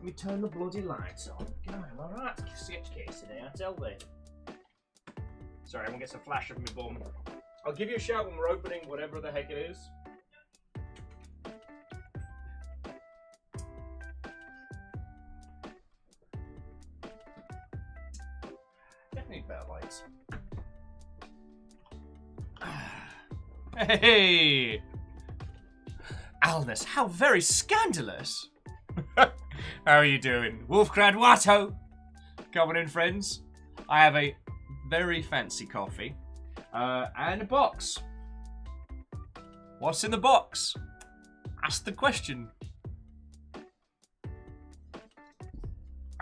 me turn the bloody lights on. God, I'm alright. Sketch case today, I tell thee. Sorry, I'm gonna get some flash of my bum. I'll give you a shout when we're opening whatever the heck it is. Definitely need better lights. Hey! Alnus, how very scandalous! How are you doing? Wolfgrad Watto! Coming in, friends. I have a very fancy coffee. And a box. What's in the box? Ask the question.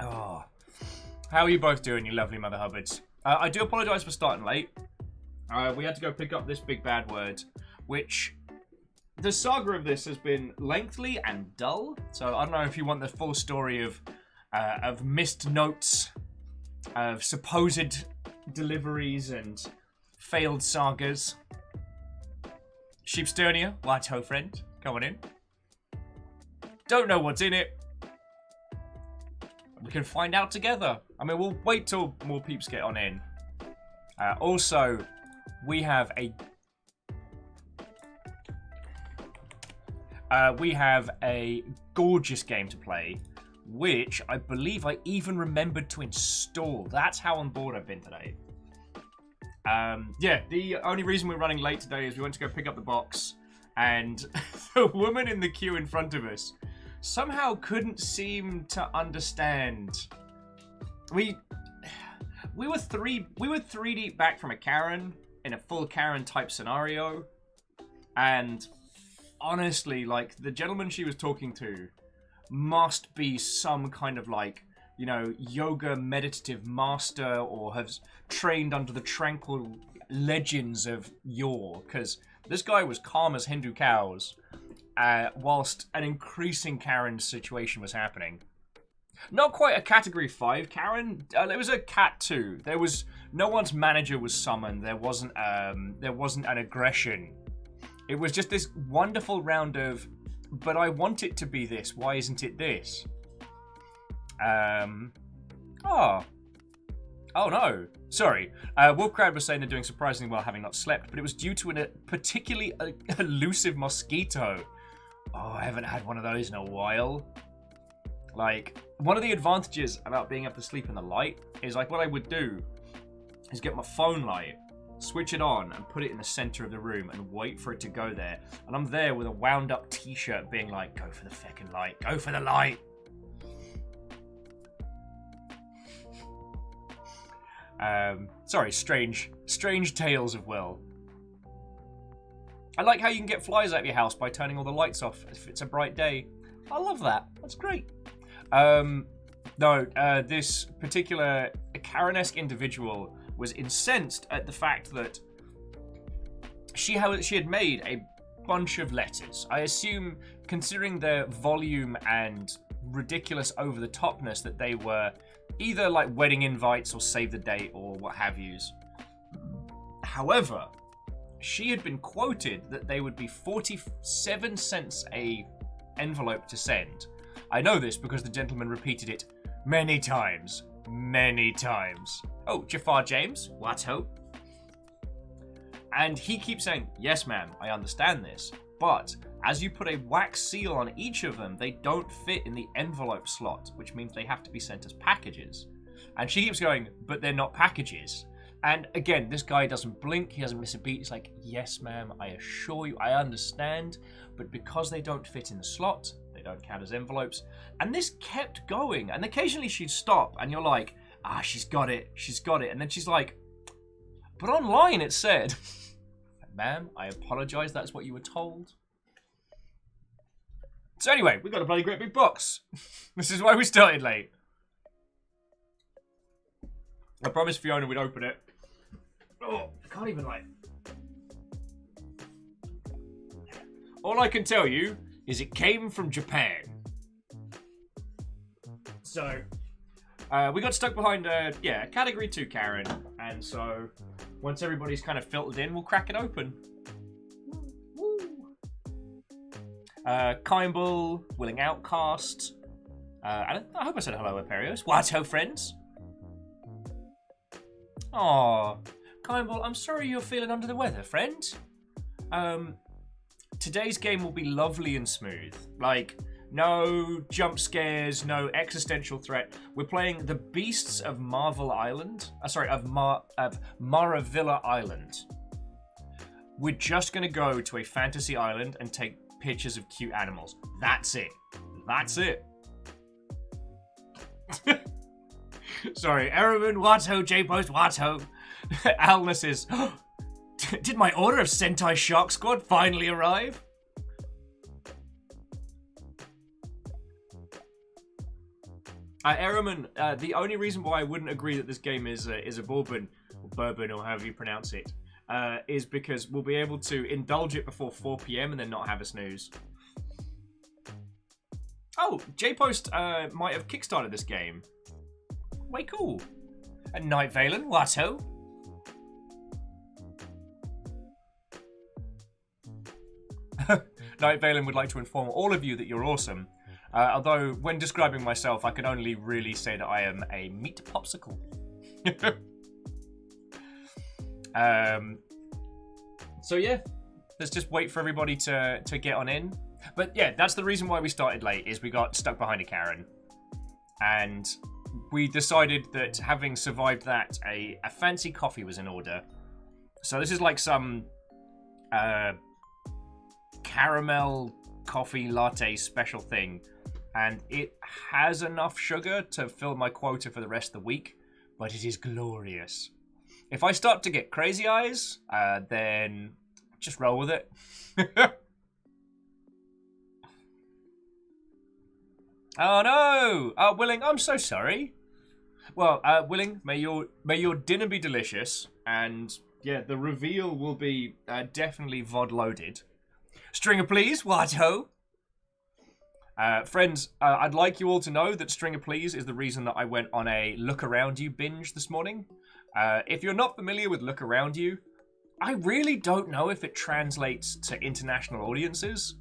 Oh. How are you both doing, you lovely Mother Hubbards? I do apologise for starting late. We had to go pick up this big bad word, which the saga of this has been lengthy and dull. So I don't know if you want the full story of missed notes, of supposed deliveries and failed sagas. Sheepsternia, white ho friend, coming in. Don't know what's in it. We can find out together. I mean, we'll wait till more peeps get on in. Also, we have a gorgeous game to play, which I believe I even remembered to install. That's how on board I've been today. Yeah, the only reason we're running late today is we went to go pick up the box, and the woman in the queue in front of us somehow couldn't seem to understand. We were three deep back from a Karen in a full Karen type scenario, and honestly, like, the gentleman she was talking to must be some kind of, like, you know, yoga meditative master, or has trained under the tranquil legends of yore, because this guy was calm as Hindu cows, whilst an increasing Karen situation was happening. Not quite a category 5 Karen. It was a cat 2. There was no one's manager was summoned. There wasn't an aggression. It was just this wonderful round of, but I want it to be this. Why isn't it this? Oh no. Sorry. Wolfcrowd was saying they're doing surprisingly well having not slept, but it was due to a particularly elusive mosquito. Oh, I haven't had one of those in a while. Like, one of the advantages about being able to sleep in the light is, like, what I would do is get my phone light, switch it on, and put it in the center of the room and wait for it to go there. And I'm there with a wound up t-shirt being like, go for the feckin' light, go for the light. Sorry, strange tales of Will. I like how you can get flies out of your house by turning all the lights off if it's a bright day. I love that. That's great. This particular Karen-esque individual was incensed at the fact that she had made a bunch of letters. I assume, considering their volume and ridiculous over-the-topness, that they were either like wedding invites or save the date or what have yous. However, she had been quoted that they would be 47 cents a envelope to send. I know this because the gentleman repeated it many times. Many times. Oh, Jafar James? What ho? And he keeps saying, yes ma'am, I understand this, but as you put a wax seal on each of them, they don't fit in the envelope slot, which means they have to be sent as packages. And she keeps going, but they're not packages. And again, this guy doesn't blink, he doesn't miss a beat. He's like, yes ma'am, I assure you, I understand, but because they don't fit in the slot, they don't count as envelopes. And this kept going, and occasionally she'd stop, and you're like, she's got it. And then she's like, but online it said, ma'am, I apologize, that's what you were told. So anyway, we got a bloody great big box. This is why we started late. I promised Fiona we'd open it. Oh, I can't even, like... All I can tell you is it came from Japan. So, we got stuck behind a category 2 Karen. And so, once everybody's kind of filtered in, we'll crack it open. Woo. Kimball, Willing Outcast, And I hope I said hello, Aperios. What-ho, friends? Aw, Kimball, I'm sorry you're feeling under the weather, friend. Today's game will be lovely and smooth. Like, no jump scares, no existential threat. We're playing the Beasts of Marvel Island. Of Maravilla Island. We're just going to go to a fantasy island and take pictures of cute animals. That's it. That's it. Sorry, Ereman, Watto, J-Post, Watto. Alnus is... Did my order of Sentai Shark Squad finally arrive? Ereman, the only reason why I wouldn't agree that this game is a bourbon, or however you pronounce it, is because we'll be able to indulge it before 4 PM and then not have a snooze. Oh, J-Post might have kickstarted this game. Way cool. And Night Valen, what-ho? Night Valen would like to inform all of you that you're awesome. Although, when describing myself, I can only really say that I am a meat popsicle. So yeah, let's just wait for everybody to get on in. But yeah, that's the reason why we started late, is we got stuck behind a Karen. And we decided that having survived that, a fancy coffee was in order. So this is like some caramel coffee latte special thing. And it has enough sugar to fill my quota for the rest of the week. But it is glorious. If I start to get crazy eyes, then just roll with it. Oh no! Willing, I'm so sorry. Well, Willing, may your dinner be delicious, and yeah, the reveal will be definitely VOD loaded. Stringer, please, what-ho? Friends, I'd like you all to know that Stringer Please is the reason that I went on a Look Around You binge this morning. If you're not familiar with Look Around You, I really don't know if it translates to international audiences,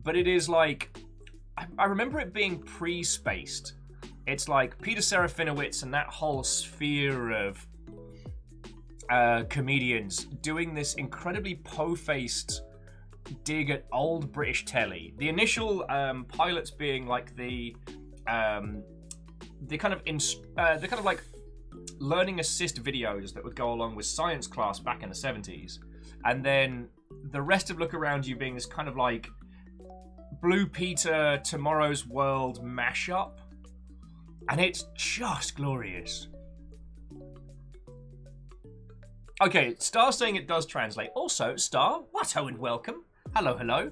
but it is like... I remember it being pre-spaced. It's like Peter Serafinowicz and that whole sphere of comedians doing this incredibly po-faced dig at old British telly. The initial pilots being like the kind of like learning assist videos that would go along with science class back in the 70s, and then the rest of Look Around You being this kind of like Blue Peter, Tomorrow's World mashup, and it's just glorious. Okay, Star saying it does translate. Also, Star, what-ho and welcome. Hello, hello.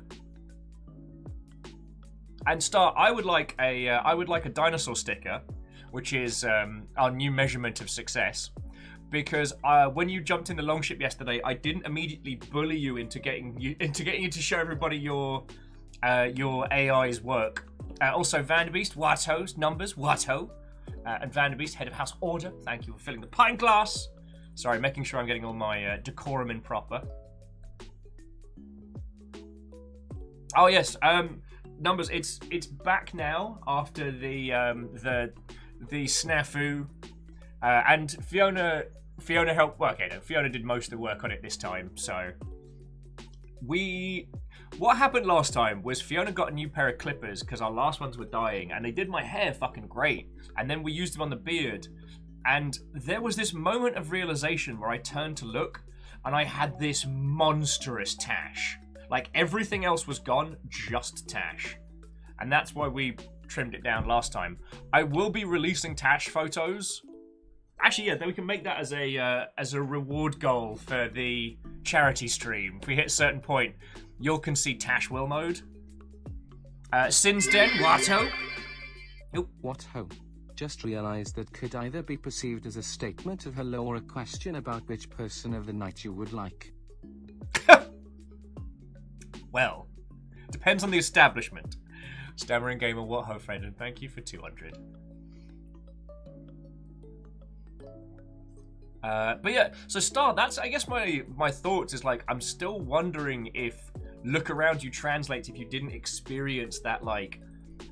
And Star, I would like a dinosaur sticker, which is our new measurement of success, because when you jumped in the longship yesterday, I didn't immediately bully you into getting you to show everybody your AI's work. Also, Vanderbeest, what-ho, numbers, what-ho. And Vanderbeest, head of house order, thank you for filling the pint glass. Sorry, making sure I'm getting all my decorum in proper. Oh yes, numbers. It's back now after the snafu, and Fiona helped. Well, okay, no, Fiona did most of the work on it this time. So what happened last time was Fiona got a new pair of clippers because our last ones were dying, and they did my hair fucking great. And then we used them on the beard, and there was this moment of realization where I turned to look, and I had this monstrous tash. Like, everything else was gone, just tash. And that's why we trimmed it down last time. I will be releasing tash photos. Actually, yeah, then we can make that as a reward goal for the charity stream. If we hit a certain point, you'll concede tash will mode. Sinsden, what-ho? Nope. What-ho? Just realised that could either be perceived as a statement of hello or a question about which person of the night you would like. Well, depends on the establishment. Stammering Gamer, what-ho, friend, and thank you for 200. But yeah, so Star, that's, I guess my thoughts is like, I'm still wondering if Look Around You translates if you didn't experience that, like,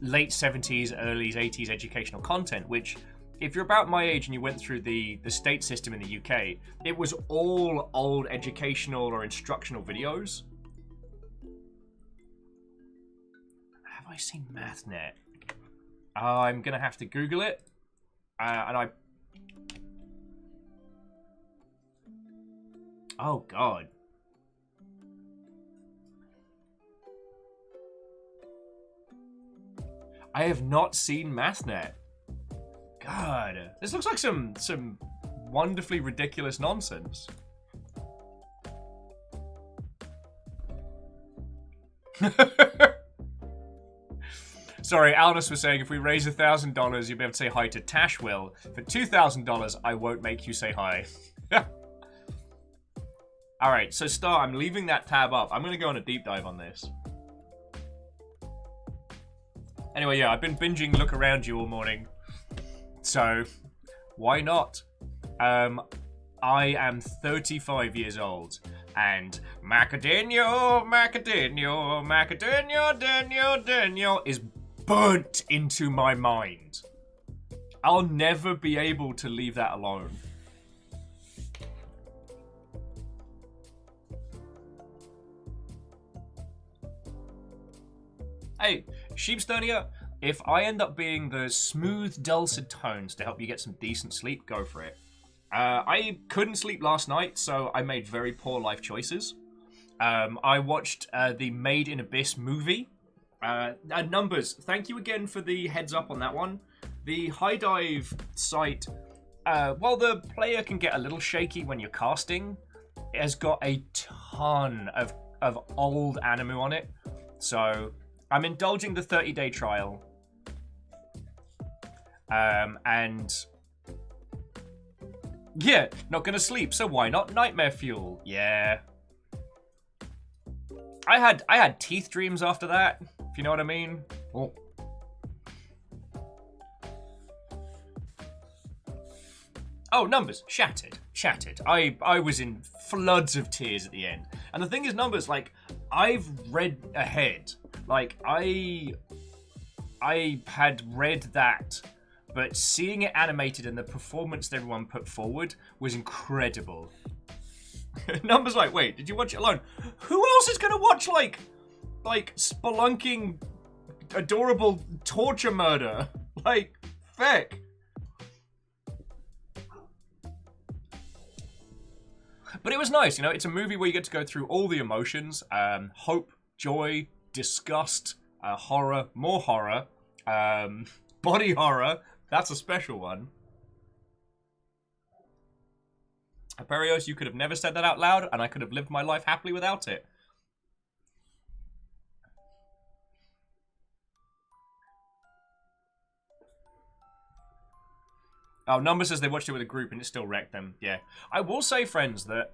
late 70s, early 80s educational content, which, if you're about my age and you went through the state system in the UK, it was all old educational or instructional videos. Have I seen MathNet? I'm gonna have to Google it. Oh God. I have not seen MathNet. God, this looks like some wonderfully ridiculous nonsense. Sorry, Aldous was saying if we raise $1,000, you'll be able to say hi to Tashwill. For $2,000, I won't make you say hi. Alright, so Star, I'm leaving that tab up. I'm going to go on a deep dive on this. Anyway, yeah, I've been binging Look Around You all morning. So, why not? I am 35 years old. And Macadamia, Macadamia, Macadamia, Daniel, Daniel is burnt into my mind. I'll never be able to leave that alone. Hey, Sheepstonia, if I end up being the smooth, dulcet tones to help you get some decent sleep, go for it. I couldn't sleep last night, so I made very poor life choices. I watched the Made in Abyss movie. Numbers, thank you again for the heads up on that one. The High Dive site, while the player can get a little shaky when you're casting, it has got a ton of old anime on it. So I'm indulging the 30-day trial. And yeah, not gonna sleep, so why not nightmare fuel? Yeah. I had teeth dreams after that, if you know what I mean. Oh. Oh, numbers, shattered. I was in floods of tears at the end. And the thing is, numbers, like, I've read ahead. Like, I had read that, but seeing it animated and the performance that everyone put forward was incredible. Numbers like, wait, did you watch it alone? Who else is gonna watch, like spelunking, adorable torture murder? Like, feck. But it was nice, you know, it's a movie where you get to go through all the emotions, hope, joy, disgust, horror, more horror, body horror, that's a special one. Aperios, you could have never said that out loud, and I could have lived my life happily without it. Oh, Number says they watched it with a group and it still wrecked them. Yeah. I will say, friends, that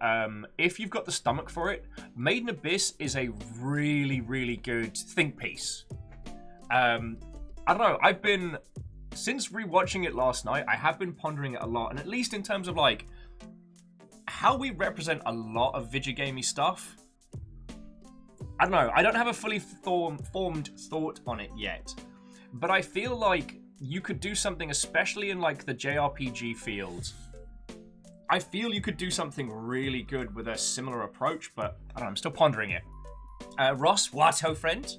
if you've got the stomach for it, Made in Abyss is a really, really good think piece. I don't know, since rewatching it last night, I have been pondering it a lot, and at least in terms of, like, how we represent a lot of video gamey stuff. I don't know, I don't have a fully formed thought on it yet, but I feel like you could do something, especially in, like, the JRPG field. I feel you could do something really good with a similar approach, but I don't know, I'm still pondering it. Ross, what, ho friend?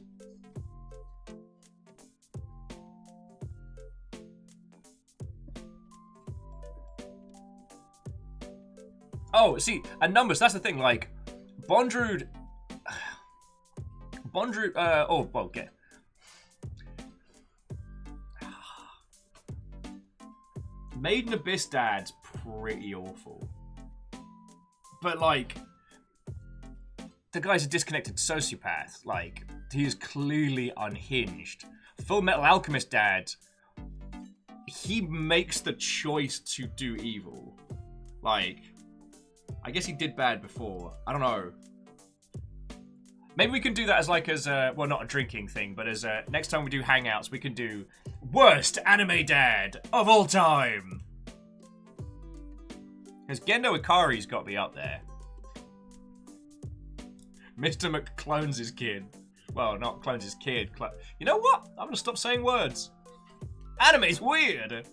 Oh, see, and numbers, that's the thing, like, Bondrewd, oh, well, okay. Made in Abyss Dad's pretty awful. But, like, the guy's a disconnected sociopath. Like, he is clearly unhinged. Full Metal Alchemist Dad, he makes the choice to do evil. Like, I guess he did bad before. I don't know. Maybe we can do that as well, not a drinking thing, but as next time we do hangouts, we can do worst anime dad of all time. Because Gendo Ikari's got to be up there. Mr. McClones' kid. Well, not clones his kid. You know what? I'm gonna stop saying words. Anime's weird.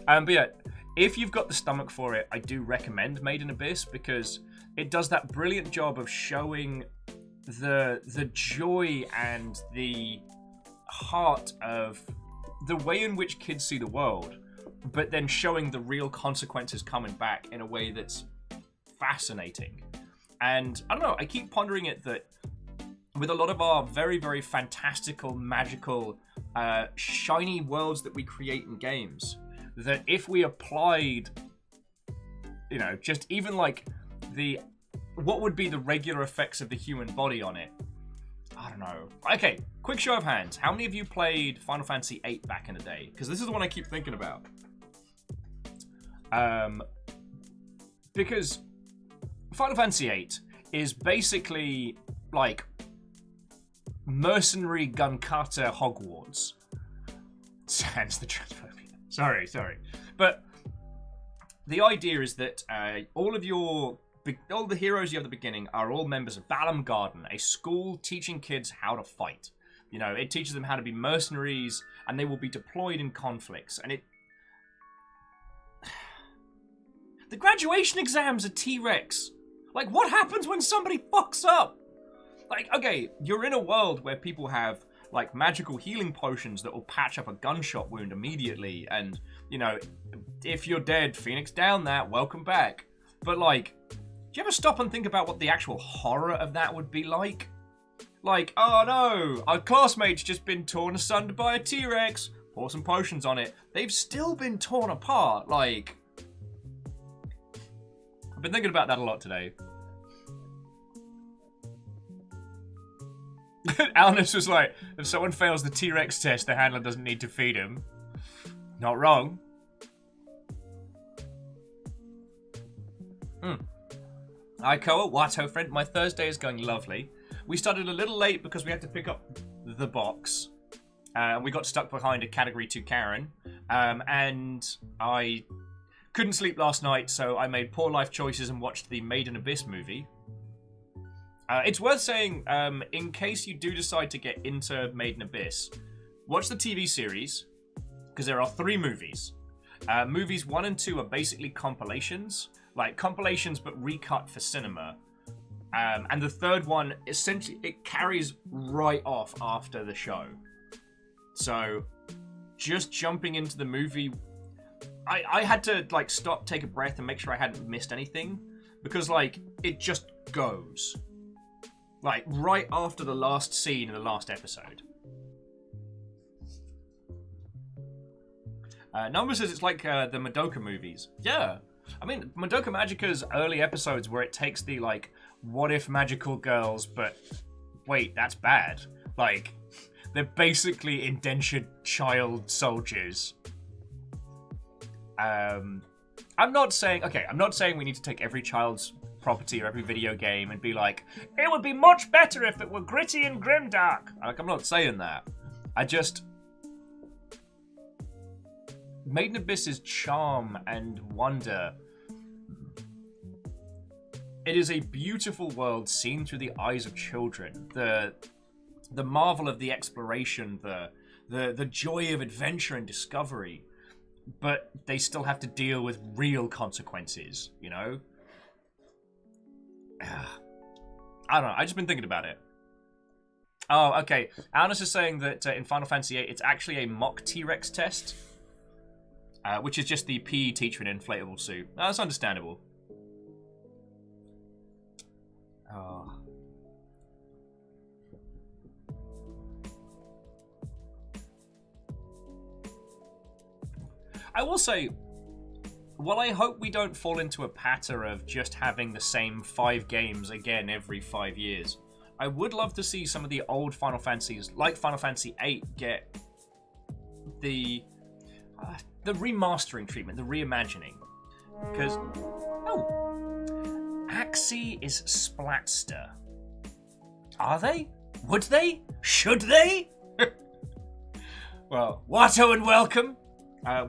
But yeah, if you've got the stomach for it, I do recommend Made in Abyss because it does that brilliant job of showing the joy and the heart of the way in which kids see the world, but then showing the real consequences coming back in a way that's fascinating. And I don't know, I keep pondering it that with a lot of our very, very fantastical, magical, shiny worlds that we create in games, that if we applied, you know, just even like what would be the regular effects of the human body on it? I don't know. Okay, quick show of hands. How many of you played Final Fantasy VIII back in the day? Because this is the one I keep thinking about. Because Final Fantasy VIII is basically like mercenary Gunkata Hogwarts. Sans the transphobia. Sorry. But the idea is that all the heroes you have at the beginning are all members of Balam Garden, a school teaching kids how to fight. You know, it teaches them how to be mercenaries, and they will be deployed in conflicts. And the graduation exams are T-Rex. Like, what happens when somebody fucks up? Like, okay, you're in a world where people have, like, magical healing potions that will patch up a gunshot wound immediately. And, you know, if you're dead, Phoenix down that, welcome back. But, like, do you ever stop and think about what the actual horror of that would be like? Like, oh no, our classmate's just been torn asunder by a T-Rex. Pour some potions on it. They've still been torn apart. Like, I've been thinking about that a lot today. Alnus was like, if someone fails the T-Rex test, the handler doesn't need to feed him. Not wrong. Hi, Koa. Watto friend. My Thursday is going lovely. We started a little late because we had to pick up the box. We got stuck behind a Category 2 Karen. And I couldn't sleep last night, so I made poor life choices and watched the Made in Abyss movie. It's worth saying, in case you do decide to get into Made in Abyss, watch the TV series, because there are 3 movies. Movies 1 and 2 are basically compilations. Like, compilations but recut for cinema. And the third one, essentially, it carries right off after the show. So, just jumping into the movie, I had to, like, stop, take a breath, and make sure I hadn't missed anything. Because, like, it just goes. Like, right after the last scene in the last episode. Number says it's like the Madoka movies. Yeah. I mean, Madoka Magica's early episodes where it takes the, like, what if magical girls, but wait, that's bad. Like, they're basically indentured child soldiers. I'm not saying we need to take every child's property or every video game and be like, it would be much better if it were gritty and grimdark. Like, I'm not saying that. Made in Abyss's charm and wonder. It is a beautiful world seen through the eyes of children. The marvel of the exploration, the joy of adventure and discovery. But they still have to deal with real consequences, you know? I don't know, I've just been thinking about it. Oh, okay. Alnus is saying that in Final Fantasy VIII, it's actually a mock T-Rex test. Which is just the PE teacher in an inflatable suit. That's understandable. Oh. I will say, while I hope we don't fall into a pattern of just having the same 5 games again every 5 years, I would love to see some of the old Final Fantasies, like Final Fantasy VIII, get the remastering treatment, the reimagining. Because, Axie is Splatster. Are they? Would they? Should they? Well, Watto and welcome.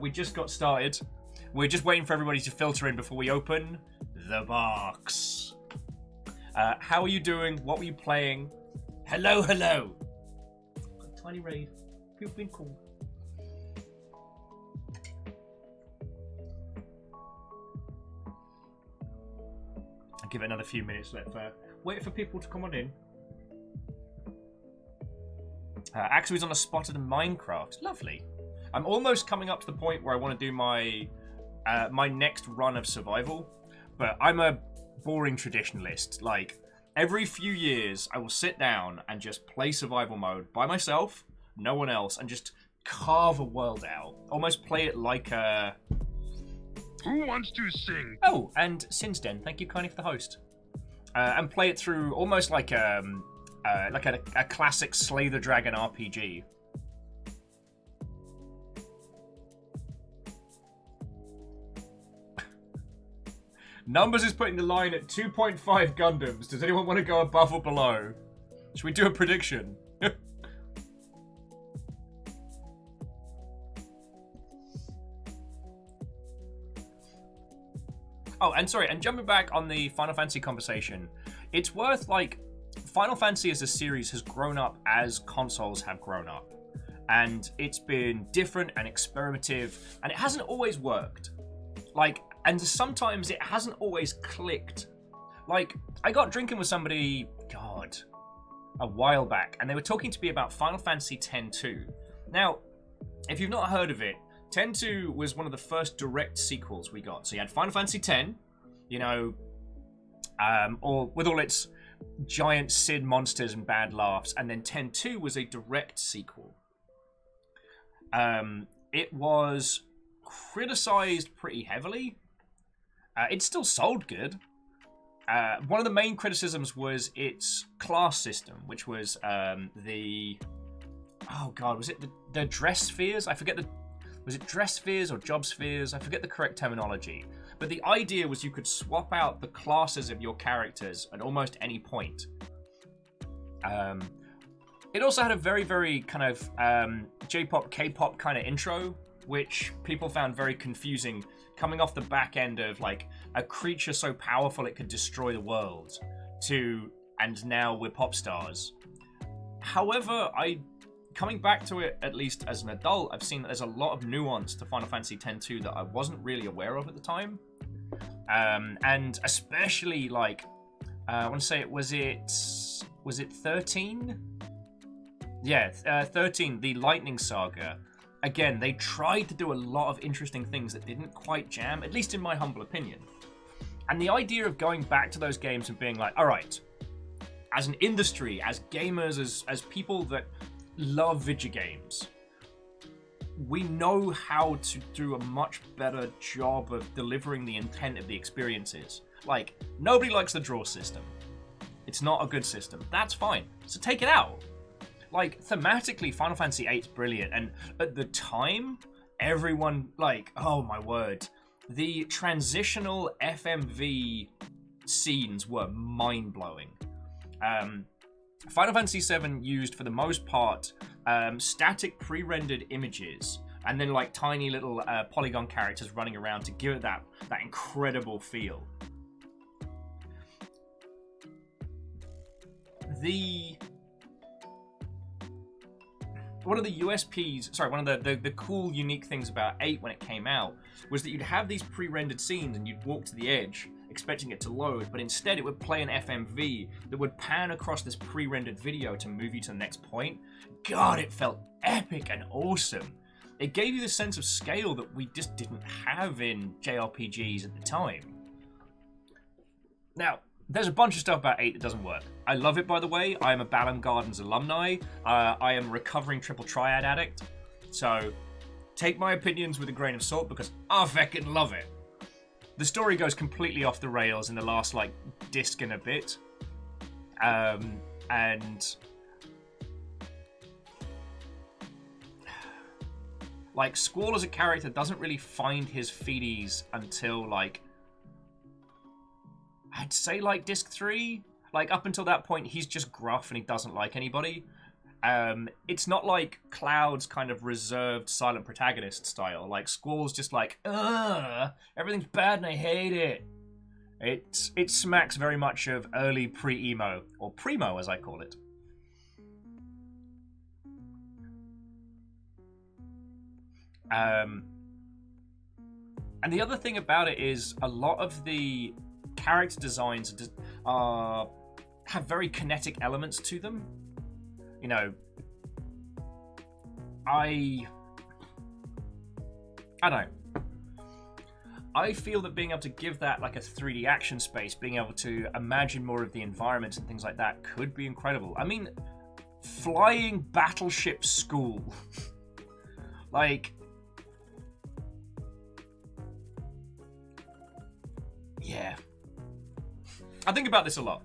We just got started. We're just waiting for everybody to filter in before we open the box. How are you doing? What were you playing? Hello, hello. Got a tiny raid. People been cool. I'll give it another few minutes. Let's wait for people to come on in. Axel's on a spotted in Minecraft. Lovely. I'm almost coming up to the point where I want to do my my next run of survival, but I'm a boring traditionalist. Like, every few years, I will sit down and just play survival mode by myself, no one else, and just carve a world out. Almost play it like a... Who wants to sing? Oh, and Sinsden, thank you kindly for the host. And play it through almost like a classic Slay the Dragon RPG. Numbers is putting the line at 2.5 Gundams. Does anyone want to go above or below? Should we do a prediction? Oh, and sorry, and jumping back on the Final Fantasy conversation, it's worth, like, Final Fantasy as a series has grown up as consoles have grown up. And it's been different and experimentative, and it hasn't always worked. Like, and sometimes it hasn't always clicked. Like, I got drinking with somebody, God, a while back, and they were talking to me about Final Fantasy X-2. Now, if you've not heard of it, X-2 was one of the first direct sequels we got. So you had Final Fantasy X, you know, or with all its giant Sid monsters and bad laughs, and then X-2 was a direct sequel. It was criticized pretty heavy. It still sold good. One of the main criticisms was its class system, which was the... Oh god, was it the dress spheres? I forget the... Was it dress spheres or job spheres? I forget the correct terminology. But the idea was you could swap out the classes of your characters at almost any point. It also had a very, very kind of J-pop, K-pop kind of intro, which people found very confusing, coming off the back end of, like, a creature so powerful it could destroy the world to, and now we're pop stars. However, coming back to it, at least as an adult, I've seen that there's a lot of nuance to Final Fantasy X-2 that I wasn't really aware of at the time. And especially, like, I want to say was it 13? Yeah, 13, the Lightning Saga. Again, they tried to do a lot of interesting things that didn't quite jam, at least in my humble opinion. And the idea of going back to those games and being like, all right, as an industry, as gamers, as people that love video games, we know how to do a much better job of delivering the intent of the experiences. Like, nobody likes the draw system. It's not a good system. That's fine. So take it out. Like, thematically, Final Fantasy VIII is brilliant, and at the time, everyone, like, oh my word, the transitional FMV scenes were mind-blowing. Final Fantasy VII used, for the most part, static pre-rendered images, and then, like, tiny little polygon characters running around to give it that incredible feel. One of the USPs, sorry, one of the cool, unique things about 8 when it came out was that you'd have these pre-rendered scenes and you'd walk to the edge expecting it to load, but instead it would play an FMV that would pan across this pre-rendered video to move you to the next point. God, it felt epic and awesome. It gave you the sense of scale that we just didn't have in JRPGs at the time. Now, there's a bunch of stuff about 8 that doesn't work. I love it, by the way. I am a Balam Gardens alumni. I am a recovering triple triad addict. So, take my opinions with a grain of salt because I feckin' love it. The story goes completely off the rails in the last, like, disc and a bit. And... like, Squall as a character doesn't really find his feeties until, like... I'd say, like, disc 3. Like, up until that point, he's just gruff and he doesn't like anybody. It's not like Cloud's kind of reserved silent protagonist style. Like, Squall's just like, ugh, everything's bad and I hate it. It smacks very much of early pre-emo, or primo as I call it. And the other thing about it is a lot of the character designs have very kinetic elements to them. You know, I don't know. I feel that being able to give that like a 3D action space, being able to imagine more of the environments and things like that could be incredible. I mean, flying battleship school. Like, yeah. I think about this a lot.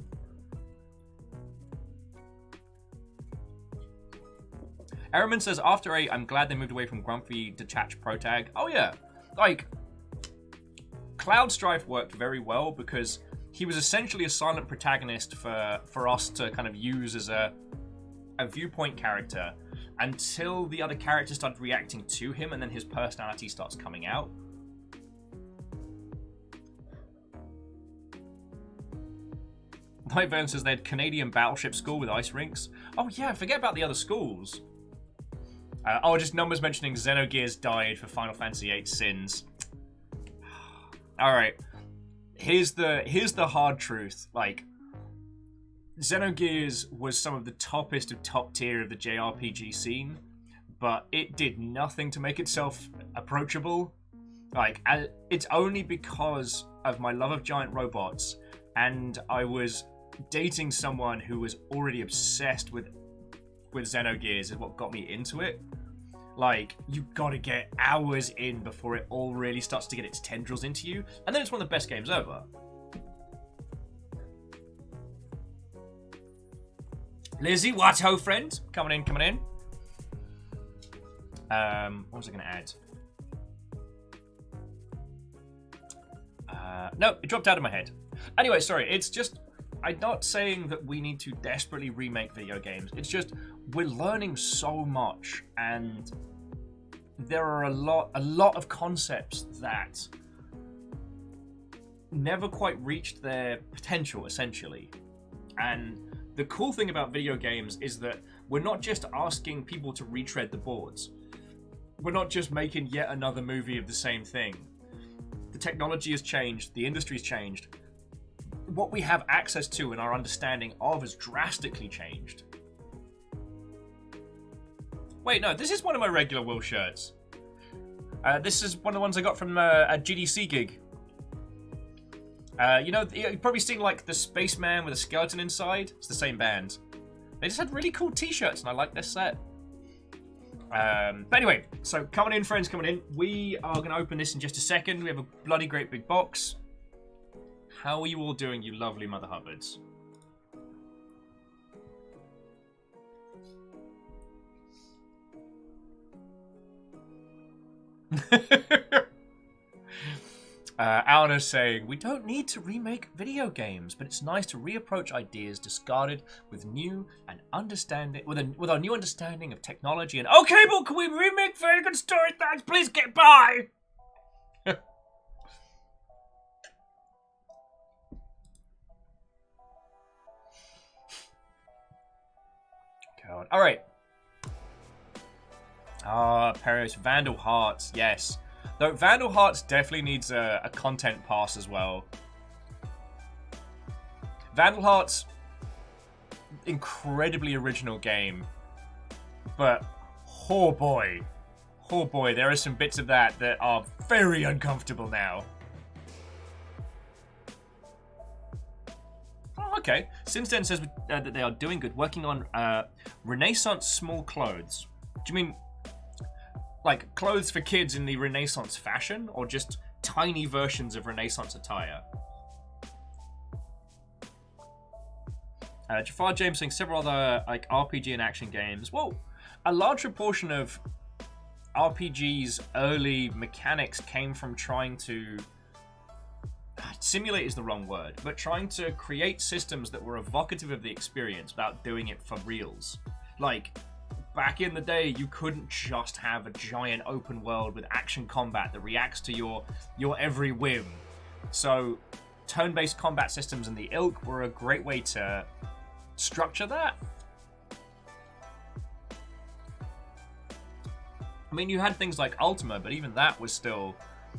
Ehrman says, after 8, I'm glad they moved away from grumpy, detached protag. Oh yeah, like, Cloud Strife worked very well because he was essentially a silent protagonist for us to kind of use as a viewpoint character until the other characters started reacting to him and then his personality starts coming out. Nightburn says they had Canadian battleship school with ice rinks. Oh yeah, forget about the other schools. Just numbers mentioning Xenogears died for Final Fantasy VIII sins. Alright. Here's the hard truth. Like, Xenogears was some of the toppest of top tier of the JRPG scene, but it did nothing to make itself approachable. Like, it's only because of my love of giant robots, and I was dating someone who was already obsessed with Xenogears is what got me into it. Like, you gotta get hours in before it all really starts to get its tendrils into you, and then it's one of the best games ever. Lizzie, what ho, friend? Coming in. What was I gonna add? No, it dropped out of my head. Anyway, sorry, it's just, I'm not saying that we need to desperately remake video games. It's just, we're learning so much, and there are a lot of concepts that never quite reached their potential, essentially. And the cool thing about video games is that we're not just asking people to retread the boards. We're not just making yet another movie of the same thing. The technology has changed, the industry's changed. What we have access to and our understanding of has drastically changed. Wait, no, this is one of my regular Will shirts. This is one of the ones I got from a GDC gig. You know, you've probably seen like the Spaceman with a skeleton inside. It's the same band. They just had really cool t-shirts and I like this set. But anyway, so coming in, friends, coming in. We are going to open this in just a second. We have a bloody great big box. How are you all doing, you lovely Mother Hubbards? Alan is saying, we don't need to remake video games, but it's nice to reapproach ideas discarded with new and understanding with our new understanding of technology and okay, but can we remake very good story? Thanks, please get by. God. All right. Perios, Vandal Hearts, yes. Though Vandal Hearts definitely needs a content pass as well. Vandal Hearts, incredibly original game, but oh boy, there are some bits of that are very uncomfortable now. Oh, okay. Since then says that they are doing good, working on Renaissance small clothes. Do you mean like clothes for kids in the Renaissance fashion, or just tiny versions of Renaissance attire? Jafar James saying several other like RPG and action games. Well, a large proportion of RPG's early mechanics came from trying to simulate is the wrong word, but trying to create systems that were evocative of the experience without doing it for reals. Like, back in the day, you couldn't just have a giant open world with action combat that reacts to your every whim. So, turn-based combat systems and the ilk were a great way to structure that. I mean, you had things like Ultima, but even that was still,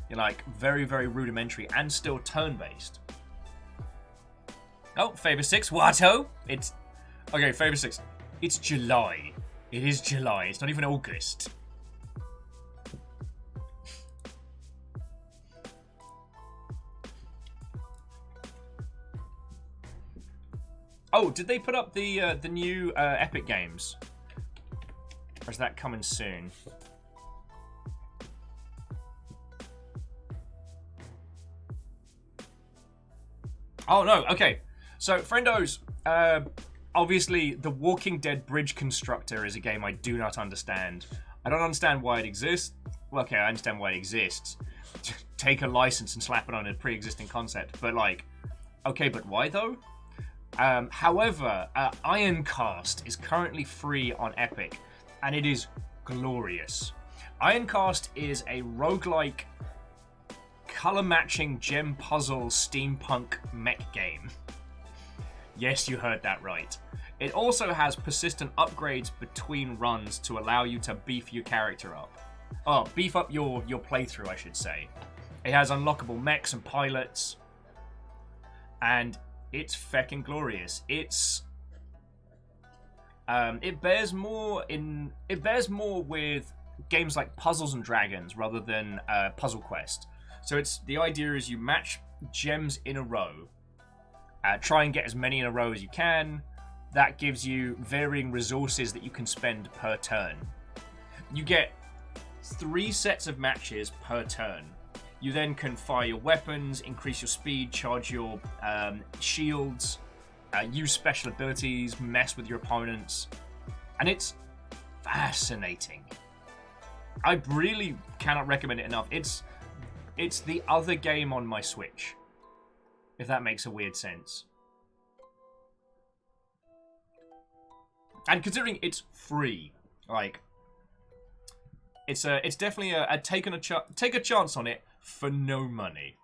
you know, like, very, very rudimentary and still turn-based. Oh, Favor 6, Watto! It's... Okay, Favor 6. It's July. It is July. It's not even August. Oh, did they put up the new Epic Games? Or is that coming soon? Oh, no. Okay. So, friendos, obviously, the Walking Dead Bridge Constructor is a game I do not understand. I don't understand why it exists. Well, okay, I understand why it exists. Take a license and slap it on a pre-existing concept. But, like, okay, but why, though? However, Ironcast is currently free on Epic, and it is glorious. Ironcast is a roguelike, color-matching gem puzzle steampunk mech game. Yes, you heard that right. It also has persistent upgrades between runs to allow you to beef your character up. Oh, beef up your playthrough, I should say. It has unlockable mechs and pilots, and it's feckin' glorious. It's it bears more with games like Puzzles and Dragons rather than Puzzle Quest. So it's the idea is you match gems in a row, try and get as many in a row as you can. That gives you varying resources that you can spend per turn. You get 3 sets of matches per turn. You then can fire your weapons, increase your speed, charge your shields, use special abilities, mess with your opponents. And it's fascinating. I really cannot recommend it enough. It's the other game on my Switch, if that makes a weird sense. And considering it's free, like, it's definitely a take a chance on it for no money.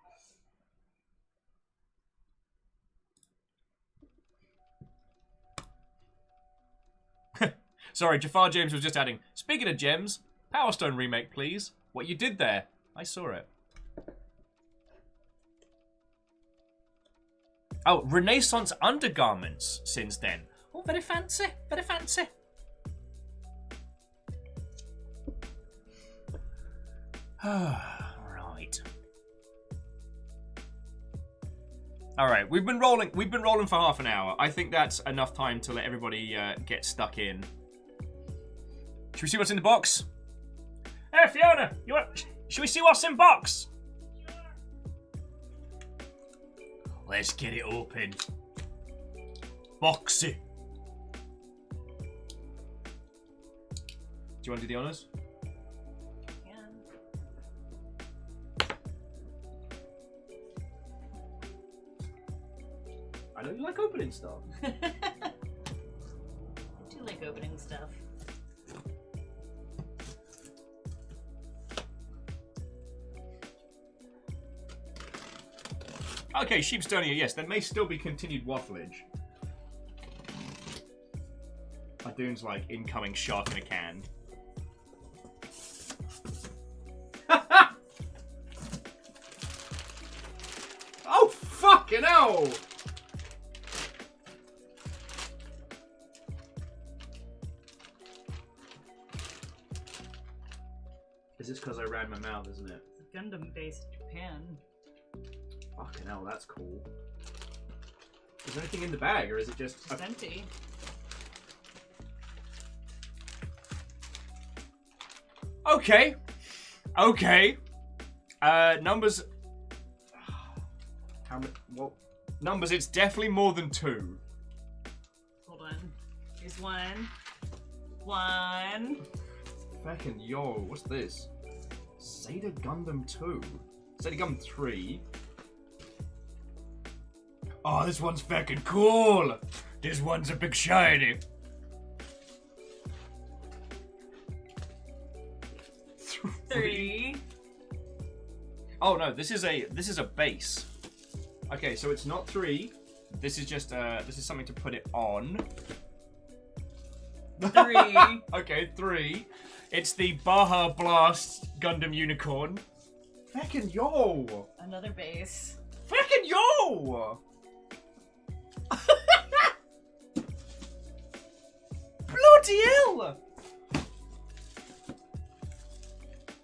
Sorry, Jafar James was just adding, speaking of gems, Power Stone remake, please. What you did there, I saw it. Oh, Renaissance undergarments since then. Oh, very fancy, very fancy. Right. Alright, we've been rolling for half an hour. I think that's enough time to let everybody get stuck in. Should we see what's in the box? Hey Fiona, should we see what's in box? Let's get it open. Boxy. Do you want to do the honours? I know you like opening stuff. I do like opening stuff. Okay, Sheepstonia, yes, there may still be continued wafflage. Adoon's like incoming shark in a can. Oh, fucking hell! Is this because I ran my mouth, isn't it? It's Gundam-based Japan. Fucking hell, that's cool. Is there anything in the bag, or is it just... It's empty. Okay. Okay. Numbers... How many... Well, numbers, it's definitely more than 2. Hold on. Here's 1. 1. Fucking yo, what's this? Zeta Gundam 2. Zeta Gundam 3. Oh, this one's fucking cool. This one's a big shiny. 3. Oh no, this is a base. Okay, so it's not 3. This is just this is something to put it on. 3. Okay, 3. It's the Baja Blast Gundam Unicorn. Feckin' yo! Another base. Feckin' yo! Bloody hell!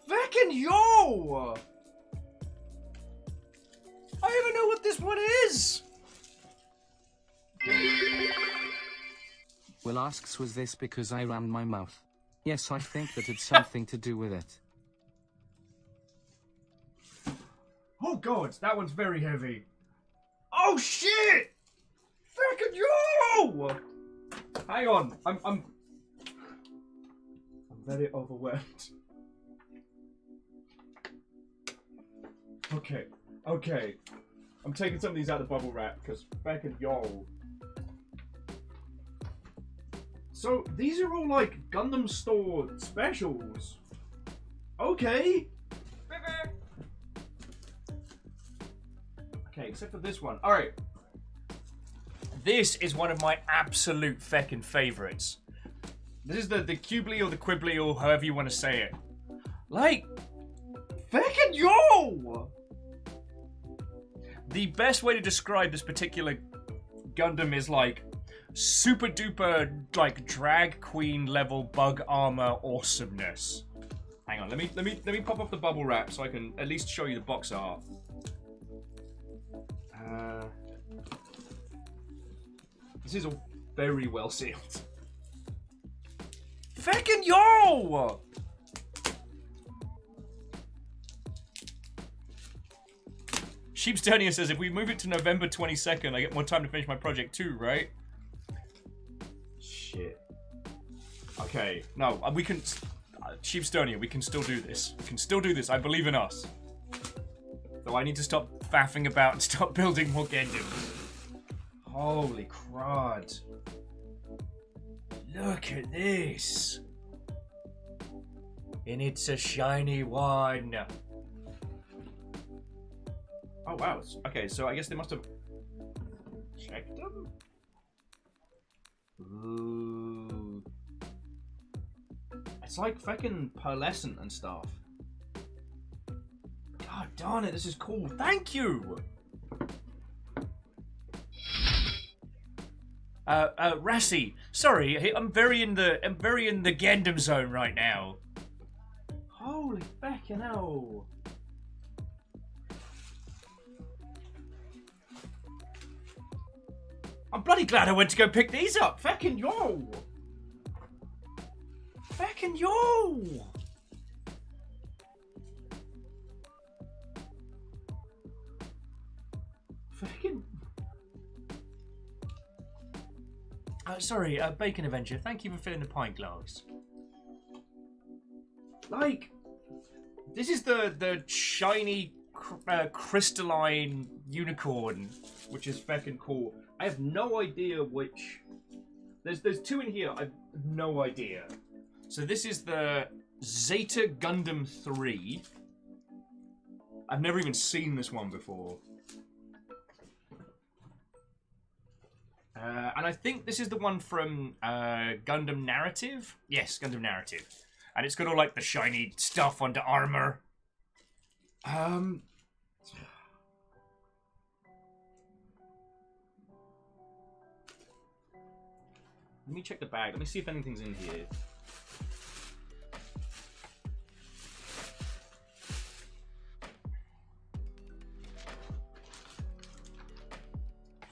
Feckin' yo! I don't even know what this one is! Will asks, was this because I ran my mouth? Yes, I think that it's something to do with it. Oh god, that one's very heavy. Oh shit! Feckin' yo! Hang on, I'm very overwhelmed. Okay. I'm taking some of these out of the bubble wrap because feckin' yo. So these are all like Gundam Store specials. Okay. River. Okay, except for this one. Alright. This is one of my absolute feckin' favorites. This is the Qubly or the Quibbly or however you want to say it. Like, feckin' yo! The best way to describe this particular Gundam is like super duper like drag queen level bug armor awesomeness. Hang on, let me pop off the bubble wrap so I can at least show you the box art. This is all very well sealed. Feckin' yo! Sheepstonia says, if we move it to November 22nd, I get more time to finish my project too, right? Shit. Okay, no, we can... Sheepstonia, we can still do this. We can still do this, I believe in us. Though I need to stop faffing about and stop building more Gundams. Holy crud. Look at this. And it's a shiny one. Oh wow, okay, so I guess they must have checked them? Ooh. It's like fucking pearlescent and stuff. God darn it, this is cool. Thank you! Rassi, sorry, I'm very in the Gundam zone right now. Holy fucking hell. I'm bloody glad I went to go pick these up. Feckin' yo! Feckin' yo! Feckin'... sorry, Bacon Avenger, thank you for filling the pint glass. Like, this is the shiny, crystalline unicorn, which is feckin' cool. I have no idea which... There's two in here, I have no idea. So this is the Zeta Gundam 3. I've never even seen this one before. And I think this is the one from Gundam Narrative? Yes, Gundam Narrative. And it's got all like the shiny stuff on the armor. Let me check the bag. Let me see if anything's in here.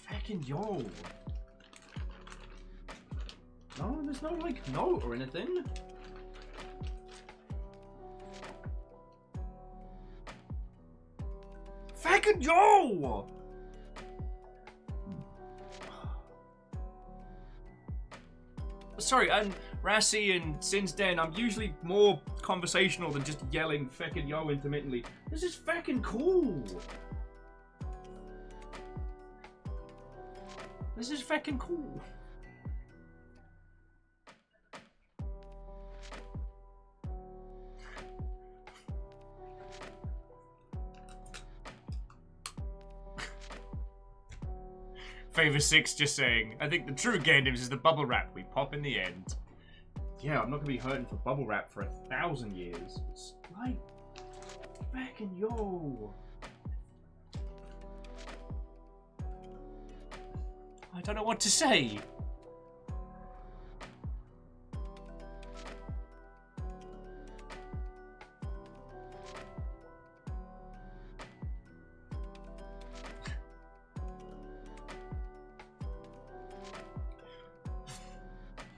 Fucking yo. No, there's no like note or anything. Fucking yo! Sorry, and Rassi and Sin's Den, I'm usually more conversational than just yelling feckin' yo intermittently. This is feckin' cool! This is feckin' cool. Favor 6 just saying, I think the true Gundams is the bubble wrap we pop in the end. yeah, I'm not gonna be hurting for bubble wrap for 1,000 years. It's like, fucking yo. I don't know what to say.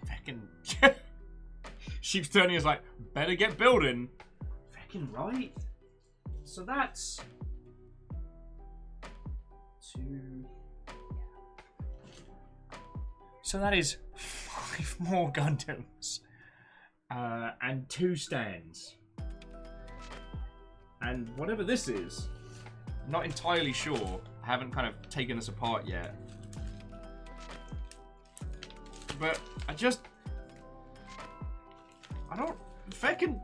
Fucking Sheep's turning is like, better get building. Fucking right. So that's 2. So that is 5 more Gundams. And 2 stands. And whatever this is, I'm not entirely sure. I haven't kind of taken this apart yet. But I don't fucking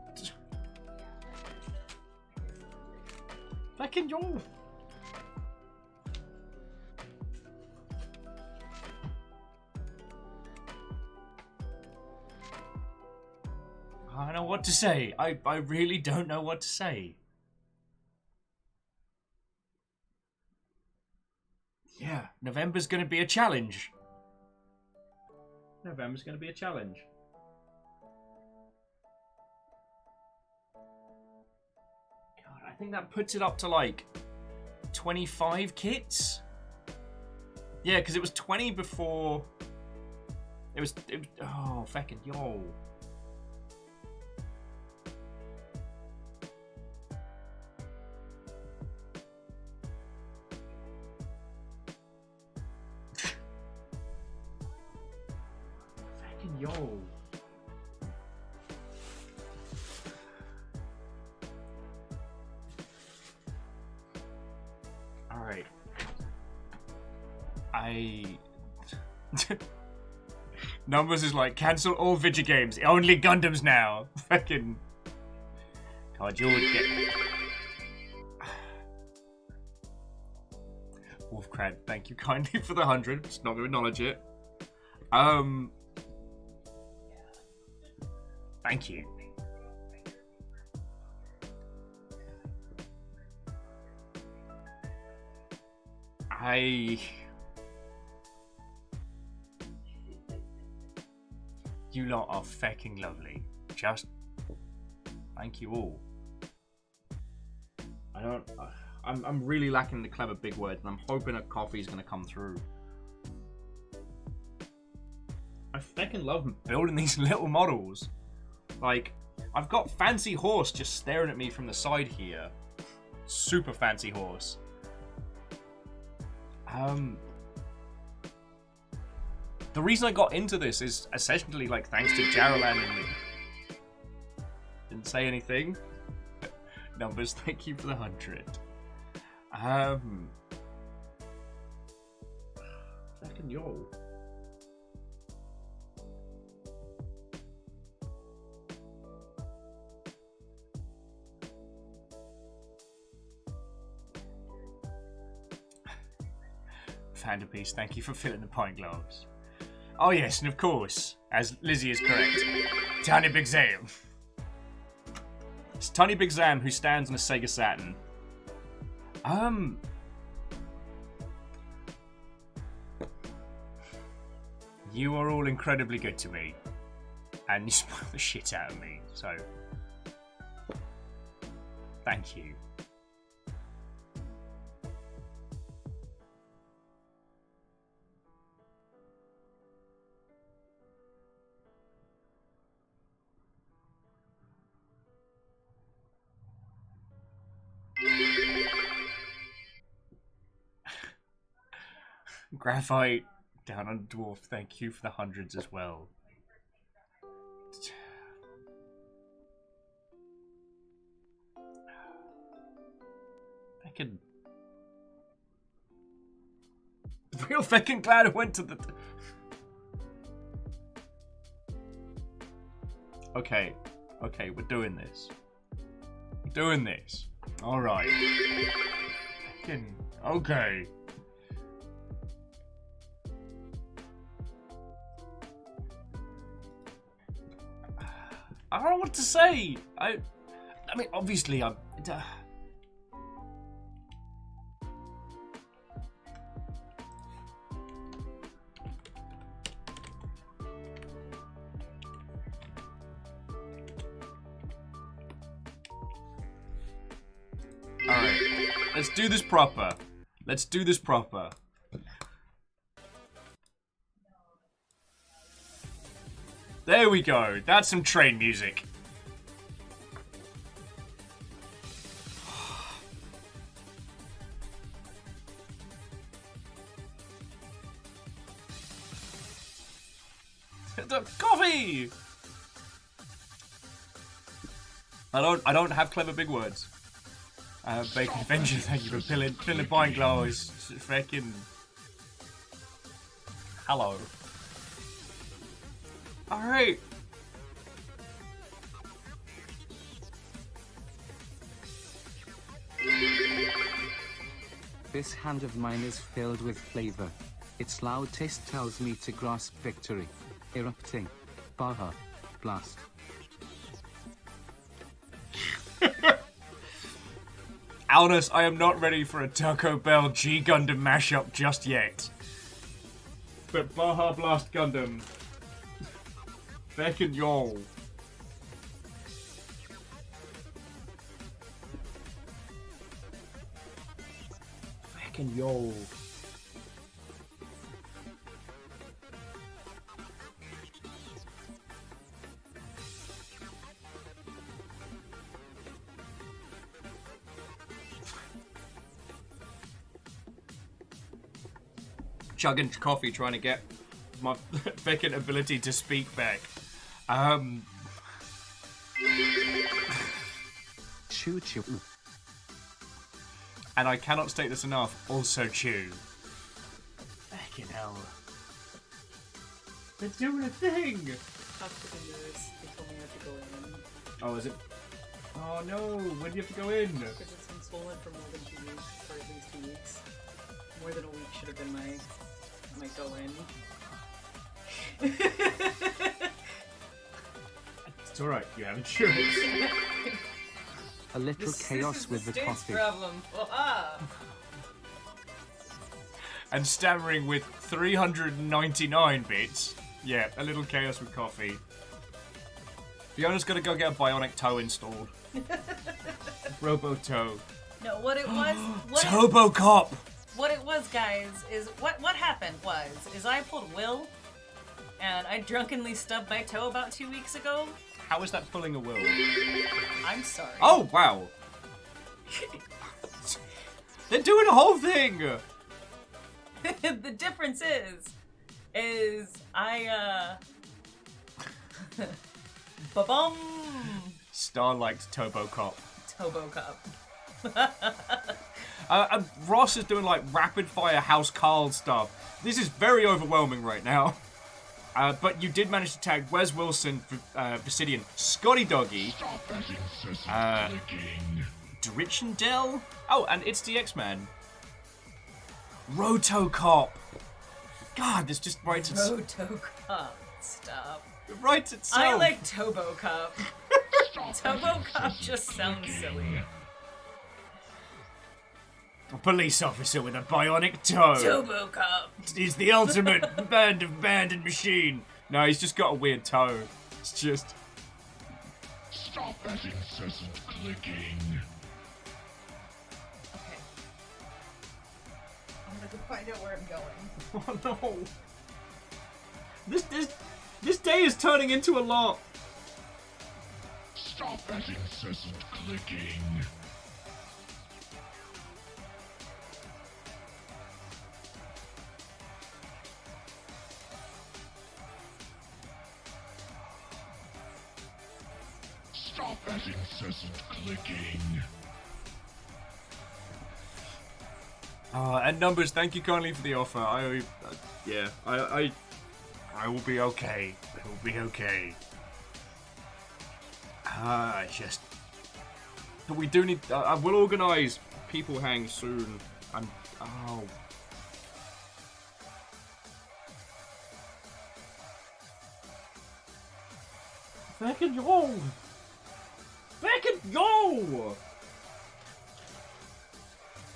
yo. I don't know what to say. I really don't know what to say. Yeah, November's gonna be a challenge. November's gonna be a challenge. God, I think that puts it up to like 25 kits. Yeah, because it was 20 before. It was oh, fucking yo. Yo. Alright. Numbers is like, cancel all video games. Only Gundams now. Fucking. God, you would get. Wolfcrad, thank you kindly for the 100. Just not going to acknowledge it. Thank you. You lot are fucking lovely. Just thank you all. I'm really lacking the clever big words, and I'm hoping a coffee's gonna come through. I fucking love building these little models. Like, I've got Fancy Horse just staring at me from the side here. Super Fancy Horse. The reason I got into this is essentially like thanks to Jarolan and me. Didn't say anything. Numbers, thank you for the 100. Fucking yo. Fanderpiece, thank you for filling the pint glass. Oh yes, and of course, as Lizzie is correct, Tiny Big Zam. It's Tiny Big Zam who stands on a Sega Saturn. You are all incredibly good to me. And you spoil the shit out of me, so thank you. Graphite down on Dwarf, thank you for the 100s as well. Fucking real fucking glad I went to the. Okay, we're doing this. We're doing this. All right. Fucking okay. I don't know what to say. I mean, obviously, I'm. Alright, let's do this proper. Let's do this proper. There we go. That's some train music. The coffee! I don't have clever big words. Bacon Avenger, thank you for filling the pint glass. Freaking. Hello. Alright. This hand of mine is filled with flavor. Its loud taste tells me to grasp victory. Erupting. Baja. Blast. Alnus, I am not ready for a Taco Bell G Gundam mashup just yet. But Baja Blast Gundam. Feckin' y'all. Feckin' y'all. Chugging coffee, trying to get my feckin' ability to speak back. Choo choo. And I cannot state this enough, also chew. Feckin' hell. They're doing a thing! Talk to the nurse. They told me I have to go in. Oh, is it? Oh no, when do you have to go in? Because it's been swollen for more than 2 weeks, for at least 2 weeks. More than a week should have been my go in. It's alright, you have insurance. A little chaos with the coffee. Problem. And stammering with 399 bits. Yeah, a little chaos with coffee. Fiona's gotta go get a bionic toe installed. Robo toe. No, what it was. Turbo Cop! What it was, guys, is what happened was I pulled Will, and I drunkenly stubbed my toe about 2 weeks ago. How is that pulling a will? I'm sorry. Oh, wow! They're doing a whole thing! The difference is I ba-bum! Star-liked Turbo Cop. Turbo Cup. Ross is doing like rapid fire House Carl stuff. This is very overwhelming right now. But you did manage to tag Wes Wilson, Basidian, Scotty Doggy, Drichendell. Oh, and it's the X-Man. Rotocop. God, this just writes itself. Rotocop. Stop. It writes itself. I like Tobo Cup. Tobo Cup just sounds silly. A police officer with a bionic toe. Tobo Cup. He's the ultimate band of abandoned machine. No, he's just got a weird toe. It's just... Stop that incessant clicking. Okay. I'm gonna go find out where I'm going. Oh no. This day is turning into a lot. Stop that incessant clicking. Stop that incessant clicking. And Numbers, thank you kindly for the offer. I will be okay. I will be okay. But we do need. I will organise people hang soon. Oh. Fucking yo! Fucking yo!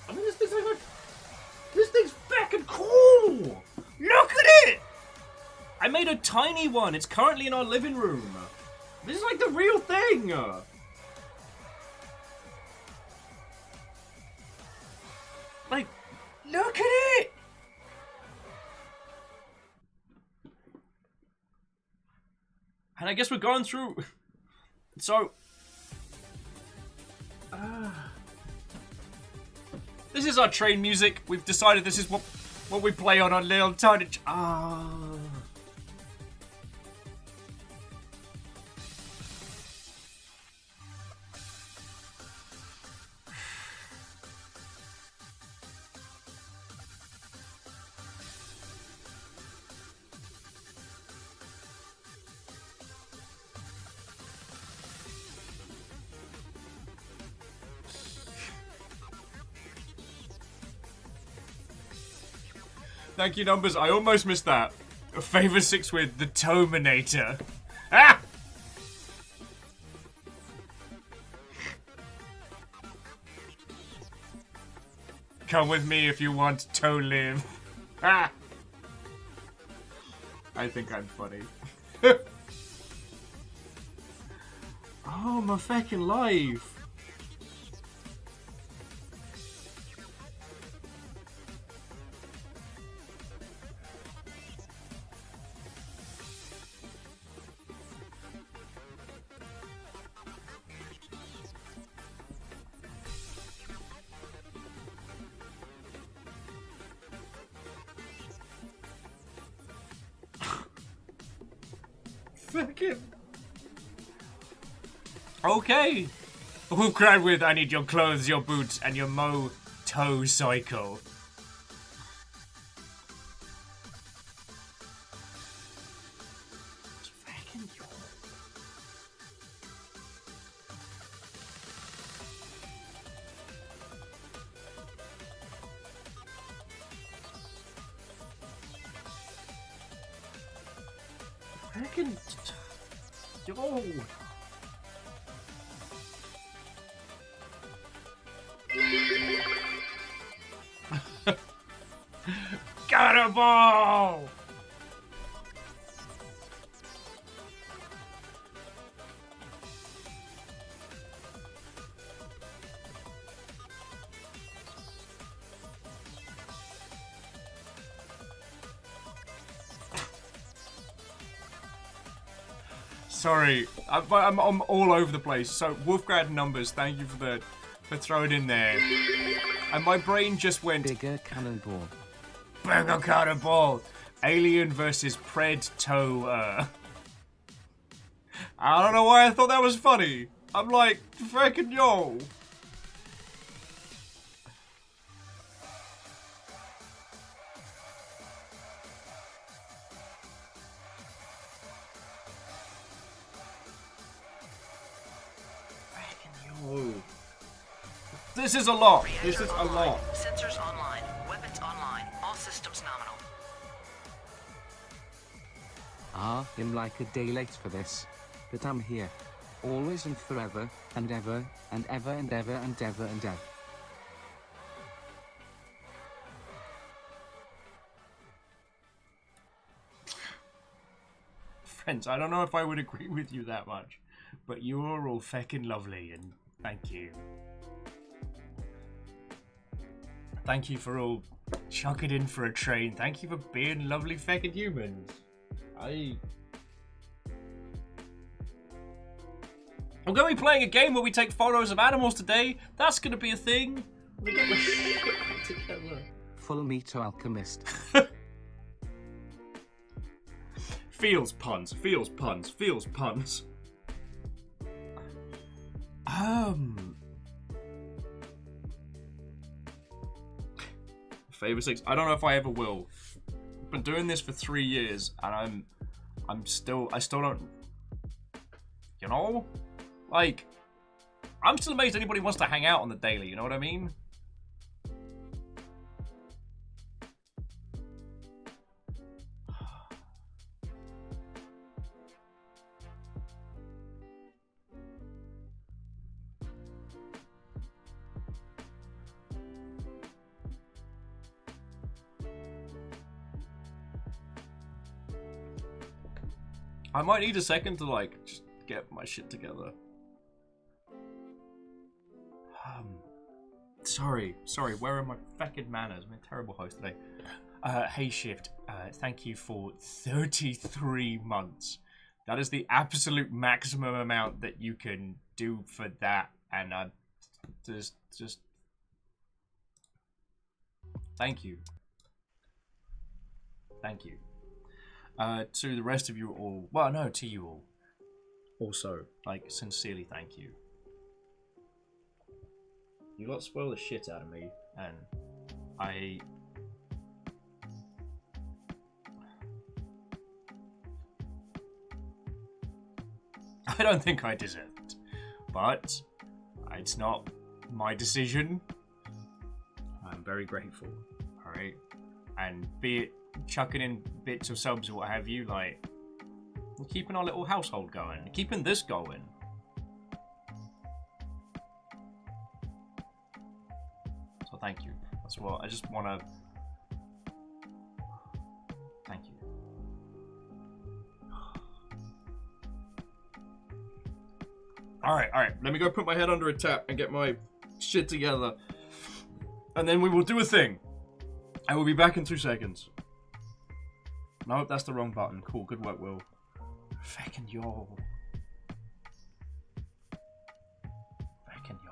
I mean, this thing's like, this thing's fucking cool! Look at it! I made a tiny one. It's currently in our living room. This is like the real thing. Like, look at it! And I guess we're going through... So... This is our train music. We've decided this is what we play on our little tiny... Thank you, Numbers. I almost missed that. Favor 6 with the Tominator. Ah! Come with me if you want to live. Ah! I think I'm funny. Oh, my fucking life. Fucking... Okay. Who cried with I need your clothes, your boots, and your motorcycle? Fucking... Fucking... Yo! Got a ball! Sorry, I'm all over the place. So Wolfgrad Numbers, thank you for throwing in there. And my brain just went Bigger cannonball. Bigger cannonball. Alien versus Predator. I don't know why I thought that was funny. I'm like, freaking yo. This is a lot. This is a lot. Sensors online. Weapons online. All systems nominal. I'm like a day late for this. But I'm here. Always and forever, and ever, and ever, and ever, and ever, and ever. Friends, I don't know if I would agree with you that much, but you are all feckin' lovely, and thank you. Thank you for all chucking in for a train. Thank you for being lovely feckin' humans. I'm going to be playing a game where we take photos of animals today. That's going to be a thing. Let me get my shit together. Full meat alchemist. Feels puns, feels puns, feels puns. Favor 6. I don't know if I ever will. I've been doing this for 3 years, and I still don't. You know, like, I'm still amazed anybody wants to hang out on the daily. You know what I mean? I might need a second to like just get my shit together. Sorry. Where are my fucking manners? I'm a terrible host today. Hey Shift, thank you for 33 months. That is the absolute maximum amount that you can do for that, and just thank you. Thank you. To the rest of you all, well, no, to you all. Also, like, sincerely thank you. You lot spoil the shit out of me, and I don't think I deserve it. But it's not my decision. I'm very grateful. Alright? And be it chucking in bits of subs or what have you, like, we're keeping our little household going. Keeping this going. So thank you. That's what I just want to... Thank you. Alright. Let me go put my head under a tap and get my shit together. And then we will do a thing. I will be back in 2 seconds. No, that's the wrong button. Cool, good work, Will. Fucking yo. Fucking yo.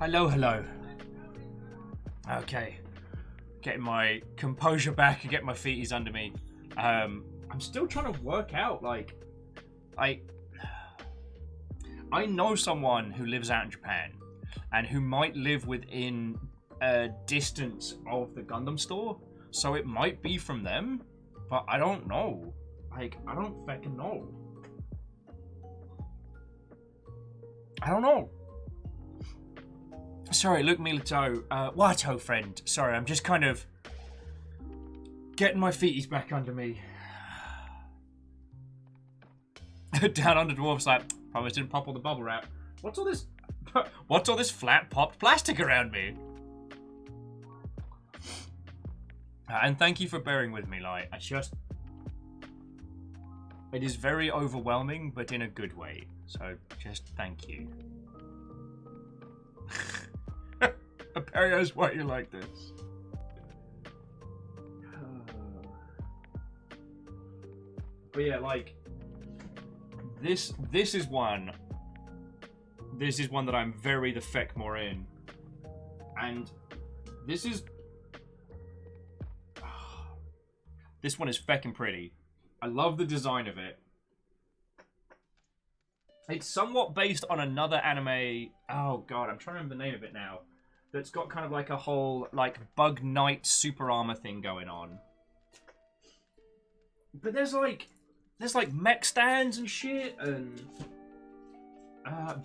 Hello. Okay. getting my composure back and getting my feeties under me. I'm still trying to work out, like, I know someone who lives out in Japan and who might live within a distance of the Gundam store, so it might be from them, but I don't know. Like, I don't fucking know. I don't know. Sorry, look, Milito. Wato friend. Sorry, I'm just kind of getting my feeties back under me. Down under Dwarf's like, promise didn't pop all the bubble wrap. What's all this? What's all this flat popped plastic around me? And thank you for bearing with me, like, it is very overwhelming, but in a good way. So, just thank you. Aperios, why you like this? But yeah, like, this is one that I'm very the feck more in. And this one is feckin' pretty. I love the design of it. It's somewhat based on another anime. Oh god, I'm trying to remember the name of it now. That's got kind of like a whole like Bug Knight super armor thing going on. But there's like mech stands and shit, and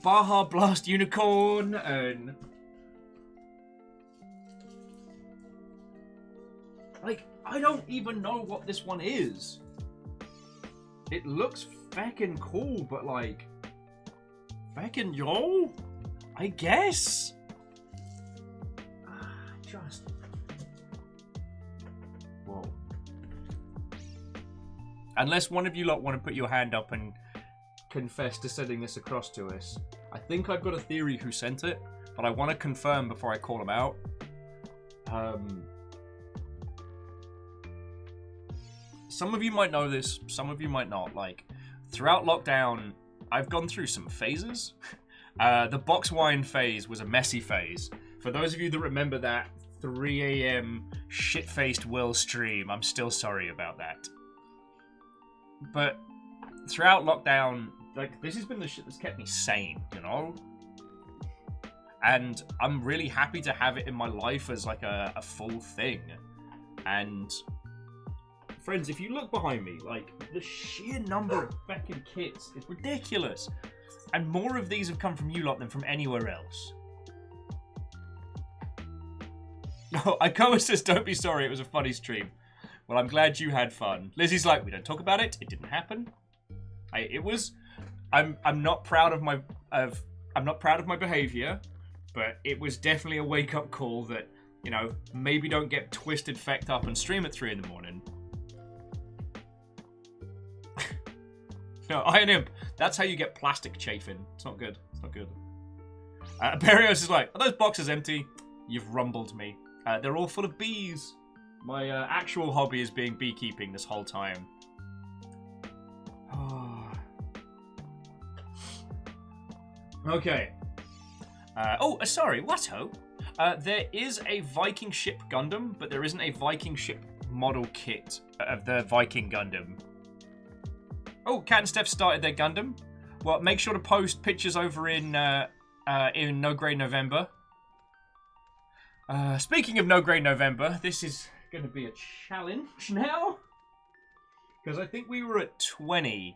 Baja Blast Unicorn, and like I don't even know what this one is. It looks feckin' cool, but like feckin' yo, I guess. Just whoa. Unless one of you lot want to put your hand up and confess to sending this across to us. I think I've got a theory who sent it, but I want to confirm before I call him out. Some of you might know this, some of you might not. Like, throughout lockdown, I've gone through some phases. The box wine phase was a messy phase. For those of you that remember that 3 a.m. shit-faced Will stream, I'm still sorry about that. But throughout lockdown, like, this has been the shit that's kept me sane, you know? And I'm really happy to have it in my life as like a full thing. And friends, if you look behind me, like, the sheer number of fucking kits is ridiculous. And more of these have come from you lot than from anywhere else. No, Ikoa says, don't be sorry, it was a funny stream. Well, I'm glad you had fun. Lizzie's like, we don't talk about it, it didn't happen. I'm not proud of my behavior, but it was definitely a wake-up call that, you know, maybe don't get twisted, fecked up and stream at 3 in the morning. No, Iron Imp, that's how you get plastic chafing. It's not good. It's not good. Berios is like, are those boxes empty? You've rumbled me. They're all full of bees. My actual hobby is being beekeeping this whole time. Okay. Sorry, what-ho? There is a Viking ship Gundam, but there isn't a Viking ship model kit of the Viking Gundam. Oh, Cat and Steph started their Gundam. Well, make sure to post pictures over in No Grey November. Speaking of No Grey November, this is going to be a challenge now. Because I think we were at 20.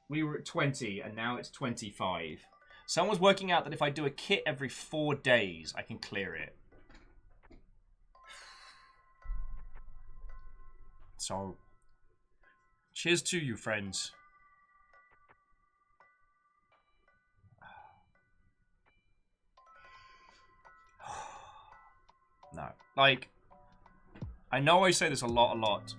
We were at 20, and now it's 25. Someone's working out that if I do a kit every 4 days, I can clear it. So, cheers to you, friends. No. Like, I know I say this a lot,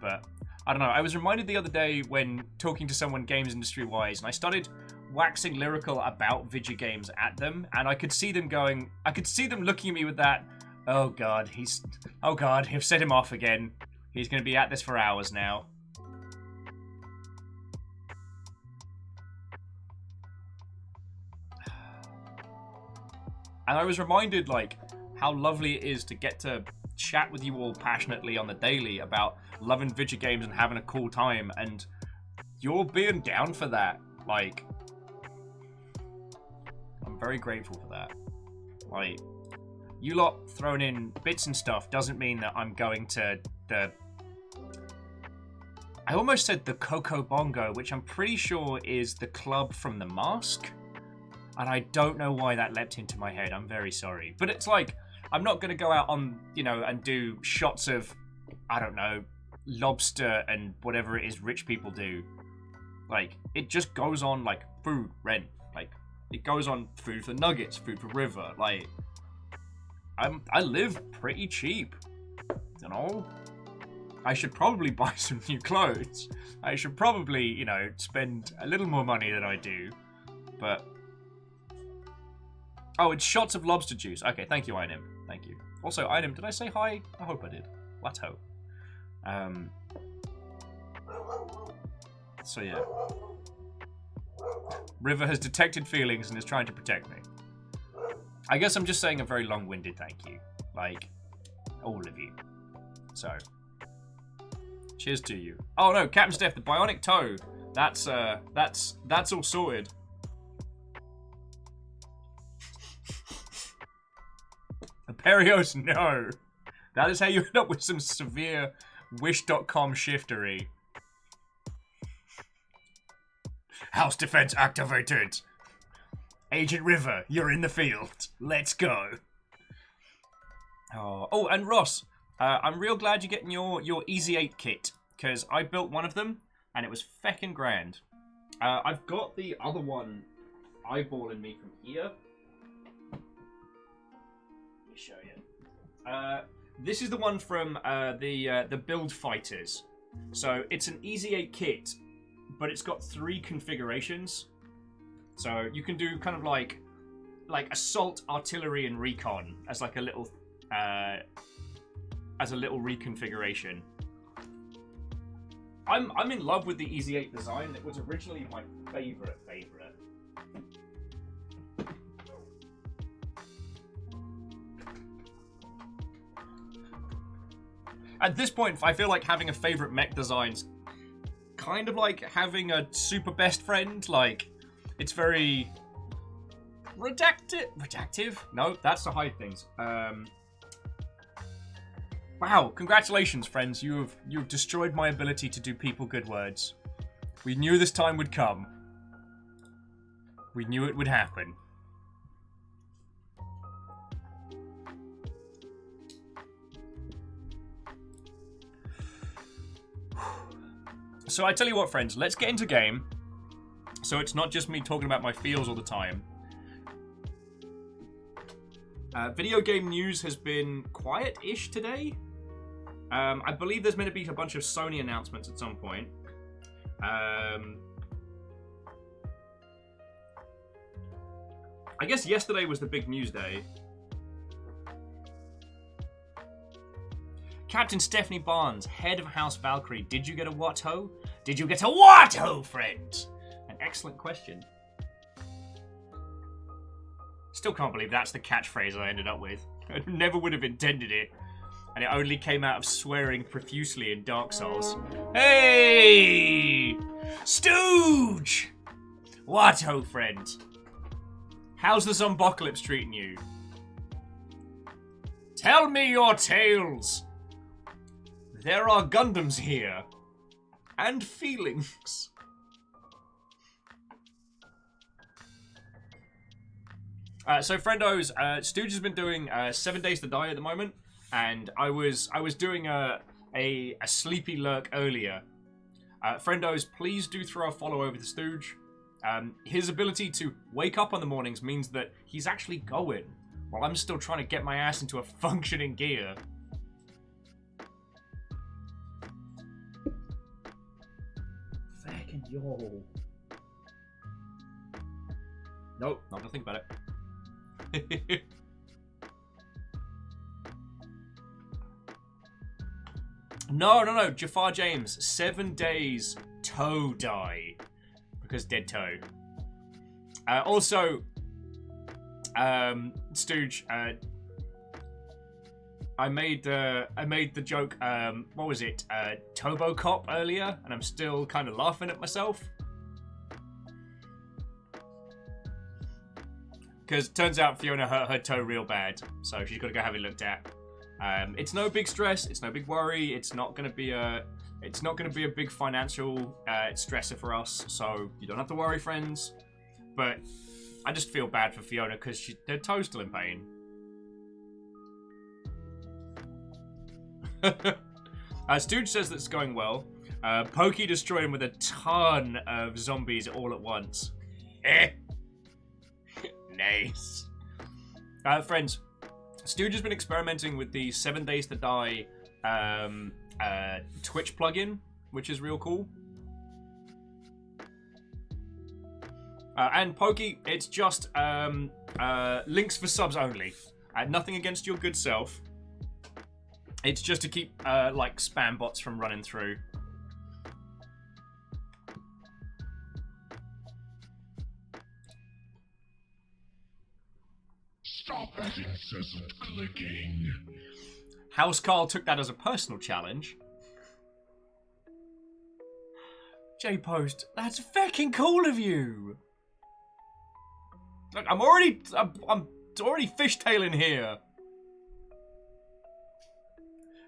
but I don't know. I was reminded the other day when talking to someone games industry-wise, and I started waxing lyrical about video games at them, and I could see them going, I could see them looking at me with that, oh god, you've set him off again. He's going to be at this for hours now. And I was reminded, like, how lovely it is to get to chat with you all passionately on the daily about loving video games and having a cool time, and you're being down for that. Like, I'm very grateful for that. Like, you lot throwing in bits and stuff doesn't mean that I'm going to the... I almost said the Coco Bongo, which I'm pretty sure is the club from The Mask. And I don't know why that leapt into my head. I'm very sorry. But it's like, I'm not going to go out on, you know, and do shots of, I don't know, lobster and whatever it is rich people do. Like, it just goes on, like, food, rent. Like, it goes on food for Nuggets, food for River. Like, I live pretty cheap, you know? I should probably buy some new clothes. I should probably, you know, spend a little more money than I do. But... oh, it's shots of lobster juice. Okay, thank you, Einem. Thank you. Also, Einem, did I say hi? I hope I did. Watto. So, yeah. River has detected feelings and is trying to protect me. I guess I'm just saying a very long-winded thank you. Like, all of you. So... cheers to you. Oh no, Captain Steph, the bionic toe. That's all sorted. Imperios, no. That is how you end up with some severe Wish.com shiftery. House defense activated. Agent River, you're in the field. Let's go. Oh, and Ross. I'm real glad you're getting your Easy 8 kit, because I built one of them, and it was feckin' grand. I've got the other one eyeballing me from here. Let me show you. This is the one from the Build Fighters. So it's an Easy 8 kit, but it's got 3 configurations. So you can do kind of like assault, artillery, and recon as like a little... as a little reconfiguration. I'm in love with the Easy 8 design. It was originally my favorite. At this point, I feel like having a favorite mech design's kind of like having a super best friend. Like, it's very redactive? No, that's to hide things. Wow, congratulations, friends. You've destroyed my ability to do people good words. We knew this time would come. We knew it would happen. So I tell you what, friends, let's get into game. So it's not just me talking about my feels all the time. Video game news has been quiet-ish today. I believe there's meant to be a bunch of Sony announcements at some point. I guess yesterday was the big news day. Captain Stephanie Barnes, head of House Valkyrie, did you get a what-ho? Did you get a what-ho, friend? An excellent question. Still can't believe that's the catchphrase I ended up with. I never would have intended it. And it only came out of swearing profusely in Dark Souls. Hey! Stooge! What-ho, friend? How's the Zombocalypse treating you? Tell me your tales! There are Gundams here. And feelings. So friendos, Stooge has been doing 7 Days to Die at the moment, and I was doing a sleepy lurk earlier. Friendos, please do throw a follow over to Stooge. His ability to wake up on the mornings means that he's actually going, while I'm still trying to get my ass into a functioning gear. Fucking yo. Nope, not gonna think about it. No, Jafar James, 7 days toe die. Because dead toe. Also, Stooge, I made the joke. What was it? Turbo Cop earlier, and I'm still kind of laughing at myself. Because it turns out Fiona hurt her toe real bad, so she's got to go have it looked at. It's no big stress. It's no big worry. It's not going to be a big financial stressor for us. So you don't have to worry, friends. But I just feel bad for Fiona because their toe's still in pain. Stooge says that's going well. Pokey destroyed him with a ton of zombies all at once. Nice. Friends, Stooge has been experimenting with the 7 Days to Die Twitch plugin, which is real cool. And Pokey, it's just links for subs only. Nothing against your good self. It's just to keep like spam bots from running through. Stop that incessant clicking. House Carl took that as a personal challenge. J-Post, that's fucking cool of you. Look, I'm already fishtailing here.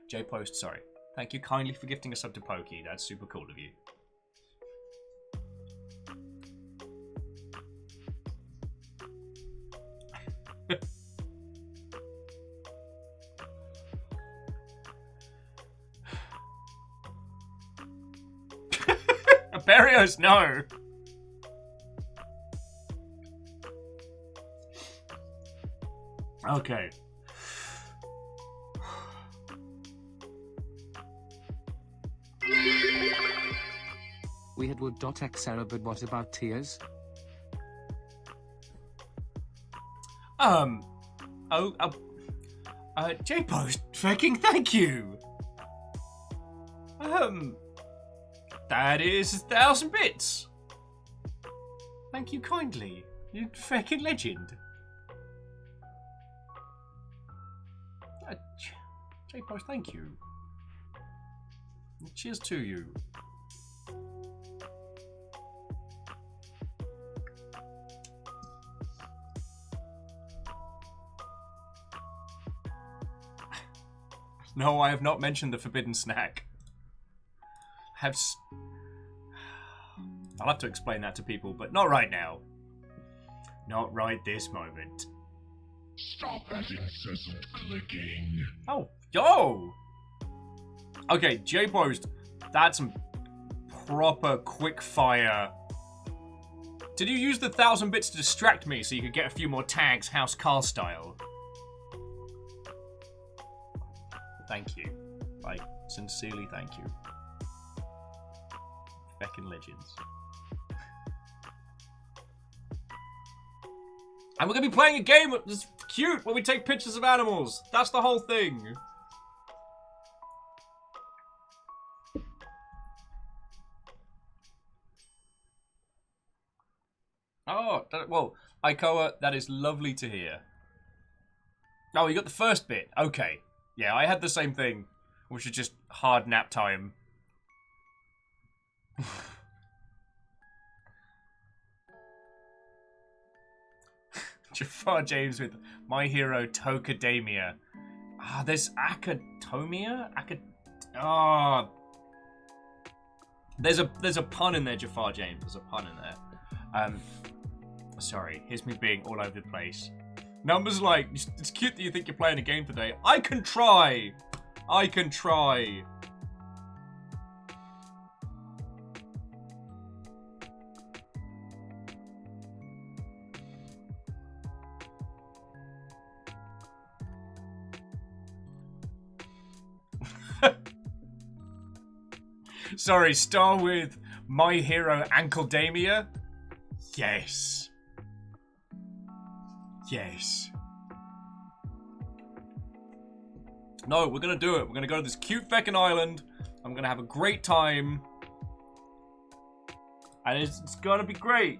J-Post, sorry. Thank you kindly for gifting a sub to Pokey. That's super cool of you. Barrios, no. Okay. We had wood.xera, but what about tears? J-Post, fucking thank you. That is 1,000 bits. Thank you kindly. You fucking legend. J-Post, thank you. Cheers to you. No, I have not mentioned the forbidden snack. I'll have to explain that to people, but not right now. Not right this moment. Stop that incessant clicking. Oh, yo! Okay, J-Post, that's some proper quick fire. Did you use the 1,000 bits to distract me so you could get a few more tags, House Carl style? Thank you. Like, sincerely thank you. Feckin' legends. And we're gonna be playing a game that's cute where we take pictures of animals. That's the whole thing. Oh, well, Aikoa, that is lovely to hear. Oh, you got the first bit. Okay. Yeah, I had the same thing, which is just hard nap time. Jafar James with My Hero Tokadamia. Ah, there's Akatomia? There's a pun in there, Jafar James. There's a pun in there. Sorry, here's me being all over the place. Numbers like, it's cute that you think you're playing a game today. I can try! I can try! Sorry, star with My Hero Ankledamia? Yes. Yes. No, we're gonna do it. We're gonna go to this cute feckin' island. I'm gonna have a great time. And it's gonna be great.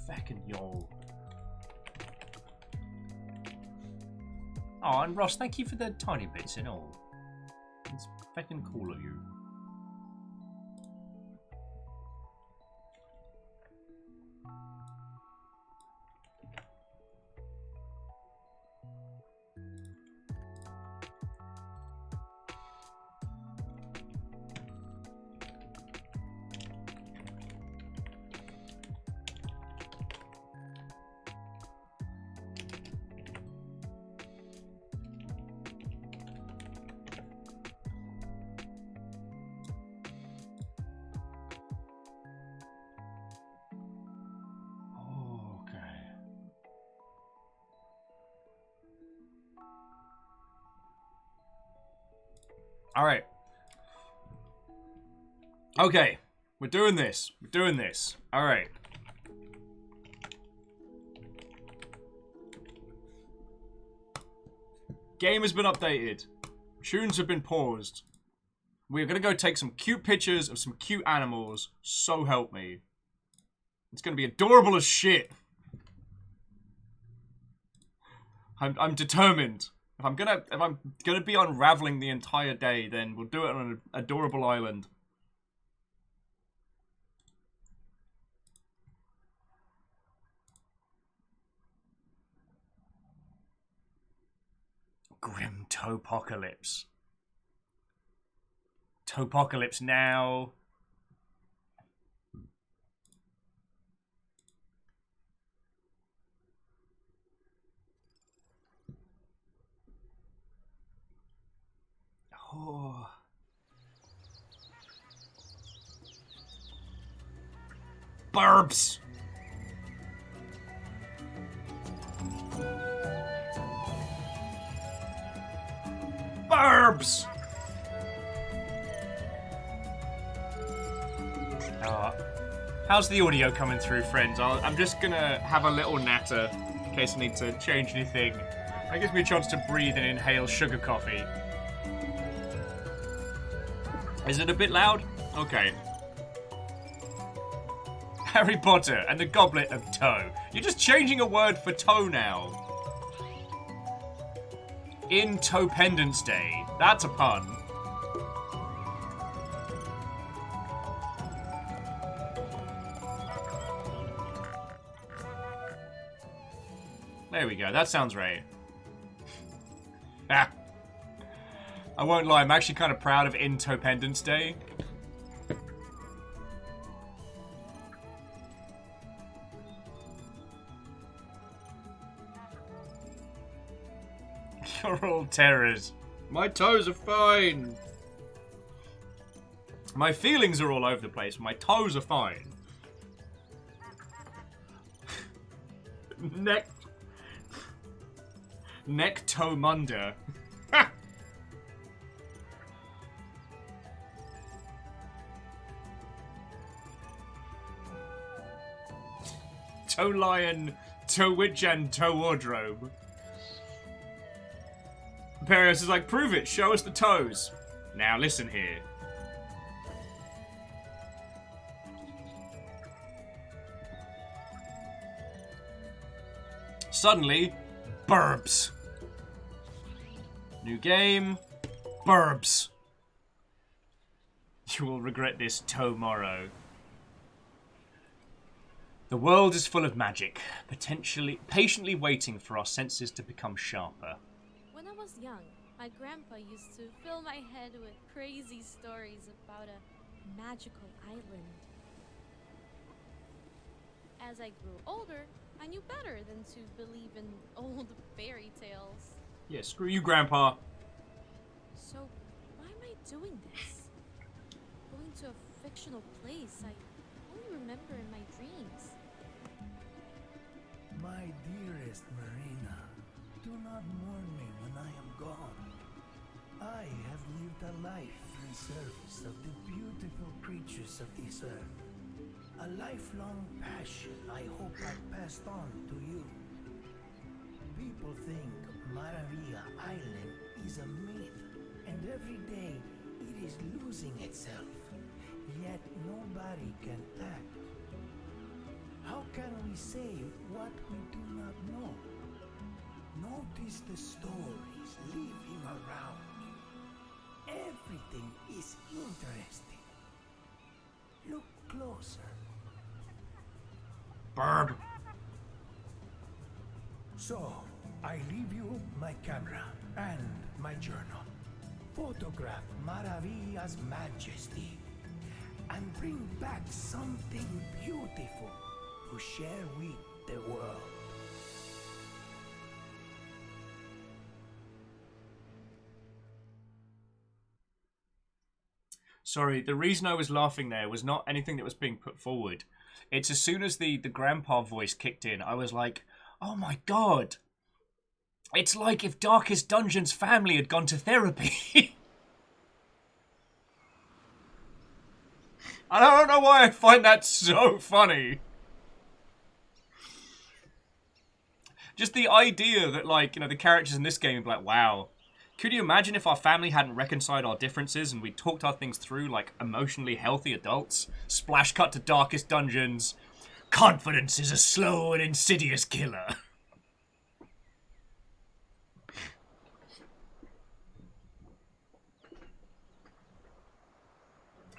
Feckin' yo. Oh, and Ross, thank you for the tiny bits and all. It's feckin' cool of you. Alright. Okay. We're doing this. We're doing this. Alright. Game has been updated. Tunes have been paused. We're gonna go take some cute pictures of some cute animals. So help me. It's gonna be adorable as shit. I'm determined. If I'm gonna be unraveling the entire day, then we'll do it on an adorable island. Grim Topocalypse. Topocalypse now. Oh. Burbs. Burbs. How's the audio coming through, friends? I'm just gonna have a little natter in case I need to change anything. That gives me a chance to breathe and inhale sugar coffee. Is it a bit loud? Okay. Harry Potter and the Goblet of Toe. You're just changing a word for toe now. In Topendence Day. That's a pun. There we go. That sounds right. Ah. I won't lie, I'm actually kind of proud of Intopendence Day. You're all terrors. My toes are fine. My feelings are all over the place. My toes are fine. Nectomunda. Toe lion, toe witch, and toe wardrobe. Perios is like, prove it, show us the toes. Now listen here. Suddenly, burbs. New game, burbs. You will regret this tomorrow. The world is full of magic, patiently waiting for our senses to become sharper. When I was young, my grandpa used to fill my head with crazy stories about a magical island. As I grew older, I knew better than to believe in old fairy tales. Yeah, screw you, Grandpa. So, why am I doing this? Going to a fictional place I only remember in my dreams. My dearest Marina, do not mourn me when I am gone. I have lived a life in service of the beautiful creatures of this earth. A lifelong passion I hope I passed on to you. People think Maravilla Island is a myth, and every day it is losing itself. Yet nobody can act. How can we say what we do not know? Notice the stories living around you. Everything is interesting. Look closer. Burb. So, I leave you my camera and my journal. Photograph Maravilla's majesty and bring back something beautiful to share with the world. Sorry, the reason I was laughing there was not anything that was being put forward. It's as soon as the grandpa voice kicked in, I was like, oh my god. It's like if Darkest Dungeon's family had gone to therapy. I don't know why I find that so funny. Just the idea that, like, you know, the characters in this game would be like, wow. Could you imagine if our family hadn't reconciled our differences and we talked our things through like emotionally healthy adults? Splash cut to Darkest Dungeons. Confidence is a slow and insidious killer.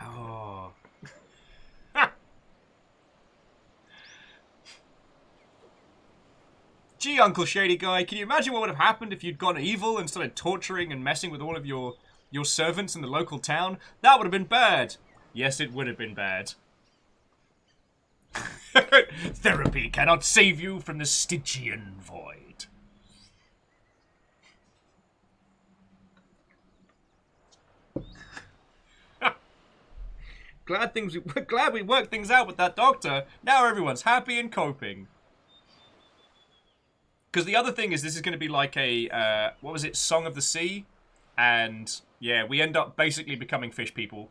Oh. Gee, Uncle Shady Guy, can you imagine what would have happened if you'd gone evil and started torturing and messing with all of your servants in the local town? That would have been bad. Yes, it would have been bad. Therapy cannot save you from the Stygian void. Glad we worked things out with that doctor. Now everyone's happy and coping. Because the other thing is, this is going to be like a, what was it, Song of the Sea? And, yeah, we end up basically becoming fish people.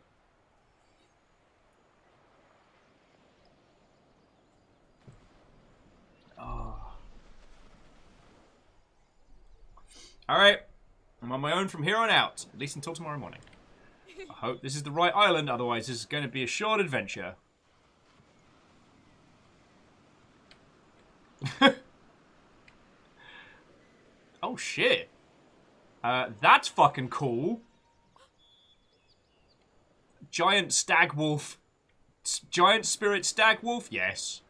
Oh. Alright. I'm on my own from here on out. At least until tomorrow morning. I hope this is the right island, otherwise this is going to be a short adventure. Oh, shit. That's fucking cool. Giant stag wolf. Giant spirit stag wolf? Yes.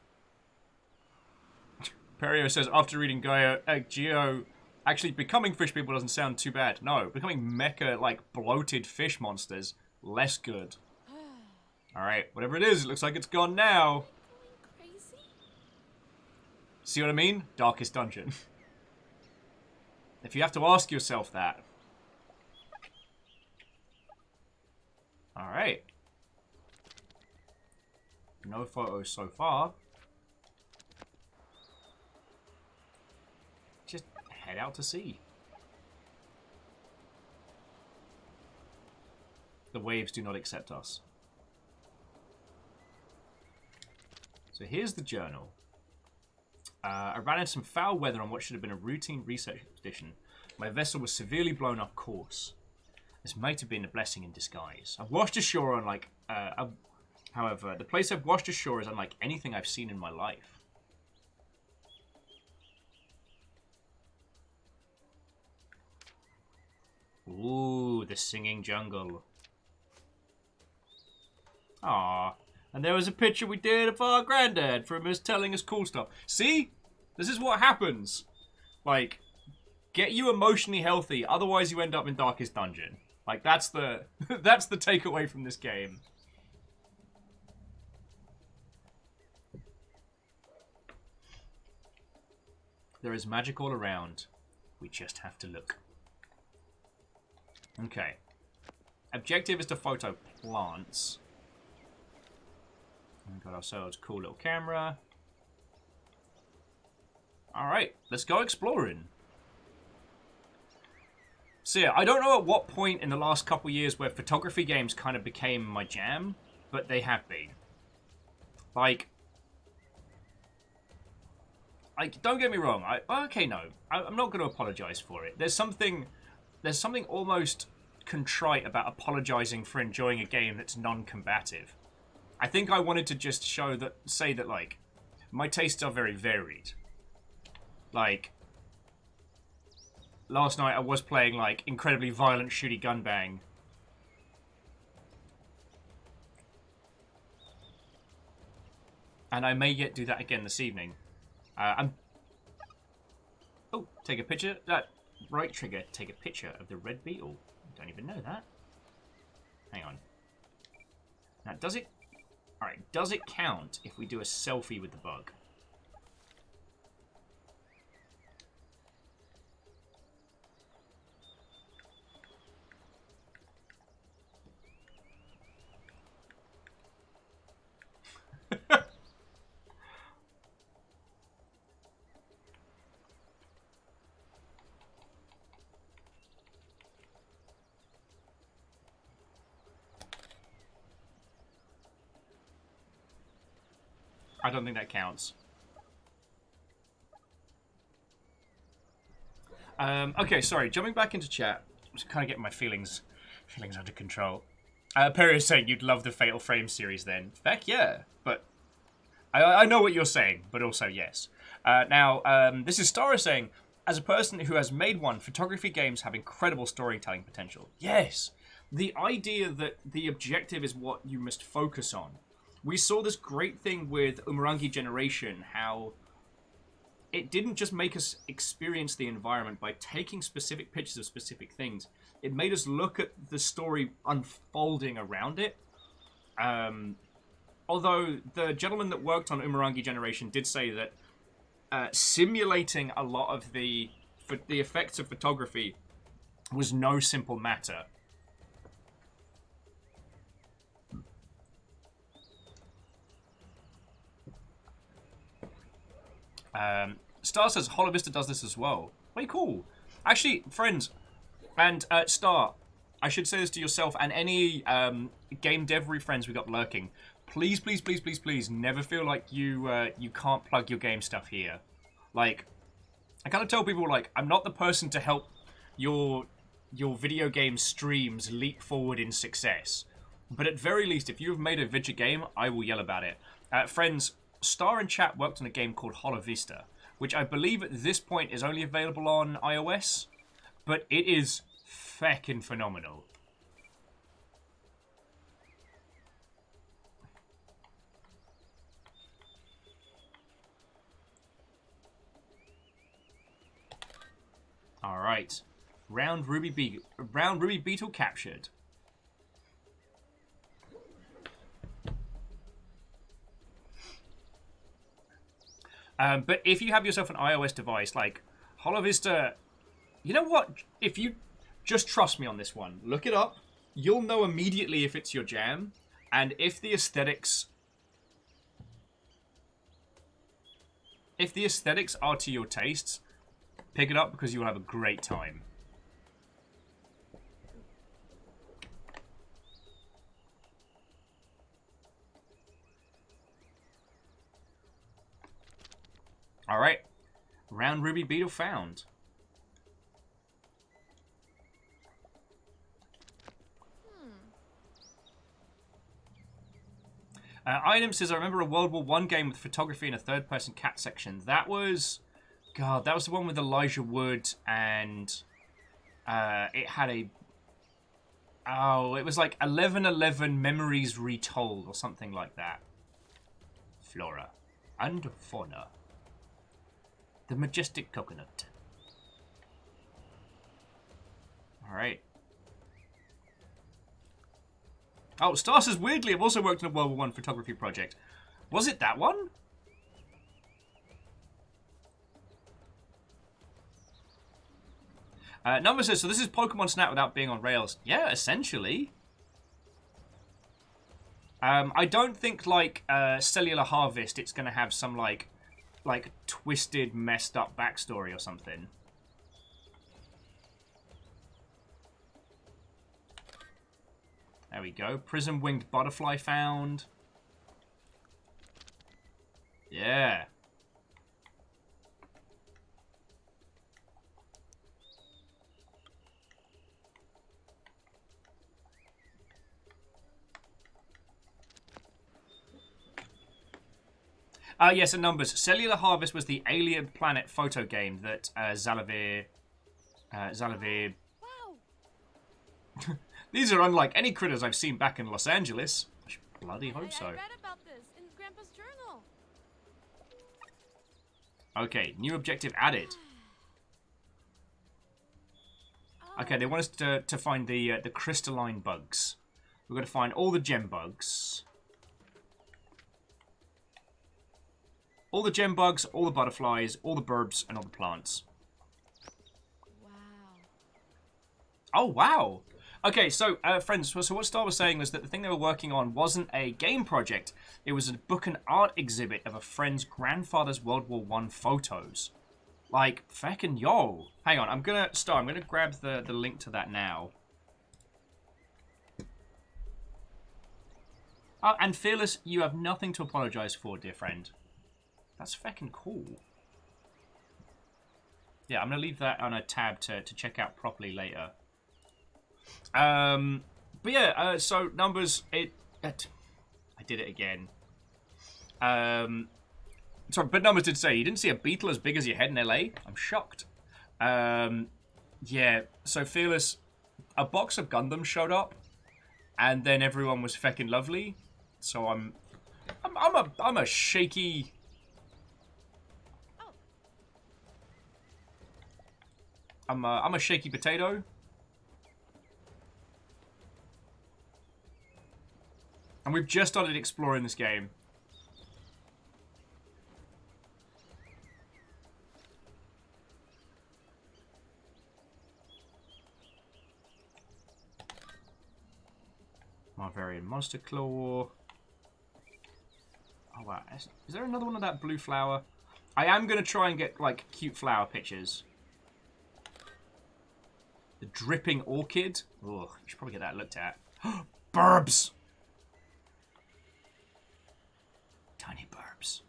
Perio says, after reading Geo, actually becoming fish people doesn't sound too bad. No, becoming mecha, like, bloated fish monsters, less good. Alright, whatever it is, it looks like it's gone now. Crazy? See what I mean? Darkest Dungeon. If you have to ask yourself that. Alright. No photos so far. Just head out to sea. The waves do not accept us. So here's the journal. I ran into some foul weather on what should have been a routine research expedition. My vessel was severely blown off course. This might have been a blessing in disguise. I've washed ashore on like... however, the place I've washed ashore is unlike anything I've seen in my life. Ooh, the singing jungle. Aww. And there was a picture we did of our granddad from us telling us cool stuff. See? This is what happens. Like, get you emotionally healthy, otherwise you end up in Darkest Dungeon. Like, that's the that's the takeaway from this game. There is magic all around. We just have to look. Okay. Objective is to photo plants. We've got ourselves a cool little camera. Alright, let's go exploring. So yeah, I don't know at what point in the last couple years where photography games kind of became my jam, but they have been. Like, don't get me wrong. I'm not going to apologize for it. There's something almost contrite about apologizing for enjoying a game that's non-combative. I think I wanted to just say that, like, my tastes are very varied. Like, last night I was playing, like, incredibly violent shooty gunbang. And I may yet do that again this evening. Oh, take a picture. Right trigger, take a picture of the red beetle. I don't even know that. Hang on. Now, does it... Alright, does it count if we do a selfie with the bug? I don't think that counts. Okay, sorry. Jumping back into chat. I'm just kind of getting my feelings under control. Perry is saying you'd love the Fatal Frame series then. Heck yeah, but I know what you're saying, but also yes. Now, this is Stara saying, as a person who has made one, photography games have incredible storytelling potential. Yes, the idea that the objective is what you must focus on. We saw this great thing with Umurangi Generation, how it didn't just make us experience the environment by taking specific pictures of specific things. It made us look at the story unfolding around it. Although the gentleman that worked on Umurangi Generation did say that simulating a lot of the effects of photography was no simple matter. Star says Hollow Vista does this as well. Very cool. Actually, friends, and Star, I should say this to yourself and any game devery friends we got lurking. Please, please, please, please, please, never feel like you can't plug your game stuff here. Like, I kind of tell people, like, I'm not the person to help your video game streams leap forward in success. But at very least, if you have made a video game, I will yell about it. Friends, Star and chat worked on a game called Hollow Vista, which I believe at this point is only available on iOS, but it is feckin' phenomenal. All right, round ruby beetle captured. But if you have yourself an iOS device, like Hollow Vista, you know what? If you just trust me on this one, look it up. You'll know immediately if it's your jam, and if the aesthetics are to your tastes, pick it up because you will have a great time. All right, round ruby beetle found. Item says, I remember a World War I game with photography and a third-person cat section. That was, God, that was the one with Elijah Wood, and it had a, it was like 1111 Memories Retold or something like that. Flora and fauna. The majestic coconut. All right. Oh, Star says, weirdly, I've also worked on a World War I photography project. Was it that one? Number says, so this is Pokemon Snap without being on rails. Yeah, essentially. I don't think, like, Cellular Harvest, it's going to have some, like twisted, messed up backstory or something. There we go. Prism-winged butterfly found. Yeah. Yes, and numbers. Cellular Harvest was the alien planet photo game that Zalavir... Wow. These are unlike any critters I've seen back in Los Angeles. I should bloody hope I so. read about this in Grandpa's journal. Okay, new objective added. Okay, they want us to find the crystalline bugs. We've got to find all the gem bugs. All the gem bugs, all the butterflies, all the burbs, and all the plants. Wow. Oh, wow. Okay, so, friends, so what Star was saying was that the thing they were working on wasn't a game project. It was a book and art exhibit of a friend's grandfather's World War I photos. Like, feckin' yo. Hang on, I'm gonna grab the link to that now. Oh, and Fearless, you have nothing to apologize for, dear friend. That's feckin' cool. Yeah, I'm gonna leave that on a tab to check out properly later. But yeah, so numbers, I did it again. Sorry, but numbers did say, you didn't see a beetle as big as your head in LA? I'm shocked. Yeah, so Fearless, a box of Gundam showed up, and then everyone was feckin' lovely. So I'm a shaky... I'm a shaky potato. And we've just started exploring this game. Marvarian Monster Claw. Oh wow, is there another one of that blue flower? I am going to try and get, like, cute flower pictures. The Dripping Orchid. Ugh, you should probably get that looked at. Burbs! Tiny burbs.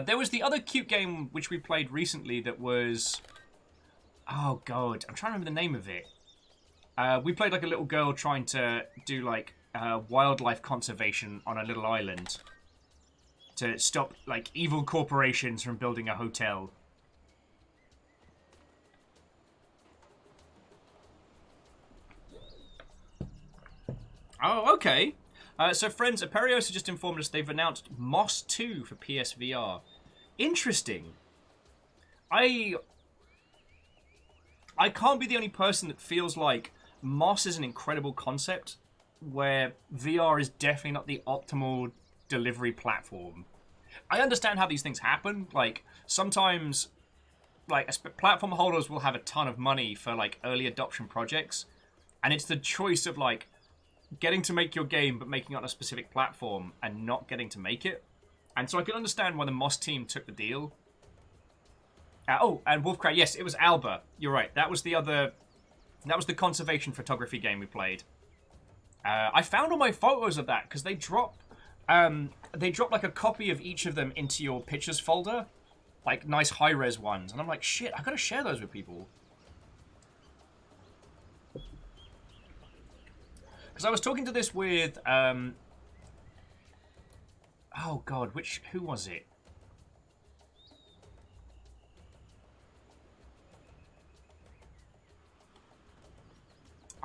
There was the other cute game which we played recently that was... Oh, God. I'm trying to remember the name of it. We played like a little girl trying to do like wildlife conservation on a little island to stop like evil corporations from building a hotel. Oh, okay. So friends, Aperios just informed us they've announced Moss 2 for PSVR. Interesting. I can't be the only person that feels like Moss is an incredible concept where VR is definitely not the optimal delivery platform. I understand how these things happen. Like, sometimes, like, platform holders will have a ton of money for, like, early adoption projects. And it's the choice of, like, getting to make your game but making it on a specific platform and not getting to make it. And so I can understand why the Moss team took the deal. Oh, and Wolfcrat, yes, it was Alba. You're right. That was the other... That was the conservation photography game we played. I found all my photos of that because they drop like a copy of each of them into your pictures folder, like nice high-res ones. And I'm like, shit, I gotta share those with people. Because I was talking to this with, oh god, who was it?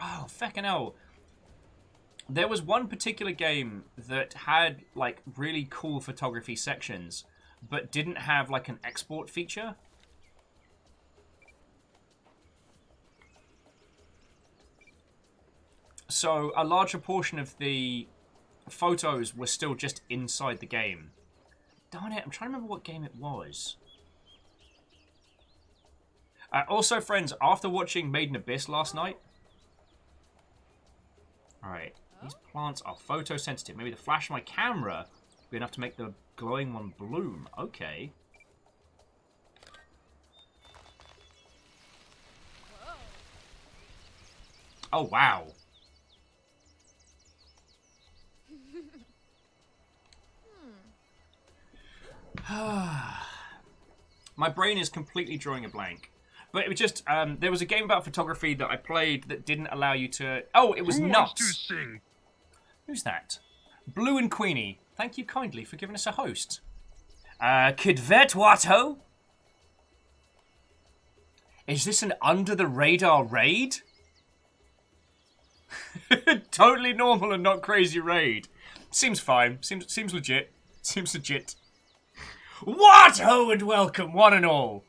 Oh, feckin' hell. There was one particular game that had, like, really cool photography sections, but didn't have, like, an export feature. So, a larger portion of the photos were still just inside the game. Darn it, I'm trying to remember what game it was. Also, friends, after watching Made in Abyss last night... Alright, these plants are photosensitive. Maybe the flash of my camera will be enough to make the glowing one bloom. Okay. Oh, wow. My brain is completely drawing a blank. But it was just, there was a game about photography that I played that didn't allow you to... Oh, it was Nuts. Who wants to sing? Who's that? Blue and Queenie. thank you kindly for giving us a host. Kidvet Watto? Is this an under-the-radar raid? Totally normal and not crazy raid. Seems fine. Seems legit. Seems legit. Watto and welcome, one and all.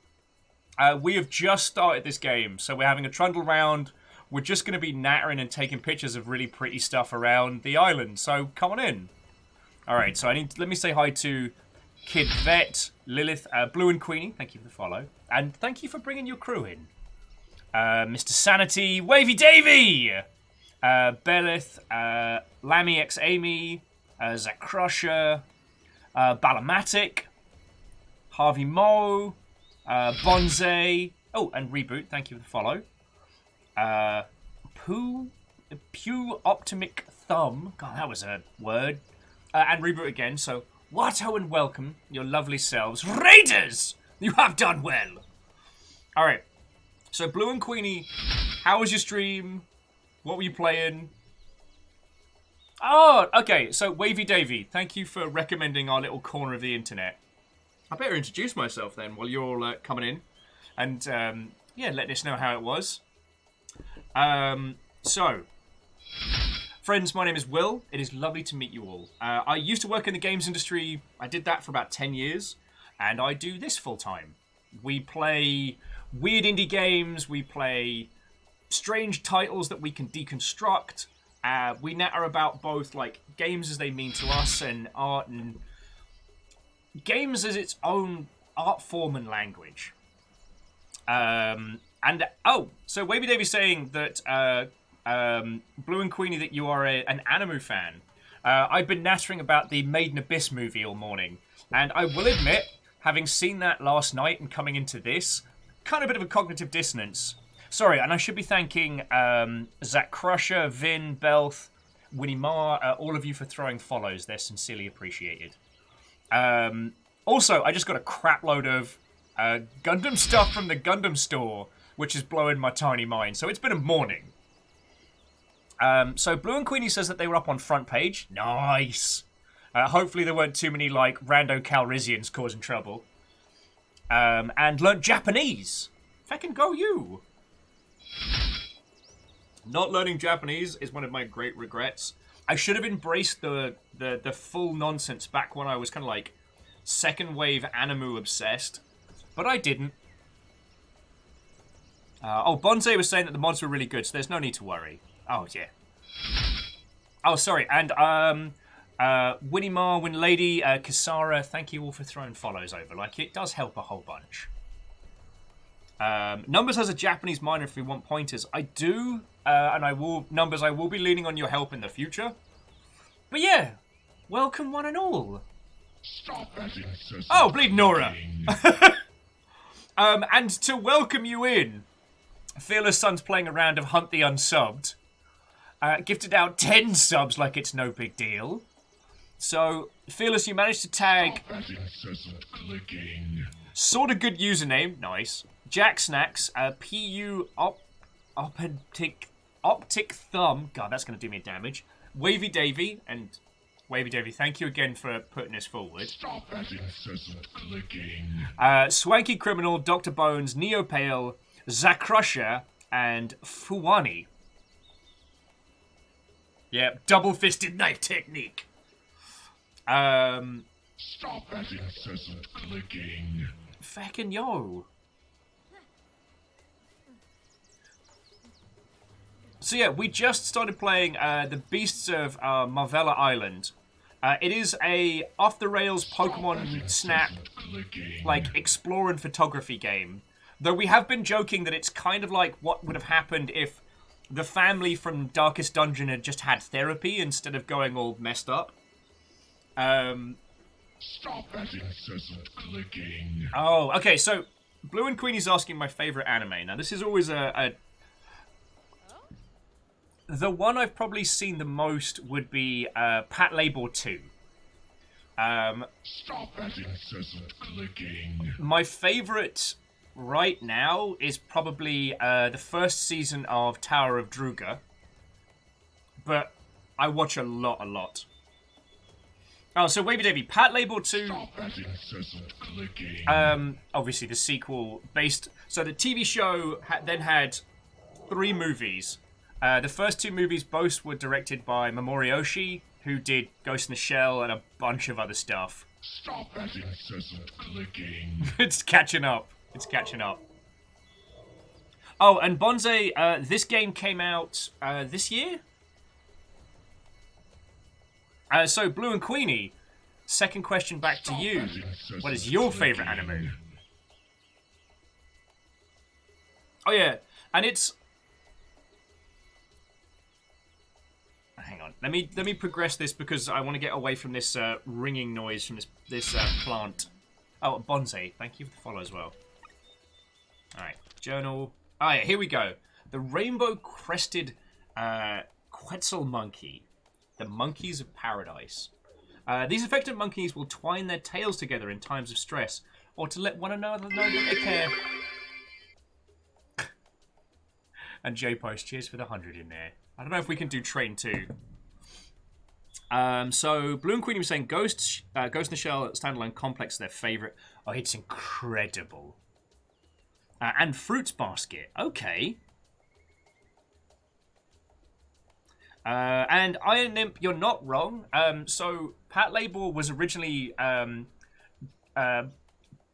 We have just started this game, so we're having a trundle round. We're just going to be nattering and taking pictures of really pretty stuff around the island, so come on in. Alright, so let me say hi to Kidvet, Lilith, Blue and Queenie, thank you for the follow. And thank you for bringing your crew in. Mr. Sanity, Wavy Davy! Belith, Lammy X Amy, Zach Crusher, Balamatic, Harvey Moe, Bonze, oh, and Reboot, thank you for the follow. Pew Optimic Thumb, God, that was a word. And Reboot again, so Watto and welcome, your lovely selves. Raiders! You have done well! Alright, so Blue and Queenie, how was your stream? What were you playing? Oh, okay, so Wavy Davy, thank you for recommending our little corner of the internet. I better introduce myself then while you're all coming in. And, yeah, let us know how it was. So, friends, my name is Will. It is lovely to meet you all. I used to work in the games industry. I did that for about 10 years. And I do this full time. We play weird indie games. We play strange titles that we can deconstruct. We natter about both like games as they mean to us and art and games as its own art form and language. So Wavy Davy's saying that Blue and Queenie that you are an anime fan. I've been nattering about the Made in Abyss movie all morning, and I will admit, having seen that last night and coming into this, kind of a bit of a cognitive dissonance. Sorry, and I should be thanking Zach Crusher, Vin, Belth, Winnie Marr, all of you for throwing follows. They're sincerely appreciated. Also, I just got a crap load of Gundam stuff from the Gundam store, which is blowing my tiny mind. So it's been a morning. So Blue and Queenie says that they were up on front page. Nice. Hopefully there weren't too many, like, rando Calrissians causing trouble. And learnt Japanese. Feckin' go you. Not learning Japanese is one of my great regrets. I should have embraced the full nonsense back when I was kind of like second wave anime obsessed, but I didn't. Bonze was saying that the mods were really good, so there's no need to worry. Oh yeah. Oh sorry, and Winnie Marr, Win Lady, Kasara, thank you all for throwing follows over. Like it does help a whole bunch. Numbers has a Japanese minor if we want pointers. I do, and I will be leaning on your help in the future. But yeah, welcome one and all. Stop that incessant Oh, bleed Nora. clicking. And to welcome you in, Fearless Son's playing a round of Hunt the Unsubbed. Gifted out 10 subs like it's no big deal. So, Fearless, you managed to tag... Stop that incessant clicking. Sort of good username, nice. Jack Snacks, PU Optic Thumb. God, that's going to do me damage. Wavy Davy, and Wavy Davy, thank you again for putting this forward. Stop that incessant clicking. Swanky Criminal, Dr. Bones, Neo Pale, Zach Crusher, and Fuwani. Yep, double-fisted knife technique. Stop that incessant clicking. Feckin' yo. So yeah, we just started playing the Beasts of Maravilla Island. It is a off-the-rails Pokemon Snap, like, explore and photography game. Though we have been joking that it's kind of like what would have happened if the family from Darkest Dungeon had just had therapy instead of going all messed up. Stop that incessant clicking. Oh, okay, so Blue and Queenie's asking my favorite anime. Now, this is always the one I've probably seen the most would be Pat Labor 2. Stop that incessant clicking. My favorite right now is probably the first season of Tower of Druga. But I watch a lot. Oh, so Wavy Davy, Pat Label 2. Stop that incessant clicking. Obviously the sequel based. So the TV show then had 3 movies. The first 2 movies both were directed by Mamoru Oshii, who did Ghost in the Shell and a bunch of other stuff. Stop that incessant clicking. It's catching up. It's catching up. Oh, and Bonsai, this game came out this year? So, Blue and Queenie, second question back to you. What is your favourite anime? Oh yeah, and it's... Hang on, let me progress this because I want to get away from this ringing noise from this plant. Oh, Bonsai, thank you for the follow as well. Alright, journal. Ah yeah, here we go. The rainbow-crested Quetzal monkey. The monkeys of paradise. These affected monkeys will twine their tails together in times of stress, or to let one another know that they care. And J-Post, cheers for the 100 in there. I don't know if we can do train 2. So, Blue and Queenie was saying Ghost in the Shell standalone complex is their favourite. Oh, it's incredible. And Fruits Basket. Okay. And Iron Nymph, you're not wrong. So Pat Label was originally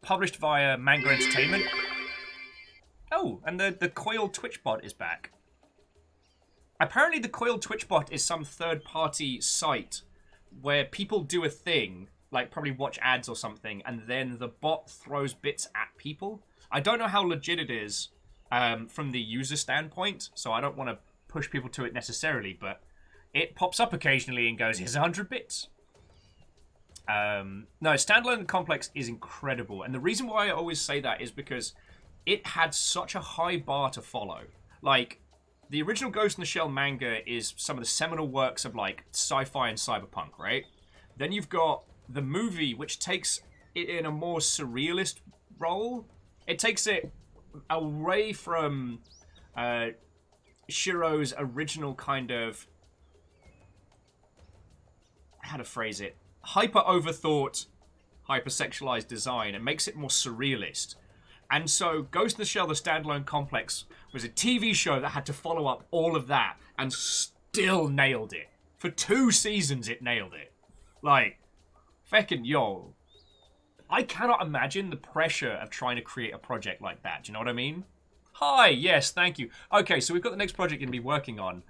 published via Manga Entertainment. Oh, and the Coil Twitch bot is back. Apparently the Coil Twitch bot is some third-party site where people do a thing, like probably watch ads or something, and then the bot throws bits at people. I don't know how legit it is from the user standpoint, so I don't want to push people to it necessarily, but it pops up occasionally and goes, here's 100 bits. No, Standalone Complex is incredible, and the reason why I always say that is because it had such a high bar to follow. Like, the original Ghost in the Shell manga is some of the seminal works of, like, sci-fi and cyberpunk, right? Then you've got the movie, which takes it in a more surrealist role. It takes it away from Shiro's original kind of, how to phrase it, hyper overthought, hypersexualized design, and makes it more surrealist. And so Ghost in the Shell, the standalone complex, was a TV show that had to follow up all of that and still nailed it. For 2 seasons, it nailed it. Like, feckin' yo. I cannot imagine the pressure of trying to create a project like that. Do you know what I mean? Hi, yes, thank you. Okay, so we've got the next project you're going to be working on.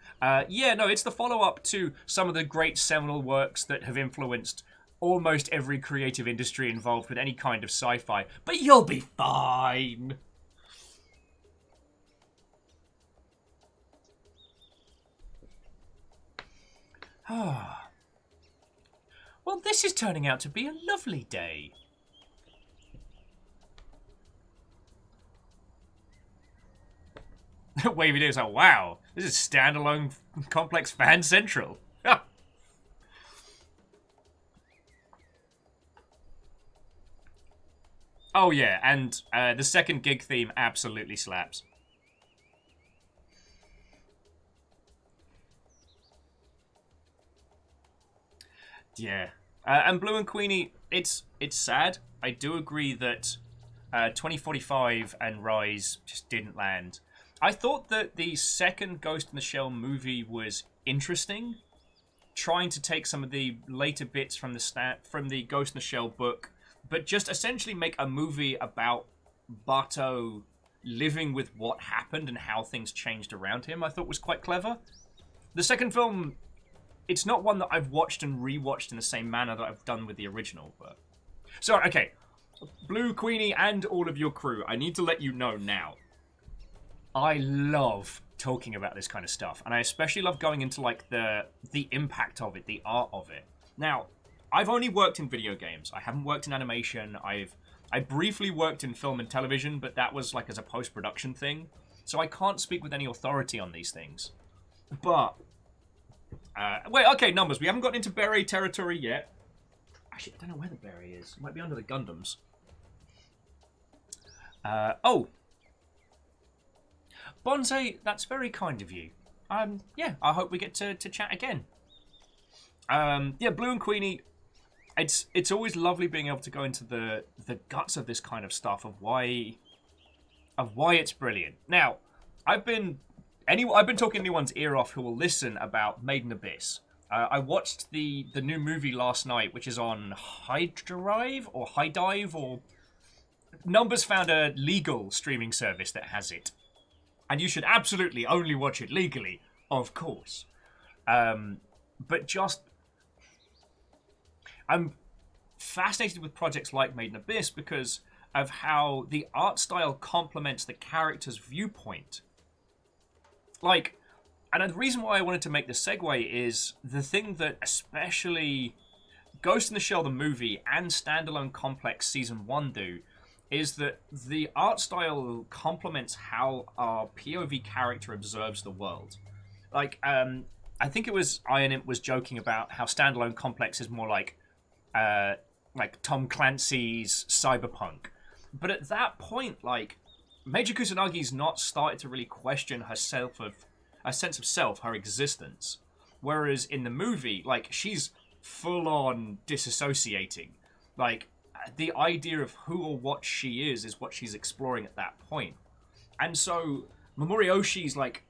Yeah, no, it's the follow-up to some of the great seminal works that have influenced almost every creative industry involved with any kind of sci-fi. But you'll be fine. Well, this is turning out to be a lovely day. Wavy Day was like, wow, this is standalone complex fan central. Oh yeah, and the second gig theme absolutely slaps. Yeah, and Blue and Queenie, it's sad. I do agree that 2045 and Rise just didn't land. I thought that the second Ghost in the Shell movie was interesting, trying to take some of the later bits from the Ghost in the Shell book, but just essentially make a movie about Bato living with what happened and how things changed around him. I thought was quite clever. The second film, it's not one that I've watched and rewatched in the same manner that I've done with the original. But so, okay, Blue, Queenie, and all of your crew, I need to let you know now. I love talking about this kind of stuff, and I especially love going into like the impact of it, the art of it. Now, I've only worked in video games. I haven't worked in animation. I briefly worked in film and television, but that was like as a post-production thing. So I can't speak with any authority on these things. But wait, okay, numbers. We haven't gotten into beret territory yet. Actually, I don't know where the beret is. It might be under the Gundams. Oh. Bonsai, that's very kind of you. Yeah, I hope we get to chat again. Yeah, Blue and Queenie, it's always lovely being able to go into the guts of this kind of stuff, of why it's brilliant. Now, I've been talking anyone's ear off who will listen about Made in Abyss. I watched the new movie last night, which is on High Dive, or Numbers found a legal streaming service that has it, and you should absolutely only watch it legally, of course. But just, I'm fascinated with projects like Made in Abyss because of how the art style complements the character's viewpoint. Like, and the reason why I wanted to make this segue is the thing that especially Ghost in the Shell the movie and Standalone Complex Season 1 do is that the art style complements how our POV character observes the world. Like, I think it was Iron was joking about how Standalone Complex is more like Tom Clancy's Cyberpunk. But at that point, like, Meiji Kusanagi's not started to really question her sense of self, her existence. Whereas in the movie, like, she's full on disassociating. Like, the idea of who or what she is what she's exploring at that point. And so Mamori Oshii's, like,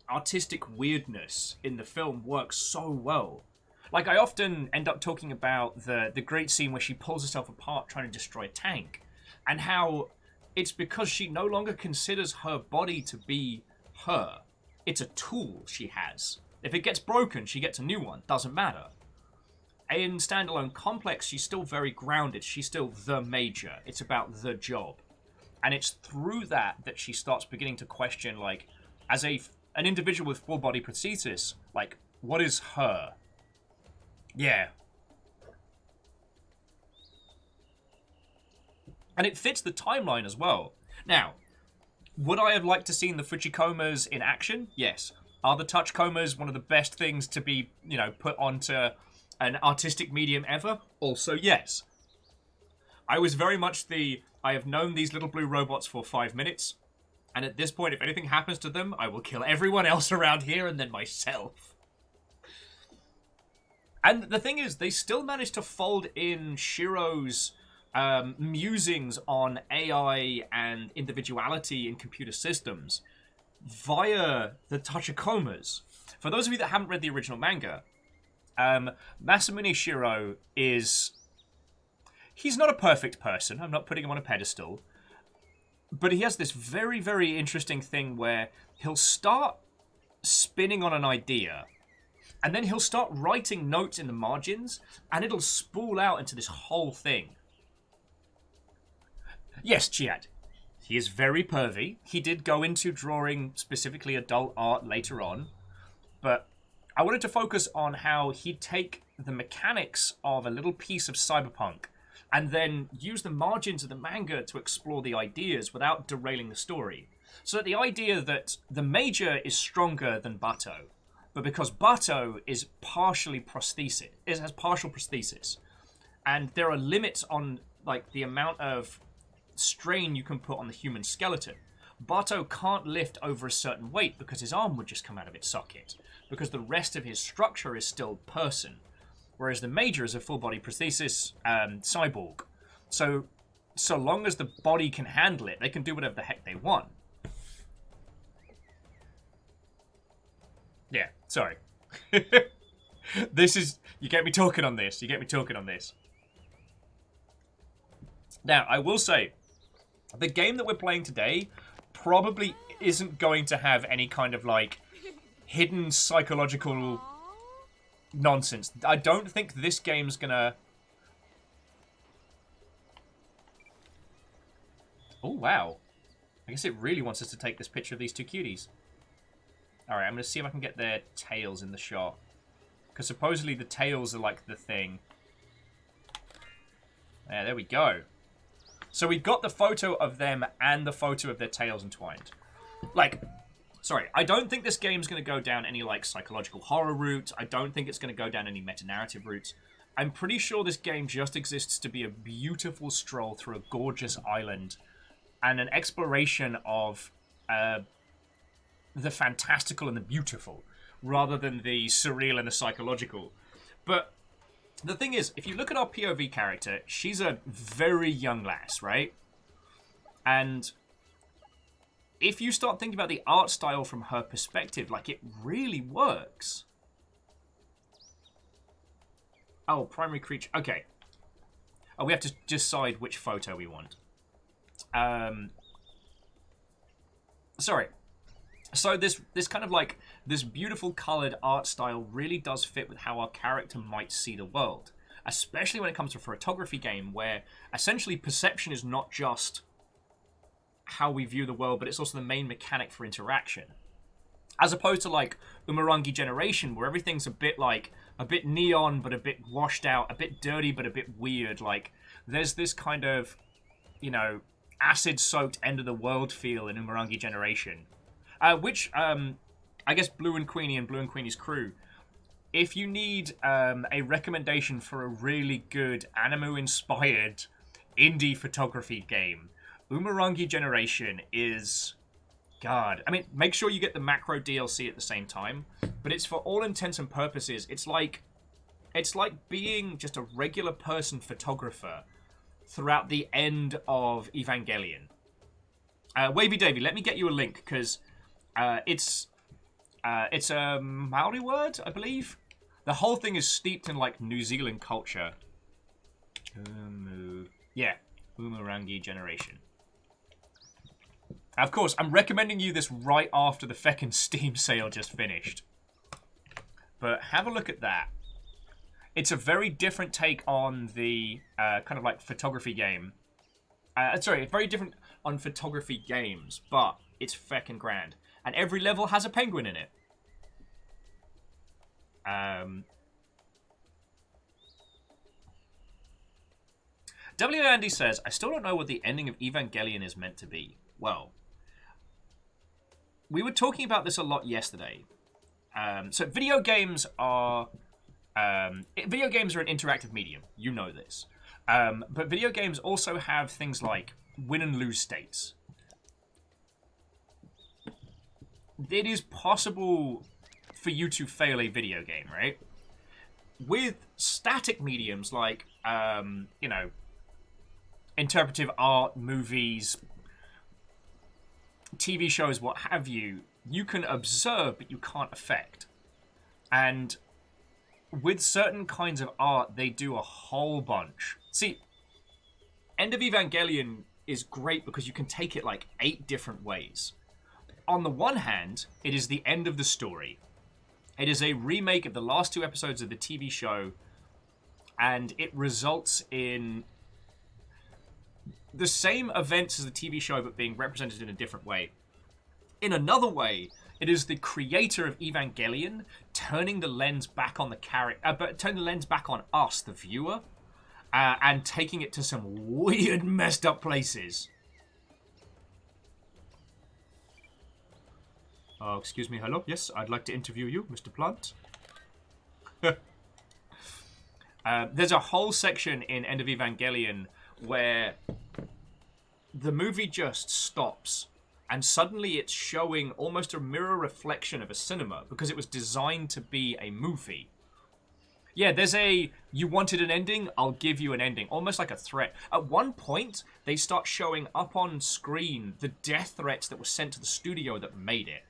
artistic weirdness in the film works so well. Like, I often end up talking about the great scene where she pulls herself apart trying to destroy a tank, and how it's because she no longer considers her body to be her. It's a tool she has. If it gets broken, she gets a new one. Doesn't matter. In Standalone Complex, she's still very grounded. She's still the major. It's about the job. And it's through that she starts beginning to question, like, as an individual with full body prosthesis, like, what is her? Yeah. And it fits the timeline as well. Now, would I have liked to seen the Fujikomas in action? Yes. Are the Touchkomas one of the best things to be, put onto an artistic medium ever? Also, yes. I was very much I have known these little blue robots for 5 minutes, and at this point, if anything happens to them, I will kill everyone else around here and then myself. And the thing is, they still managed to fold in Shiro's musings on AI and individuality in computer systems via the Tachikomas. For those of you that haven't read the original manga, Masamune Shiro he's not a perfect person. I'm not putting him on a pedestal. But he has this very, very interesting thing where he'll start spinning on an idea, and then he'll start writing notes in the margins, and it'll spool out into this whole thing. Yes, Chiad, he is very pervy. He did go into drawing specifically adult art later on, but I wanted to focus on how he'd take the mechanics of a little piece of cyberpunk and then use the margins of the manga to explore the ideas without derailing the story. So that the idea that the Major is stronger than Bato, but because Bato is partially prosthesis, it has partial prosthesis, and there are limits on, like, the amount of strain you can put on the human skeleton. Bato can't lift over a certain weight because his arm would just come out of its socket, because the rest of his structure is still person, whereas the Major is a full-body prosthesis cyborg. So long as the body can handle it, they can do whatever the heck they want. Yeah, sorry. You get me talking on this. Now, I will say, the game that we're playing today probably isn't going to have any kind of, like, hidden psychological nonsense. I don't think this game's gonna... Oh, wow. I guess it really wants us to take this picture of these two cuties. Alright, I'm gonna see if I can get their tails in the shot. Because supposedly the tails are, like, the thing. Yeah, there we go. So we've got the photo of them and the photo of their tails entwined. Like... Sorry, I don't think this game's going to go down any, like, psychological horror route. I don't think it's going to go down any meta-narrative routes. I'm pretty sure this game just exists to be a beautiful stroll through a gorgeous island and an exploration of the fantastical and the beautiful, rather than the surreal and the psychological. But The thing is, if you look at our POV character, she's a very young lass, right? And if you start thinking about the art style from her perspective, like, it really works. Oh, primary creature. Okay. Oh, we have to decide which photo we want. Sorry. So this kind of like, this beautiful colored art style really does fit with how our character might see the world. Especially when it comes to a photography game where essentially perception is not just how we view the world, but it's also the main mechanic for interaction. As opposed to like Umurangi Generation, where everything's a bit neon, but a bit washed out, a bit dirty, but a bit weird. Like, there's this kind of, you know, acid-soaked end-of-the-world feel in Umurangi Generation. Which, I guess Blue and Queenie and Blue and Queenie's crew, if you need a recommendation for a really good anime-inspired indie photography game, Umurangi Generation is... God. I mean, make sure you get the macro DLC at the same time, but it's for all intents and purposes, it's like being just a regular person photographer throughout the end of Evangelion. Wavy Davy, let me get you a link, because it's a Maori word, I believe. The whole thing is steeped in, like, New Zealand culture. Yeah, Umurangi Generation. Of course, I'm recommending you this right after the feckin' Steam sale just finished. But have a look at that. It's a very different take on the kind of like photography game. Sorry, very different on photography games, but it's feckin' grand. And every level has a penguin in it. W. Andy says, I still don't know what the ending of Evangelion is meant to be. Well, we were talking about this a lot yesterday. So video games are an interactive medium. You know this. But video games also have things like win and lose states. It is possible for you to fail a video game, right? With static mediums like, you know, interpretive art, movies, TV shows, what have you, you can observe, but you can't affect. And with certain kinds of art, they do a whole bunch. See, End of Evangelion is great because you can take it like 8 different ways. On the one hand, it is the end of the story. It is a remake of the last 2 episodes of the TV show, and it results in the same events as the TV show, but being represented in a different way. In another way, it is the creator of Evangelion turning the lens back on the character, but turning the lens back on us, the viewer, and taking it to some weird, messed up places. Excuse me, hello? Yes, I'd like to interview you, Mr. Plant. There's a whole section in End of Evangelion where the movie just stops and suddenly it's showing almost a mirror reflection of a cinema because it was designed to be a movie. Yeah, there's a, you wanted an ending, I'll give you an ending, almost like a threat. At one point, they start showing up on screen the death threats that were sent to the studio that made it.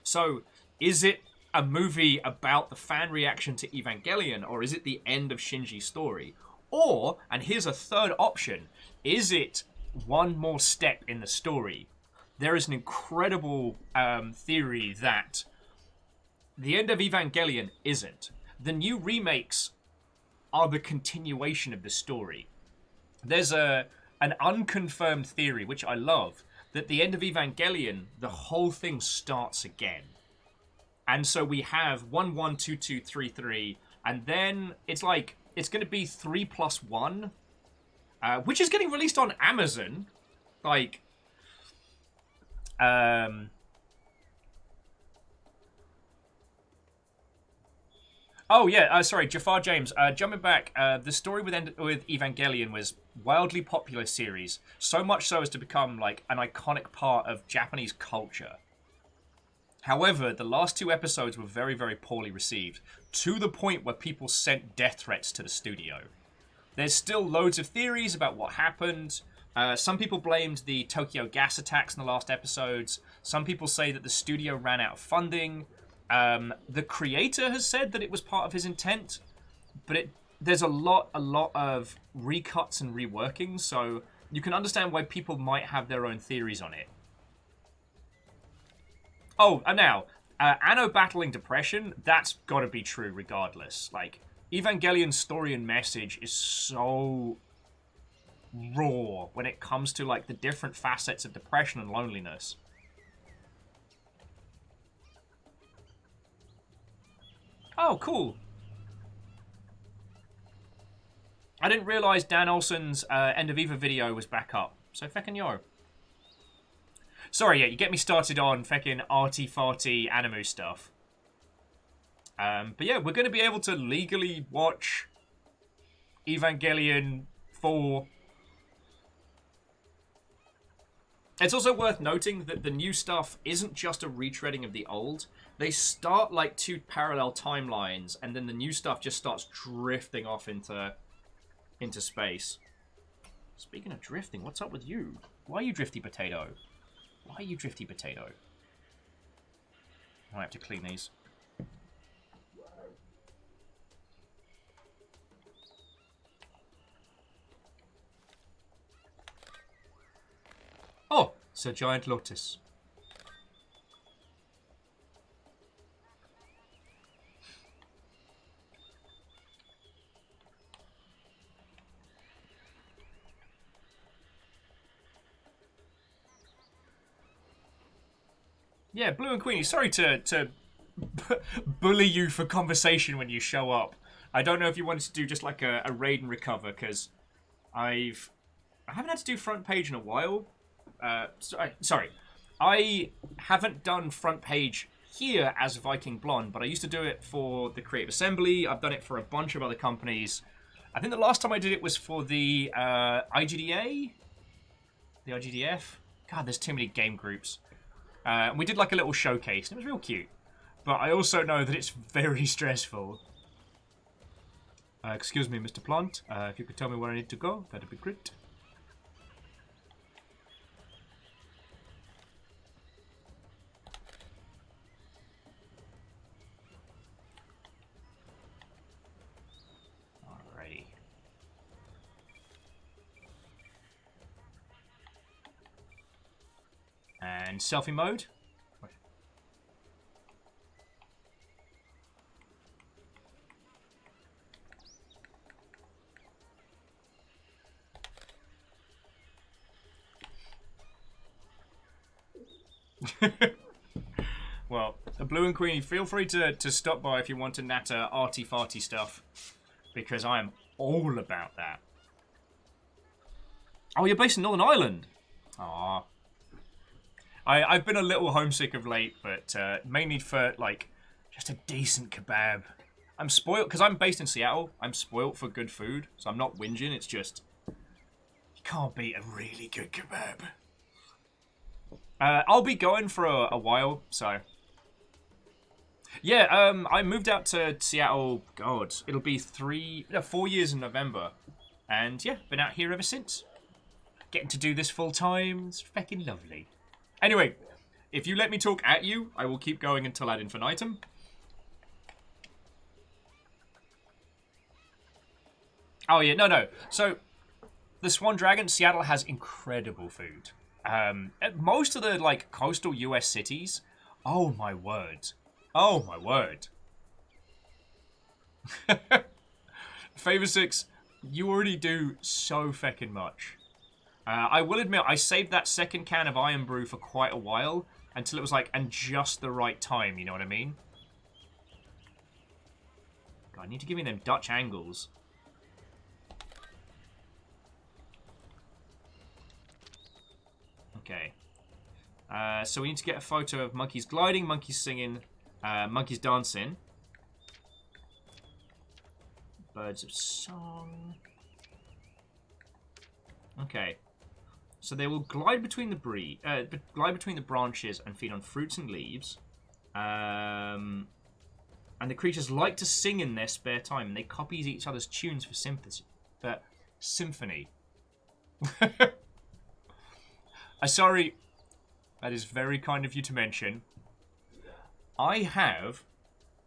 So, is it a movie about the fan reaction to Evangelion, or is it the end of Shinji's story? Or, and here's a third option, is it one more step in the story? There is an incredible theory that the end of Evangelion isn't. The new remakes are the continuation of the story. There's an unconfirmed theory, which I love, that the end of Evangelion, the whole thing starts again. And so we have 1, 1, 2, 2, 3, 3, and then it's like, it's going to be 3 plus 1, which is getting released on Amazon. Like, oh yeah, sorry, Jafar James. Jumping back, the story with Evangelion was wildly popular series, so much so as to become like an iconic part of Japanese culture. However, the last 2 episodes were very, very poorly received, to the point where people sent death threats to the studio. There's still loads of theories about what happened. Some people blamed the Tokyo gas attacks in the last episodes. Some people say that the studio ran out of funding. The creator has said that it was part of his intent, but there's a lot of recuts and reworkings, so you can understand why people might have their own theories on it. Oh, and now, Anno battling depression, that's got to be true regardless. Like, Evangelion's story and message is so raw when it comes to, like, the different facets of depression and loneliness. Oh, cool. I didn't realize Dan Olsen's End of Eva video was back up. So feckin' yo. Sorry, yeah, you get me started on feckin' arty-farty anime stuff. But yeah, we're going to be able to legally watch Evangelion 4. It's also worth noting that the new stuff isn't just a retreading of the old. They start like 2 parallel timelines, and then the new stuff just starts drifting off into space. Speaking of drifting, what's up with you? Why are you drifty potato? Why are you drifty potato? I have to clean these. Oh, it's a giant lotus. Yeah, Blue and Queenie, sorry to bully you for conversation when you show up. I don't know if you wanted to do just like a raid and recover, because I haven't had to do front page in a while. Sorry. I haven't done front page here as Viking Blonde, but I used to do it for the Creative Assembly. I've done it for a bunch of other companies. I think the last time I did it was for the IGDA? The IGDF? God, there's too many game groups. We did like a little showcase, and it was real cute. But I also know that it's very stressful. Excuse me, Mr. Plant. If you could tell me where I need to go, that'd be great. Alrighty. And selfie mode. Well, Blue and Queenie, feel free to stop by if you want to natter arty-farty stuff, because I am all about that. Oh, you're based in Northern Ireland? Aww. I've been a little homesick of late, but mainly for, like, just a decent kebab. I'm spoiled, because I'm based in Seattle, I'm spoiled for good food, so I'm not whinging, it's just, you can't beat a really good kebab. I'll be going for a while, so... Yeah, I moved out to Seattle, God, it'll be 4 years in November. And yeah, been out here ever since. Getting to do this full time, it's feckin' lovely. Anyway, if you let me talk at you, I will keep going until ad infinitum. Oh yeah, no. So, the Swan Dragon, Seattle has incredible food. At most of the, like, coastal US cities, oh my word. Oh my word. Favor 6, you already do so feckin' much. I will admit, I saved that second can of Iron Brew for quite a while, until it was like, and just the right time, you know what I mean? God, I need to give me them Dutch angles. Okay. So we need to get a photo of monkeys gliding, monkeys singing, monkeys dancing. Birds of song. Okay. So they will glide between the branches and feed on fruits and leaves. And the creatures like to sing in their spare time, and they copy each other's tunes for symphony. Sorry, that is very kind of you to mention. I have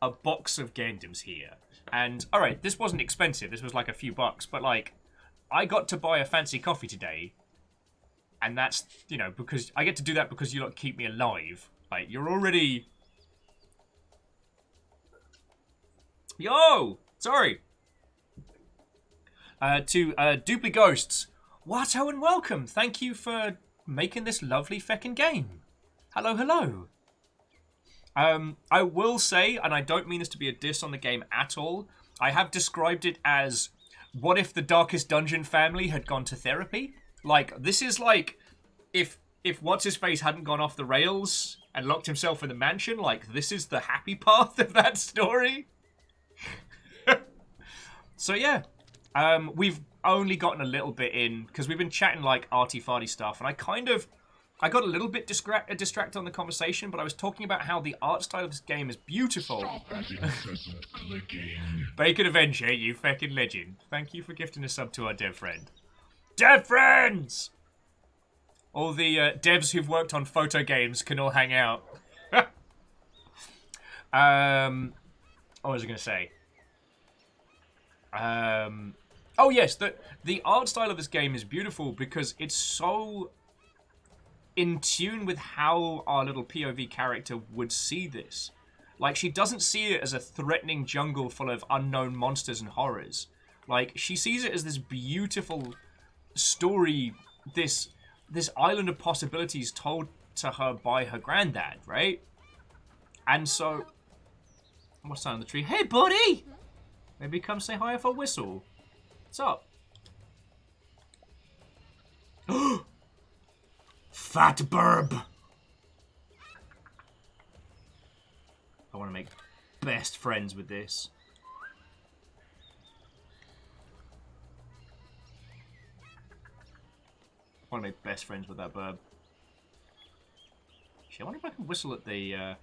a box of Gundams here. And, alright, this wasn't expensive. This was like a few bucks. But, like, I got to buy a fancy coffee today. And that's, you know, because I get to do that because you lot keep me alive. Like, you're already... Yo! Sorry. To Dupli Ghosts. Watto and welcome. Thank you for making this lovely feckin' game. Hello, hello. I will say, and I don't mean this to be a diss on the game at all, I have described it as, what if the Darkest Dungeon family had gone to therapy? Like, this is like, if What's-His-Face hadn't gone off the rails and locked himself in the mansion, like, this is the happy path of that story. So yeah, we've only gotten a little bit in, because we've been chatting like arty-farty stuff, and I got a little bit distracted on the conversation, but I was talking about how the art style of this game is beautiful. Stop that incessant clicking. Bacon Avenger, you feckin' legend. Thank you for gifting a sub to our dev friend. Dev friends! All the devs who've worked on photo games can all hang out. What was I going to say? Oh yes, the art style of this game is beautiful because it's so in tune with how our little POV character would see this. Like, she doesn't see it as a threatening jungle full of unknown monsters and horrors. Like, she sees it as this beautiful story, this island of possibilities told to her by her granddad, right? And so... What's that on the tree? Hey, buddy! Maybe come say hi if I whistle. What's up? Fat burb! I want to make best friends with this. I want to make best friends with that burb. Actually, I wonder if I can whistle at the...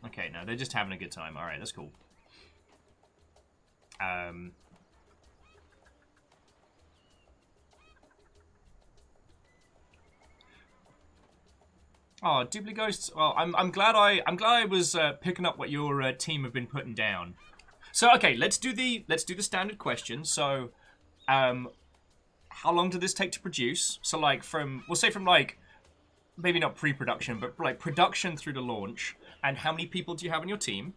Okay, no, they're just having a good time. Alright, that's cool. Oh, Dupli Ghosts. Well, I'm glad I was picking up what your team have been putting down. So okay, let's do the standard question. So, how long did this take to produce? So like we'll say from like maybe not pre-production, but like production through to launch. And how many people do you have on your team?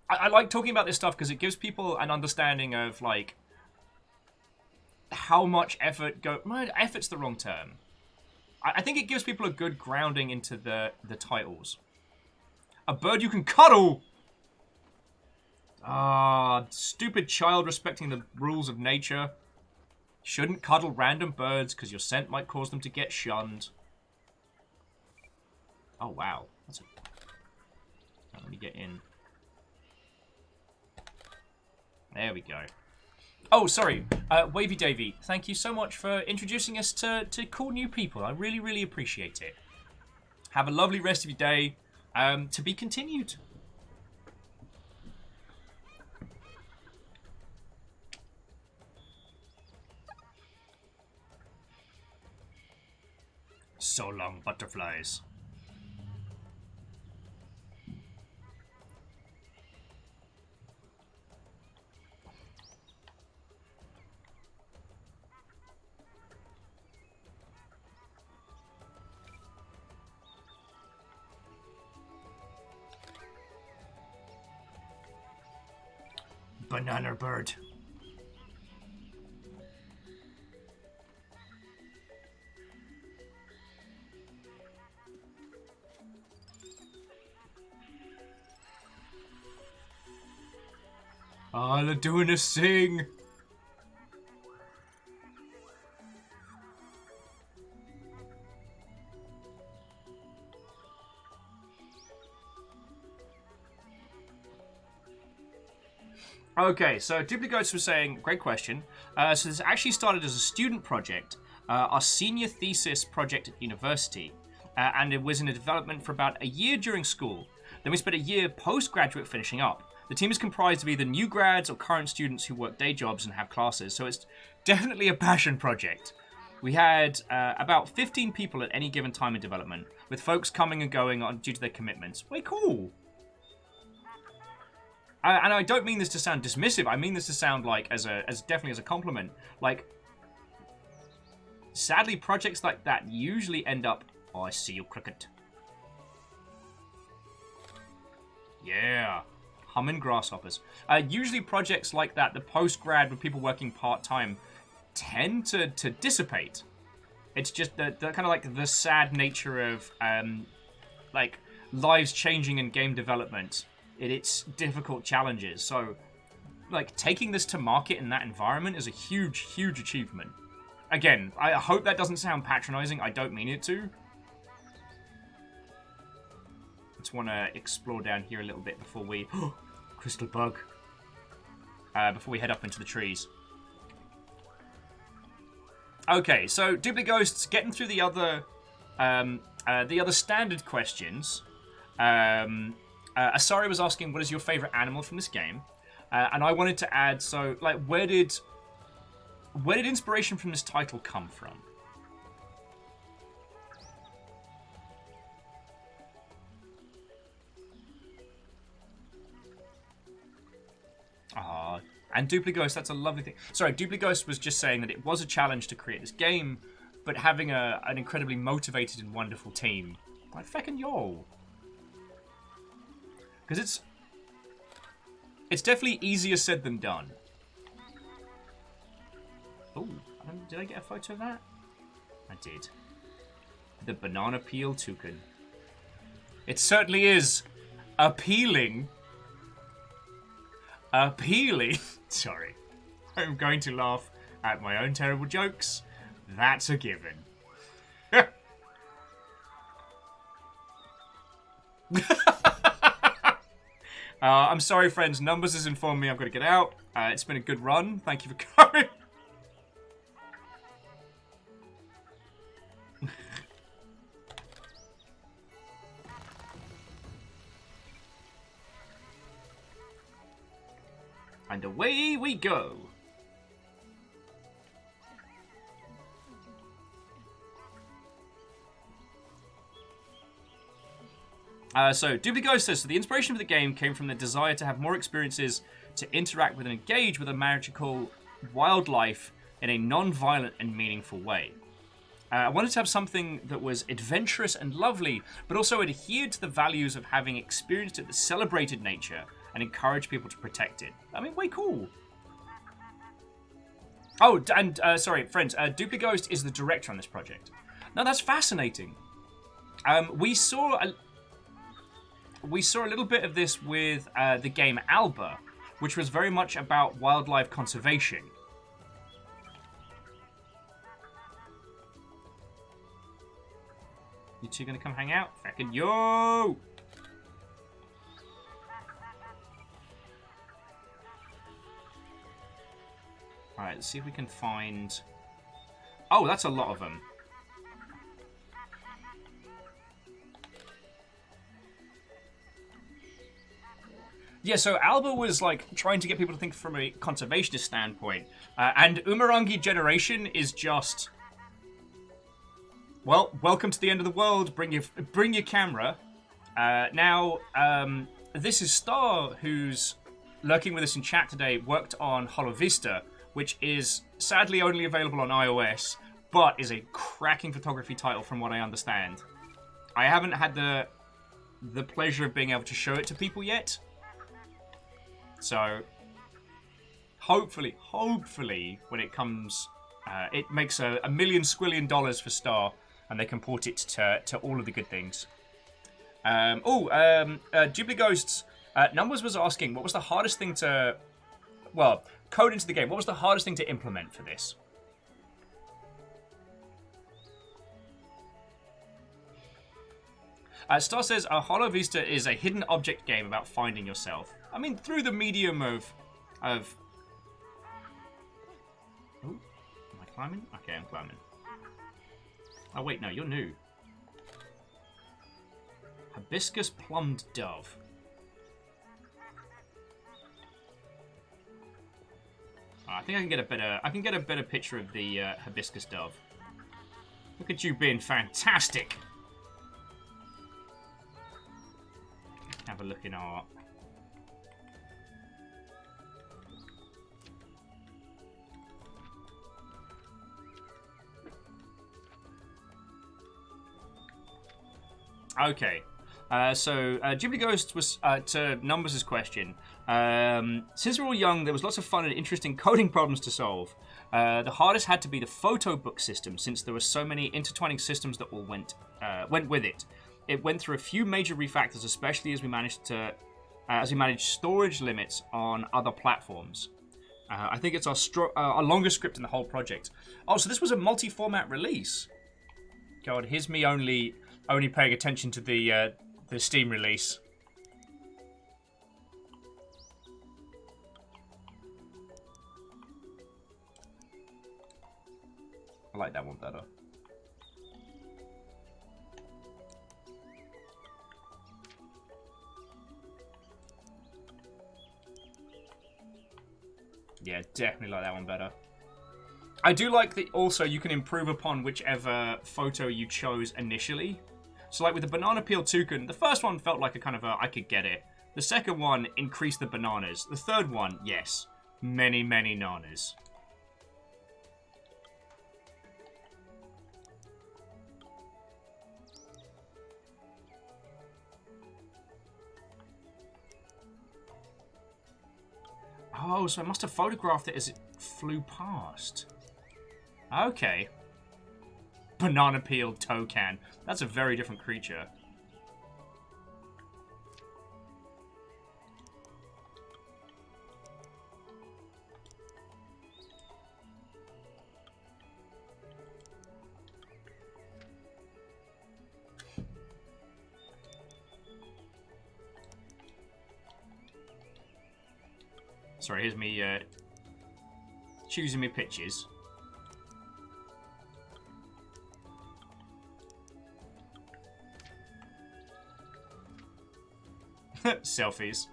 I like talking about this stuff because it gives people an understanding of like how much effort effort's the wrong term. I think it gives people a good grounding into the titles. A bird you can cuddle! Ah, stupid child respecting the rules of nature. Shouldn't cuddle random birds because your scent might cause them to get shunned. Oh, wow. Let me get in. There we go. Oh, sorry. Wavy Davy, thank you so much for introducing us to cool new people. I really, really appreciate it. Have a lovely rest of your day. To be continued. So long, butterflies. Banana bird. All they're doing is sing. Okay, so Dupligotes was saying, great question. So this actually started as a student project, our senior thesis project at university, and it was in a development for about a year during school. Then we spent a year postgraduate finishing up. The team is comprised of either new grads or current students who work day jobs and have classes, so it's definitely a passion project. We had about 15 people at any given time in development, with folks coming and going on due to their commitments. Way cool. And I don't mean this to sound dismissive. I mean this to sound like as definitely as a compliment. Like, sadly, projects like that usually end up. Oh, I see you, cricket. Yeah, humming grasshoppers. Usually, projects like that, the post-grad with people working part-time, tend to dissipate. It's just the kind of like the sad nature of like lives changing in game development. Its difficult challenges. So, like, taking this to market in that environment is a huge, huge achievement. Again, I hope that doesn't sound patronizing. I don't mean it to. Just want to explore down here a little bit before we... crystal bug. Before we head up into the trees. Okay, so Duplicate Ghosts, getting through the other standard questions. Asari was asking, what is your favorite animal from this game? And I wanted to add, so, like, where did inspiration from this title come from? And Duplighost, that's a lovely thing. Sorry, Duplighost was just saying that it was a challenge to create this game, but having an incredibly motivated and wonderful team. Like, feckin' yo. Because it's definitely easier said than done. Oh, did I get a photo of that? I did. The banana peel toucan. It certainly is appealing. Appealing. Sorry. I'm going to laugh at my own terrible jokes. That's a given. I'm sorry, friends. Numbers has informed me I've got to get out. It's been a good run. Thank you for coming. And away we go. So, Dubligo says, so the inspiration for the game came from the desire to have more experiences to interact with and engage with a magical wildlife in a non-violent and meaningful way. I wanted to have something that was adventurous and lovely, but also adhered to the values of having experienced it that celebrated nature and encouraged people to protect it. I mean, way cool. Oh, and sorry, friends, Duplighost is the director on this project. Now, that's fascinating. We saw a little bit of this with the game Alba, which was very much about wildlife conservation. You two gonna come hang out? Feckin' yo! Alright, let's see if we can find... Oh, that's a lot of them. Yeah, so Alba was like trying to get people to think from a conservationist standpoint, and Umurangi Generation is just, well, welcome to the end of the world. Bring your camera. Now, this is Star, who's lurking with us in chat today. Worked on Hollow Vista, which is sadly only available on iOS, but is a cracking photography title from what I understand. I haven't had the pleasure of being able to show it to people yet. So, hopefully, when it comes, it makes a million squillion dollars for Star, and they can port it to all of the good things. Ghibli Ghosts, Numbers was asking, what was the hardest thing to, well, code into the game, what was the hardest thing to implement for this? Star says, Hollow Vista is a hidden object game about finding yourself. I mean, through the medium of of... Oh, am I climbing? Okay, I'm climbing. Oh, wait, no, you're new. Hibiscus plumbed dove. I think I can get a better. I can get a better picture of the hibiscus dove. Look at you being fantastic. Have a look in our. Okay. So, Ghibli Ghost was to Numbers' question. Since we were all young, there was lots of fun and interesting coding problems to solve. The hardest had to be the photo book system, since there were so many intertwining systems that all went with it. It went through a few major refactors, especially as we managed storage limits on other platforms. I think it's our longest script in the whole project. Oh, so this was a multi-format release. God, here's me only paying attention to the Steam release. I like that one better. Yeah, definitely like that one better. I do like that also you can improve upon whichever photo you chose initially. So like with the banana peel toucan, the first one felt like a kind of a, I could get it. The second one increased the bananas. The third one, yes, many, many nanas. Oh, so I must have photographed it as it flew past. Okay. Banana peel toucan. That's a very different creature. Sorry, here's me choosing me pictures. Selfies.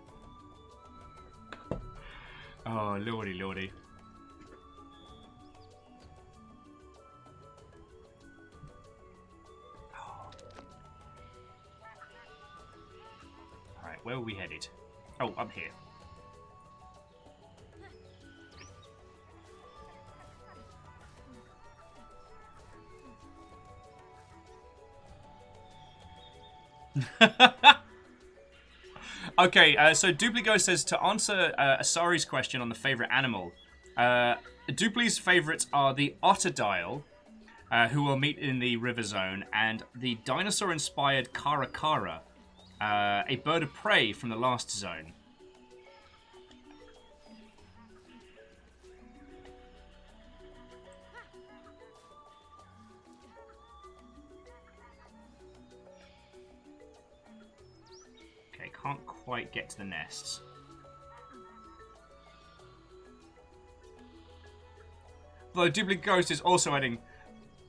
Oh, lordy, lordy. Oh. Alright, where are we headed? Oh, up here. Okay, so Dupligo says to answer Asari's question on the favorite animal. Dupli's favorites are the otterdile, who we'll meet in the river zone, and the dinosaur-inspired Karakara, a bird of prey from the last zone. Can't quite get to the nests. Though Duplicate Ghost is also adding,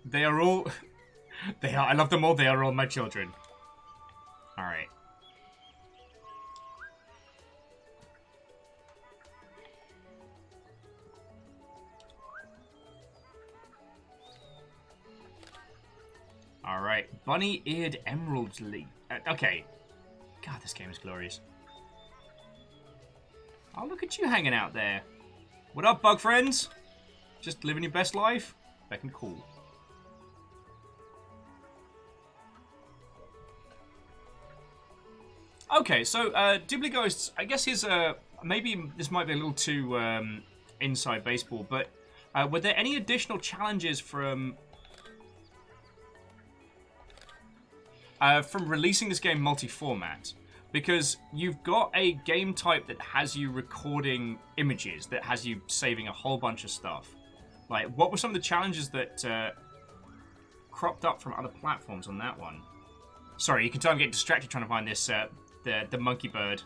they are all, I love them all, they are all my children. Alright. Alright, bunny-eared emerald leaf. Okay. God, this game is glorious. Oh, look at you hanging out there. What up, bug friends? Just living your best life? Fucking cool. Okay, so, Dibbly Ghosts, I guess his, maybe this might be a little too, inside baseball, but, were there any additional challenges from releasing this game multi-format? Because you've got a game type that has you recording images, that has you saving a whole bunch of stuff. Like, what were some of the challenges that cropped up from other platforms on that one? Sorry, you can tell I'm getting distracted trying to find this, the monkey bird.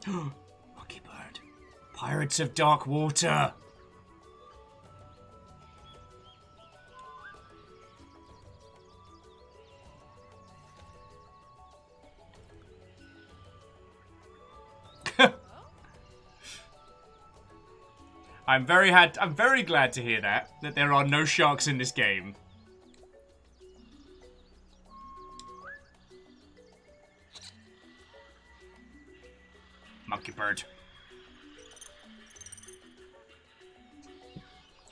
Monkey bird. Pirates of Dark Water. I'm very glad to hear that there are no sharks in this game. Monkey bird.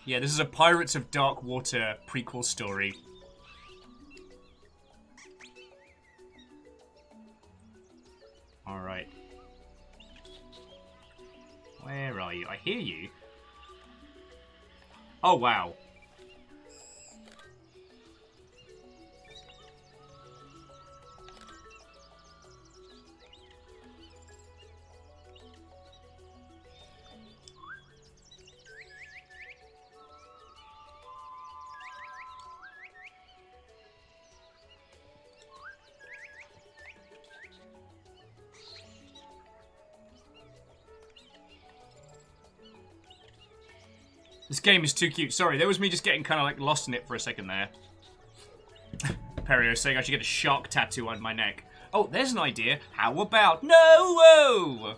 Yeah, this is a Pirates of Dark Water prequel story. Alright. Where are you? I hear you. Oh, wow. This game is too cute. Sorry, that was me just getting kind of like lost in it for a second there. Perio saying I should get a shark tattoo on my neck. Oh, there's an idea. How about no? Whoa!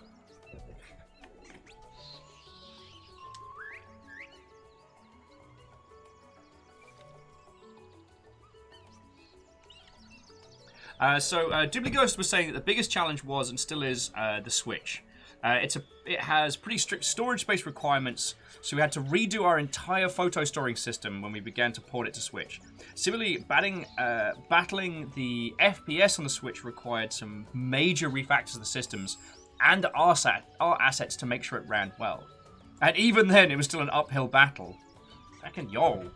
Dibbly Ghost was saying that the biggest challenge was and still is the Switch. It has pretty strict storage space requirements, so we had to redo our entire photo storing system when we began to port it to Switch. Similarly, battling the FPS on the Switch required some major refactors of the systems and our assets to make sure it ran well. And even then, it was still an uphill battle. Fucking yo.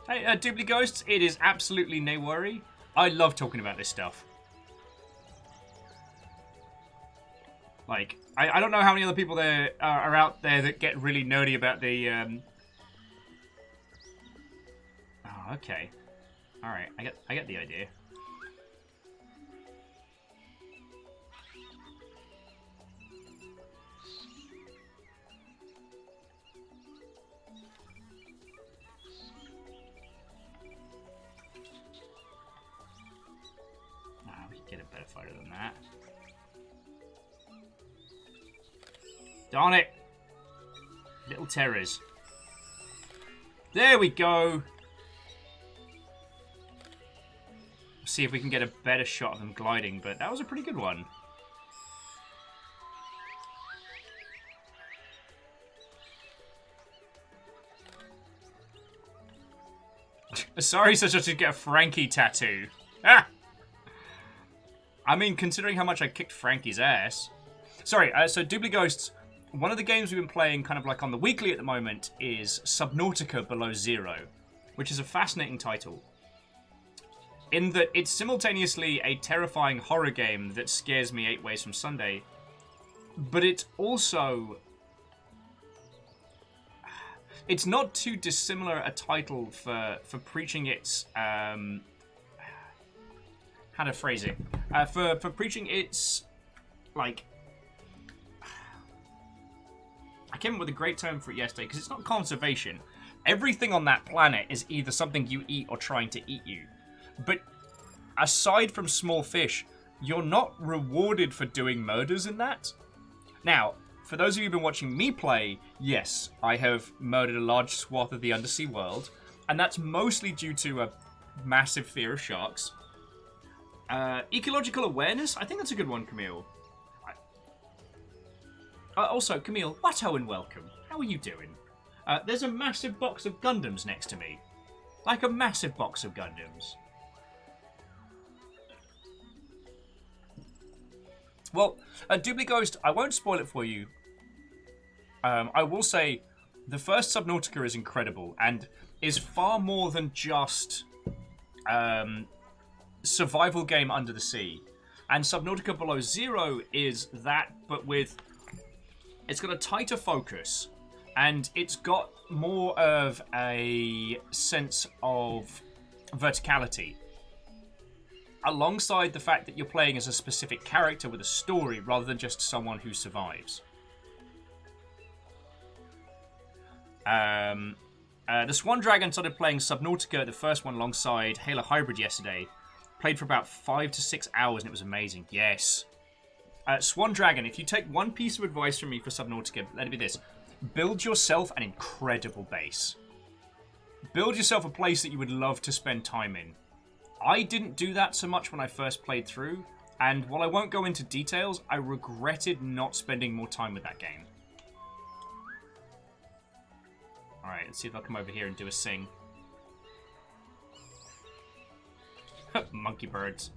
Hey, Dibbly Ghosts, it is absolutely no worry. I love talking about this stuff. Like, I don't know how many other people there are out there that get really nerdy about the... Oh, okay. Alright, I get the idea. Get a better photo than that. Darn it! Little terrors. There we go! See if we can get a better shot of them gliding, but that was a pretty good one. Sorry, such as to get a Frankie tattoo. Ah! I mean, considering how much I kicked Frankie's ass. Sorry, so Dibbly Ghosts, one of the games we've been playing kind of like on the weekly at the moment is Subnautica Below Zero, which is a fascinating title. In that it's simultaneously a terrifying horror game that scares me 8 ways from Sunday, but it's also... It's not too dissimilar a title for preaching its... how to phrase it? For preaching its, like... I came up with a great term for it yesterday, because it's not conservation. Everything on that planet is either something you eat or trying to eat you. But aside from small fish, you're not rewarded for doing murders in that. Now, for those of you who've been watching me play, yes, I have murdered a large swath of the undersea world, and that's mostly due to a massive fear of sharks. Ecological awareness? I think that's a good one, Camille. Also, Camille, watto and welcome. How are you doing? There's a massive box of Gundams next to me. Like a massive box of Gundams. Well, Dibbly Ghost, I won't spoil it for you. I will say, the first Subnautica is incredible, and is far more than just... survival game under the sea. And Subnautica Below Zero is that, but with... It's got a tighter focus, and it's got more of a sense of verticality. Alongside the fact that you're playing as a specific character with a story, rather than just someone who survives. The Swan Dragon started playing Subnautica, the first one, alongside Halo Hybrid yesterday. Played for about 5 to 6 hours, and it was amazing. Yes. Swan Dragon, if you take one piece of advice from me for Subnautica, let it be this. Build yourself an incredible base. Build yourself a place that you would love to spend time in. I didn't do that so much when I first played through, and while I won't go into details, I regretted not spending more time with that game. Alright, let's see if I'll come over here and do a sing. Monkey birds.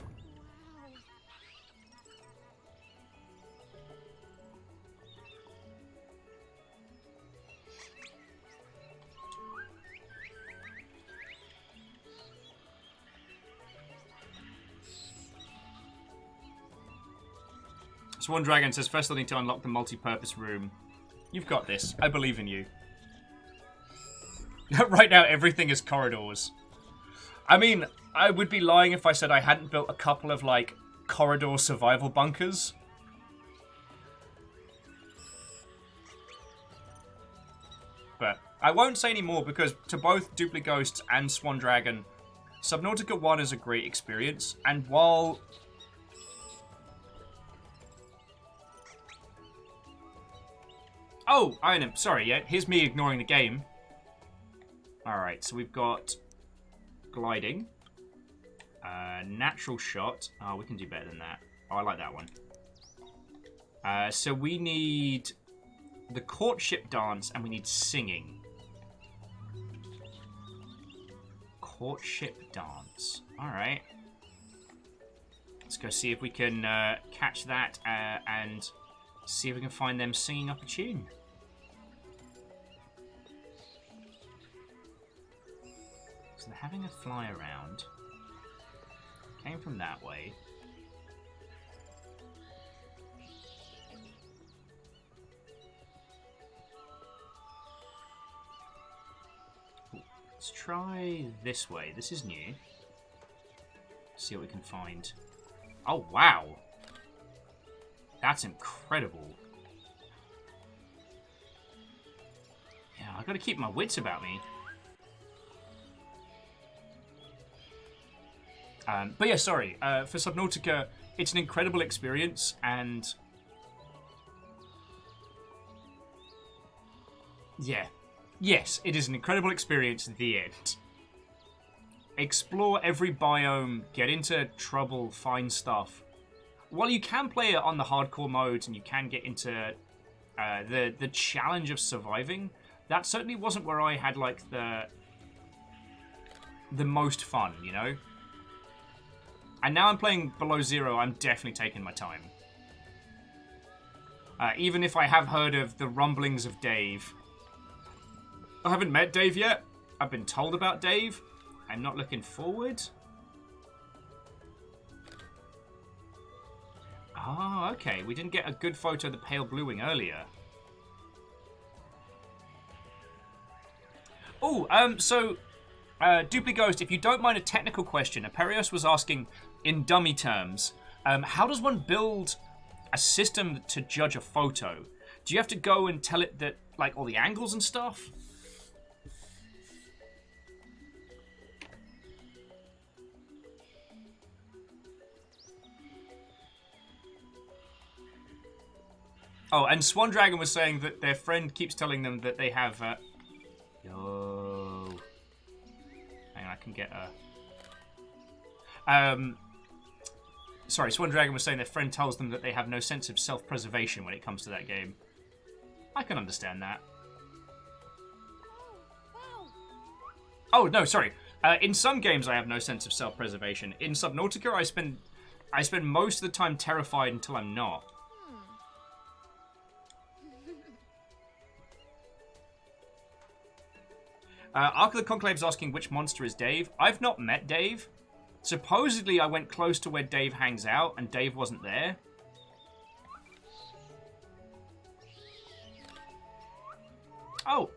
Swan Dragon says, first I need to unlock the multi-purpose room. You've got this. I believe in you. Right now, everything is corridors. I mean, I would be lying if I said I hadn't built a couple of, like, corridor survival bunkers. But I won't say any more because to both Dupli Ghosts and Swan Dragon, Subnautica 1 is a great experience. And while... Oh, sorry, yeah, here's me ignoring the game. Alright, so we've got gliding. Natural shot. Oh, we can do better than that. Oh, I like that one. So we need the courtship dance and we need singing. Courtship dance. Alright. Let's go see if we can catch that and see if we can find them singing up a tune. So they're having a fly around. Came from that way. Ooh, let's try this way. This is new. See what we can find. Oh, wow! That's incredible. Yeah, I gotta keep my wits about me. But yeah, sorry. For Subnautica, it's an incredible experience, and... yeah. Yes, it is an incredible experience at the end. Explore every biome, get into trouble, find stuff. While you can play it on the hardcore modes, and you can get into the challenge of surviving, that certainly wasn't where I had, like, the most fun, you know? And now I'm playing Below Zero, I'm definitely taking my time. Even if I have heard of the rumblings of Dave. I haven't met Dave yet. I've been told about Dave. I'm not looking forward. Ah, okay. We didn't get a good photo of the pale bluewing earlier. Oh, so... Dupli Ghost, if you don't mind a technical question, Aperios was asking, in dummy terms, how does one build a system to judge a photo? Do you have to go and tell it that, like, all the angles and stuff? Oh, and Swan Dragon was saying that their friend keeps telling them that they have, Yo... Hang on, I can get a... Sorry, Swan Dragon was saying their friend tells them that they have no sense of self-preservation when it comes to that game. I can understand that. Oh, no, sorry. In some games I have no sense of self-preservation. In Subnautica I spend most of the time terrified until I'm not. Ark of the Conclave's asking which monster is Dave. I've not met Dave. Supposedly, I went close to where Dave hangs out, and Dave wasn't there. Oh.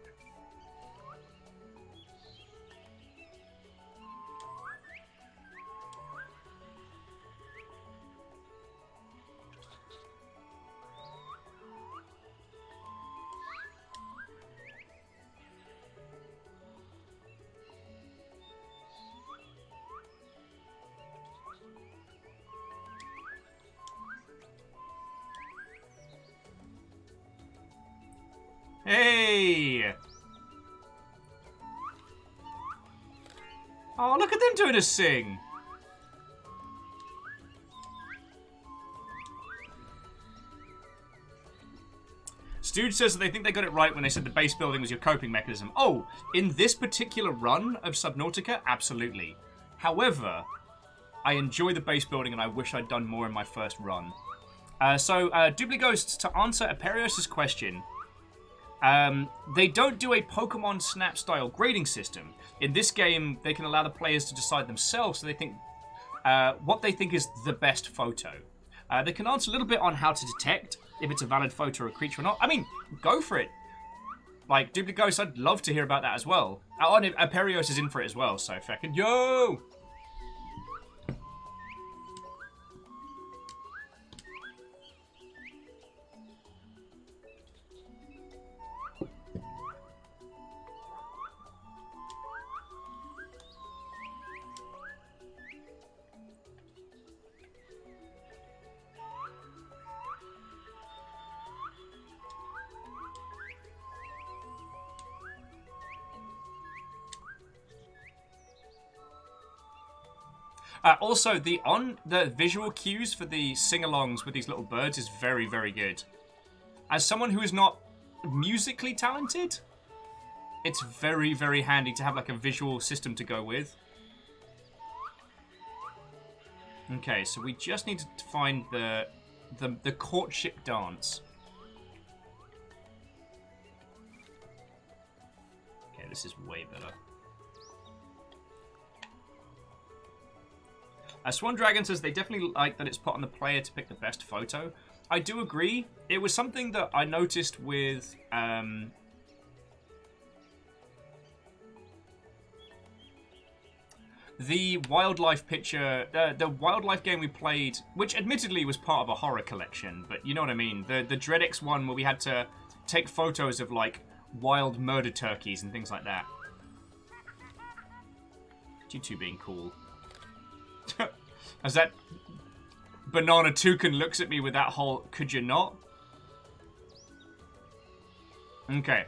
Hey! Oh, look at them doing a sing! Stooge says that they think they got it right when they said the base building was your coping mechanism. Oh, in this particular run of Subnautica, absolutely. However, I enjoy the base building and I wish I'd done more in my first run. Doobly Ghosts, to answer Aperios' question, they don't do a Pokemon Snap style grading system. In this game, they can allow the players to decide themselves so they think what they think is the best photo. They can answer a little bit on how to detect if it's a valid photo or a creature or not. I mean, go for it. Like, Doobly Ghost, I'd love to hear about that as well. Aperios is in for it as well, so fucking yo! Also, the visual cues for the sing-alongs with these little birds is very, very good. As someone who is not musically talented, it's very, very handy to have like a visual system to go with. Okay, so we just need to find the courtship dance. Okay, this is way better. Swan Dragon says they definitely like that it's put on the player to pick the best photo. I do agree. It was something that I noticed with the wildlife picture, the wildlife game we played, which admittedly was part of a horror collection, but you know what I mean. The Dreadix one where we had to take photos of like wild murder turkeys and things like that. You two being cool. As that Banana Toucan looks at me with that whole, could you not? Okay.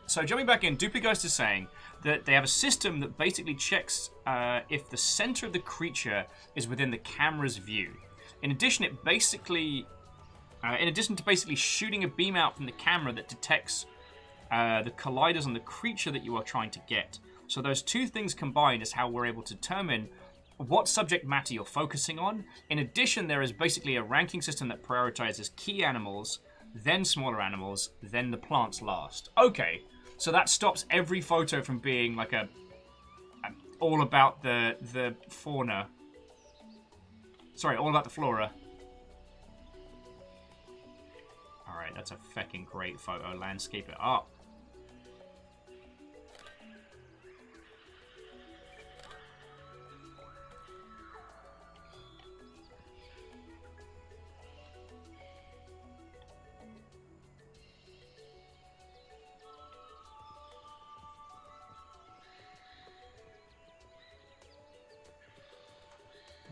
So jumping back in, Doopy Ghost is saying that they have a system that basically checks if the center of the creature is within the camera's view. In addition, to basically shooting a beam out from the camera that detects the colliders on the creature that you are trying to get. So those two things combined is how we're able to determine what subject matter you're focusing on. In addition, there is basically a ranking system that prioritizes key animals, then smaller animals, then the plants last. Okay, so that stops every photo from being like all about the fauna. Sorry, all about the flora. Alright, that's a feckin' great photo. Landscape it up.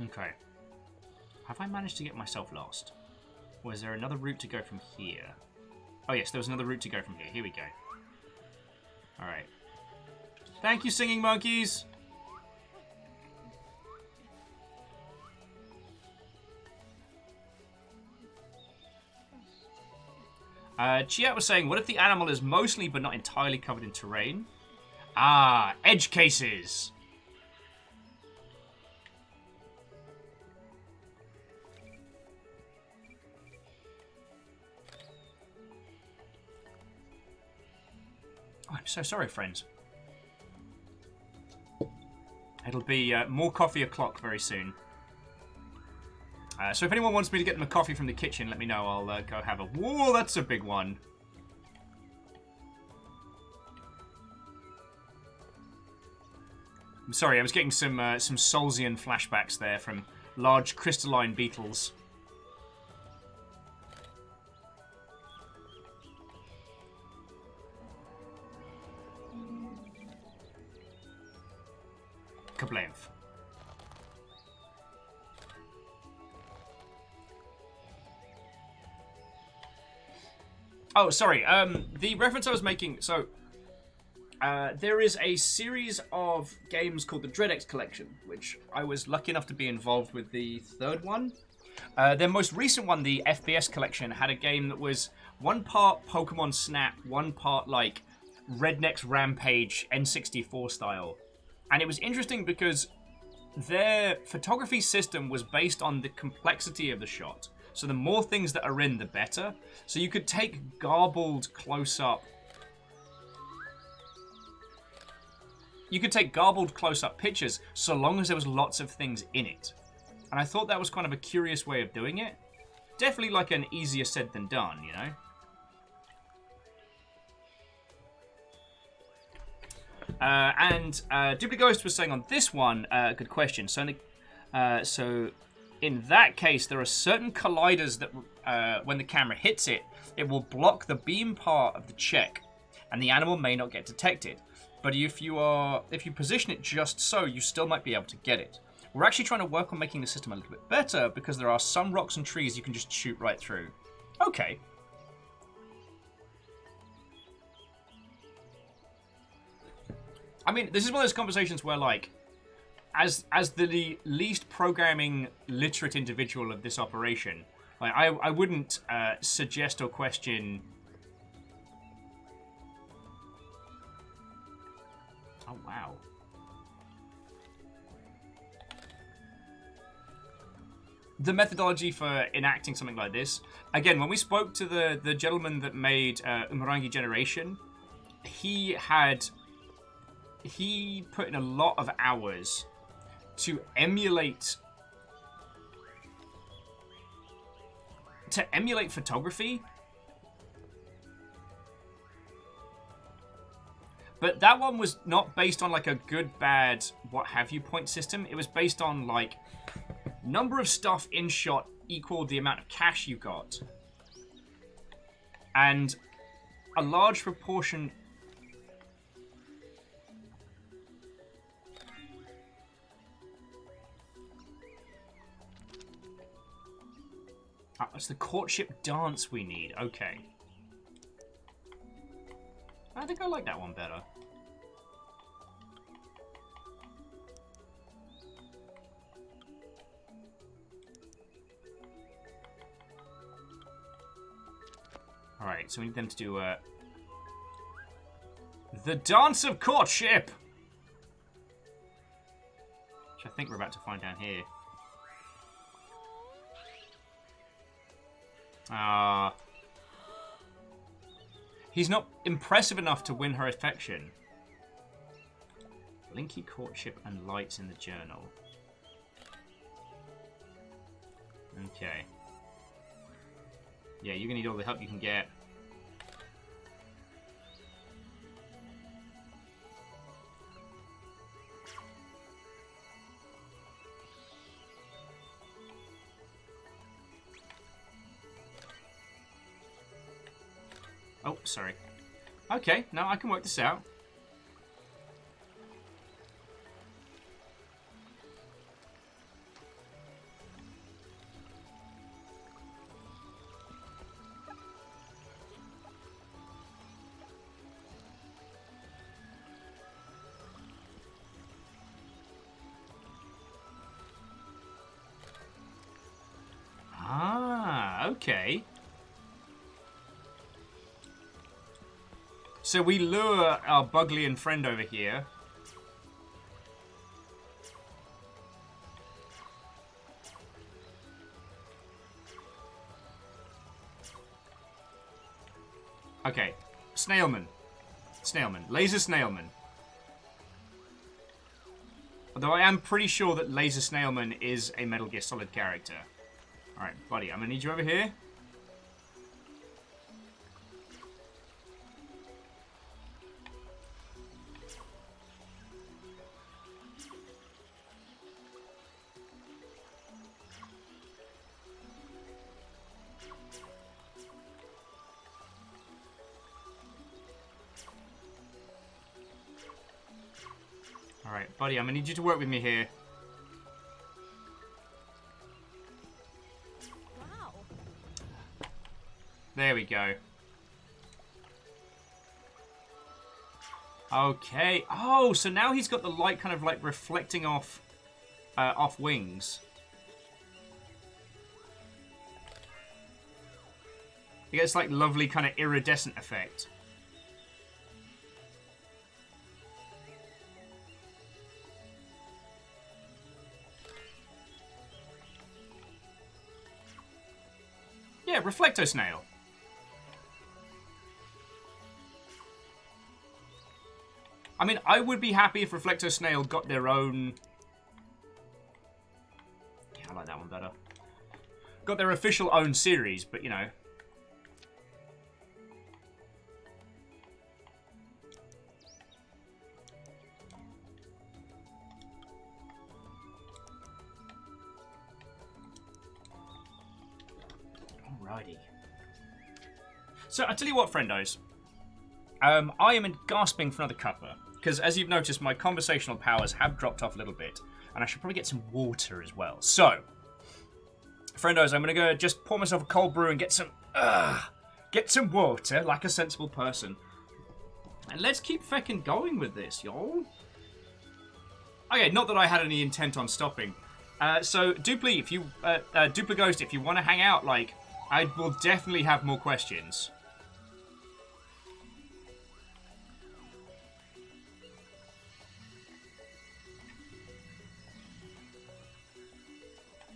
Okay. Have I managed to get myself lost? Or is there another route to go from here? Oh yes, there was another route to go from here. Here we go. Alright. Thank you, singing monkeys! Chiat was saying, what if the animal is mostly but not entirely covered in terrain? Ah, edge cases! I'm so sorry, friends. It'll be more coffee o'clock very soon. So if anyone wants me to get them a coffee from the kitchen, let me know. I'll go have a... Whoa, that's a big one. I'm sorry, I was getting some Solzian flashbacks there from large crystalline beetles. Kablev. Oh, sorry. The reference I was making. So, there is a series of games called the DreadX Collection, which I was lucky enough to be involved with the third one. Their most recent one, the FPS Collection, had a game that was one part Pokemon Snap, one part like Redneck's Rampage N64 style. And it was interesting because their photography system was based on the complexity of the shot. So the more things that are in, the better. So you could take garbled close-up... You could take garbled close-up pictures so long as there was lots of things in it. And I thought that was kind of a curious way of doing it. Definitely like an easier said than done, you know? Dupli Ghost was saying on this one, good question. So in that case, there are certain colliders that, when the camera hits it, it will block the beam part of the check, and the animal may not get detected. But if you position it just so, you still might be able to get it. We're actually trying to work on making the system a little bit better because there are some rocks and trees you can just shoot right through. Okay. I mean, this is one of those conversations where, like, as the least programming literate individual of this operation, like, I wouldn't suggest or question. Oh wow. The methodology for enacting something like this. Again, when we spoke to the gentleman that made Umurangi Generation, he put in a lot of hours to emulate photography. But that one was not based on like a good, bad, what have you point system. It was based on like number of stuff in shot equaled the amount of cash you got. And a large proportion... Oh, it's the courtship dance we need. Okay. I think I like that one better. Alright, so we need them to do the dance of courtship! Which I think we're about to find down here. He's not impressive enough to win her affection. Linky courtship and lights in the journal. Okay. Yeah, you're gonna need all the help you can get. Oh, sorry. Okay, now I can work this out. Ah, okay. So we lure our Buglian friend over here. Okay. Snailman. Snailman. Laser Snailman. Although I am pretty sure that Laser Snailman is a Metal Gear Solid character. Alright, buddy, I'm gonna need you over here. Alright, buddy, I'm gonna need you to work with me here. Wow. There we go. Okay. Oh, so now he's got the light kind of like reflecting off wings. He gets like lovely kind of iridescent effect. Yeah, Reflecto Snail. I mean, I would be happy if Reflecto Snail got their own... Yeah, I like that one better. Got their official own series, but you know. Alrighty. So, I tell you what, friendos. I am gasping for another cuppa. Because, as you've noticed, my conversational powers have dropped off a little bit. And I should probably get some water as well. So, friendos, I'm going to go just pour myself a cold brew and get some water, like a sensible person. And let's keep feckin' going with this, y'all. Okay, not that I had any intent on stopping. So, Dupli, if you, Duplighost, if you want to hang out, like, I will definitely have more questions.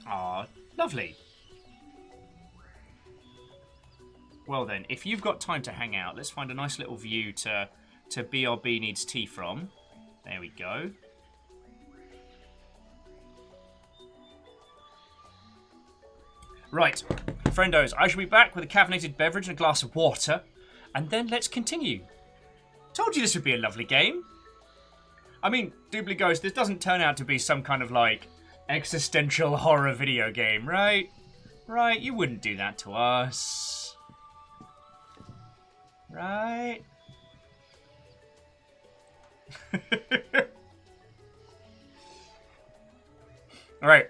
Ah, lovely. Well then, if you've got time to hang out, let's find a nice little view to BRB needs tea from. There we go. Right, friendos, I shall be back with a caffeinated beverage and a glass of water, and then let's continue. Told you this would be a lovely game. I mean, Duplighost, this doesn't turn out to be some kind of, like, existential horror video game, right? Right, you wouldn't do that to us. Right? Alright.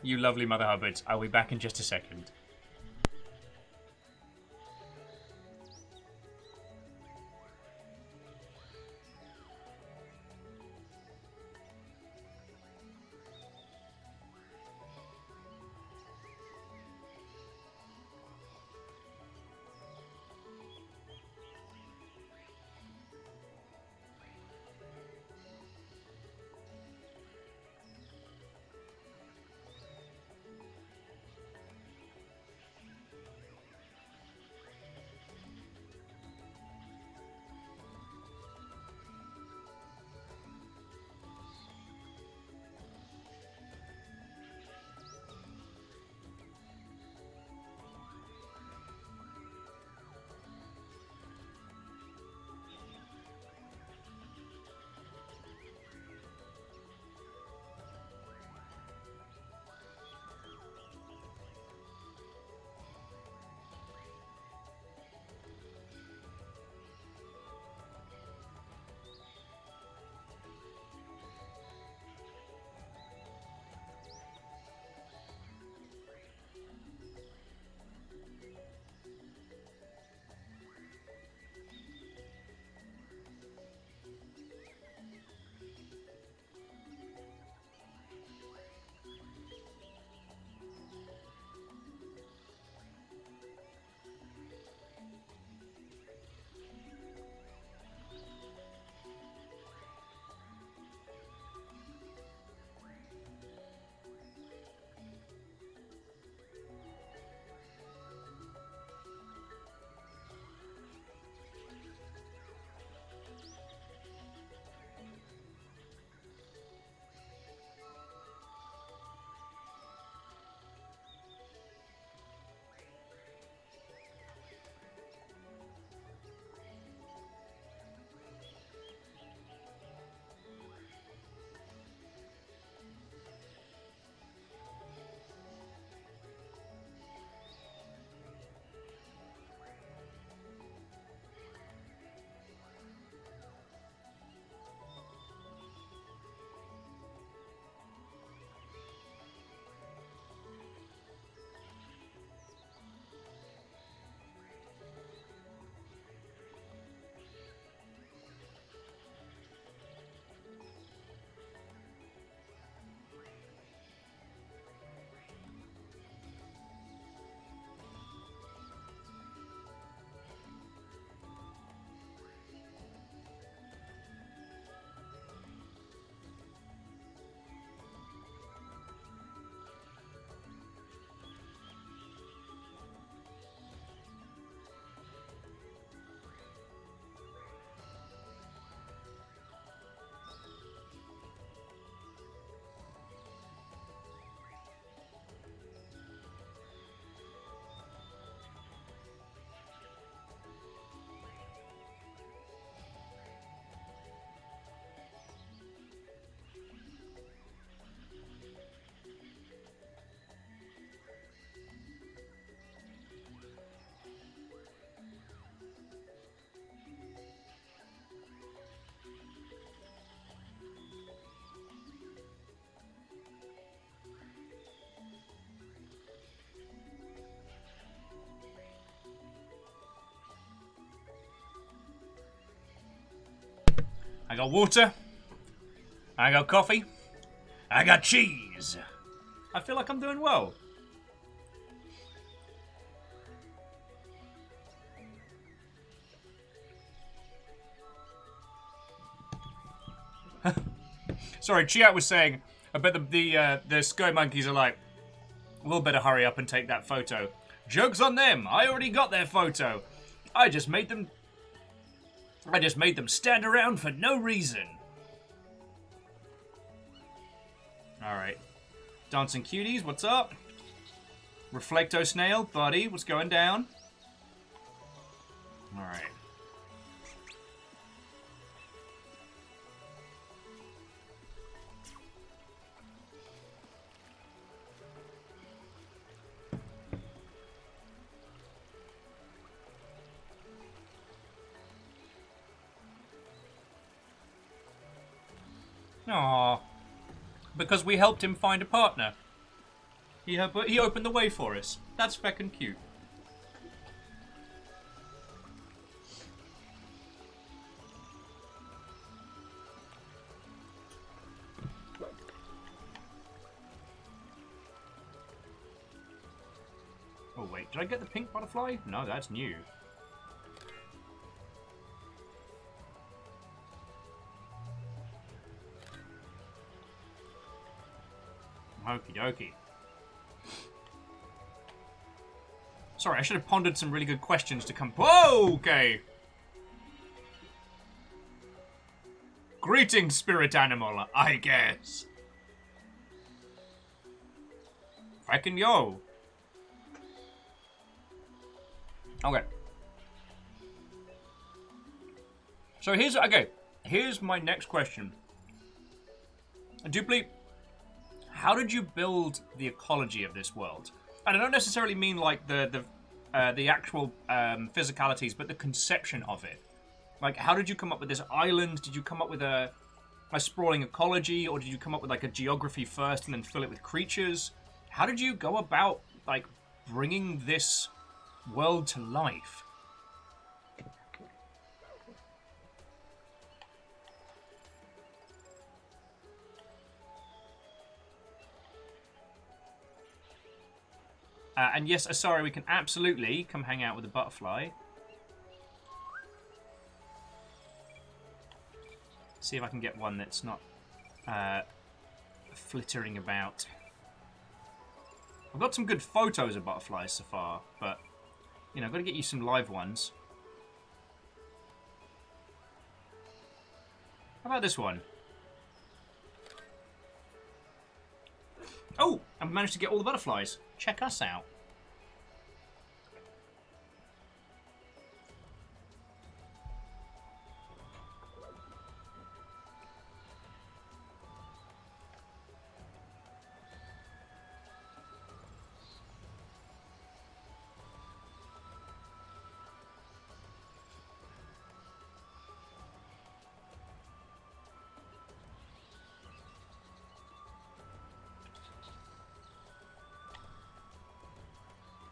You lovely Mother Hubbards. I'll be back in just a second. got water. I got coffee. I got cheese. I feel like I'm doing well. Sorry, Chiat was saying, I bet the Sky Monkeys are like, we'll better hurry up and take that photo. Joke's on them. I already got their photo. I just made them stand around for no reason. Alright. Dancing Cuties, what's up? Reflecto Snail, buddy, what's going down? Alright. Aww. Because we helped him find a partner. He opened the way for us. That's feckin' cute. Oh wait, did I get the pink butterfly? No, that's new. Okie dokie. Sorry, I should have pondered some really good questions to come. Whoa, okay. Greetings, spirit animal, I guess. Fucking yo. Okay. So here's my next question. Dupli, how did you build the ecology of this world? And I don't necessarily mean like the actual physicalities, but the conception of it. Like, how did you come up with this island? Did you come up with a sprawling ecology, or did you come up with like a geography first and then fill it with creatures? How did you go about like bringing this world to life? And yes, Asari, we can absolutely come hang out with a butterfly. See if I can get one that's not flittering about. I've got some good photos of butterflies so far, but, you know, I've got to get you some live ones. How about this one? Oh, I've managed to get all the butterflies. Check us out.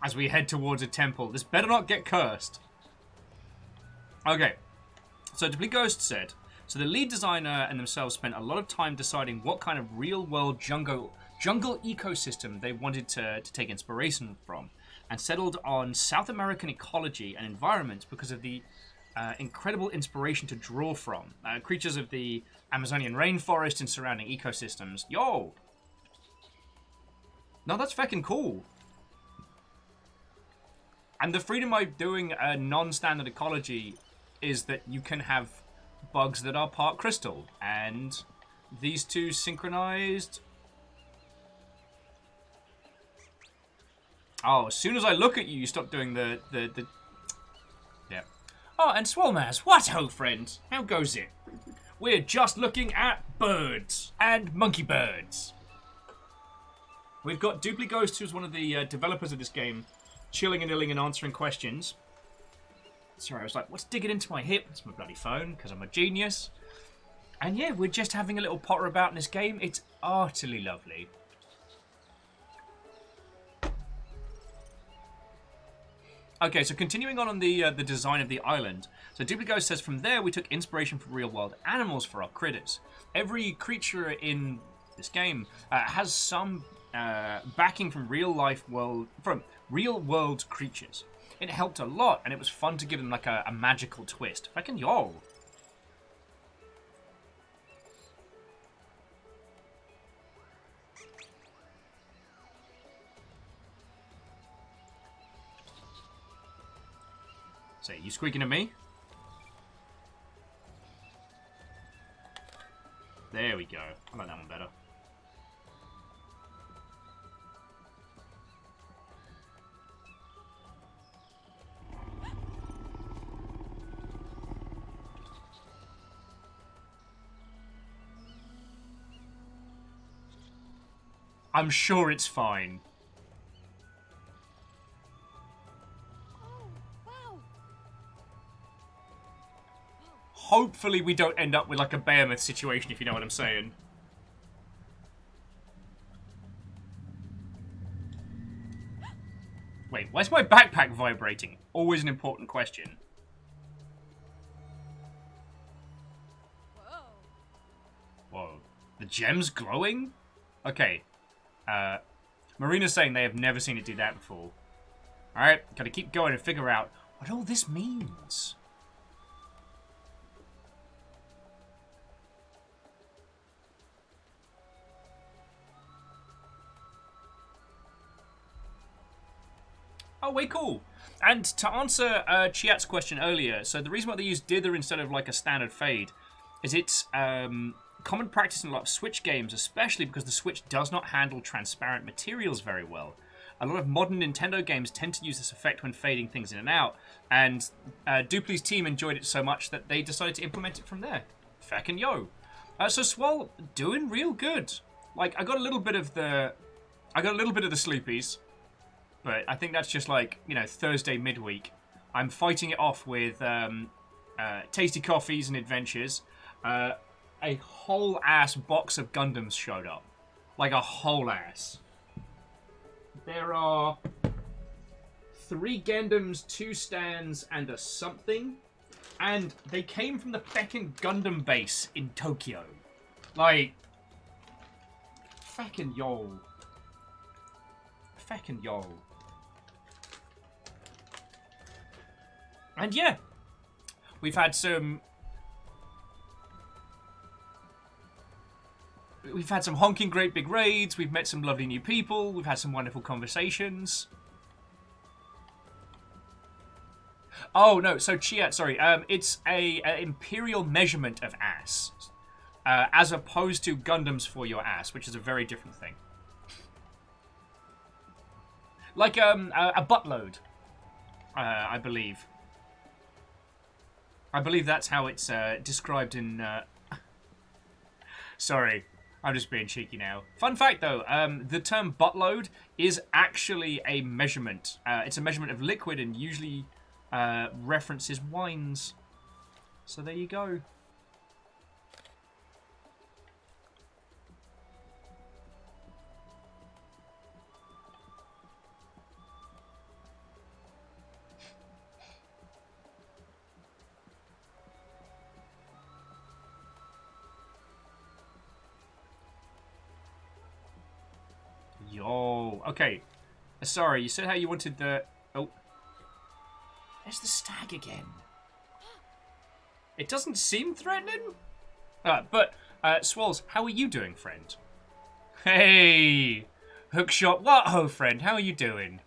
As we head towards a temple. This better not get cursed. Okay. So Dupli Ghost said, so the lead designer and themselves spent a lot of time deciding what kind of real-world jungle ecosystem they wanted to take inspiration from, and settled on South American ecology and environment because of the incredible inspiration to draw from. Creatures of the Amazonian rainforest and surrounding ecosystems. Yo! No, that's fucking cool. And the freedom of doing a non-standard ecology is that you can have bugs that are part crystal. And these two synchronized. Oh, as soon as I look at you, you stop doing the... Yeah. Oh, and Swolmaz, what ho, friend? How goes it? We're just looking at birds and monkey birds. We've got Dupli Ghost, who's one of the developers of this game, chilling and illing and answering questions. Sorry, I was like, what's digging into my hip? It's my bloody phone, because I'm a genius. And yeah, we're just having a little potter about in this game. It's utterly lovely. Okay, so continuing on the design of the island. So Dupligo says, from there we took inspiration from real-world animals for our critters. Every creature in this game has some backing from real-world creatures. It helped a lot, and it was fun to give them like a magical twist. Fucking yo. So, you squeaking at me? There we go. I like that one better. I'm sure it's fine. Oh, wow. Hopefully we don't end up with like a behemoth situation, if you know what I'm saying. Wait, why's my backpack vibrating? Always an important question. Whoa. Whoa. The gem's glowing? Okay. Marina's saying they have never seen it do that before. Alright, gotta keep going and figure out what all this means. Oh, way cool. And to answer Chiat's question earlier, so the reason why they use Dither instead of like a standard fade is it's common practice in a lot of Switch games, especially because the Switch does not handle transparent materials very well. A lot of modern Nintendo games tend to use this effect when fading things in and out, and Dupli's team enjoyed it so much that they decided to implement it from there. Feckin' yo. So Swole, doing real good. Like, I got a little bit of the sleepies, but I think that's just like, you know, Thursday midweek. I'm fighting it off with tasty coffees and adventures. A whole ass box of Gundams showed up. Like a whole ass. There are 3 Gundams, 2 stands, and a something. And they came from the feckin' Gundam base in Tokyo. Like, feckin' yo. Feckin' yo. And yeah, we've had some honking great big raids, we've met some lovely new people, we've had some wonderful conversations. Oh no, so Chiat, sorry, it's a imperial measurement of ass, as opposed to Gundams for your ass, which is a very different thing. Like a buttload, I believe. I believe that's how it's described in... Sorry, I'm just being cheeky now. Fun fact, though, the term buttload is actually a measurement. It's a measurement of liquid and usually references wines. So there you go. Yo, okay. Sorry, you said how you wanted the... Oh. There's the stag again. It doesn't seem threatening. But, Swalls, how are you doing, friend? Hey! Hookshot, what ho, friend? How are you doing?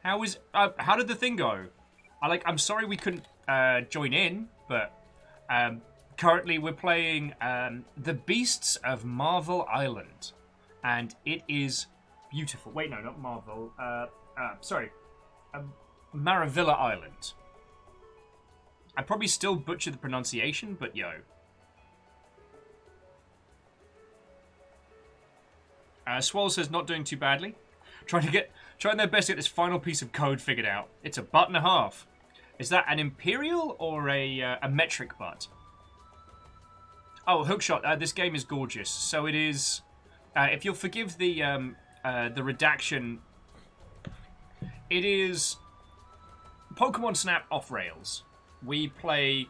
How did the thing go? I'm sorry we couldn't, join in, but, currently we're playing, The Beasts of Marvel Island. And it is beautiful. Wait, no, not Marvel. Sorry. Maravilla Island. I probably still butcher the pronunciation, but yo. Swallow says not doing too badly. Trying their best to get this final piece of code figured out. It's a butt and a half. Is that an imperial or a metric butt? Oh, Hookshot. This game is gorgeous. So it is. If you'll forgive the redaction, it is Pokemon Snap off rails. We play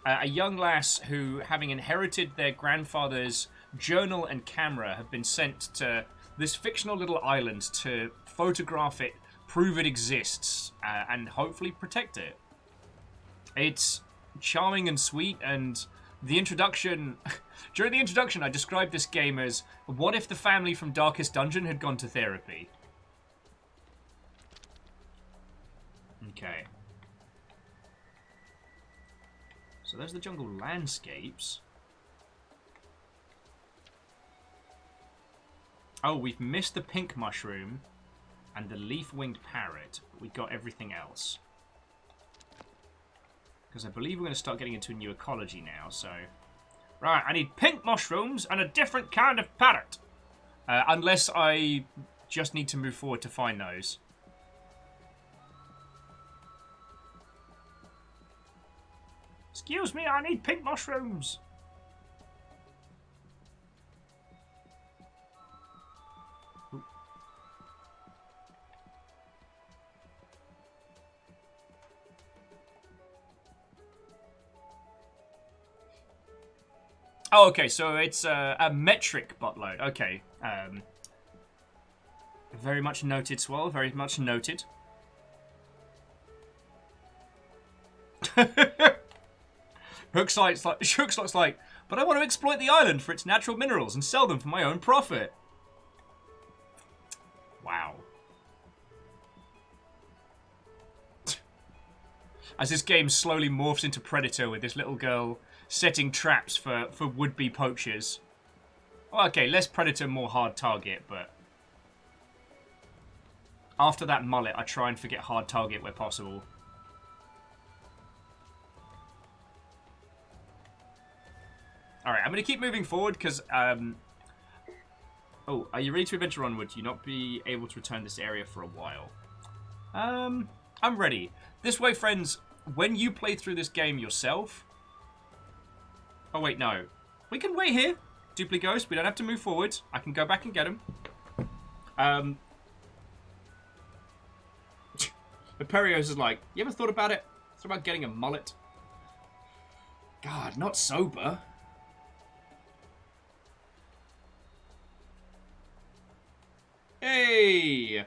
a young lass who, having inherited their grandfather's journal and camera, have been sent to this fictional little island to photograph it, prove it exists, and hopefully protect it. It's charming and sweet, and the introduction... During the introduction, I described this game as, what if the family from Darkest Dungeon had gone to therapy? Okay. So there's the jungle landscapes. Oh, we've missed the pink mushroom and the leaf-winged parrot, but we got everything else. Because I believe we're going to start getting into a new ecology now, so... Right, I need pink mushrooms and a different kind of parrot. Unless I just need to move forward to find those. Excuse me, I need pink mushrooms. Oh, okay, so it's a metric botload. Okay. Very much noted, Swell. Very much noted. Hookslot's like, but I want to exploit the island for its natural minerals and sell them for my own profit. Wow. As this game slowly morphs into Predator with this little girl setting traps for would-be poachers. Well, okay, less Predator, more hard target, but... After that mullet, I try and forget hard target where possible. Alright, I'm going to keep moving forward, because... Oh, are you ready to adventure onward? You not be able to return this area for a while. I'm ready. This way, friends, when you play through this game yourself... Oh, wait, no. We can wait here. Dupli Ghost, we don't have to move forward. I can go back and get him. The Perios is like, you ever thought about it? Thought about getting a mullet? God, not sober. Hey!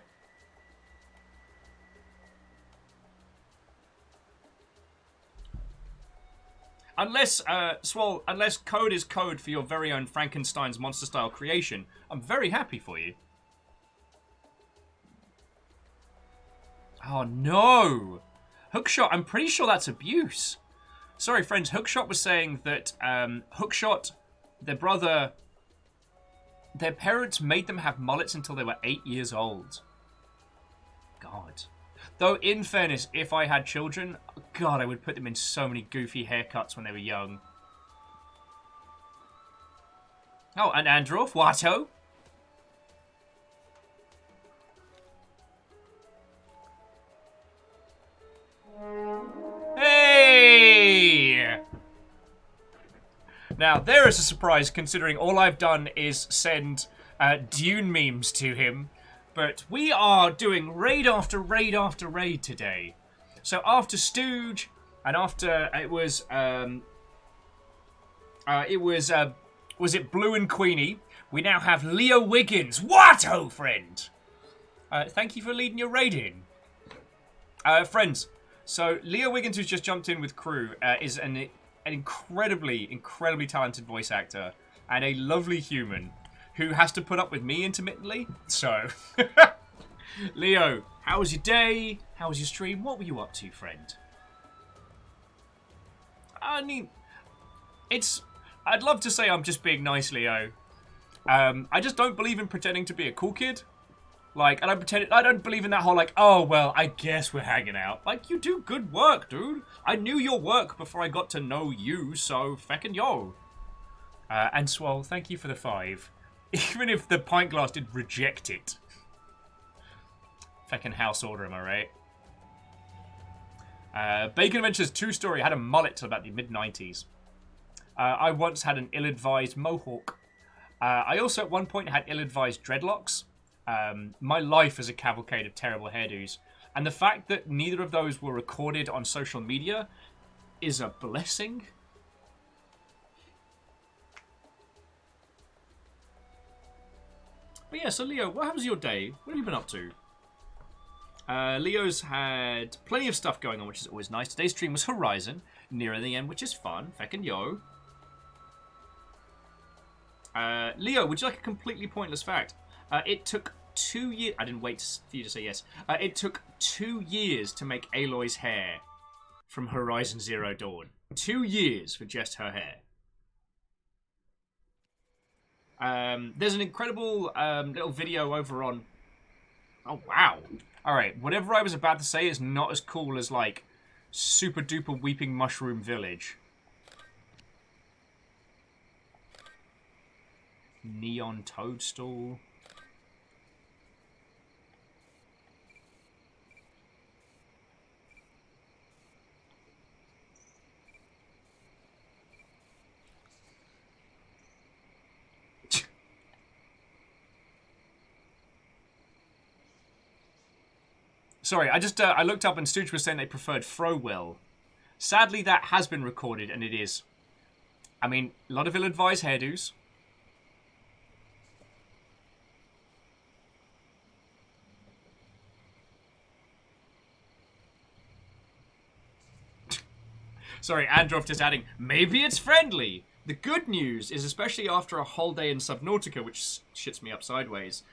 Unless, Swole, unless code is code for your very own Frankenstein's monster-style creation, I'm very happy for you. Oh, no! Hookshot, I'm pretty sure that's abuse. Sorry, friends, Hookshot was saying that, Hookshot, their brother, their parents made them have mullets until they were 8 years old. God. Though, in fairness, if I had children, God, I would put them in so many goofy haircuts when they were young. Oh, and Androff, Watto? Hey! Now, there is a surprise, considering all I've done is send Dune memes to him. But we are doing raid after raid after raid today. So after Stooge, and after it was it Blue and Queenie? We now have Leo Wiggins. What, friend? Thank you for leading your raid in. Friends, so Leo Wiggins, who's just jumped in with crew, is an incredibly talented voice actor and a lovely human who has to put up with me intermittently. So, Leo, how was your day? How was your stream? What were you up to, friend? I mean, I'd love to say I'm just being nice, Leo. I just don't believe in pretending to be a cool kid. Like, I don't believe in that whole, like, oh, well, I guess we're hanging out. Like, you do good work, dude. I knew your work before I got to know you, so feckin' yo. And Swole, thank you for the 5. Even if the pint glass did reject it. Feckin' house order, am I right? Bacon Adventures 2-story had a mullet till about the mid-90s. I once had an ill-advised mohawk. I also at one point had ill-advised dreadlocks. My life is a cavalcade of terrible hairdos. And the fact that neither of those were recorded on social media is a blessing. But yeah, so Leo, what happens to your day? What have you been up to? Leo's had plenty of stuff going on, which is always nice. Today's stream was Horizon, nearer the end, which is fun. Feckin' yo. Leo, would you like a completely pointless fact? It took 2 years... I didn't wait for you to say yes. It took 2 years to make Aloy's hair from Horizon Zero Dawn. 2 years for just her hair. There's an incredible little video over on... Oh, wow. Alright, whatever I was about to say is not as cool as, like, super duper Weeping Mushroom Village. Neon Toadstool. Sorry, I looked up and Stooge was saying they preferred Frowell. Sadly, that has been recorded, and it is. I mean, a lot of ill-advised hairdos. Sorry, Androv just adding, maybe it's friendly. The good news is, especially after a whole day in Subnautica, which shits me up sideways,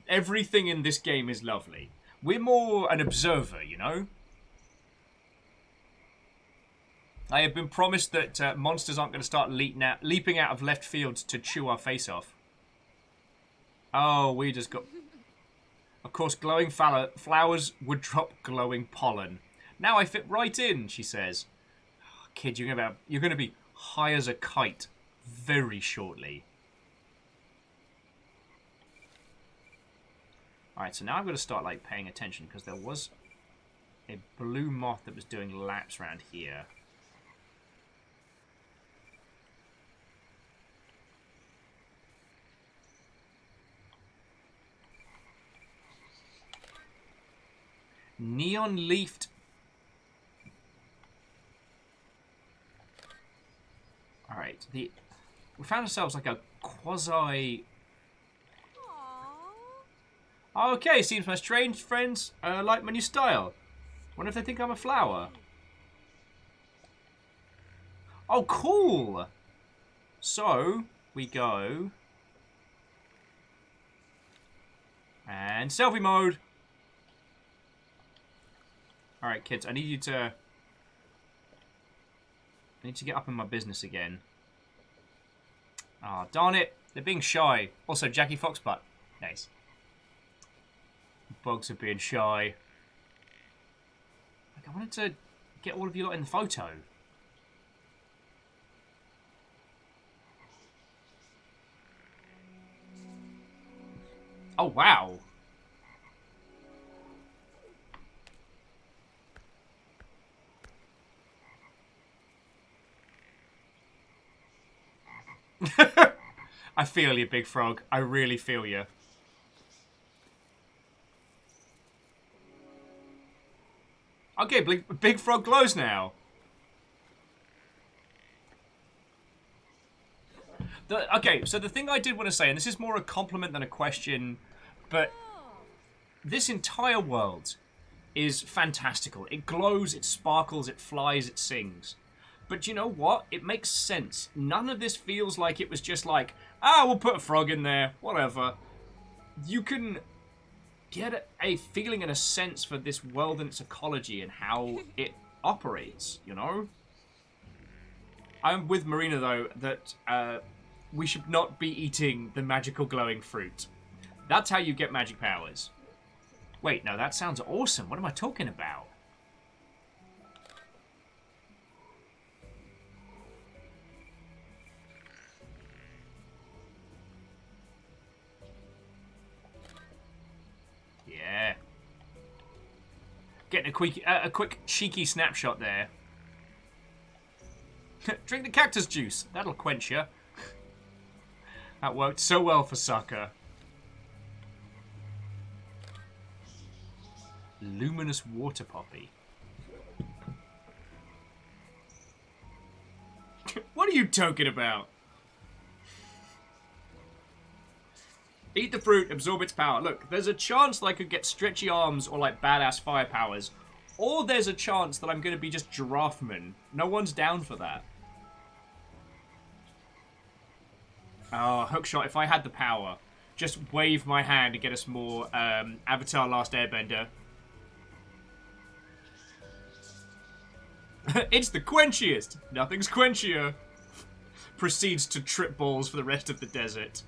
everything in this game is lovely. We're more an observer, you know? I have been promised that monsters aren't going to start leaping out of left field to chew our face off. Oh, we just got... Of course, glowing flowers would drop glowing pollen. Now I fit right in, she says. Oh, kid, you're going to be high as a kite very shortly. Alright, so now I've got to start, like, paying attention, because there was a blue moth that was doing laps around here. Neon leafed. Alright, we found ourselves like a quasi... Okay, seems my strange friends like my new style. Wonder if they think I'm a flower. Oh, cool! So, we go... And selfie mode! Alright, kids, I need to get up in my business again. Ah, oh, darn it! They're being shy. Also, Jackie Foxbutt. Nice. Bugs are being shy. Like, I wanted to get all of you lot in the photo. Oh, wow. I feel you, Big Frog. I really feel you. Okay, Big Frog glows now. Okay, so the thing I did want to say, and this is more a compliment than a question, but this entire world is fantastical. It glows, it sparkles, it flies, it sings. But you know what? It makes sense. None of this feels like it was just like, we'll put a frog in there, whatever. You can get a feeling and a sense for this world and its ecology and how it operates, you know? I'm with Marina, though, that we should not be eating the magical glowing fruit. That's how you get magic powers. Wait, no, that sounds awesome. What am I talking about? Yeah. Getting a quick cheeky snapshot there. Drink the cactus juice. That'll quench you. That worked so well for Sucker. Luminous water poppy. What are you talking about? Eat the fruit, absorb its power. Look, there's a chance that I could get stretchy arms or like badass fire powers. Or there's a chance that I'm going to be just Giraffeman. No one's down for that. Oh, hookshot, if I had the power. Just wave my hand to get us more Avatar Last Airbender. It's the quenchiest. Nothing's quenchier. Proceeds to trip balls for the rest of the desert.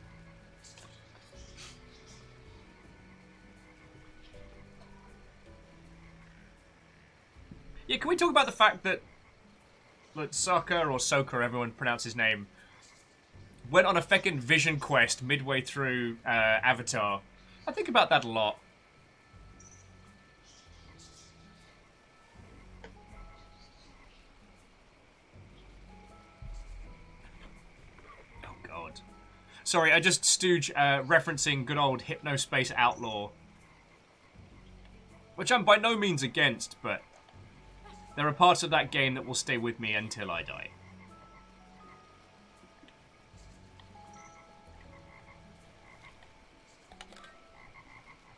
Yeah, can we talk about the fact that Sokka, or Sokka, everyone pronounces his name, went on a feckin' vision quest midway through Avatar. I think about that a lot. Oh, God. Sorry, I just stooge referencing good old Hypnospace Outlaw. Which I'm by no means against, but there are parts of that game that will stay with me until I die.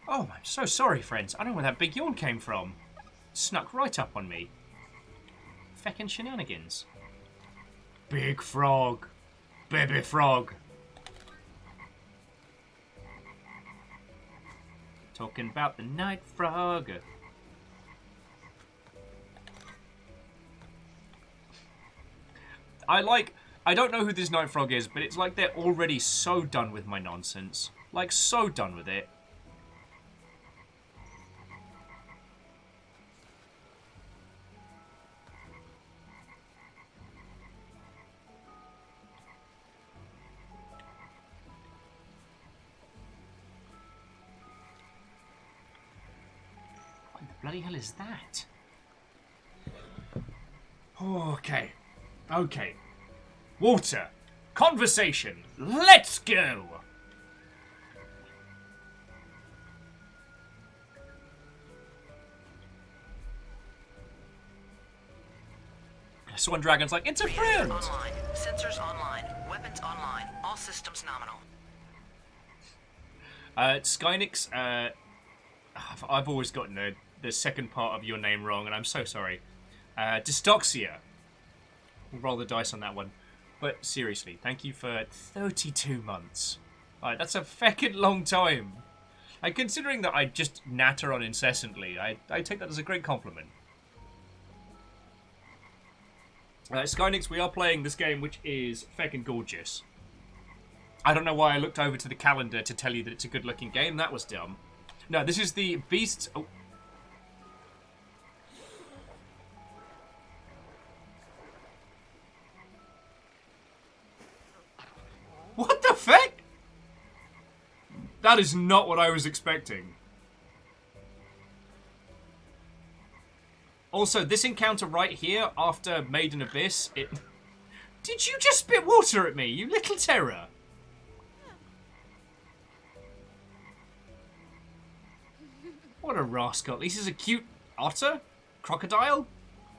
Oh, I'm so sorry, friends. I don't know where that big yawn came from. Snuck right up on me. Feckin' shenanigans. Big frog. Baby frog. Talking about the night frog. I don't know who this night frog is, but it's like they're already so done with my nonsense. Like, so done with it. What the bloody hell is that? Okay. Okay. Water. Conversation. Let's go! Swan Dragon's like, it's a friend! Online. Sensors online. Weapons online. All systems nominal. Skynix, I've always gotten the second part of your name wrong, and I'm so sorry. Dystoxia. We'll roll the dice on that one. But seriously, thank you for 32 months. Like, that's a feckin' long time. And considering that I just natter on incessantly, I take that as a great compliment. Skynix, we are playing this game, which is feckin' gorgeous. I don't know why I looked over to the calendar to tell you that it's a good-looking game. That was dumb. No, this is the Beasts... Oh. What the fuck? That is not what I was expecting. Also, this encounter right here, after Maiden Abyss, it... Did you just spit water at me, you little terror? What a rascal. This is a cute otter? Crocodile?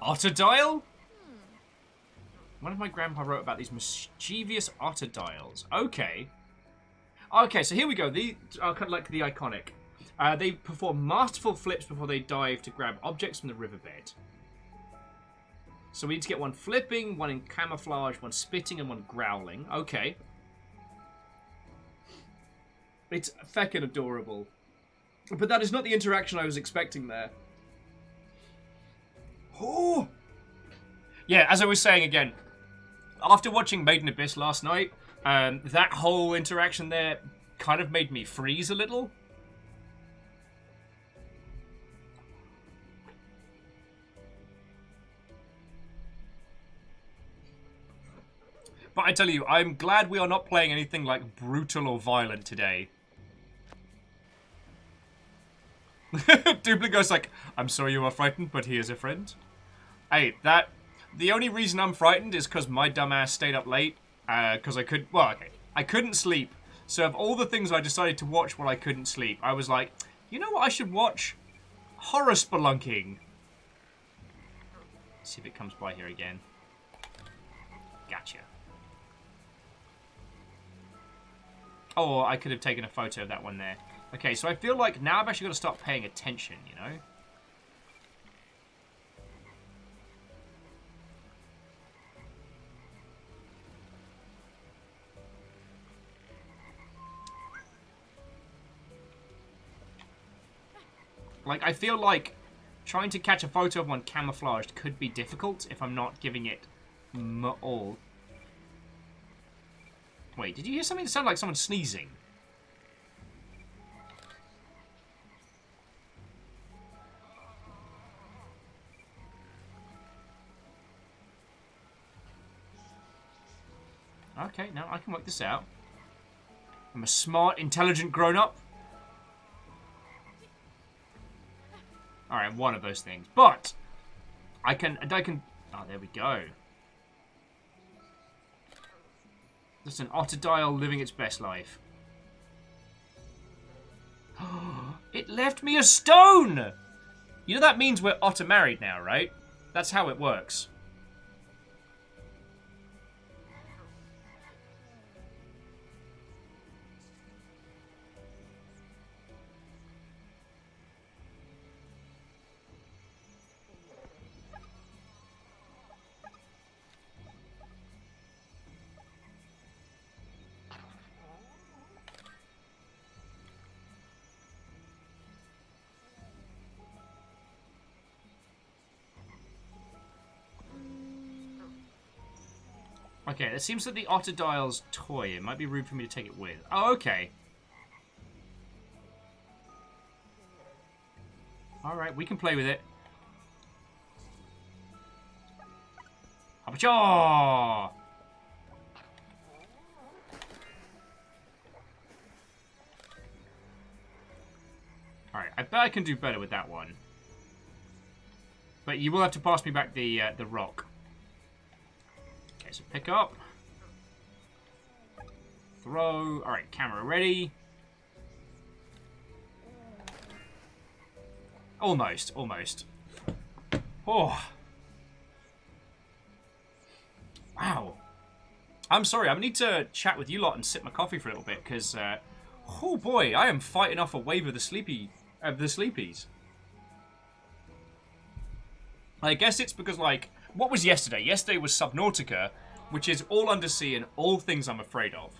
Otterdile? One of my grandpa wrote about these mischievous otterdiles. Okay. Okay, so here we go. These are kind of like the iconic. They perform masterful flips before they dive to grab objects from the riverbed. So we need to get one flipping, one in camouflage, one spitting, and one growling. Okay. It's feckin' adorable. But that is not the interaction I was expecting there. Oh! Yeah, as I was saying again, after watching Maiden Abyss last night, that whole interaction there kind of made me freeze a little. But I tell you, I'm glad we are not playing anything like brutal or violent today. Dubligo's like, I'm sorry you are frightened, but he is a friend. Hey, the only reason I'm frightened is because my dumbass stayed up late. Because I couldn't sleep. So of all the things I decided to watch while I couldn't sleep, I was like, you know what I should watch? Horror spelunking. See if it comes by here again. Gotcha. Oh, I could have taken a photo of that one there. Okay, so I feel like now I've actually got to start paying attention, you know? Like, I feel like trying to catch a photo of one camouflaged could be difficult if I'm not giving it all. Wait, did you hear something that sounded like someone sneezing? Okay, now I can work this out. I'm a smart, intelligent grown-up. Alright, one of those things. But I can oh, there we go. Just an otterdile living its best life. It left me a stone! You know that means we're otter married now, right? That's how it works. Okay, it seems that the Otterdile's toy. It might be rude for me to take it with. Oh, okay. Alright, we can play with it. Hapachaw! Alright, I bet I can do better with that one. But you will have to pass me back the rock. Okay, so pick up. Throw. Alright, camera ready. Almost, almost. Oh. Wow. I'm sorry, I need to chat with you lot and sip my coffee for a little bit, because, oh boy, I am fighting off a wave of the sleepies. I guess it's because, like, what was yesterday? Yesterday was Subnautica, which is all undersea and all things I'm afraid of.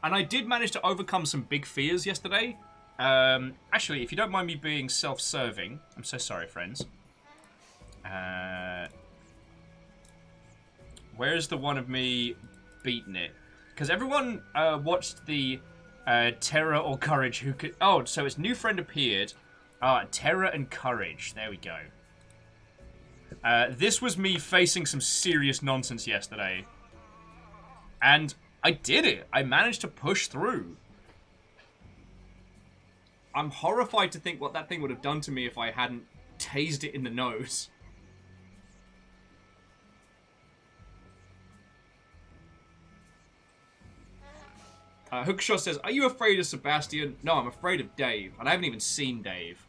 And I did manage to overcome some big fears yesterday. Actually, if you don't mind me being self-serving, I'm so sorry, friends. Where's the one of me beating it? Because everyone watched the Terror or Courage who could... Oh, so its new friend appeared. Terror and Courage. There we go. This was me facing some serious nonsense yesterday. And I did it. I managed to push through. I'm horrified to think what that thing would have done to me if I hadn't tased it in the nose. Hookshot says, are you afraid of Sebastian? No, I'm afraid of Dave. And I haven't even seen Dave.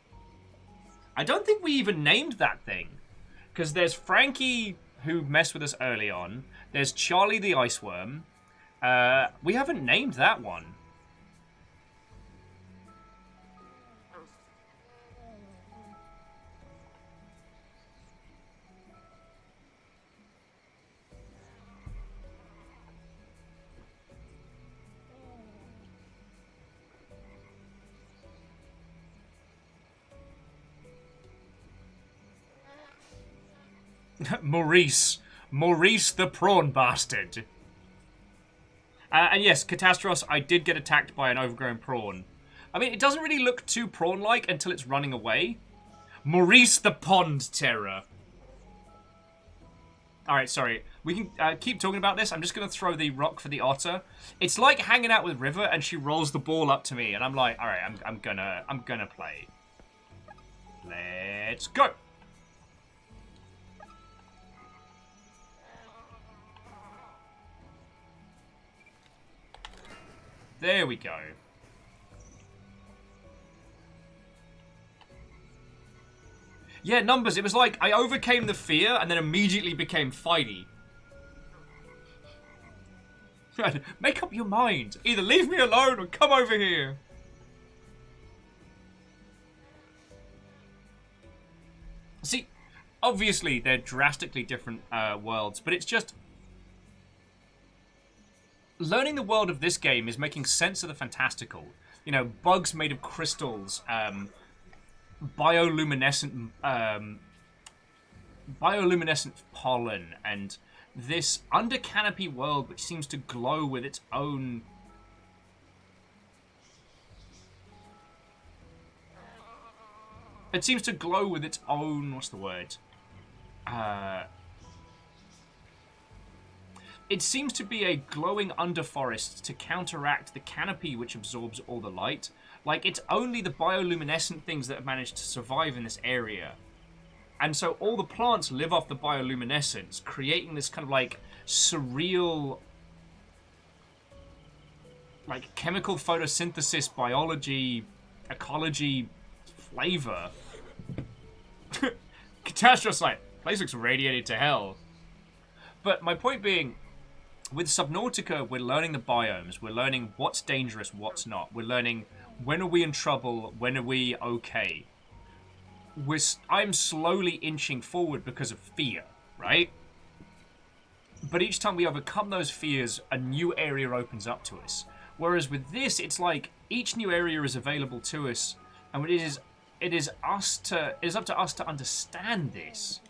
I don't think we even named that thing. Because there's Frankie, who messed with us early on. There's Charlie the Iceworm. We haven't named that one. Maurice the prawn bastard. And yes, Catastros, I did get attacked by an overgrown prawn. I mean, it doesn't really look too prawn-like until it's running away. Maurice the pond terror. Alright, sorry. We can keep talking about this. I'm just going to throw the rock for the otter. It's like hanging out with River and she rolls the ball up to me and I'm like, alright, I'm gonna play. Let's go. There we go. Yeah, numbers. It was like I overcame the fear and then immediately became fighty. Make up your mind. Either leave me alone or come over here. See, obviously they're drastically different worlds, but it's just... Learning the world of this game is making sense of the fantastical. You know, bugs made of crystals, bioluminescent pollen, and this under canopy world which seems to glow with its own... It seems to glow with its own... What's the word? It seems to be a glowing underforest to counteract the canopy which absorbs all the light. Like, it's only the bioluminescent things that have managed to survive in this area. And so all the plants live off the bioluminescence, creating this kind of, like, surreal... like, chemical photosynthesis, biology, ecology flavor. Catastrophe, like, place looks radiated to hell. But my point being... With Subnautica, we're learning the biomes. We're learning what's dangerous, what's not. We're learning when are we in trouble, when are we okay. I'm slowly inching forward because of fear, right? But each time we overcome those fears, a new area opens up to us. Whereas with this, it's like each new area is available to us, and it is up to us to understand this.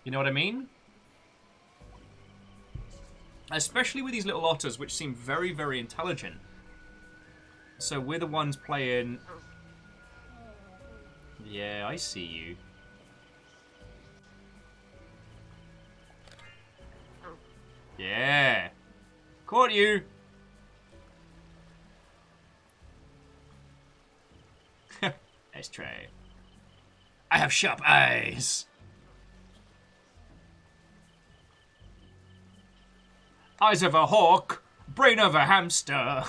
You know what I mean? Especially with these little otters, which seem very, very intelligent. So we're the ones playing... Yeah, I see you. Yeah. Caught you. Let's try. I have sharp eyes. Eyes of a hawk, brain of a hamster.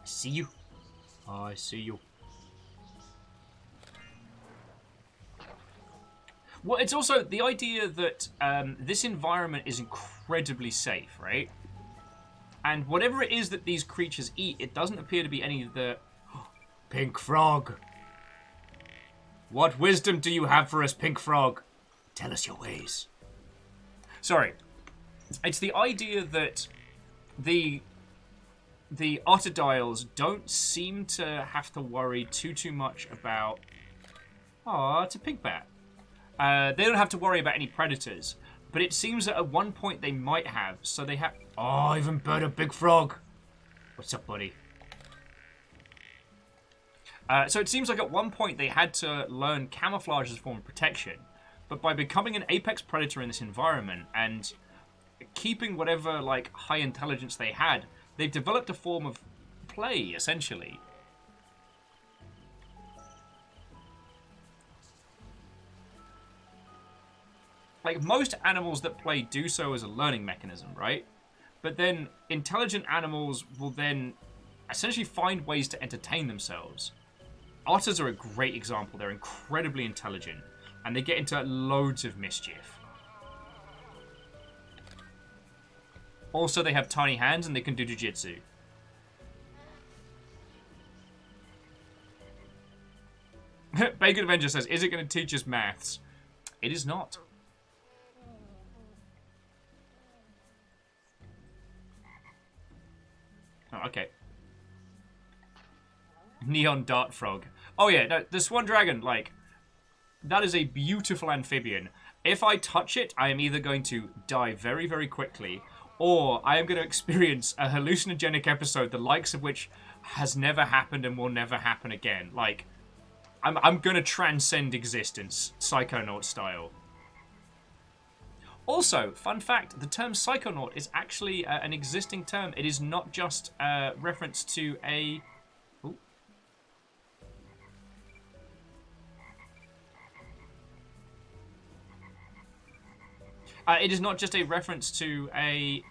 See you. I see you. Well, it's also the idea that this environment is incredibly safe, right? And whatever it is that these creatures eat, it doesn't appear to be any of the... Pink frog. What wisdom do you have for us, Pink frog? Tell us your ways. Sorry. It's the idea that the ottodials don't seem to have to worry too much about... Oh, it's a pink bat. They don't have to worry about any predators. But it seems that at one point they might have, so they have... Oh, even better, big frog. What's up, buddy? So it seems like at one point they had to learn camouflage as a form of protection. But by becoming an apex predator in this environment and keeping whatever, like, high intelligence they had, they've developed a form of play, essentially. Like, most animals that play do so as a learning mechanism, right? But then intelligent animals will then essentially find ways to entertain themselves. Otters are a great example. They're incredibly intelligent. And they get into loads of mischief. Also, they have tiny hands and they can do jujitsu. Bacon Avenger says, is it going to teach us maths? It is not. Oh, okay. Neon Dart Frog. Oh yeah, no, the Swan Dragon, like... That is a beautiful amphibian. If I touch it, I am either going to die very, very quickly, or I am going to experience a hallucinogenic episode, the likes of which has never happened and will never happen again. Like, I'm going to transcend existence, Psychonaut style. Also, fun fact, the term Psychonaut is actually an existing term. It is not just a reference to a... Ooh. It is not just a reference to a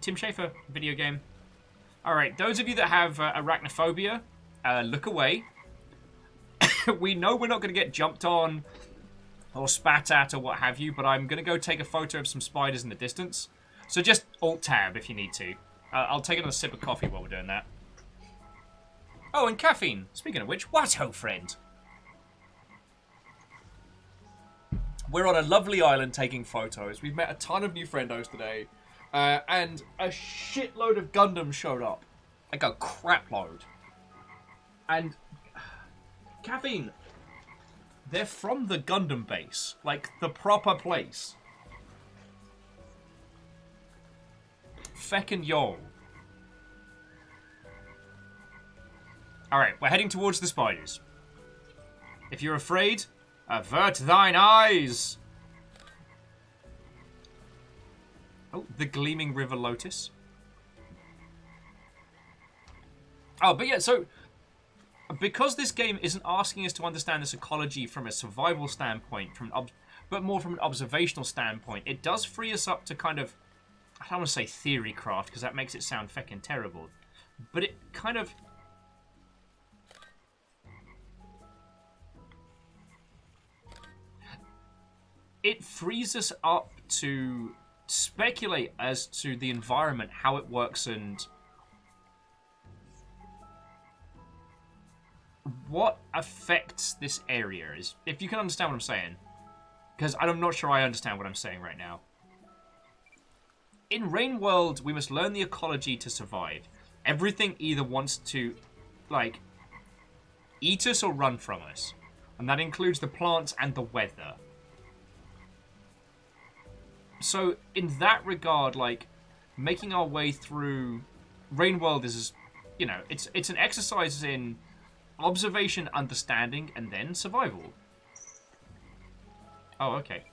Tim Schafer video game. Alright, those of you that have arachnophobia, look away. We know we're not going to get jumped on or spat at or what have you, but I'm going to go take a photo of some spiders in the distance. So just Alt-Tab if you need to. I'll take another sip of coffee while we're doing that. Oh, and caffeine. Speaking of which, what ho, friend? We're on a lovely island taking photos. We've met a ton of new friendos today. And a shitload of Gundams showed up. Like a crap load. And caffeine, they're from the Gundam base. Like, the proper place. Feckin' yo. Alright, we're heading towards the spiders. If you're afraid, avert thine eyes. Oh, the Gleaming River Lotus. Oh, but yeah, so because this game isn't asking us to understand this ecology from a survival standpoint, but more from an observational standpoint, it does free us up to kind of, I don't want to say theory craft, because that makes it sound feckin' terrible, but it kind of... It frees us up to speculate as to the environment, how it works, and what affects this area is, if you can understand what I'm saying. Because I'm not sure I understand what I'm saying right now. In Rain World, we must learn the ecology to survive. Everything either wants to, like, eat us or run from us. And that includes the plants and the weather. So, in that regard, like, making our way through Rain World is, you know, it's an exercise in observation, understanding, and then survival. Oh, okay.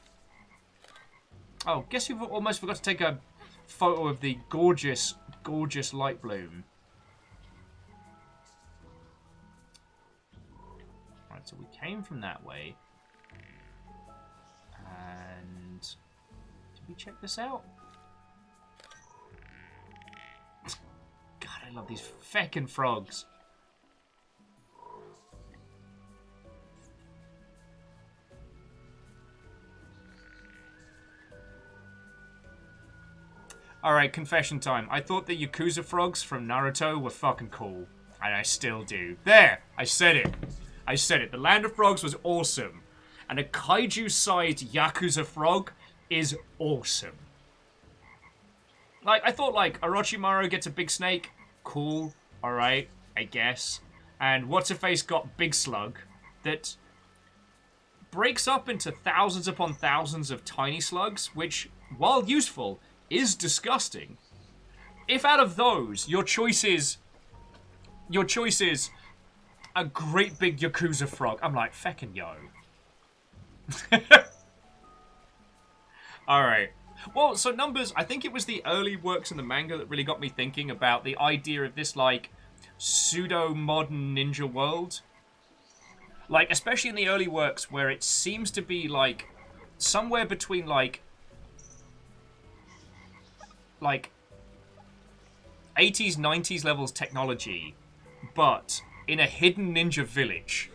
Oh, guess you've almost forgot to take a photo of the gorgeous, gorgeous light bloom. Right, so we came from that way. And... did we check this out? God, I love these feckin' frogs. Alright, confession time. I thought the Yakuza frogs from Naruto were fucking cool. And I still do. There! I said it. I said it. The Land of Frogs was awesome. And a kaiju-sized Yakuza frog is awesome. Like, I thought, like, Orochimaru gets a big snake. Cool. Alright, I guess. And What's-Her-Face got Big Slug that breaks up into thousands upon thousands of tiny slugs, which, while useful, is disgusting. If out of those, your choice is a great big Yakuza frog, I'm like, feckin' yo. Alright. Well, so Numbers, I think it was the early works in the manga that really got me thinking about the idea of this, like, pseudo-modern ninja world. Like, especially in the early works where it seems to be, like, somewhere between, like 80s, 90s levels technology, but in a hidden ninja village.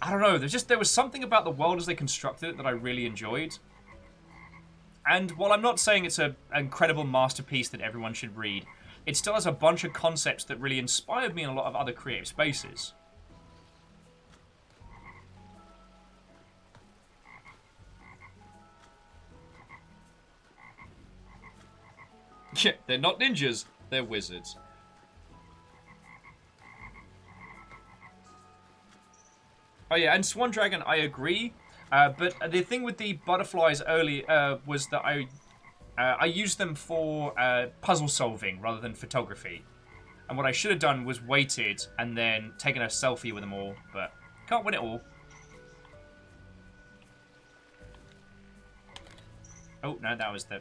I don't know, there was something about the world as they constructed it that I really enjoyed. And while I'm not saying it's an incredible masterpiece that everyone should read, it still has a bunch of concepts that really inspired me in a lot of other creative spaces. Yeah, they're not ninjas, they're wizards. Oh yeah, and Swan Dragon, I agree. But the thing with the butterflies early was that I used them for puzzle solving rather than photography. And what I should have done was waited and then taken a selfie with them all, but can't win it all. Oh, no, that was the...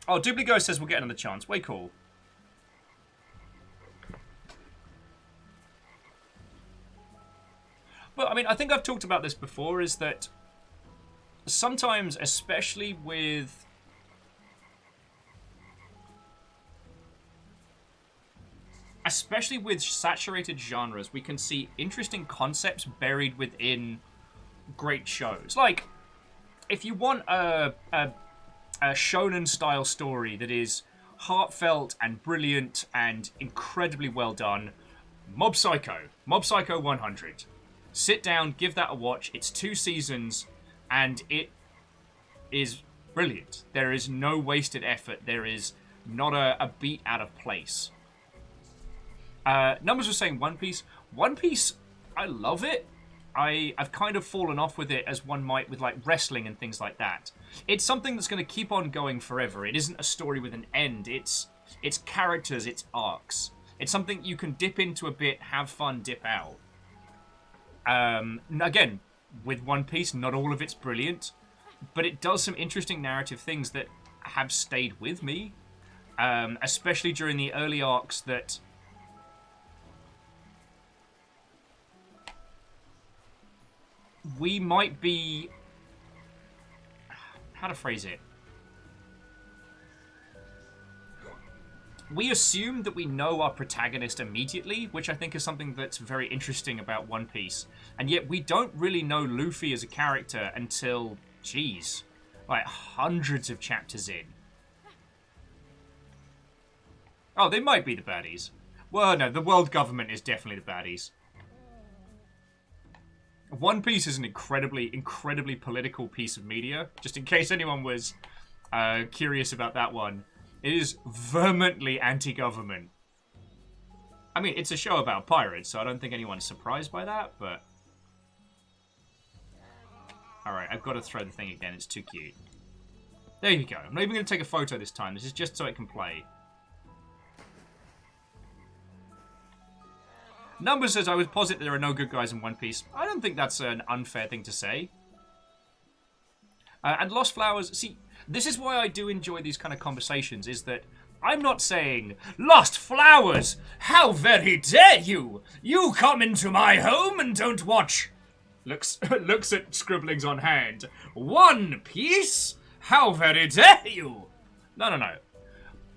Oh, Dubligo says we'll get another chance. Way cool. I mean, I think I've talked about this before, is that sometimes, especially with saturated genres, we can see interesting concepts buried within great shows. Like, if you want a shonen-style story that is heartfelt and brilliant and incredibly well done, Mob Psycho 100. Sit down, give that a watch. It's 2 seasons, and it is brilliant. There is no wasted effort. There is not a beat out of place. Numbers were saying One Piece. One Piece, I love it. I've kind of fallen off with it, as one might with like wrestling and things like that. It's something that's going to keep on going forever. It isn't a story with an end. It's characters, it's arcs. It's something you can dip into a bit, have fun, dip out. Again, with One Piece, not all of it's brilliant, but it does some interesting narrative things that have stayed with me, especially during the early arcs that we might be... How to phrase it? We assume that we know our protagonist immediately, which I think is something that's very interesting about One Piece. And yet we don't really know Luffy as a character until, geez, like hundreds of chapters in. Oh, they might be the baddies. Well, no, the world government is definitely the baddies. One Piece is an incredibly political piece of media. Just in case anyone was curious about that one. It is vehemently anti-government. I mean, it's a show about pirates, so I don't think anyone's surprised by that, but... Alright, I've got to throw the thing again. It's too cute. There you go. I'm not even going to take a photo this time. This is just so it can play. Numbers says, I would posit that there are no good guys in One Piece. I don't think that's an unfair thing to say. And Lost Flowers... See, this is why I do enjoy these kind of conversations, is that I'm not saying, Lost Flowers, how very dare you! You come into my home and don't watch... Looks at scribblings on hand. One Piece? How very dare you! No.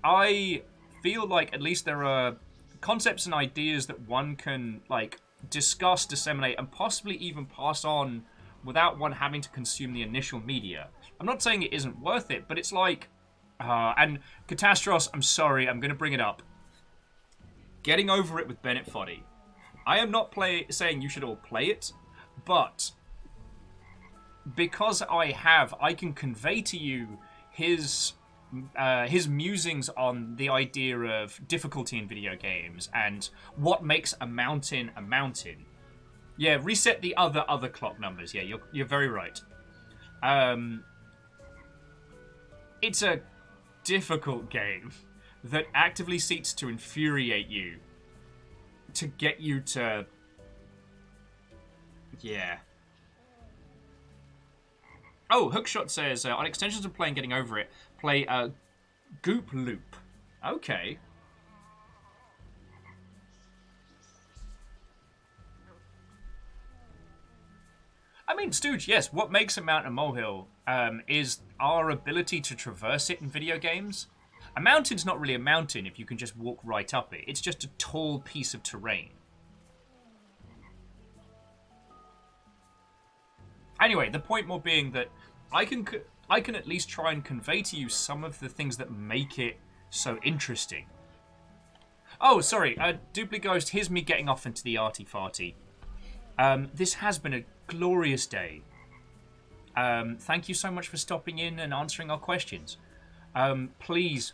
I feel like at least there are concepts and ideas that one can, like, discuss, disseminate, and possibly even pass on without one having to consume the initial media. I'm not saying it isn't worth it, but it's like... and Catastros, I'm sorry, I'm going to bring it up. Getting Over It with Bennett Foddy. I am not saying you should all play it, but because I can convey to you his musings on the idea of difficulty in video games and what makes a mountain a mountain. Yeah, reset the other clock numbers. Yeah, you're very right. It's a difficult game that actively seeks to infuriate you, to get you to... Yeah. Oh, Hookshot says, on extensions of playing Getting Over It, play Goop Loop. Okay. I mean, Stooge, yes, what makes a mountain a molehill is our ability to traverse it in video games. A mountain's not really a mountain if you can just walk right up it. It's just a tall piece of terrain. Anyway, the point more being that I can at least try and convey to you some of the things that make it so interesting. Oh, sorry, Dupli Ghost, here's me getting off into the arty-farty. This has been a glorious day. Thank you so much for stopping in and answering our questions. Please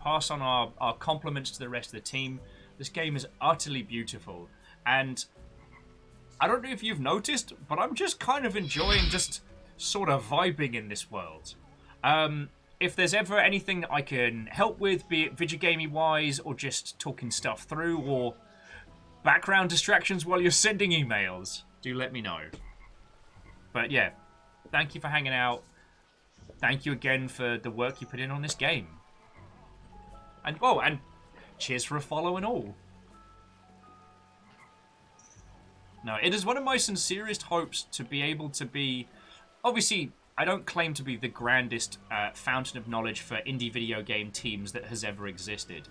pass on our compliments to the rest of the team. This game is utterly beautiful. And I don't know if you've noticed, but I'm just kind of enjoying just sort of vibing in this world. If there's ever anything that I can help with, be it video gaming wise or just talking stuff through or background distractions while you're sending emails, do let me know. But yeah, thank you for hanging out. Thank you again for the work you put in on this game. And and cheers for a follow and all. No, it is one of my sincerest hopes to be able to be... Obviously, I don't claim to be the grandest fountain of knowledge for indie video game teams that has ever existed.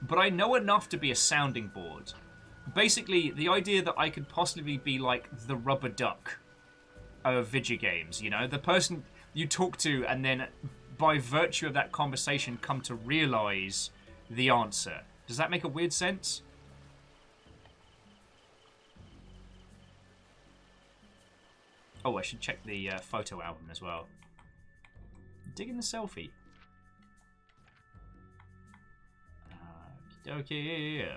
But I know enough to be a sounding board. Basically, the idea that I could possibly be like the rubber duck of video games, you know? The person you talk to and then by virtue of that conversation come to realize the answer. Does that make a weird sense? Oh, I should check the photo album as well. Digging the selfie. Okay.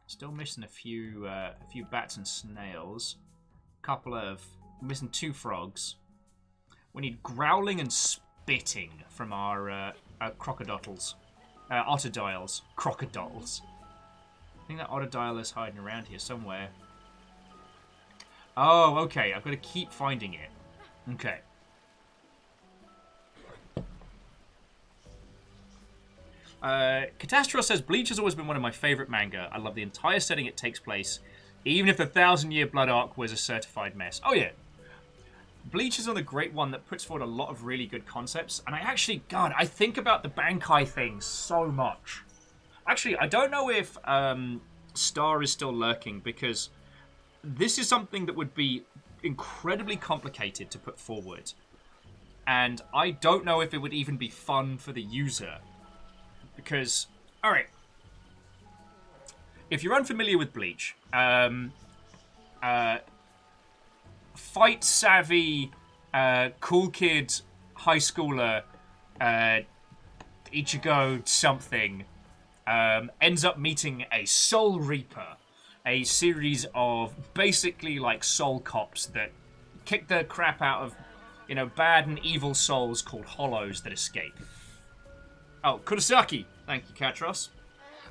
Still missing a few bats and snails. Missing 2 frogs. We need growling and spitting from our crocodiles. Ottodiles. Crocodiles. I think that ottodile is hiding around here somewhere. Oh, okay. I've got to keep finding it. Okay. Catastrophe says, Bleach has always been one of my favourite manga. I love the entire setting it takes place, even if the 1,000-year Blood Arc was a certified mess. Oh, yeah. Bleach is another great one that puts forward a lot of really good concepts. And I actually, God, I think about the Bankai thing so much. Actually, I don't know if Star is still lurking, because this is something that would be incredibly complicated to put forward. And I don't know if it would even be fun for the user. Because, alright. If you're unfamiliar with Bleach, fight-savvy, cool kid, high schooler, Ichigo something, ends up meeting a Soul Reaper. A series of basically like soul cops that kick the crap out of, you know, bad and evil souls called Hollows that escape. Oh, Kurosaki. Thank you, Katros.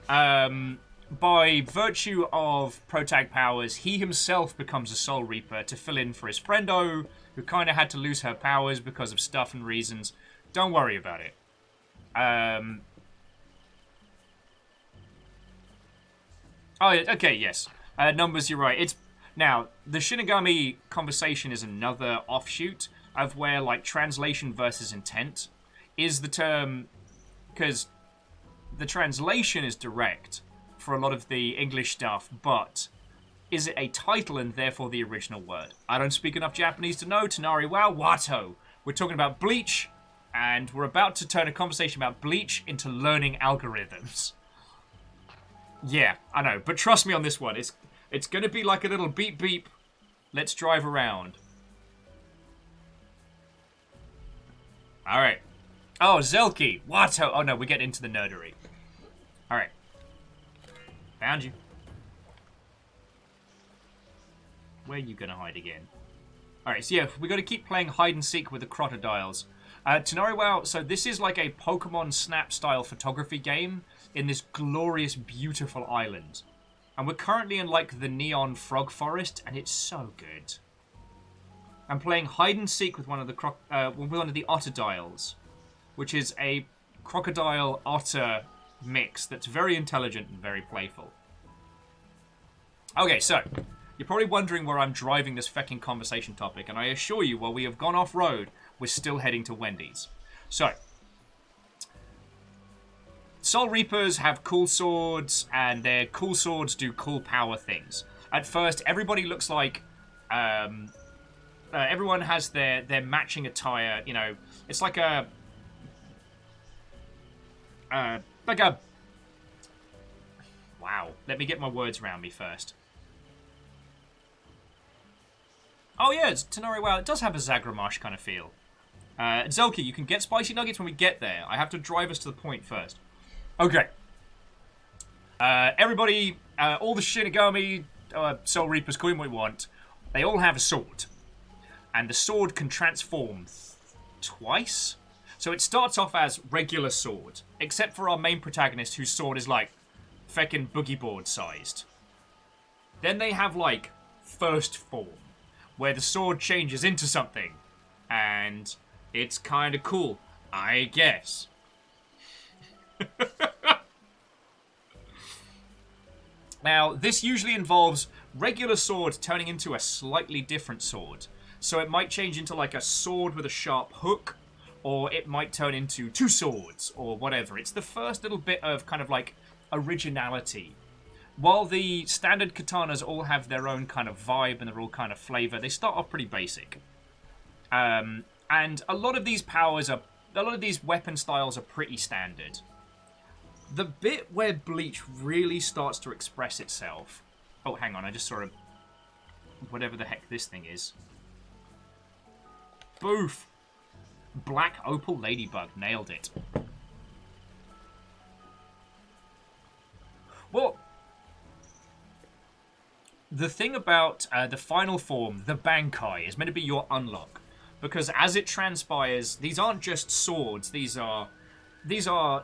By virtue of protag powers, he himself becomes a Soul Reaper to fill in for his friendo, who kind of had to lose her powers because of stuff and reasons. Don't worry about it. Oh, okay, yes. Numbers, you're right. It's now, the Shinigami conversation is another offshoot of where, like, translation versus intent is the term, because the translation is direct for a lot of the English stuff, but is it a title and therefore the original word? I don't speak enough Japanese to know. Tanari wa Wato. We're talking about Bleach, and we're about to turn a conversation about Bleach into learning algorithms. Yeah, I know, but trust me on this one. It's going to be like a little beep beep. Let's drive around. All right. Oh, Zelki. Wato. Oh, no, we're getting into the nerdery. All right. Found you. Where are you going to hide again? All right, so yeah, we got to keep playing hide and seek with the crocodiles. Tanari WoW, so this is like a Pokemon Snap style photography game in this glorious, beautiful island. And we're currently in like the neon frog forest, and it's so good. I'm playing hide and seek with one of the ottodiles, which is a crocodile otter mix that's very intelligent and very playful. Okay, so you're probably wondering where I'm driving this fecking conversation topic, and I assure you, while we have gone off-road, we're still heading to Wendy's. So, Soul Reapers have cool swords, and their cool swords do cool power things. At first, everybody looks like... everyone has their matching attire, you know. It's like a... Wow. Let me get my words around me first. Oh yeah, it's Tanori WoW. It does have a Zagramash kind of feel. Zelki, you can get spicy nuggets when we get there. I have to drive us to the point first. Okay. Everybody, all the Shinigami, Soul Reapers, call them what we want, they all have a sword. And the sword can transform twice. So it starts off as regular sword, except for our main protagonist, whose sword is like feckin' boogie board sized. Then they have like first form, where the sword changes into something, and it's kind of cool, I guess. Now, this usually involves regular sword turning into a slightly different sword. So it might change into like a sword with a sharp hook, or it might turn into two swords, or whatever. It's the first little bit of kind of like originality. While the standard katanas all have their own kind of vibe and their own kind of flavor, they start off pretty basic. And a lot of these weapon styles are pretty standard. The bit where Bleach really starts to express itself... Oh, hang on, I just saw a... whatever the heck this thing is. Boof! Black Opal Ladybug. Nailed it. Well, the thing about the final form, the Bankai, is meant to be your unlock. Because as it transpires, these aren't just swords, these are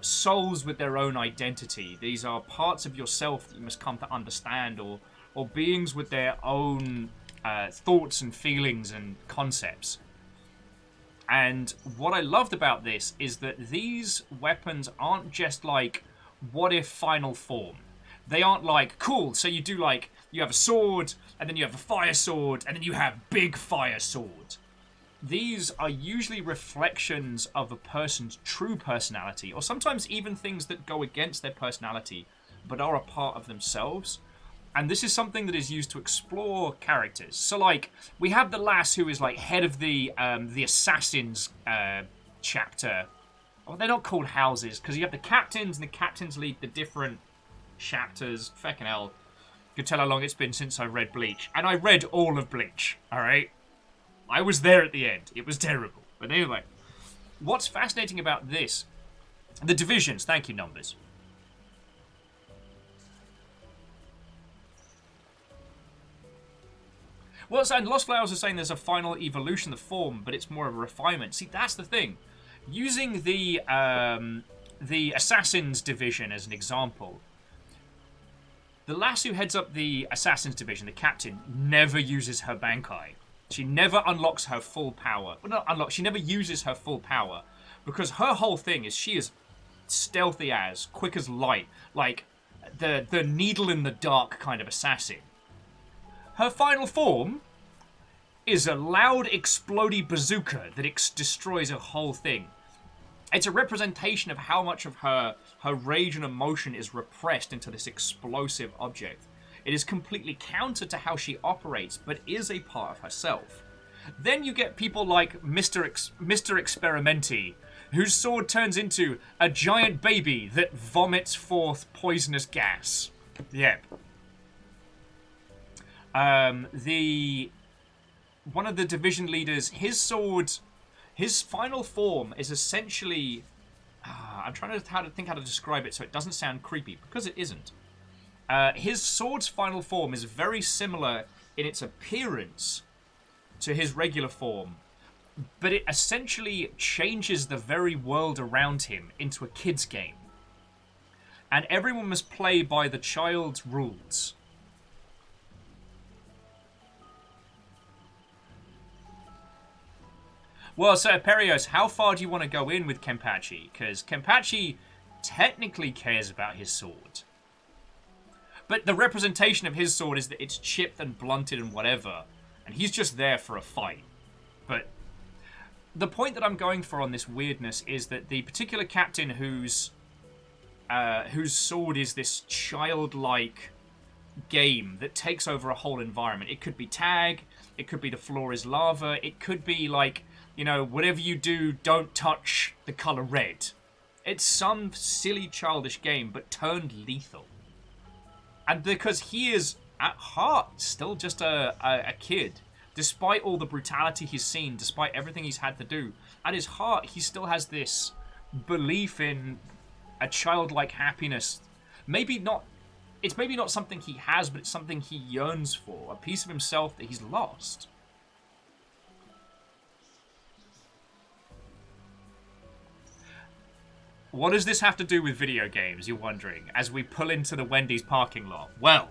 souls with their own identity. These are parts of yourself that you must come to understand, or beings with their own thoughts and feelings and concepts. And what I loved about this is that these weapons aren't just like, what if final form? They aren't like, cool, so you do like, you have a sword, and then you have a fire sword, and then you have big fire sword. These are usually reflections of a person's true personality, or sometimes even things that go against their personality, but are a part of themselves. And this is something that is used to explore characters. So, like, we have the lass who is, like, head of the assassins chapter. Oh, they're not called houses, because you have the captains, and the captains lead the different chapters. Feckin' hell. You can tell how long it's been since I read Bleach. And I read all of Bleach, alright? I was there at the end. It was terrible. But anyway, what's fascinating about this... The divisions. Thank you, Numbers. Well, and Lost Flowers are saying there's a final evolution of the form, but it's more of a refinement. See, that's the thing. Using the Assassins division as an example, the lass who heads up the Assassins division, the captain, never uses her Bankai. She never unlocks her full power. Well, not unlock. She never uses her full power, because her whole thing is she is stealthy as, quick as light, like the needle in the dark kind of assassin. Her final form is a loud, explodey bazooka that destroys a whole thing. It's a representation of how much of her rage and emotion is repressed into this explosive object. It is completely counter to how she operates, but is a part of herself. Then you get people like Mr. Experimenti, whose sword turns into a giant baby that vomits forth poisonous gas. Yep. One of the division leaders, his sword, his final form is essentially... I'm trying to think how to describe it so it doesn't sound creepy, because it isn't. His sword's final form is very similar in its appearance to his regular form, but it essentially changes the very world around him into a kid's game. And everyone must play by the child's rules. Well, so Perios, how far do you want to go in with Kenpachi? Because Kenpachi technically cares about his sword. But the representation of his sword is that it's chipped and blunted and whatever. And he's just there for a fight. But the point that I'm going for on this weirdness is that the particular captain whose sword is this childlike game that takes over a whole environment. It could be tag. It could be the floor is lava. It could be like, you know, whatever you do, don't touch the color red. It's some silly childish game, but turned lethal. And because he is, at heart, still just a kid, despite all the brutality he's seen, despite everything he's had to do, at his heart, he still has this belief in a childlike happiness. It's maybe not something he has, but it's something he yearns for, a piece of himself that he's lost. What does this have to do with video games, you're wondering, as we pull into the Wendy's parking lot? Well,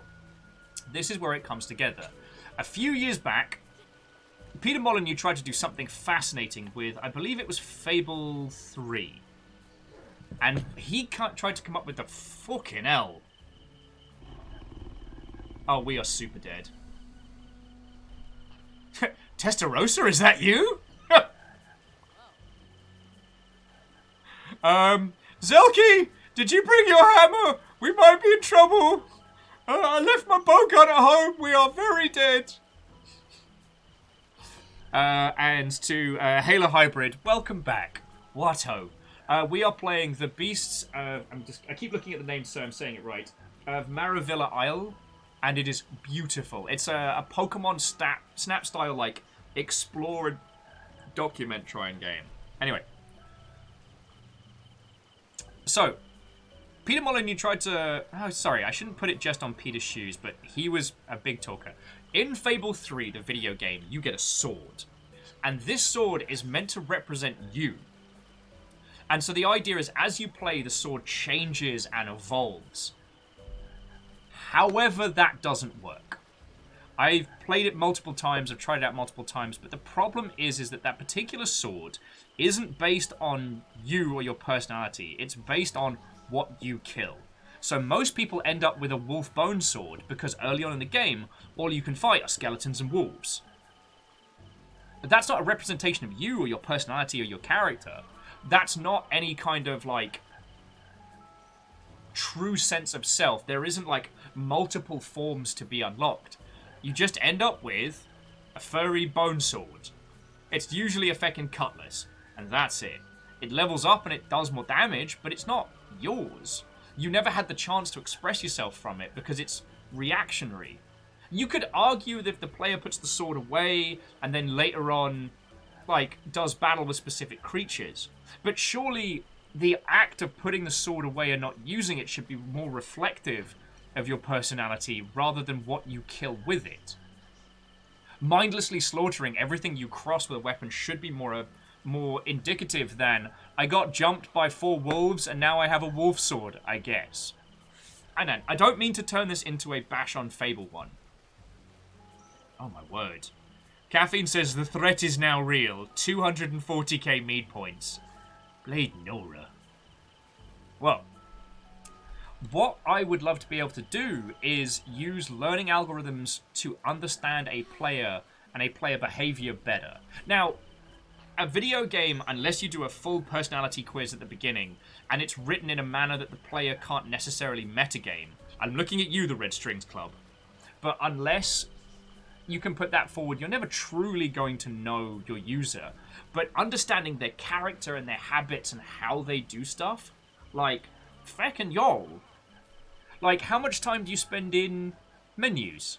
this is where it comes together. A few years back, Peter Molyneux tried to do something fascinating with, I believe it was Fable 3. And he tried to come up with the fucking hell. Oh, we are super dead. Testarossa, is that you? Zelky, did you bring your hammer? We might be in trouble. I left my bowgun at home. We are very dead. And to Halo Hybrid, welcome back. Watto. We are playing the Beasts of... I keep looking at the name so I'm saying it right. Of Maravilla Isle. And it is beautiful. It's a Pokemon Snap style, like, explore and document trying game. Anyway. So, Peter Molyneux tried to... Oh, sorry, I shouldn't put it just on Peter's shoes, but he was a big talker. In Fable 3, the video game, you get a sword. And this sword is meant to represent you. And so the idea is, as you play, the sword changes and evolves. However, that doesn't work. I've played it multiple times, I've tried it out multiple times, but the problem is that that particular sword isn't based on you or your personality. It's based on what you kill. So most people end up with a wolf bone sword because early on in the game, all you can fight are skeletons and wolves. But that's not a representation of you or your personality or your character. That's not any kind of, like, true sense of self. There isn't, like, multiple forms to be unlocked. You just end up with a furry bone sword. It's usually a feckin' cutlass, and that's it. It levels up and it does more damage, but it's not yours. You never had the chance to express yourself from it because it's reactionary. You could argue that if the player puts the sword away and then later on, like, does battle with specific creatures. But surely the act of putting the sword away and not using it should be more reflective of your personality rather than what you kill with it. Mindlessly slaughtering everything you cross with a weapon should be more indicative than, I got jumped by 4 wolves and now I have a wolf sword, I guess. And then, I don't mean to turn this into a bash on Fable 1. Oh my word. Caffeine says the threat is now real. 240k mead points. Blade Nora. Well, what I would love to be able to do is use learning algorithms to understand a player and a player behavior better. Now, a video game, unless you do a full personality quiz at the beginning, and it's written in a manner that the player can't necessarily metagame. I'm looking at you, the Red Strings Club. But unless you can put that forward, you're never truly going to know your user. But understanding their character and their habits and how they do stuff, like, feckin' y'all. Like, how much time do you spend in menus?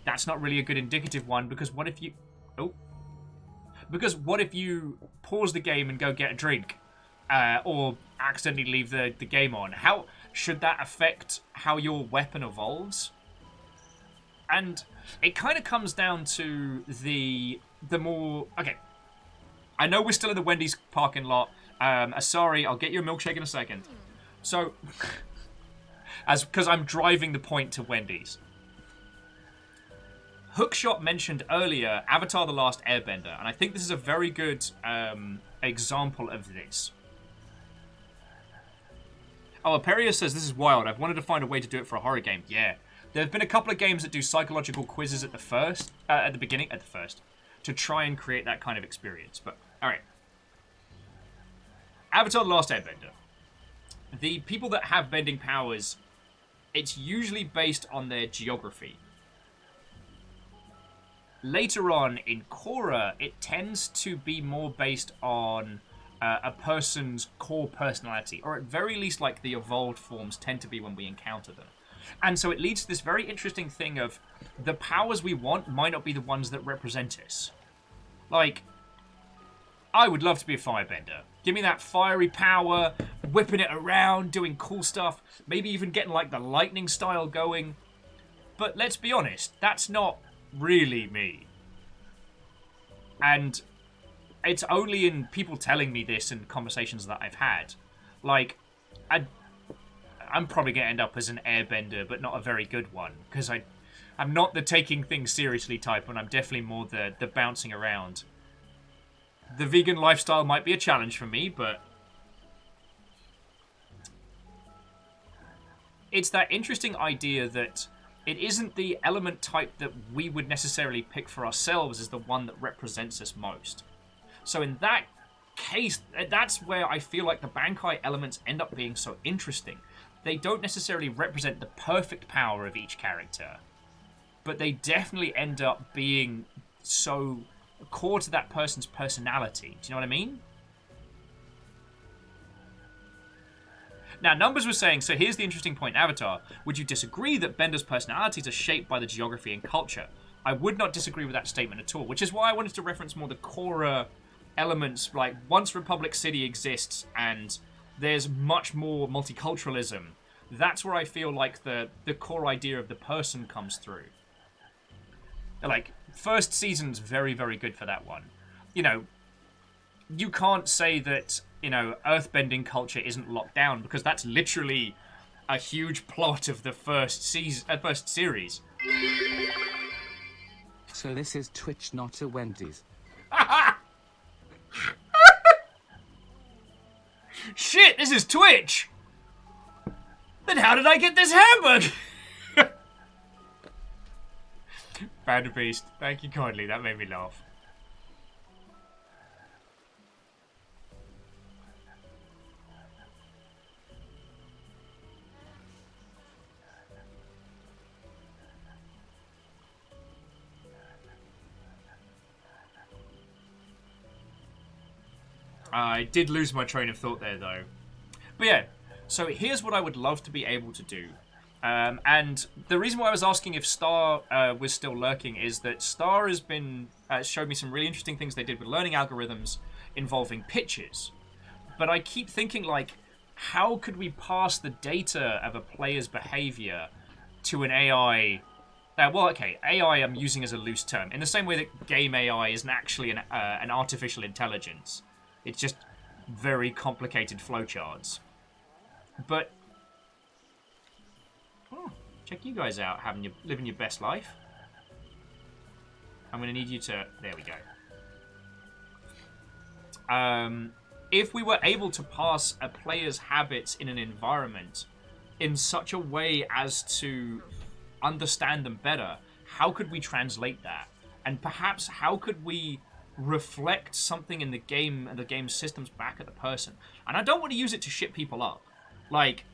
That's not really a good indicative one, because what if you... Oh. Because what if you pause the game and go get a drink? Or accidentally leave the game on? How should that affect how your weapon evolves? And it kind of comes down to the more... Okay. I know we're still in the Wendy's parking lot. Sorry, I'll get you a milkshake in a second. So, because I'm driving the point to Wendy's. Hookshot mentioned earlier Avatar: The Last Airbender, and I think this is a very good example of this. Oh, Aperia says, this is wild. I've wanted to find a way to do it for a horror game. Yeah. There have been a couple of games that do psychological quizzes at the beginning, to try and create that kind of experience. But, alright. Avatar: The Last Airbender. The people that have bending powers, it's usually based on their geography. Later on, in Korra, it tends to be more based on a person's core personality, or at very least, like, the evolved forms tend to be when we encounter them. And so it leads to this very interesting thing of the powers we want might not be the ones that represent us. Like, I would love to be a firebender. Give me that fiery power, whipping it around, doing cool stuff, maybe even getting, like, the lightning style going. But let's be honest, that's not really me. And it's only in people telling me this in conversations that I've had. Like, I'm probably going to end up as an airbender, but not a very good one. Because I'm not the taking things seriously type, and I'm definitely more the bouncing around. The vegan lifestyle might be a challenge for me, but it's that interesting idea that it isn't the element type that we would necessarily pick for ourselves as the one that represents us most. So in that case, that's where I feel like the Bankai elements end up being so interesting. They don't necessarily represent the perfect power of each character, but they definitely end up being so core to that person's personality. Do you know what I mean? Now, Numbers was saying, so here's the interesting point, Avatar. Would you disagree that Bender's personalities are shaped by the geography and culture? I would not disagree with that statement at all, which is why I wanted to reference more the core elements, like once Republic City exists and there's much more multiculturalism, that's where I feel like the core idea of the person comes through. Like, first season's very, very good for that one. You know, you can't say that, you know, earthbending culture isn't locked down, because that's literally a huge plot of the first series. So this is Twitch, not a Wendy's. Shit, this is Twitch! Then how did I get this hamburger? Vanderbeest, thank you kindly, that made me laugh. I did lose my train of thought there, though. But yeah, so here's what I would love to be able to do. And the reason why I was asking if Star was still lurking is that Star has been showed me some really interesting things they did with learning algorithms involving pitches. But I keep thinking, like, how could we pass the data of a player's behavior to an AI? Well, okay, AI I'm using as a loose term. In the same way that game AI isn't actually an artificial intelligence. It's just very complicated flowcharts. But check you guys out, living your best life. I'm gonna need you to. There we go. If we were able to pass a player's habits in an environment in such a way as to understand them better, how could we translate that? And perhaps how could we reflect something in the game and the game systems back at the person? And I don't want to use it to shit people up. Like,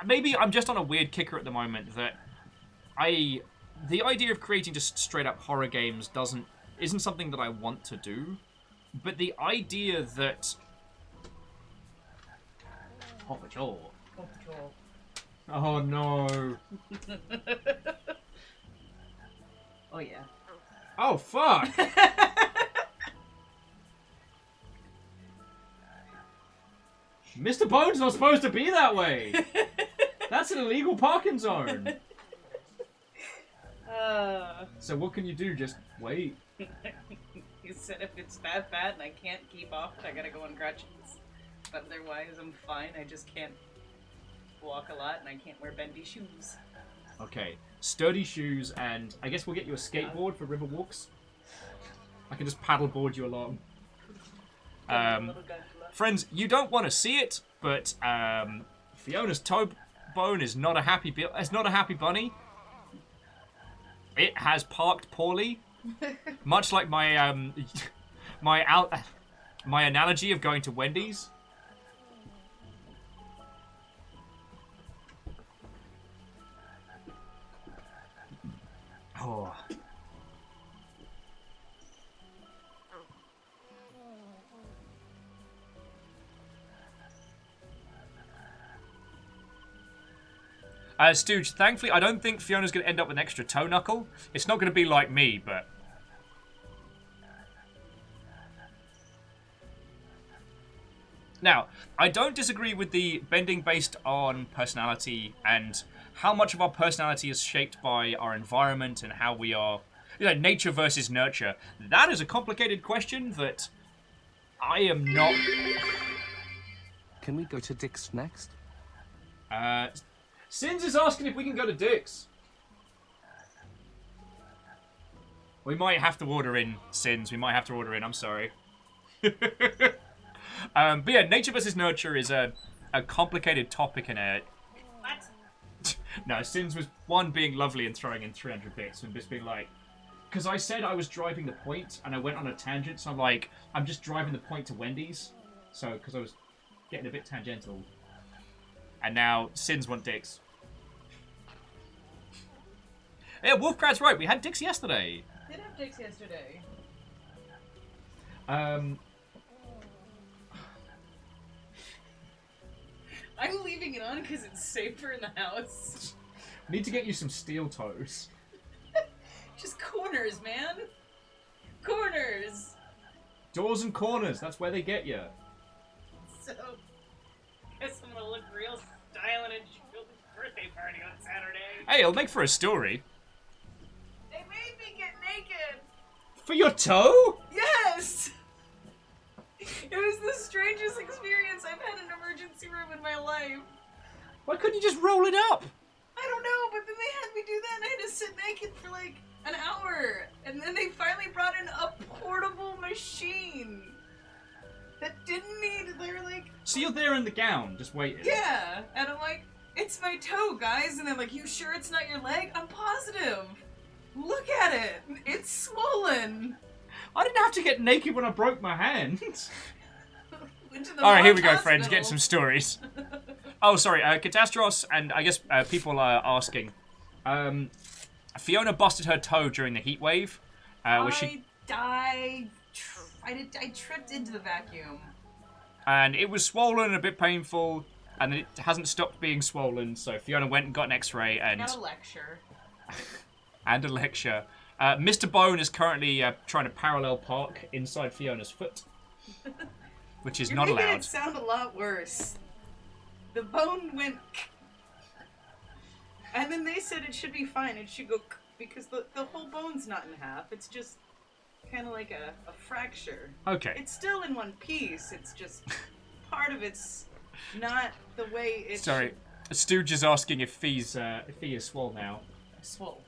maybe I'm just on a weird kicker at the moment that the idea of creating just straight up horror games isn't something that I want to do. But the idea that Paw Patrol. Oh no. Oh yeah. Oh fuck. Mr. Bone's not supposed to be that way. That's an illegal parking zone. So what can you do? Just wait. You said if it's that bad and I can't keep off it, I gotta go on crutches. But otherwise, I'm fine. I just can't walk a lot and I can't wear bendy shoes. Okay, sturdy shoes, and I guess we'll get you a skateboard for river walks. I can just paddleboard you along. Friends, you don't want to see it, but Fiona's toe bone is not a happy bunny. It has parked poorly, much like my my analogy of going to Wendy's. Oh. Stooge, thankfully, I don't think Fiona's going to end up with an extra toe knuckle. It's not going to be like me, but... Now, I don't disagree with the bending based on personality and how much of our personality is shaped by our environment and how we are... You know, nature versus nurture. That is a complicated question that I am not... Can we go to Dick's next? Sins is asking if we can go to Dick's. We might have to order in, Sins. We might have to order in. I'm sorry. But yeah, nature versus nurture is a complicated topic and a... What? No, Sins was one being lovely and throwing in 300 bits and just being like, because I said I was driving the point and I went on a tangent, so I'm like, I'm just driving the point to Wendy's. So, because I was getting a bit tangential. And now Sins want dicks. Yeah, Wolfcrat's right. We had dicks yesterday. Did have dicks yesterday. Um, I'm leaving it on because it's safer in the house. need to get you some steel toes. Just corners, man. Corners. Doors and corners. That's where they get you. So, guess I'm gonna look real styling at Jules' birthday party on Saturday. Hey, it'll make for a story. They made me get naked. For your toe? Yes. It was the strangest experience I've had in an emergency room in my life. Why couldn't you just roll it up? I don't know, but then they had me do that and I had to sit naked for like an hour. And then they finally brought in a portable machine that didn't need, they were like, So you're there in the gown, just waiting. yeah. And I'm like, it's my toe, guys. And they're like, you sure it's not your leg? I'm positive. Look at it. It's swollen. I didn't have to get naked when I broke my hand. Into the All right, here we Mont go, friends. Get Hospital. some stories. Oh, sorry. Catastros, and I guess people are asking. Fiona busted her toe during the heat wave. Was she? I tripped into the vacuum. And it was swollen and a bit painful, and it hasn't stopped being swollen. So Fiona went and got an X-ray and Got a lecture. and a lecture. Mr. Bone is currently trying to parallel park inside Fiona's foot, which is You're not making allowed. it sound a lot worse. The bone went, and then they said it should be fine. It should go because the whole bone's not in half. It's just kind of like a fracture. Okay. It's still in one piece. It's just part of it's not the way it Sorry, Stooge is asking if he is swole now. swole.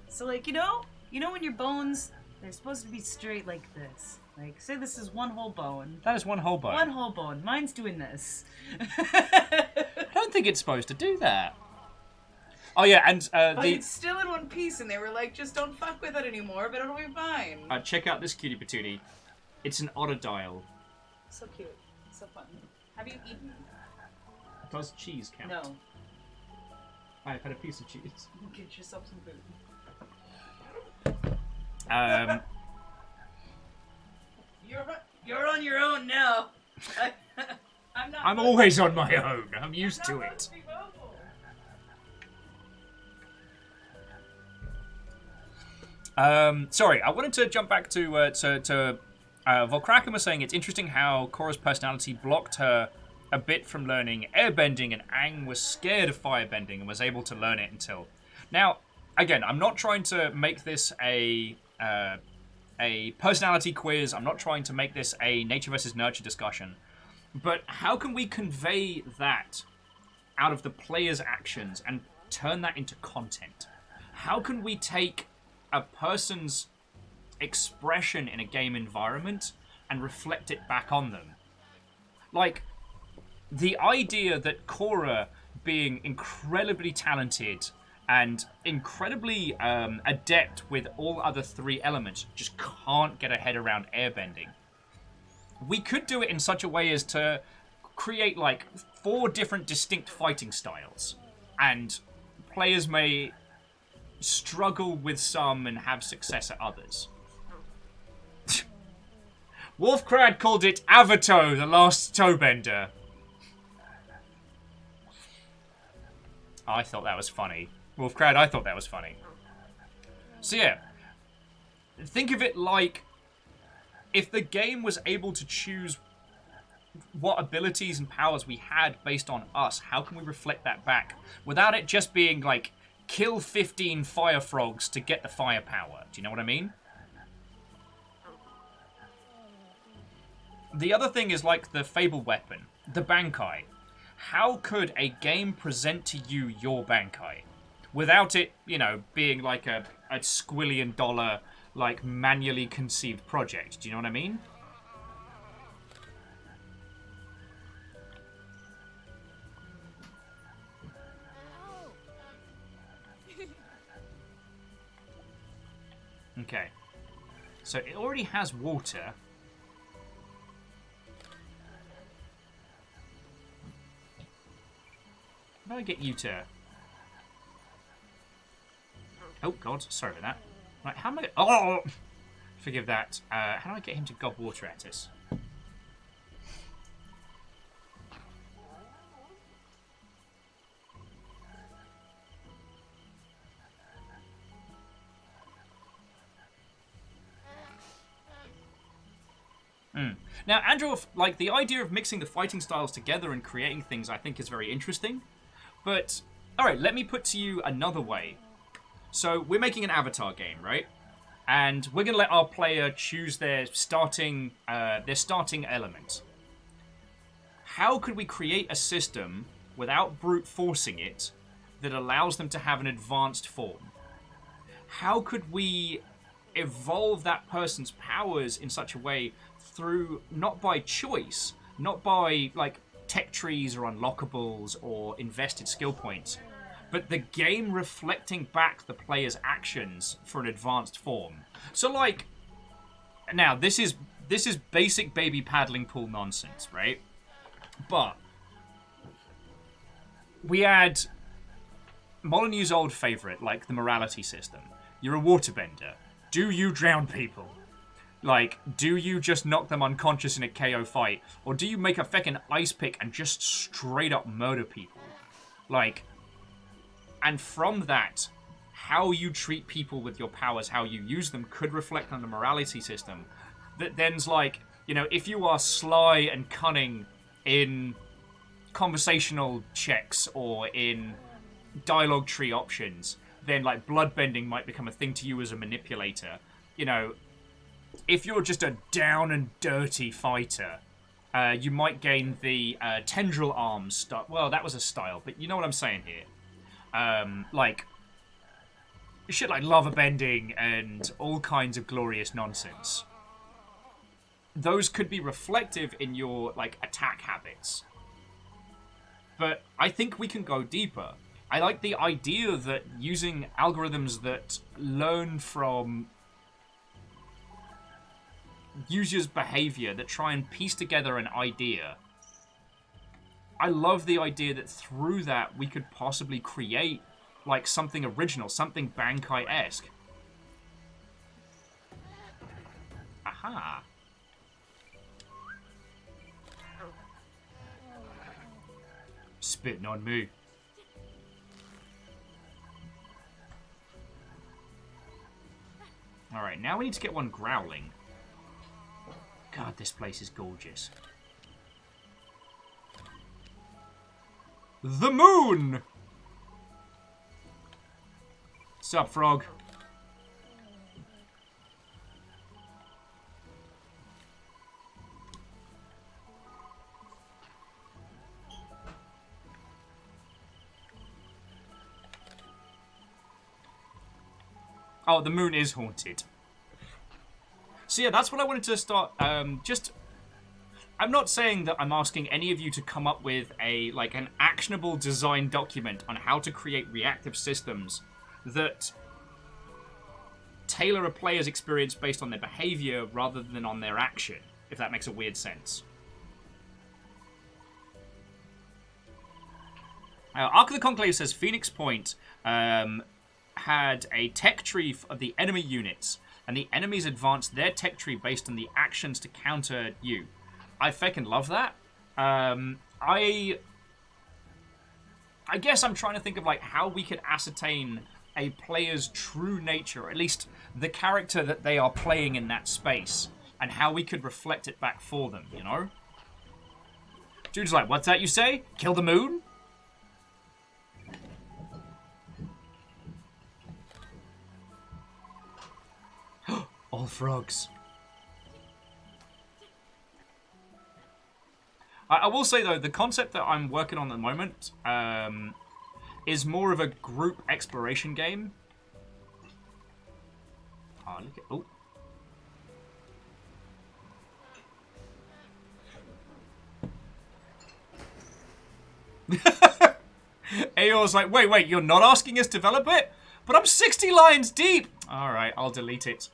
So like you know when your bones they're supposed to be straight like this. Like say this is one whole bone. That is one whole bone. One whole bone. Mine's doing this. I don't think it's supposed to do that. Oh yeah, and But it's still in one piece, and they were like, just don't fuck with it anymore, but it'll be fine. check out this cutie patootie. It's an otter dial. So cute. So fun. Have you eaten? Does cheese count? No. I've had a piece of cheese. Get yourself some food. You're on your own now. I'm not. I'm always on my own. I'm used to it. Sorry, I wanted to jump back to Volkraken was saying it's interesting how Korra's personality blocked her a bit from learning airbending, and Aang was scared of firebending and was able to learn it until now. Again, I'm not trying to make this a personality quiz. I'm not trying to make this a nature versus nurture discussion. But how can we convey that out of the player's actions and turn that into content? How can we take a person's expression in a game environment and reflect it back on them? Like, the idea that Korra, being incredibly talented and incredibly adept with all other three elements, just can't get her head around airbending. We could do it in such a way as to create like 4 different distinct fighting styles, and players may struggle with some and have success at others. Wolfcrad called it Avato, the last toebender. I thought that was funny. Wolfcrad, I thought that was funny. So yeah, think of it like if the game was able to choose what abilities and powers we had based on us, how can we reflect that back without it just being like kill 15 fire frogs to get the firepower? Do you know what I mean? The other thing is like the Fable weapon, the Bankai. How could a game present to you your Bankai without it, you know, being like a squillion dollar, like manually conceived project? Do you know what I mean? Okay. So it already has water. How do I get you to... Oh, God. Sorry about that. Right, how am I... Oh! Forgive that. How do I get him to gob water at us? Now, Andrew, like, the idea of mixing the fighting styles together and creating things, I think, is very interesting. But, alright, let me put to you another way. So, we're making an Avatar game, right? And we're going to let our player choose their starting element. How could we create a system, without brute forcing it, that allows them to have an advanced form? How could we evolve that person's powers in such a way through, not by choice, not by like tech trees or unlockables or invested skill points, but the game reflecting back the player's actions for an advanced form. So like, now this is basic baby paddling pool nonsense, right? But we add Molyneux's old favorite, like the morality system. You're a waterbender. Do you drown people? Like, do you just knock them unconscious in a KO fight? Or do you make a feckin' ice pick and just straight up murder people? Like, and from that, how you treat people with your powers, how you use them, could reflect on the morality system. That then's like, you know, if you are sly and cunning in conversational checks or in dialogue tree options, then like bloodbending might become a thing to you as a manipulator. You know, if you're just a down and dirty fighter, you might gain the tendril arms style. Well, that was a style, but you know what I'm saying here. Like, shit like lava bending and all kinds of glorious nonsense. Those could be reflective in your, like, attack habits. But I think we can go deeper. I like the idea that using algorithms that learn from users' behavior, that try and piece together an idea. I love the idea that through that we could possibly create like something original, something Bankai-esque. Aha. Spitting on me. Alright, now we need to get one growling. God, this place is gorgeous. The moon! Sup, frog? Oh, the moon is haunted. So yeah, that's what I wanted to start, I'm not saying that I'm asking any of you to come up with an actionable design document on how to create reactive systems that tailor a player's experience based on their behavior rather than on their action, if that makes a weird sense. Ark of the Conclave says Phoenix Point had a tech tree of the enemy units, and the enemies advanced their tech tree based on the actions to counter you. I feckin' love that. I guess I'm trying to think of like how we could ascertain a player's true nature, or at least the character that they are playing in that space, and how we could reflect it back for them, you know? Dude's like, what's that you say? Kill the moon? All frogs. I will say, though, the concept that I'm working on at the moment is more of a group exploration game. Oh, look at... Oh. Ayor's like, wait, you're not asking us to develop it? But I'm 60 lines deep! Alright, I'll delete it.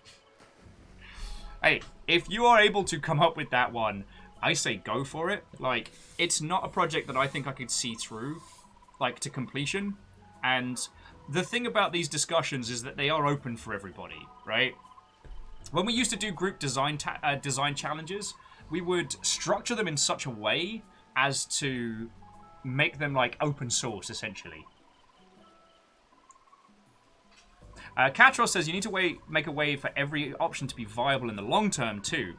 Hey, if you are able to come up with that one, I say go for it. Like, it's not a project that I think I could see through, like, to completion. And the thing about these discussions is that they are open for everybody, right? When we used to do group design design challenges, we would structure them in such a way as to make them, like, open source, essentially. Catros says you need to make a way for every option to be viable in the long term, too.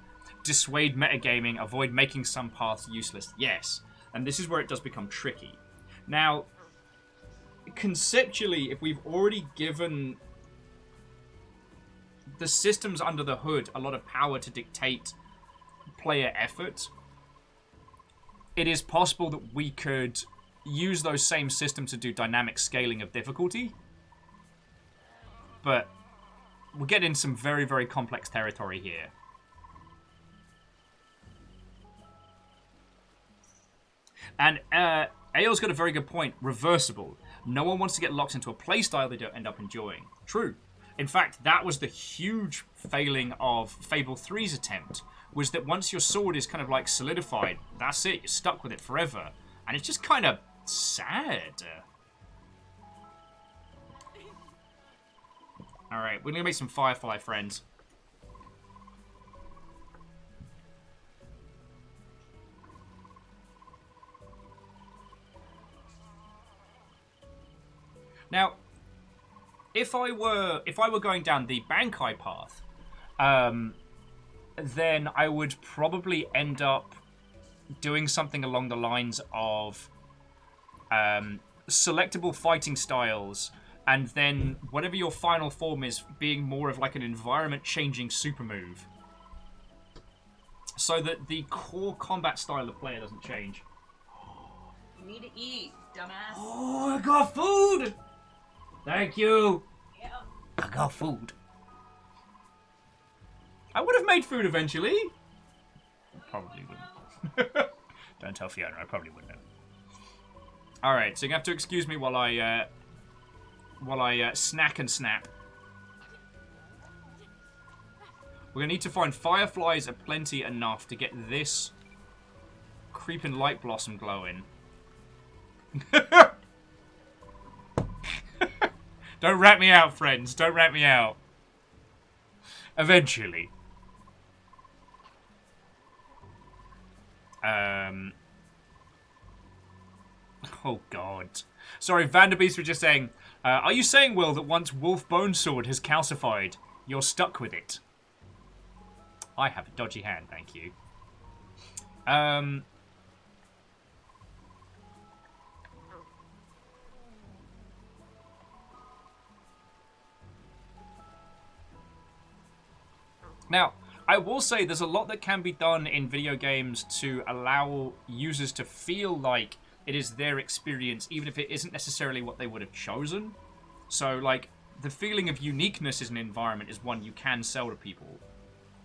Dissuade metagaming, avoid making some paths useless. Yes, and this is where it does become tricky. Now, conceptually, if we've already given the systems under the hood a lot of power to dictate player effort, it is possible that we could use those same systems to do dynamic scaling of difficulty. But we're getting some very, very complex territory here. And Ao's got a very good point. Reversible. No one wants to get locked into a playstyle they don't end up enjoying. True. In fact, that was the huge failing of Fable 3's attempt, was that once your sword is kind of like solidified, that's it, you're stuck with it forever. And it's just kind of sad. Alright, we're going to make some Firefly friends. Now, if I were going down the Bankai path, then I would probably end up doing something along the lines of selectable fighting styles, and then whatever your final form is being more of like an environment-changing super move, so that the core combat style of player doesn't change. You need to eat, dumbass. Oh, I got food! Thank you. Yeah. I got food. I would have made food eventually. Probably wouldn't. Don't tell Fiona, I probably wouldn't have. Alright, so you have to excuse me while I snack and snap. We're going to need to find fireflies aplenty enough to get this creeping light blossom glowing. Don't rat me out, friends. Don't rat me out. Eventually. Oh, God. Sorry, Vanderbeest was just saying, are you saying, Will, that once Wolf Bonesword has calcified, you're stuck with it? I have a dodgy hand, thank you. Now, I will say there's a lot that can be done in video games to allow users to feel like it is their experience, even if it isn't necessarily what they would have chosen. So, like, the feeling of uniqueness in an environment is one you can sell to people.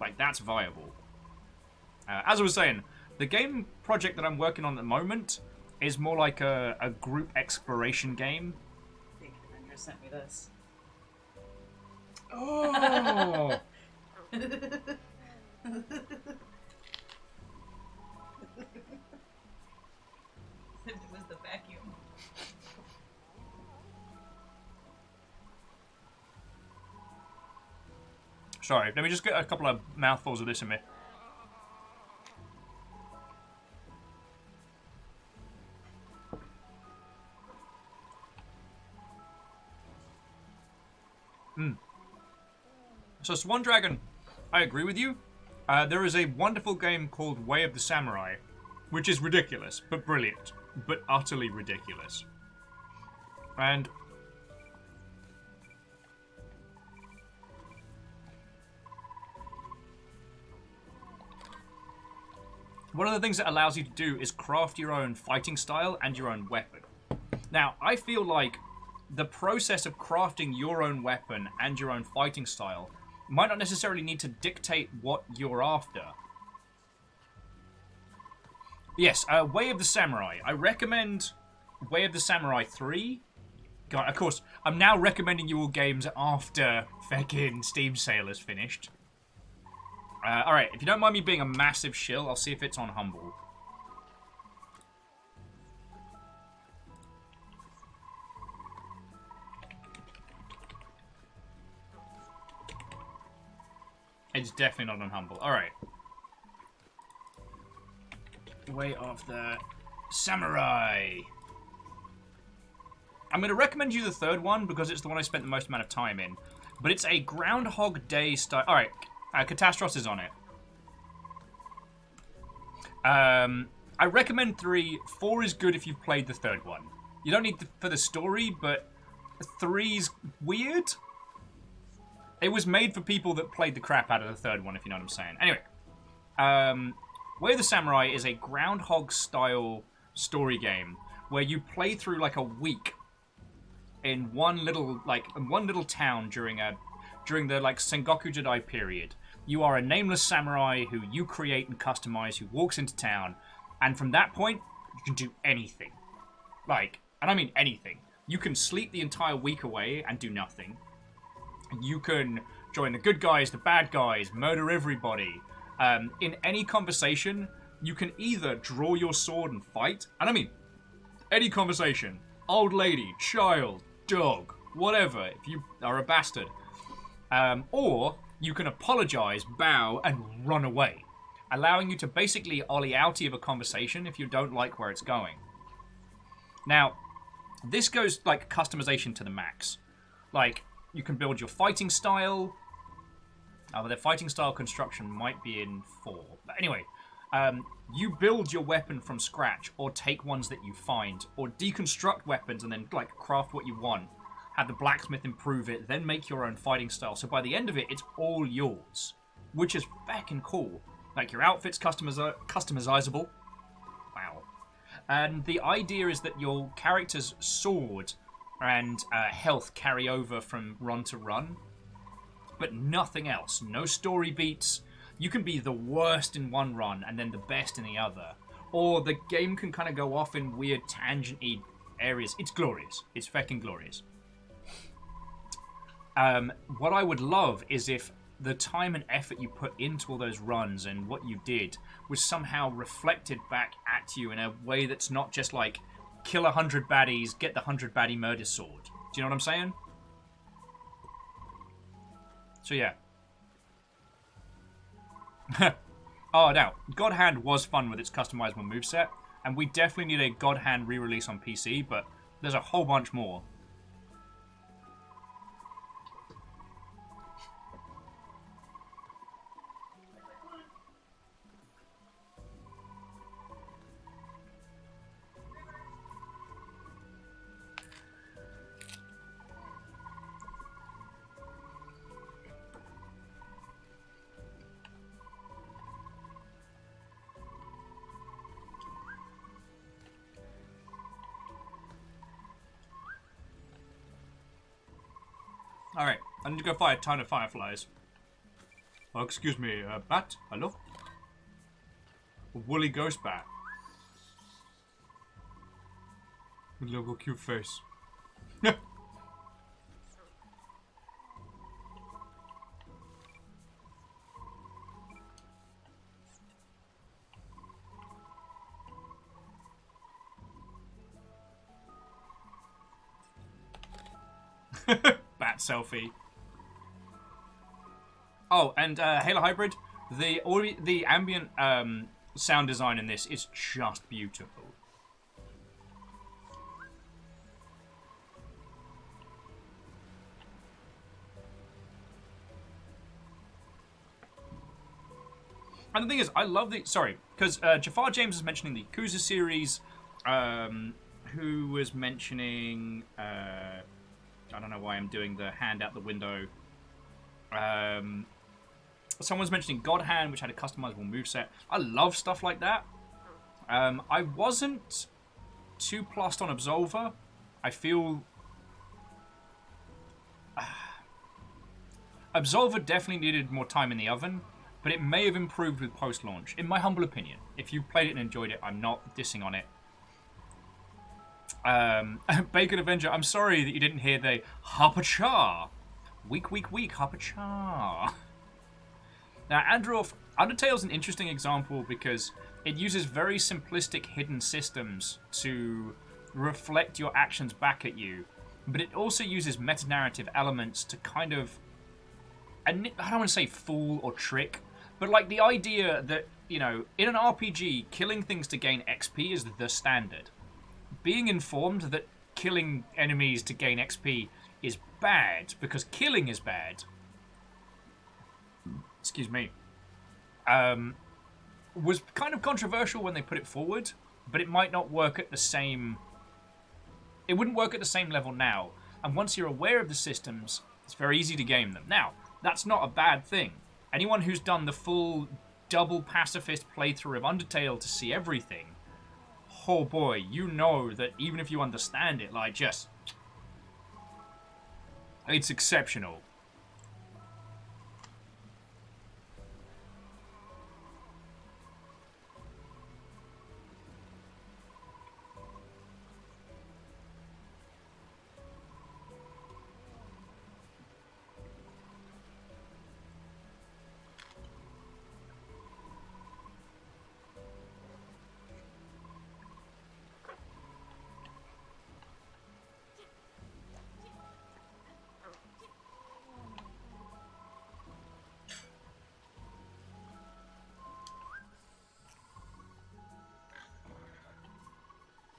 Like, that's viable. As I was saying, the game project that I'm working on at the moment is more like a group exploration game. I think Avenger sent me this. Oh! It was the vacuum. Sorry, let me just get a couple of mouthfuls of this in me. So Swan Dragon, I agree with you. There is a wonderful game called Way of the Samurai, which is ridiculous, but brilliant, but utterly ridiculous. And one of the things it allows you to do is craft your own fighting style and your own weapon. Now, I feel like the process of crafting your own weapon and your own fighting style might not necessarily need to dictate what you're after. Yes, Way of the Samurai. I recommend Way of the Samurai 3 God, of course, I'm now recommending you all games after fucking Steam sale is finished. Alright, if you don't mind me being a massive shill, I'll see if it's on Humble. It's definitely not on Humble. Alright. Way of the Samurai. I'm going to recommend you the third one because it's the one I spent the most amount of time in. But it's a Groundhog Day style... Alright, Catastros is on it. I recommend 3. 4 is good if you've played the third one. You don't need for the story, but 3's weird. It was made for people that played the crap out of the third one, if you know what I'm saying. Anyway, Way of the Samurai is a Groundhog-style story game where you play through like a week in one little town during the like Sengoku Jidai period. You are a nameless samurai who you create and customize, who walks into town, and from that point, you can do anything. Like, and I mean anything. You can sleep the entire week away and do nothing. You can join the good guys, the bad guys, murder everybody. In any conversation, you can either draw your sword and fight, and I mean any conversation. Old lady, child, dog, whatever, if you are a bastard. Or you can apologize, bow, and run away, allowing you to basically ollie outie of a conversation if you don't like where it's going. Now, this goes like customization to the max. Like, you can build your fighting style. But their fighting style construction might be in 4. But anyway, you build your weapon from scratch, or take ones that you find, or deconstruct weapons and then like craft what you want. Have the blacksmith improve it, then make your own fighting style. So by the end of it, it's all yours, which is fucking cool. Like your outfit's customizable. Wow. And the idea is that your character's sword and health carry over from run to run, but nothing else. No story beats. You can be the worst in one run and then the best in the other. Or the game can kind of go off in weird tangent-y areas. It's glorious. It's fucking glorious. What I would love is if the time and effort you put into all those runs and what you did was somehow reflected back at you in a way that's not just like, kill 100 baddies, get the 100 baddie murder sword. Do you know what I'm saying? So yeah. Oh, now, God Hand was fun with its customizable moveset, and we definitely need a God Hand re-release on PC, but there's a whole bunch more. Alright, I need to go fight a ton of fireflies. Oh, excuse me, bat? Hello? A woolly ghost bat. With a little cute face. Bat selfie. Oh, and Halo Hybrid, the ambient sound design in this is just beautiful. And the thing is, I love the... Sorry, because Jafar James is mentioning the Yakuza series, who was mentioning... I don't know why I'm doing the hand out the window. Someone's mentioning God Hand, which had a customizable moveset. I love stuff like that. I wasn't too plussed on Absolver. I feel... Absolver definitely needed more time in the oven, but it may have improved with post-launch, in my humble opinion. If you played it and enjoyed it, I'm not dissing on it. Bacon Avenger, I'm sorry that you didn't hear the Hapa-cha. Weak, Hapa-cha. Now, Androff, Undertale's an interesting example because it uses very simplistic hidden systems to reflect your actions back at you, but it also uses meta-narrative elements to kind of, I don't want to say fool or trick, but like the idea that, you know, in an RPG, killing things to gain XP is the standard. Being informed that killing enemies to gain XP is bad because killing is bad, excuse me, was kind of controversial when they put it forward, but it might not work at the same... It wouldn't work at the same level now. And once you're aware of the systems, it's very easy to game them. Now, that's not a bad thing. Anyone who's done the full double pacifist playthrough of Undertale to see everything, oh boy, you know that even if you understand it, like, just... It's exceptional.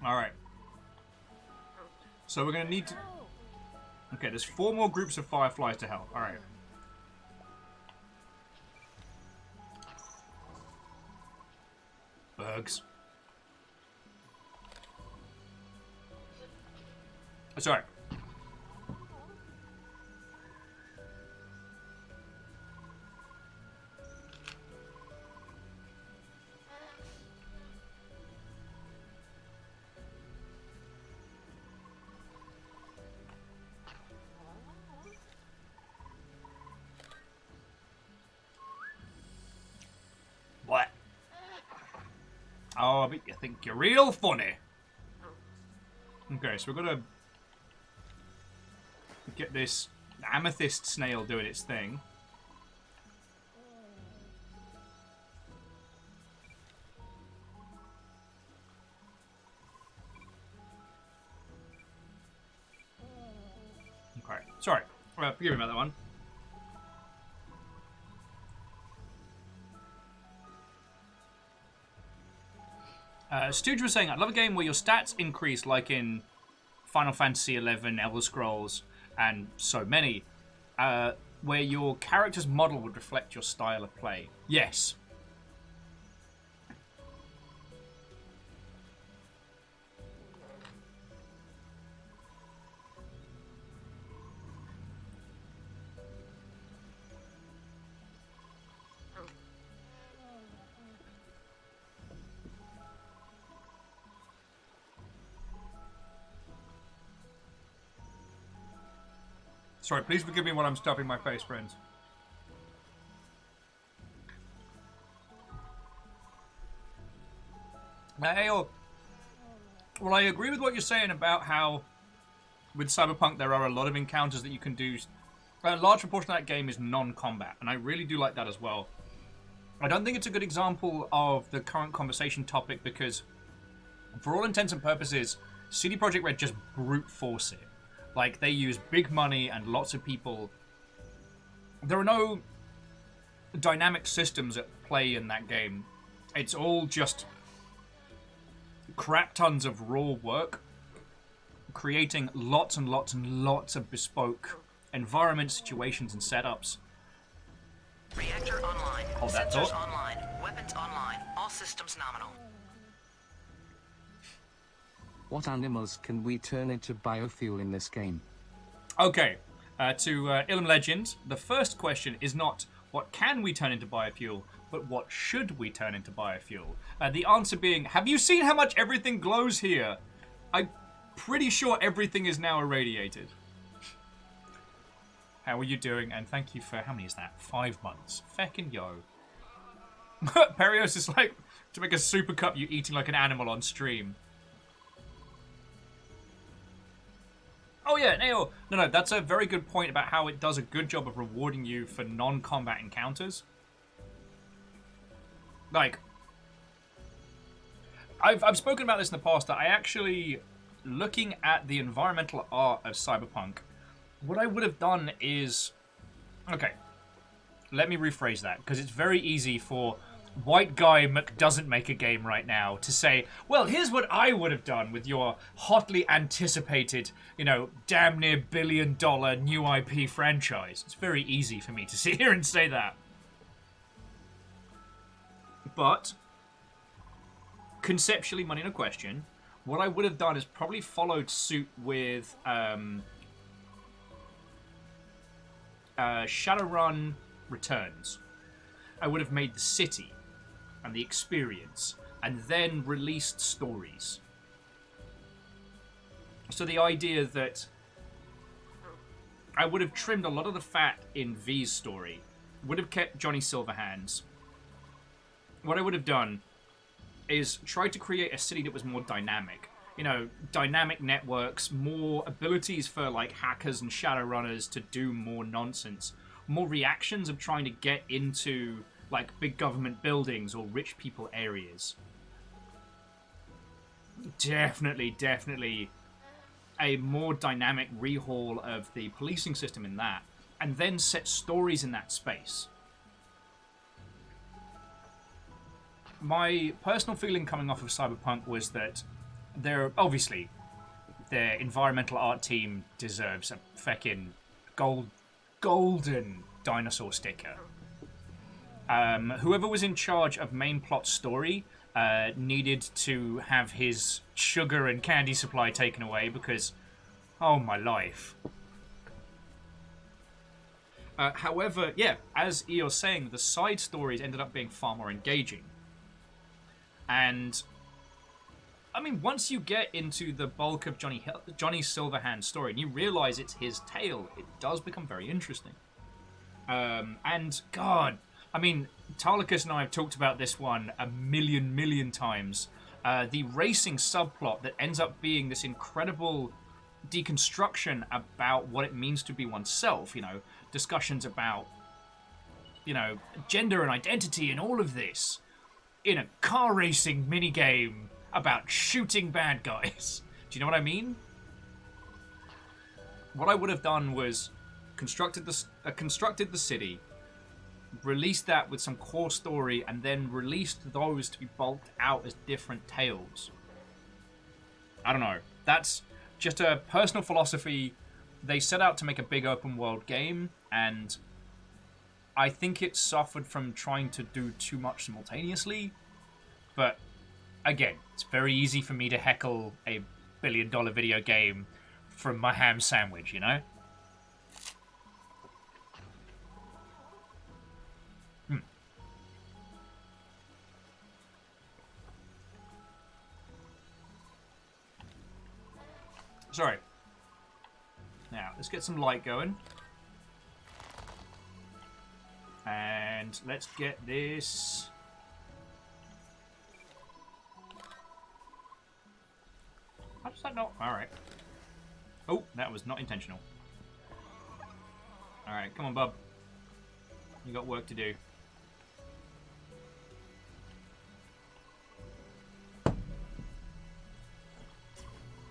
Alright. So we're going to need to... Okay, there's 4 more groups of fireflies to help. Alright. Bugs. That's alright. What? Oh, but you think you're real funny. Okay, so we're gonna get this amethyst snail doing its thing. Okay, sorry. Forgive me about that one. Stooge was saying, I'd love a game where your stats increase like in Final Fantasy XI, Elder Scrolls, and so many, where your character's model would reflect your style of play. Yes. Sorry, please forgive me while I'm stuffing my face, friends. Hey, well, I agree with what you're saying about how with Cyberpunk there are a lot of encounters that you can do. A large proportion of that game is non-combat, and I really do like that as well. I don't think it's a good example of the current conversation topic because, for all intents and purposes, CD Projekt Red just brute force it. Like, they use big money and lots of people. There are no dynamic systems at play in that game. It's all just crap tons of raw work, creating lots and lots and lots of bespoke environment situations and setups. Reactor online. Hold that Sensors thought. online. Weapons online. All systems nominal. What animals can we turn into biofuel in this game? Okay, to Ilm Legend, the first question is not what can we turn into biofuel, but what should we turn into biofuel? The answer being, have you seen how much everything glows here? I'm pretty sure everything is now irradiated. How are you doing? And thank you for, how many is that? 5 months. Feckin' yo. Perios is like, to make a super cup, you eating like an animal on stream. Oh yeah, no, that's a very good point about how it does a good job of rewarding you for non-combat encounters. Like, I've spoken about this in the past, that I actually, looking at the environmental art of Cyberpunk, what I would have done is... Okay, let me rephrase that, because it's very easy for white guy doesn't make a game right now to say, well, here's what I would have done with your hotly anticipated, damn near $1 billion new IP franchise. It's very easy for me to sit here and say that. But, conceptually, money no question, what I would have done is probably followed suit with Shadowrun Returns. I would have made the city and the experience, and then released stories. So the idea that I would have trimmed a lot of the fat in V's story, would have kept Johnny Silverhands. What I would have done is try to create a city that was more dynamic. Dynamic networks, more abilities for like hackers and shadowrunners to do more nonsense, more reactions of trying to get into like big government buildings or rich people areas. Definitely a more dynamic rehaul of the policing system in that, and then set stories in that space. My personal feeling coming off of Cyberpunk was that their environmental art team deserves a feckin' golden dinosaur sticker. Whoever was in charge of main plot story needed to have his sugar and candy supply taken away because, oh my life. However, yeah, as Eo's saying, the side stories ended up being far more engaging. And, I mean, once you get into the bulk of Johnny Silverhand's story and you realize it's his tale, it does become very interesting. And, God, I mean, Tarlicus and I have talked about this one a million times. The racing subplot that ends up being this incredible deconstruction about what it means to be oneself, discussions about, gender and identity and all of this in a car racing minigame about shooting bad guys. Do you know what I mean? What I would have done was constructed the city, released that with some core story, and then released those to be bulked out as different tales. I don't know. That's just a personal philosophy. They set out to make a big open world game, and I think it suffered from trying to do too much simultaneously. But again, it's very easy for me to heckle a $1 billion video game from my ham sandwich, Sorry. Now, let's get some light going. And let's get this... How does that not... Alright. Oh, that was not intentional. Alright, come on, bub. You got work to do.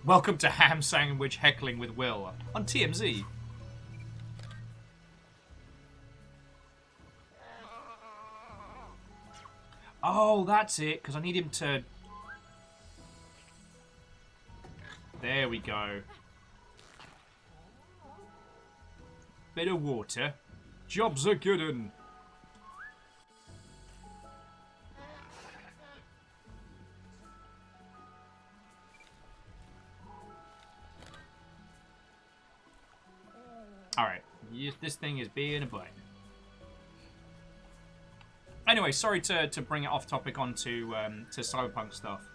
Welcome to Ham Sandwich Heckling with Will on TMZ. Oh, that's it, because I need him to... There we go. Bit of water. Job's a good un. Alright, this thing is being a button. Anyway, sorry to bring it off topic onto to Cyberpunk stuff.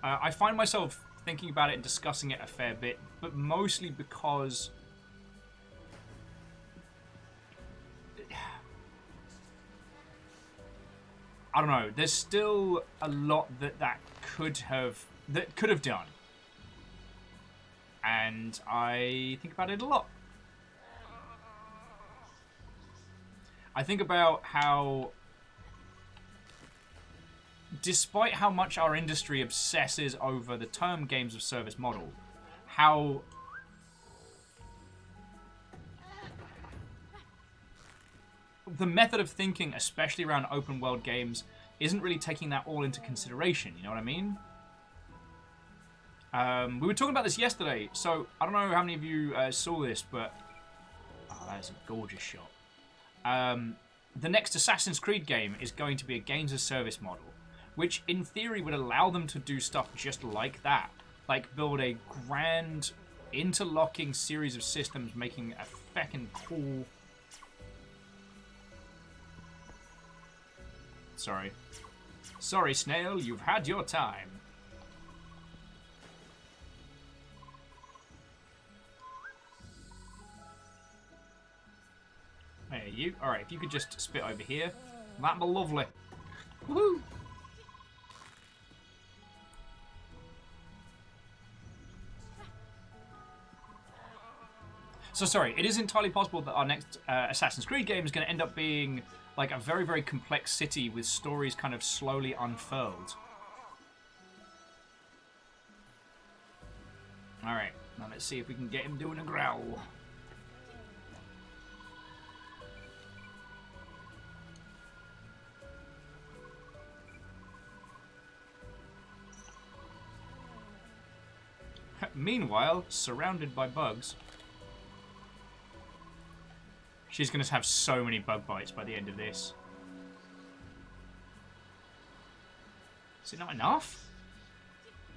I find myself thinking about it and discussing it a fair bit, but mostly because I don't know. There's still a lot that could have done, And I think about it a lot. I think about how, despite how much our industry obsesses over the term games of service model, how the method of thinking, especially around open world games, isn't really taking that all into consideration, you know what I mean? We were talking about this yesterday, so I don't know how many of you saw this, but oh, that is a gorgeous shot. The next Assassin's Creed game is going to be a games as service model, which in theory would allow them to do stuff just like that. Like build a grand interlocking series of systems making a feckin' cool... Sorry. Sorry, Snail, you've had your time. Hey, you. Alright, if you could just spit over here, that'd be lovely. Woohoo! So sorry, it is entirely possible that our next Assassin's Creed game is going to end up being like a very, very complex city with stories kind of slowly unfurled. Alright, now let's see if we can get him doing a growl. Meanwhile, surrounded by bugs. She's going to have so many bug bites by the end of this. Is it not enough?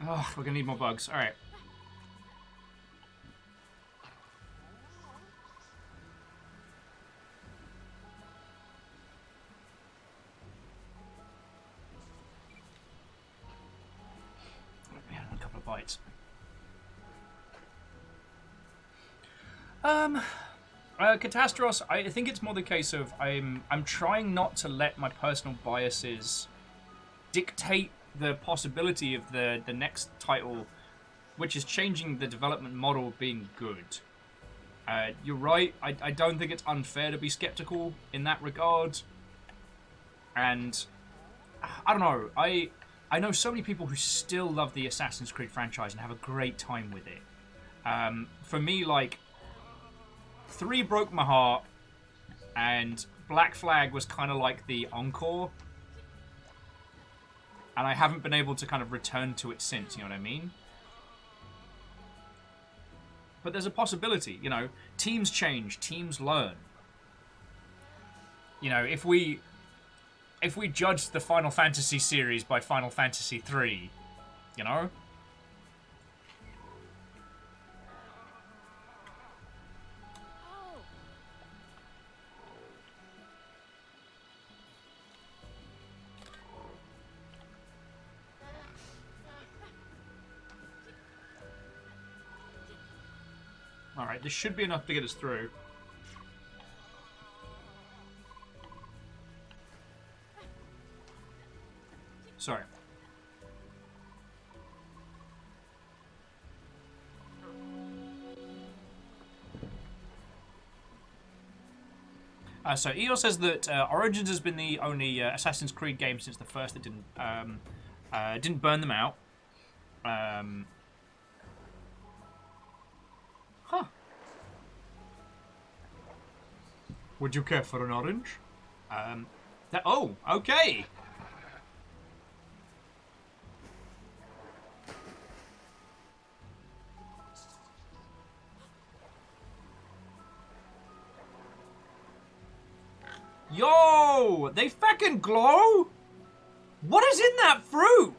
Oh, we're going to need more bugs. Alright. A couple of bites. Catastros, I think it's more the case of I'm trying not to let my personal biases dictate the possibility of the next title, which is changing the development model being good. You're right, I don't think it's unfair to be skeptical in that regard. And I don't know, I know so many people who still love the Assassin's Creed franchise and have a great time with it. For me, like, 3 broke my heart, and Black Flag was kind of like the encore. And I haven't been able to kind of return to it since, you know what I mean? But there's a possibility, you know, teams change, teams learn. You know, if we judged the Final Fantasy series by Final Fantasy 3, you know? Alright, this should be enough to get us through. Sorry. So EO says that Origins has been the only Assassin's Creed game since the first that didn't burn them out. Huh. Would you care for an orange? Oh, okay. Yo, they fucking glow? What is in that fruit?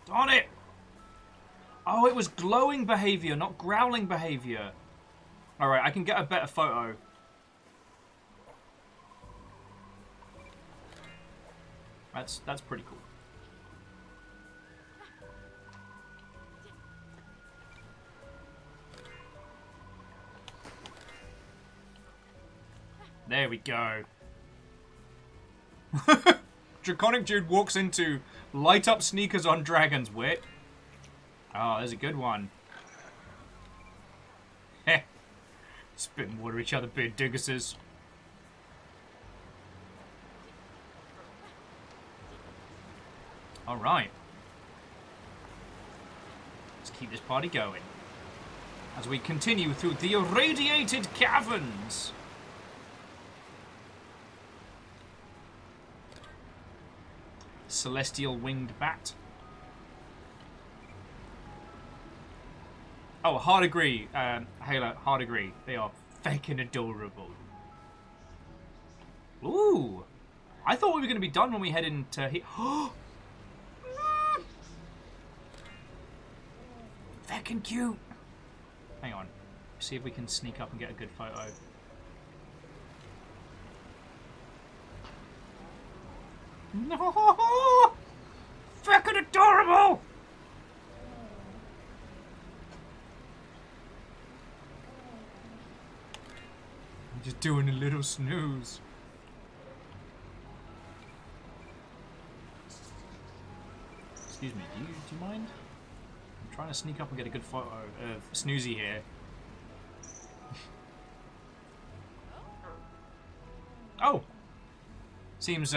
Darn it! Oh, it was glowing behavior, not growling behavior. Alright, I can get a better photo. That's pretty cool. There we go. Draconic Dude walks into light up sneakers on Dragon's Wit. Oh, there's a good one. Heh. Spitting water at each other, beard digguses. Alright. Let's keep this party going. As we continue through the irradiated caverns. Celestial winged bat. Oh, hard agree, Halo, hard agree. They are feckin' adorable. Ooh! I thought we were going to be done when we head into here. Feckin' cute! Hang on. See if we can sneak up and get a good photo. No! Feckin' adorable! I'm just doing a little snooze. Excuse me, do you mind? I'm trying to sneak up and get a good photo of Snoozy here. Oh! Seems,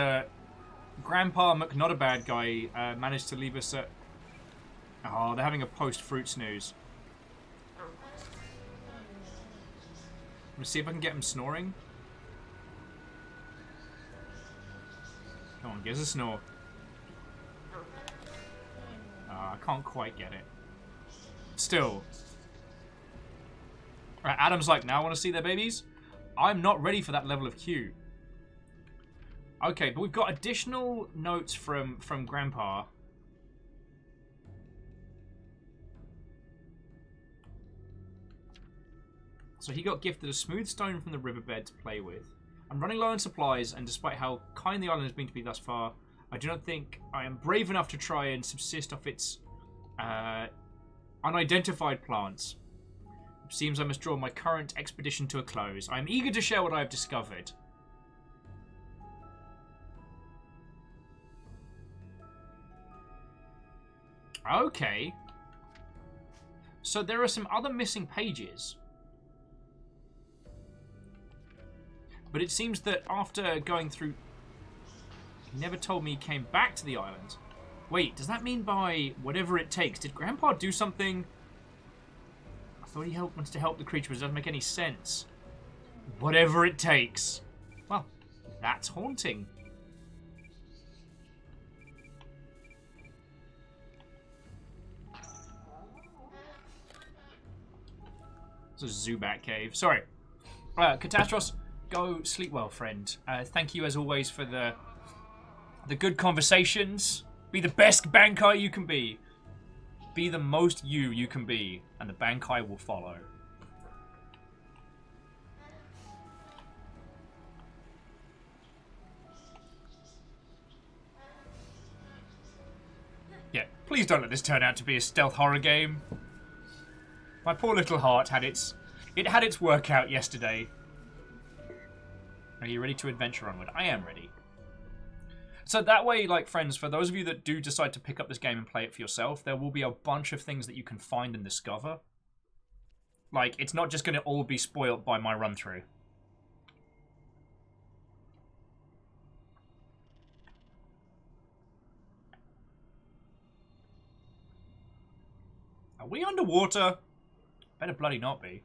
Grandpa McNotabadguy managed to leave us at... Oh, they're having a post-fruit snooze. Let's see if I can get him snoring. Come on, give us a snore. I can't quite get it. Still. Alright, Adam's like, now I want to see their babies? I'm not ready for that level of cute. Okay, but we've got additional notes from Grandpa. So he got gifted a smooth stone from the riverbed to play with. I'm running low on supplies, and despite how kind the island has been to me thus far, I do not think I am brave enough to try and subsist off its unidentified plants. It seems I must draw my current expedition to a close. I am eager to share what I have discovered. Okay. So there are some other missing pages. But it seems that after going through... He never told me he came back to the island. Wait, does that mean by whatever it takes? Did Grandpa do something? I thought he wanted to help the creature, but it doesn't make any sense. Whatever it takes. Well, that's haunting. It's a Zubat cave. Sorry. Catastros, go sleep well, friend. Thank you as always for the good conversations. Be the best Bankai you can be. Be the most you can be, and the Bankai will follow. Yeah, please don't let this turn out to be a stealth horror game. My poor little heart had its workout yesterday. Are you ready to adventure onward? I am ready. So that way, like, friends, for those of you that do decide to pick up this game and play it for yourself, there will be a bunch of things that you can find and discover. Like, it's not just going to all be spoilt by my run-through. Are we underwater? Better bloody not be.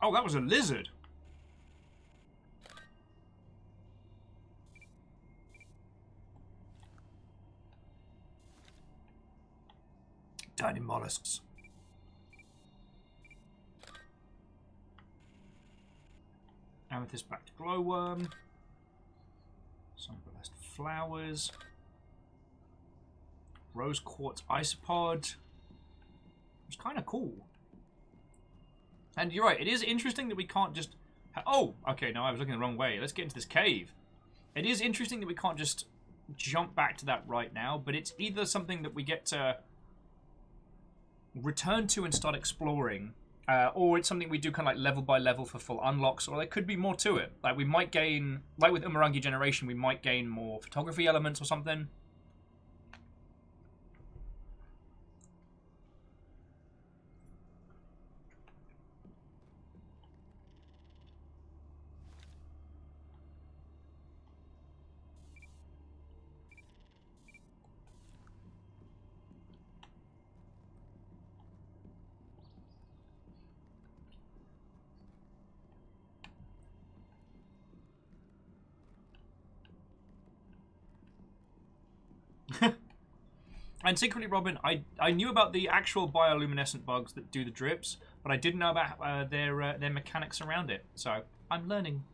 Oh, that was a lizard. Tiny mollusks. Amethyst back to glowworm. Sunburst flowers. Rose quartz isopod. It's kind of cool. And you're right, it is interesting that we can't just... Oh, okay, no, I was looking the wrong way. Let's get into this cave. It is interesting that we can't just jump back to that right now, but it's either something that we get to return to and start exploring, or it's something we do kind of like level by level for full unlocks, or there could be more to it. Like we might gain, like with Umurangi Generation, we might gain more photography elements or something. And secretly, Robin, I knew about the actual bioluminescent bugs that do the drips, but I didn't know about their mechanics around it. So I'm learning.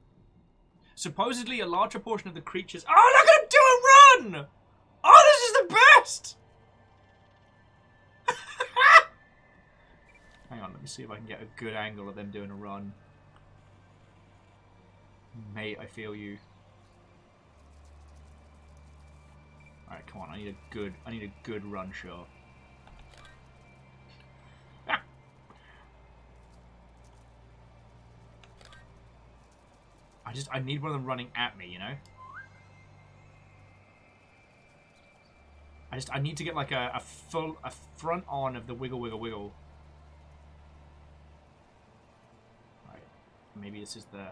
Supposedly, a larger portion of the creatures. Oh, look at him do a run! Oh, this is the best! Hang on, let me see if I can get a good angle of them doing a run. Mate, I feel you. Alright, come on, I need a good run shot. Ah! I need one of them running at me, you know? I need to get like a front on of the wiggle wiggle wiggle. Right. Maybe this is the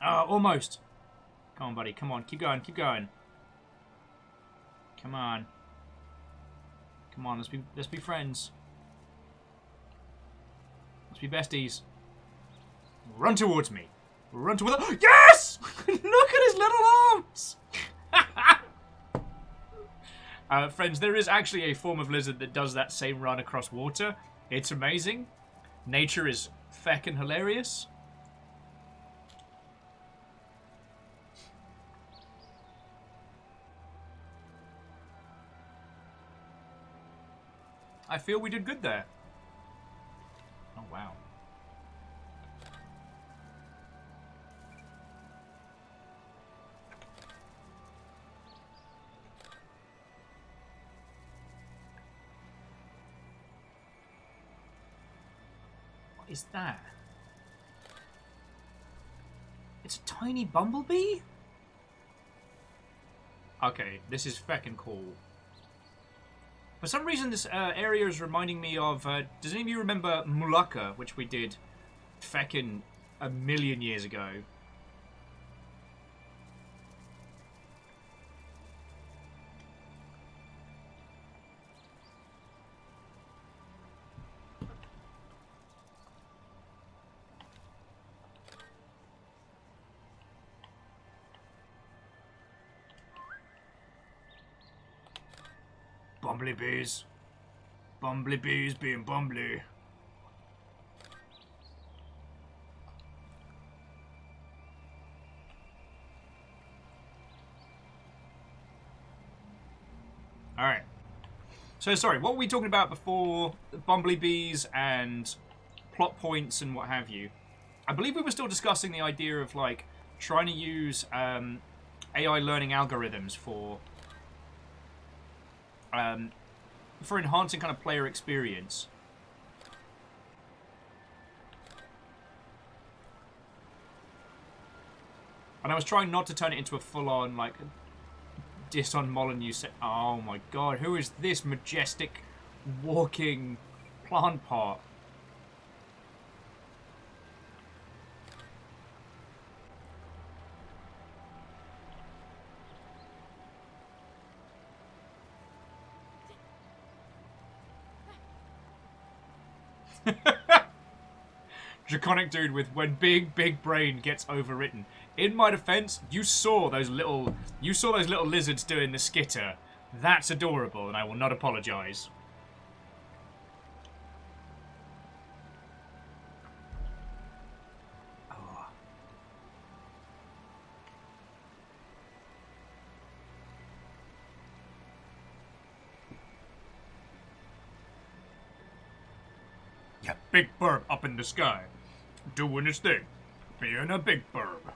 almost. Come on, buddy. Come on. Keep going. Keep going. Come on. Come on. Let's be friends. Let's be besties. Run towards me. Run towards. Yes! Look at his little arms. Friends, there is actually a form of lizard that does that same run across water. It's amazing. Nature is feckin' hilarious. I feel we did good there. Oh, wow. What is that? It's a tiny bumblebee? Okay, this is feckin' cool. For some reason, this area is reminding me of... does any of you remember Mulaka, which we did feckin' a million years ago? Bumblebees. Bumblebees being bumbly. Alright. So, sorry, what were we talking about before bumblebees and plot points and what have you? I believe we were still discussing the idea of, like, trying to use AI learning algorithms for enhancing kind of player experience. And I was trying not to turn it into a full-on, like, diss on Molyneux set. Oh my god, who is this majestic walking plant pot? Draconic dude with when big brain gets overwritten. In my defense, you saw those little lizards doing the skitter. That's adorable, and I will not apologize. Oh. Yeah, big burb up in the sky, doing his thing, being a big burb,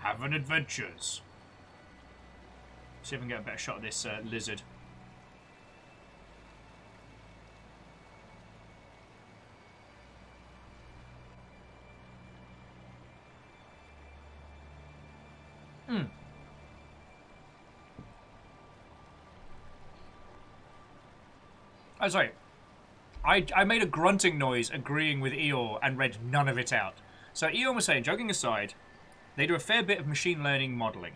having adventures. See if I can get a better shot of this lizard. Oh, sorry. I made a grunting noise agreeing with Eeyore and read none of it out. So Eeyore was saying, joking aside, they do a fair bit of machine learning modeling.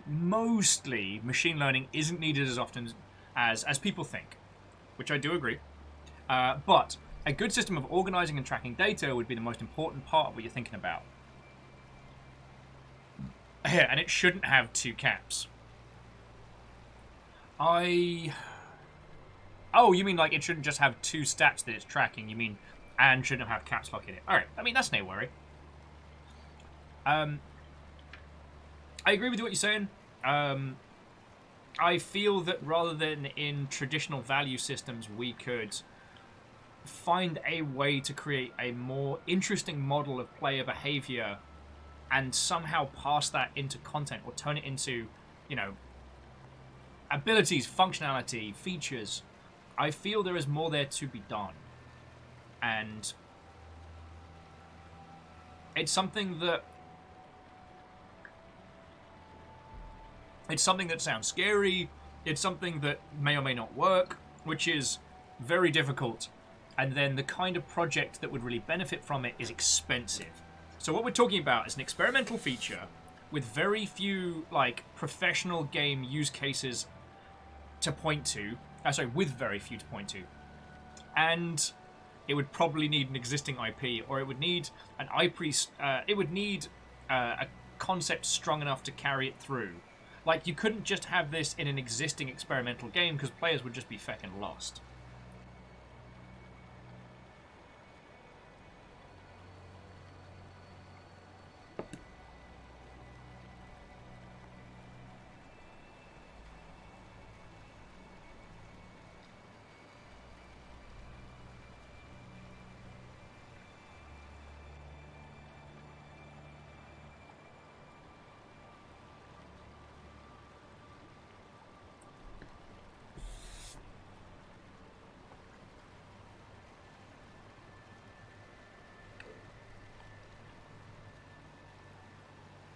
Mostly, machine learning isn't needed as often as people think, which I do agree. But a good system of organizing and tracking data would be the most important part of what you're thinking about. Yeah, and it shouldn't have two caps. Oh, you mean like it shouldn't just have two stats that it's tracking? You mean and shouldn't have caps lock in it? All right. I mean, that's no worry. I agree with what you're saying. I feel that rather than in traditional value systems, we could find a way to create a more interesting model of player behavior and somehow pass that into content or turn it into, you know, abilities, functionality, features. I feel there is more there to be done. And it's something that sounds scary. It's something that may or may not work, which is very difficult. And then the kind of project that would really benefit from it is expensive. So what we're talking about is an experimental feature with very few, like, professional game use cases to point to. With very few to point to. And it would probably need an existing IP, or it would need an IP. It would need a concept strong enough to carry it through. Like, you couldn't just have this in an existing experimental game because players would just be feckin' lost.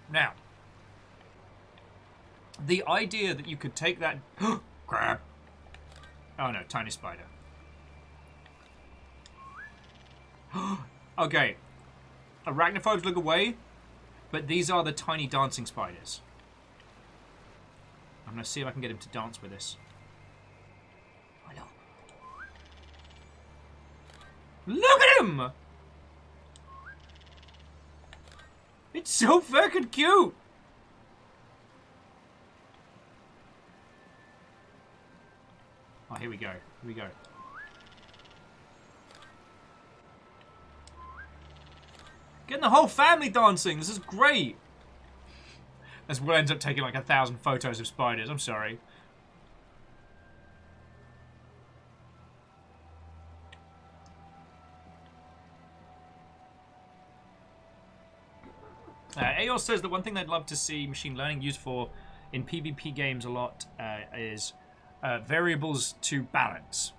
Now, the idea that you could take that... Crap. Oh no, tiny spider. Okay. Arachnophobes look away, but these are the tiny dancing spiders. I'm going to see if I can get him to dance with us. Hello. Look at him! It's so fucking cute! Oh, here we go. Here we go. Getting the whole family dancing! This is great! As Will ends up taking like 1,000 photos of spiders. I'm sorry. Aeos says that one thing they'd love to see machine learning used for in PvP games a lot is variables to balance.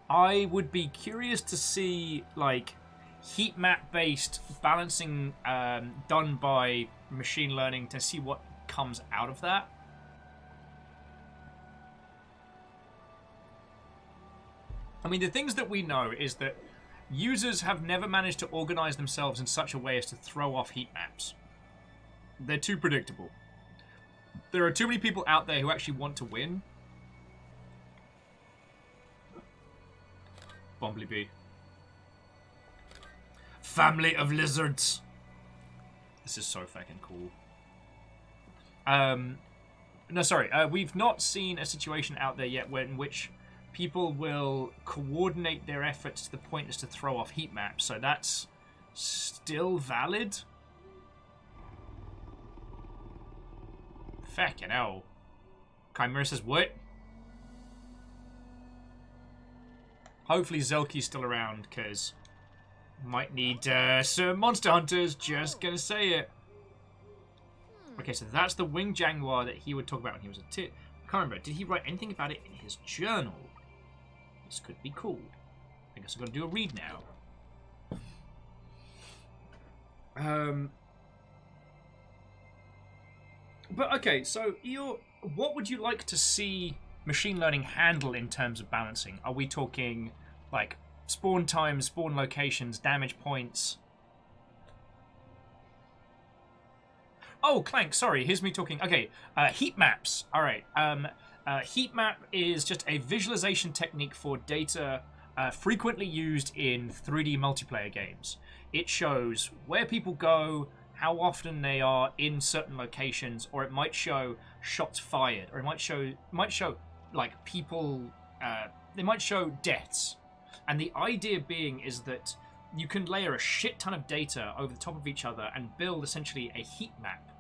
I would be curious to see like heat map based balancing done by machine learning to see what comes out of that. I mean, the things that we know is that users have never managed to organize themselves in such a way as to throw off heat maps. They're too predictable. There are too many people out there who actually want to win. Bumblebee. Family of lizards. This is so fucking cool. No, sorry. We've not seen a situation out there yet in which people will coordinate their efforts to the point as to throw off heat maps. So that's still valid. Fucking hell. Chimera says, what? Hopefully Zelky's still around, because might need some monster hunters. Just gonna say it. Okay, so that's the winged jaguar that he would talk about when he was a tit. I can't remember. Did he write anything about it in his journal? This could be cool. I guess I'm gonna do a read now. But okay, so Eeyore, what would you like to see machine learning handle in terms of balancing? Are we talking like spawn times, spawn locations, damage points? Oh, Clank, sorry, here's me talking. Okay, heat maps. All right. Heat map is just a visualization technique for data frequently used in 3D multiplayer games. It shows where people go, how often they are in certain locations, or it might show shots fired, or it might show like people. They might show deaths, and the idea being is that you can layer a shit ton of data over the top of each other and build essentially a heat map.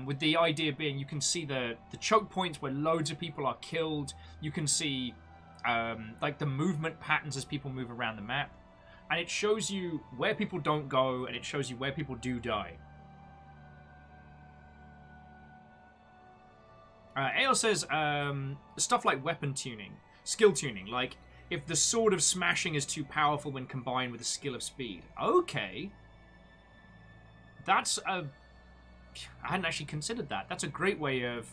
With the idea being you can see the choke points where loads of people are killed. You can see like the movement patterns as people move around the map. And it shows you where people don't go, and it shows you where people do die. AL says stuff like weapon tuning, skill tuning, like if the sword of smashing is too powerful when combined with the skill of speed. Okay. That's a... I hadn't actually considered that. That's a great way of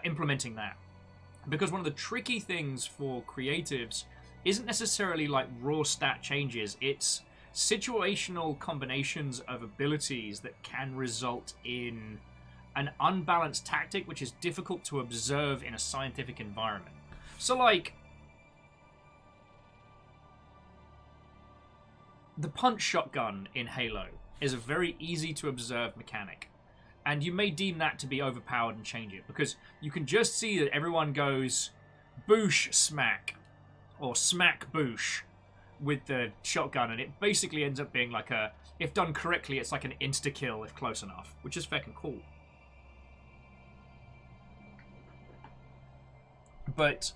implementing that. Because one of the tricky things for creatives isn't necessarily like raw stat changes. It's situational combinations of abilities that can result in an unbalanced tactic which is difficult to observe in a scientific environment. So like the punch shotgun in Halo is a very easy to observe mechanic, and you may deem that to be overpowered and change it, because you can just see that everyone goes boosh smack or smack boosh with the shotgun, and it basically ends up being like a, if done correctly, it's like an insta-kill if close enough, which is fucking cool. But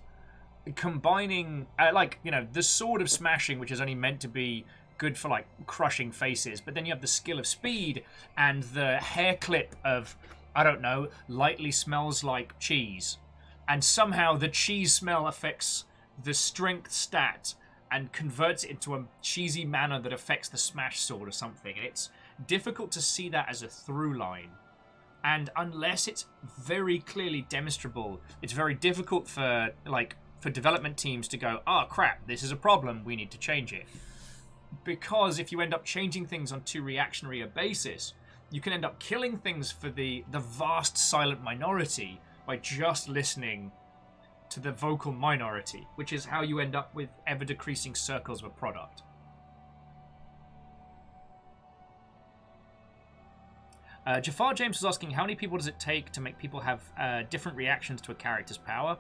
combining, like, you know, the sword of smashing, which is only meant to be good for, like, crushing faces, but then you have the skill of speed and the hair clip of, I don't know, lightly smells like cheese. And somehow the cheese smell affects the strength stat and converts it into a cheesy manner that affects the smash sword or something. And it's difficult to see that as a through line. And unless it's very clearly demonstrable, it's very difficult for, like, for development teams to go, oh crap, this is a problem, we need to change it. Because if you end up changing things on too reactionary a basis, you can end up killing things for the vast silent minority by just listening to the vocal minority, which is how you end up with ever-decreasing circles of a product. Jafar James was asking, how many people does it take to make people have different reactions to a character's power?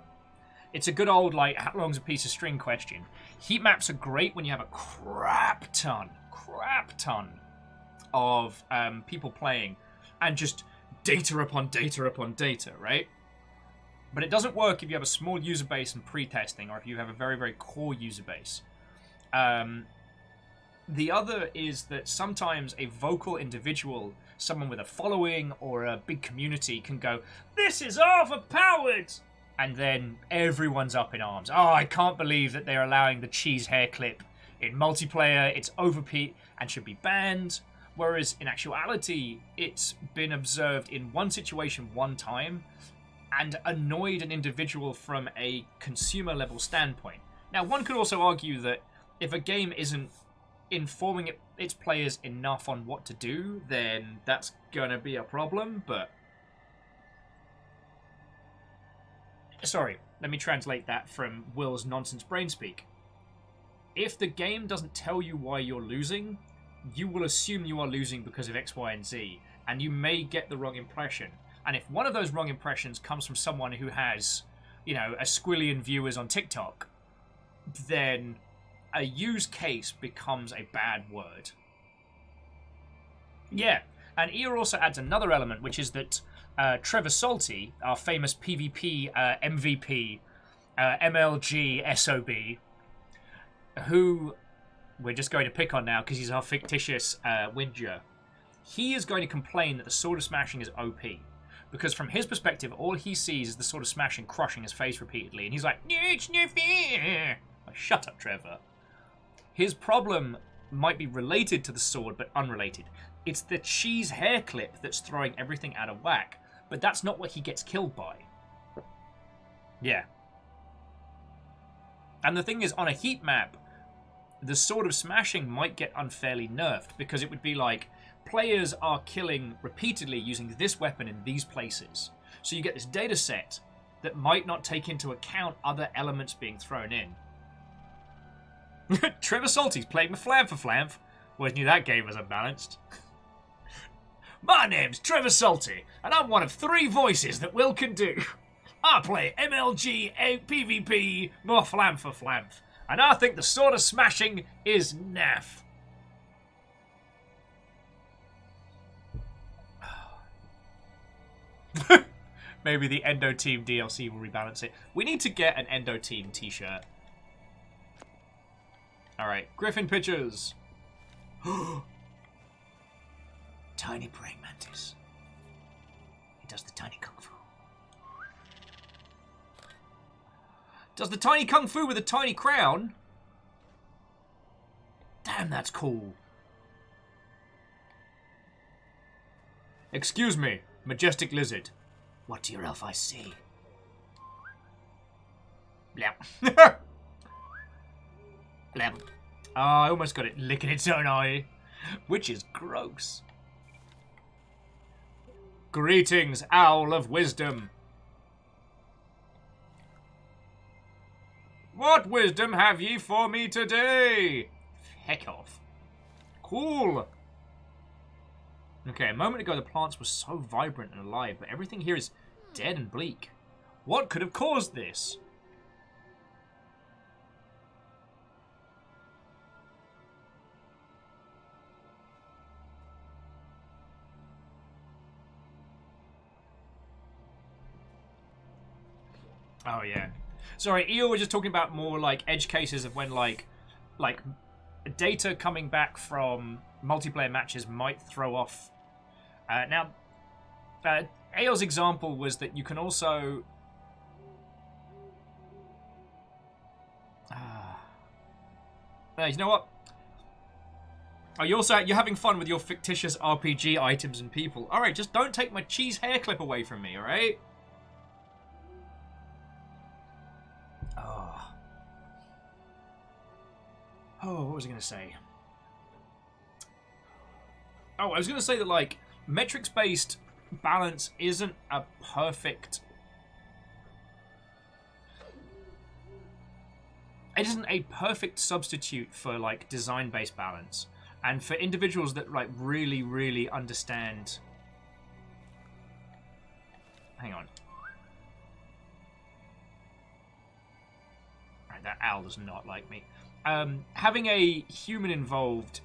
It's a good old, like, how long's a piece of string question. Heat maps are great when you have a crap ton of people playing and just data upon data upon data, right? But it doesn't work if you have a small user base and pre-testing, or if you have a very, very core user base. The other is that sometimes a vocal individual, someone with a following or a big community, can go, this is overpowered! And then everyone's up in arms. Oh, I can't believe that they're allowing the cheese hair clip in multiplayer. It's overpeat and should be banned. Whereas in actuality, it's been observed in one situation one time and annoyed an individual from a consumer level standpoint. Now, one could also argue that if a game isn't informing its players enough on what to do, then that's gonna be a problem, but... Sorry, let me translate that from Will's nonsense brain speak. If the game doesn't tell you why you're losing, you will assume you are losing because of X, Y, and Z, and you may get the wrong impression. And if one of those wrong impressions comes from someone who has, you know, a squillion viewers on TikTok, then a use case becomes a bad word. Yeah, and EA also adds another element, which is that Trevor Salty, our famous PvP MVP, MLG SOB, who we're just going to pick on now because he's our fictitious Whinger, he is going to complain that the Sword of Smashing is OP. Because from his perspective, all he sees is the Sword of Smashing crushing his face repeatedly, and he's like, no, it's no fair. Oh, shut up, Trevor. His problem might be related to the sword, but unrelated. It's the cheese hair clip that's throwing everything out of whack, but that's not what he gets killed by. Yeah. And the thing is, on a heat map, the Sword of Smashing might get unfairly nerfed, because it would be like, players are killing repeatedly using this weapon in these places. So you get this data set that might not take into account other elements being thrown in. Trevor Salty's playing with Flam for Flamf. Always knew that game was unbalanced. My name's Trevor Salty, and I'm one of 3 voices that Will can do. I play MLG, PvP, more Flam for Flamf, and I think the Sword of Smashing is naff. Maybe the Endo Team DLC will rebalance it. We need to get an Endo Team t-shirt. Alright, Griffin pictures. Tiny praying mantis. He does the tiny kung fu. Does the tiny kung fu with a tiny crown? Damn, that's cool. Excuse me, majestic lizard. What do your elf eyes see? Blah. Blah. Oh, I almost got it licking its own eye, which is gross. Greetings, owl of wisdom. What wisdom have ye for me today? Heck off. Cool. Okay, a moment ago the plants were so vibrant and alive, but everything here is dead and bleak. What could have caused this? Oh yeah. Sorry, Eel was just talking about more like edge cases of when like data coming back from multiplayer matches might throw off. Now, Ael's example was that you can also you know what? Oh, you're having fun with your fictitious RPG items and people. All right, just don't take my cheese hair clip away from me, all right? Oh, what was I going to say? Oh, I was going to say that, like, metrics-based balance isn't a perfect... It isn't a perfect substitute for, like, design-based balance. And for individuals that, like, really, really understand... Hang on. Right, that owl does not like me. Having a human involved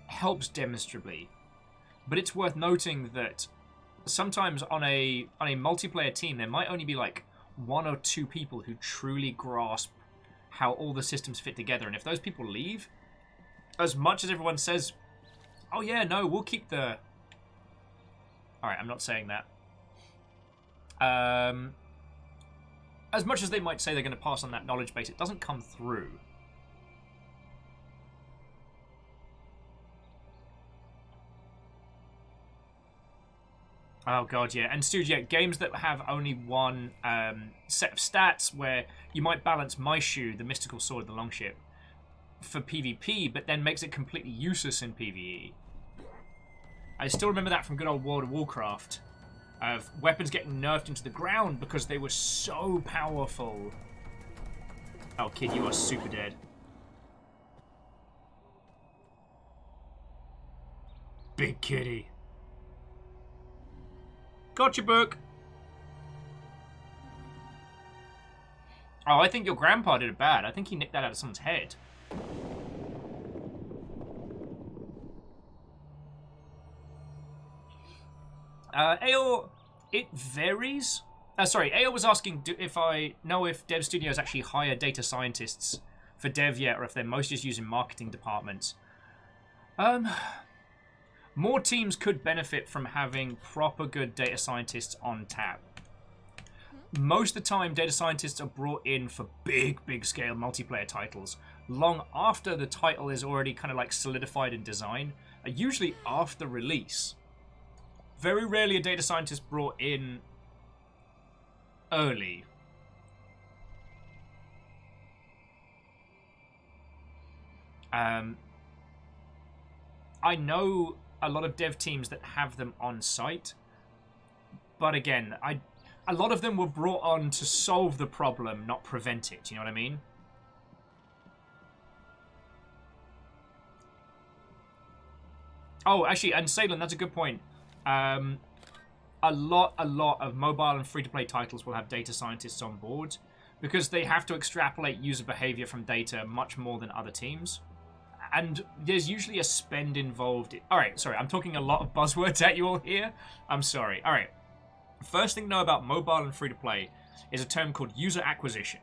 helps demonstrably, but it's worth noting that sometimes on a multiplayer team there might only be like 1 or 2 people who truly grasp how all the systems fit together, and if those people leave, as much as everyone says, oh yeah, no, we'll keep the... Alright, I'm not saying that. As much as they might say they're going to pass on that knowledge base, it doesn't come through. Oh god, yeah. And Stude, yeah, games that have only one set of stats where you might balance Maishu, the mystical sword, the longship, for PvP, but then makes it completely useless in PvE. I still remember that from good old World of Warcraft. Of weapons getting nerfed into the ground because they were so powerful. Oh, kid, you are super dead. Big kitty. Gotcha, book. Oh, I think your grandpa did it bad. I think he nicked that out of someone's head. Ayo, it varies. Sorry, Ayo was asking if I know if dev studios actually hire data scientists for dev yet, or if they're mostly just using marketing departments. More teams could benefit from having proper good data scientists on tap. Most of the time, data scientists are brought in for big scale multiplayer titles, long after the title is already kind of like solidified in design, usually after release. Very rarely a data scientist brought in early. I know a lot of dev teams that have them on site, but again, a lot of them were brought on to solve the problem, not prevent it. You know what I mean? Oh, actually, and Salem, that's a good point. A lot of mobile and free-to-play titles will have data scientists on board because they have to extrapolate user behavior from data much more than other teams. And there's usually a spend involved. Alright, sorry, I'm talking a lot of buzzwords at you all here. I'm sorry. Alright. First thing to know about mobile and free-to-play is a term called user acquisition.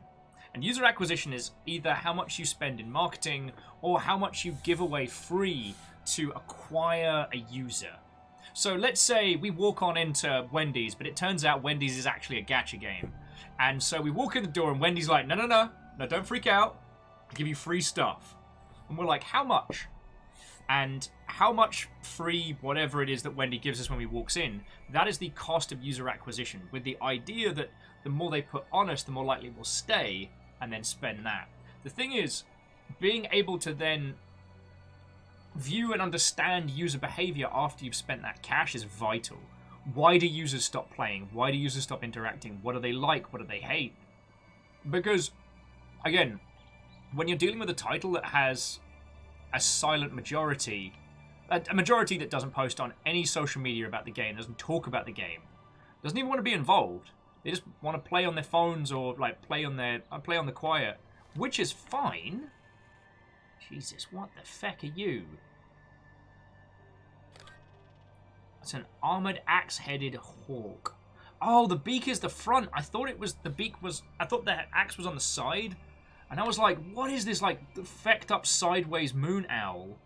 And user acquisition is either how much you spend in marketing or how much you give away free to acquire a user. So let's say we walk on into Wendy's, but it turns out Wendy's is actually a gacha game. And so we walk in the door and Wendy's like, no, don't freak out. I'll give you free stuff. And we're like, how much? And how much free whatever it is that Wendy gives us when we walks in, that is the cost of user acquisition, with the idea that the more they put on us, the more likely we'll stay and then spend that. The thing is, being able to then view and understand user behavior after you've spent that cash is vital. Why do users stop playing? Why do users stop interacting? What do they like? What do they hate? Because, again, when you're dealing with a title that has a silent majority, a majority that doesn't post on any social media about the game, doesn't talk about the game, doesn't even want to be involved. They just want to play on their phones or like play on the quiet, which is fine. Jesus, what the feck are you? It's an armored axe-headed hawk. Oh, the beak is the front. I thought it was I thought the axe was on the side. And I was like, what is this, like, fecked up sideways moon owl?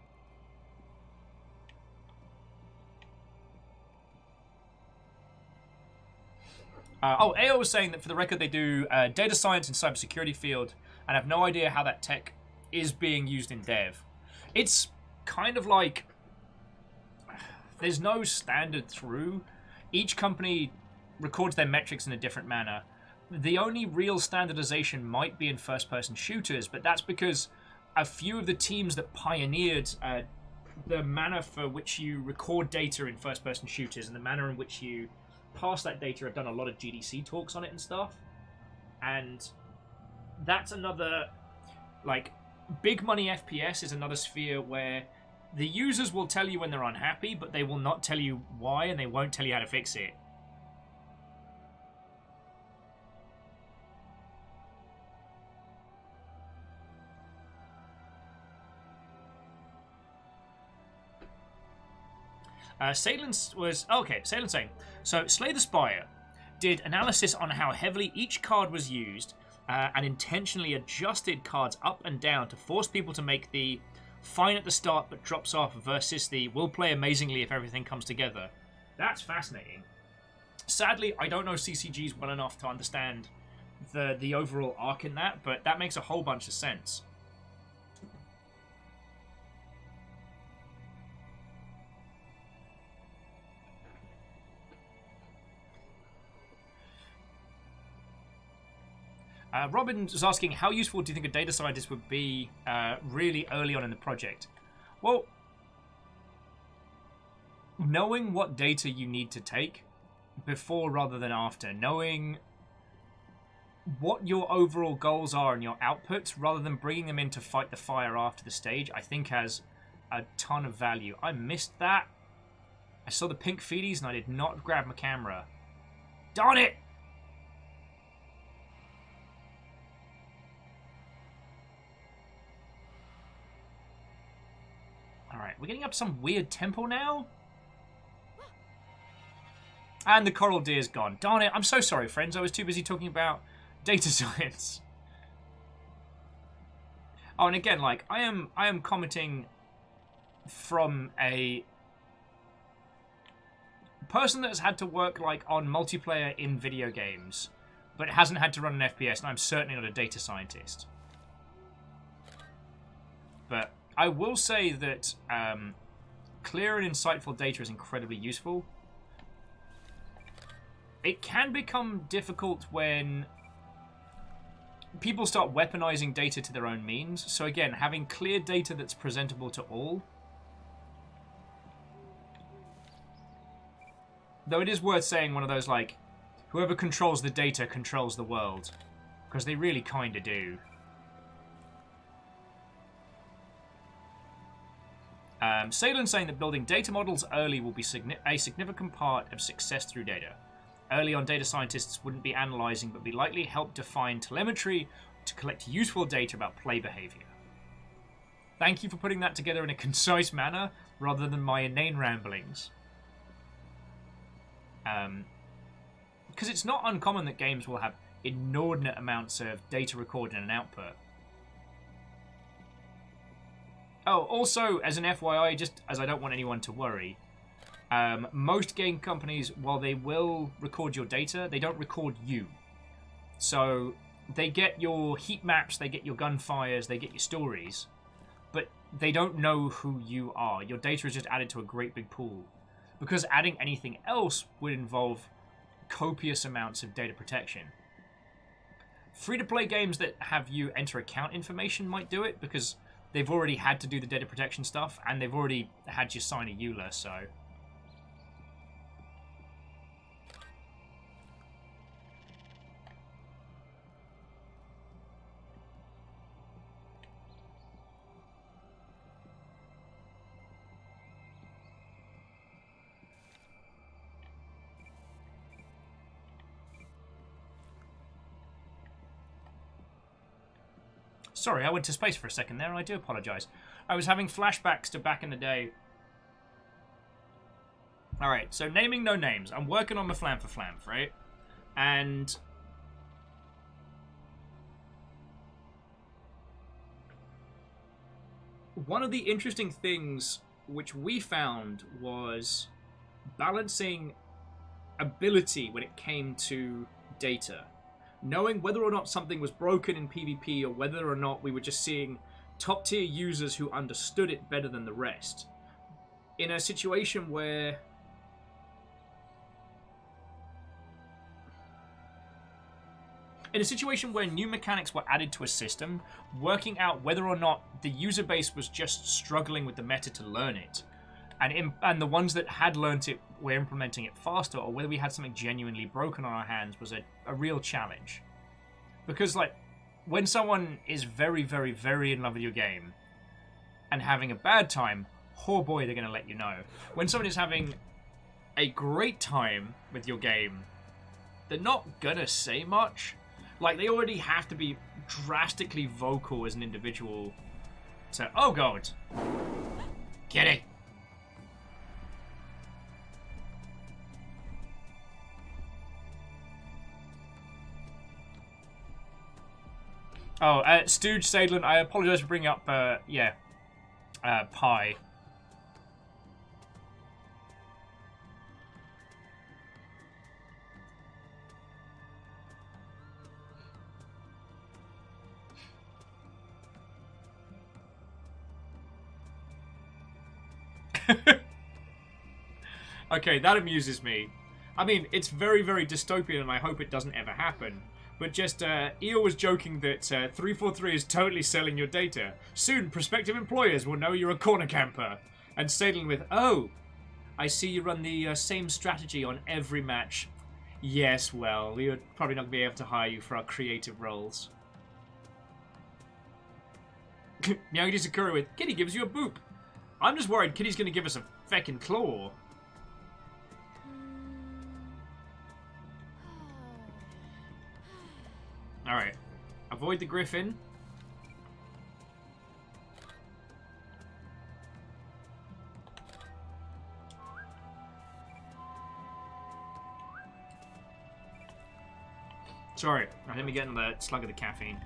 AO was saying that for the record they do data science and cybersecurity field and have no idea how that tech is being used in dev. It's kind of like there's no standard through. Each company records their metrics in a different manner. The only real standardization might be in first-person shooters, but that's because a few of the teams that pioneered the manner for which you record data in first-person shooters and the manner in which you pass that data have done a lot of GDC talks on it and stuff. And that's another, like, big money FPS is another sphere where the users will tell you when they're unhappy, but they will not tell you why, and they won't tell you how to fix it. Salen's was... Okay, Salen's saying... So, Slay the Spire did analysis on how heavily each card was used and intentionally adjusted cards up and down to force people to make the fine at the start but drops off versus the will play amazingly if everything comes together. That's fascinating. Sadly, I don't know CCGs well enough to understand the overall arc in that, but that makes a whole bunch of sense. Robin was asking, how useful do you think a data scientist would be really early on in the project? Well, knowing what data you need to take before rather than after, knowing what your overall goals are and your outputs rather than bringing them in to fight the fire after the stage, I think has a ton of value. I missed that. I saw the pink feeties and I did not grab my camera. Darn it! Alright, we're getting up some weird temple now? And the coral deer's gone. Darn it, I'm so sorry, friends. I was too busy talking about data science. Oh, and again, like, I am commenting from a person that has had to work, like, on multiplayer in video games, but hasn't had to run an FPS, and I'm certainly not a data scientist. But I will say that clear and insightful data is incredibly useful. It can become difficult when people start weaponizing data to their own means. So again, having clear data that's presentable to all. Though it is worth saying one of those, like, whoever controls the data controls the world. Because they really kind of do. Salen's saying that building data models early will be a significant part of success through data. Early on, data scientists wouldn't be analyzing, but be likely help define telemetry to collect useful data about play behavior. Thank you for putting that together in a concise manner, rather than my inane ramblings. Because it's not uncommon that games will have inordinate amounts of data recorded and output. Oh, also, as an FYI, just as I don't want anyone to worry, most game companies, while they will record your data, they don't record you. So they get your heat maps, they get your gunfires, they get your stories, but they don't know who you are. Your data is just added to a great big pool. Because adding anything else would involve copious amounts of data protection. Free-to-play games that have you enter account information might do it, because they've already had to do the data protection stuff, and they've already had you sign a EULA, so... Sorry, I went to space for a second there, and I do apologise. I was having flashbacks to back in the day. Alright, so naming no names. I'm working on my Flam for Flam, right? And... one of the interesting things which we found was balancing ability when it came to data. Knowing whether or not something was broken in PvP or whether or not we were just seeing top-tier users who understood it better than the rest. In a situation where... new mechanics were added to a system, working out whether or not the user base was just struggling with the meta to learn it, and the ones that had learnt it were implementing it faster, or whether we had something genuinely broken on our hands was a real challenge. Because, like, when someone is very, very, very in love with your game and having a bad time, oh boy, they're going to let you know. When someone is having a great time with your game, they're not going to say much. Like, they already have to be drastically vocal as an individual to, oh god, kitty. Oh, Stooge Sadlin, I apologise for bringing up, Pi. Okay, that amuses me. I mean, it's very, very dystopian, and I hope it doesn't ever happen. But just, Eo was joking that 343 is totally selling your data. Soon, prospective employers will know you're a corner camper. And Sadlin with, oh, I see you run the same strategy on every match. Yes, well, we would probably not be able to hire you for our creative roles. Miyagi Sakura with, Kitty gives you a boop. I'm just worried Kitty's going to give us a feckin' claw. Alright. Avoid the griffin. Sorry, let me get in the slug of the caffeine.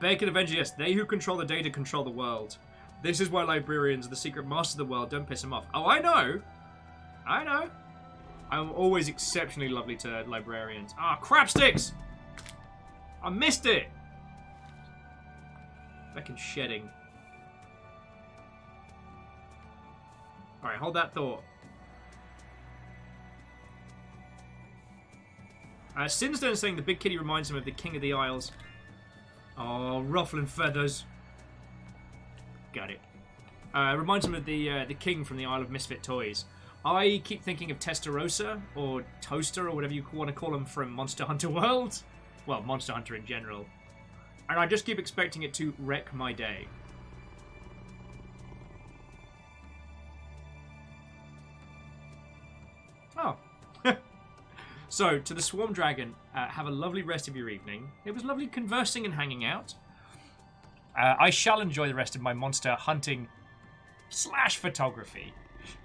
Bacon Avenger, yes, they who control the data control the world. This is why librarians are the secret masters of the world. Don't piss them off. Oh, I know! I know. I'm always exceptionally lovely to librarians. Ah, crap sticks! I missed it! Fucking shedding. Alright, hold that thought. Sinstone is saying the big kitty reminds him of the King of the Isles. Oh, ruffling feathers. Got it. Reminds him of the king from the Isle of Misfit Toys. I keep thinking of Testarossa, or Toaster, or whatever you want to call him from Monster Hunter World. Well, Monster Hunter in general. And I just keep expecting it to wreck my day. Oh. So, to the Swarm Dragon, have a lovely rest of your evening. It was lovely conversing and hanging out. I shall enjoy the rest of my monster hunting / photography.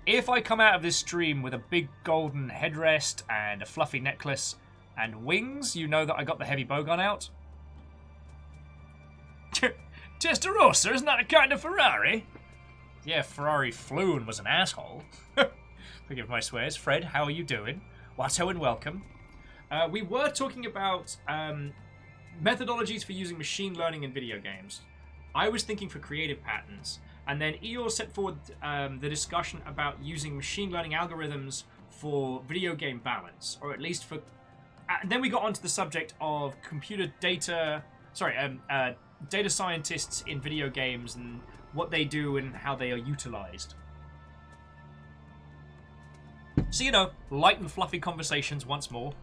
If I come out of this stream with a big golden headrest and a fluffy necklace and wings, you know that I got the heavy bowgun out. Testarossa, isn't that a kind of Ferrari? Yeah, Ferrari flew and was an asshole. Forgive my swears. Fred, how are you doing? Watto and welcome. We were talking about methodologies for using machine learning in video games. I was thinking for creative patterns, and then Eeyore set forward the discussion about using machine learning algorithms for video game balance, or at least for... then we got onto the subject of data scientists in video games and what they do and how they are utilized. So, you know, light and fluffy conversations once more.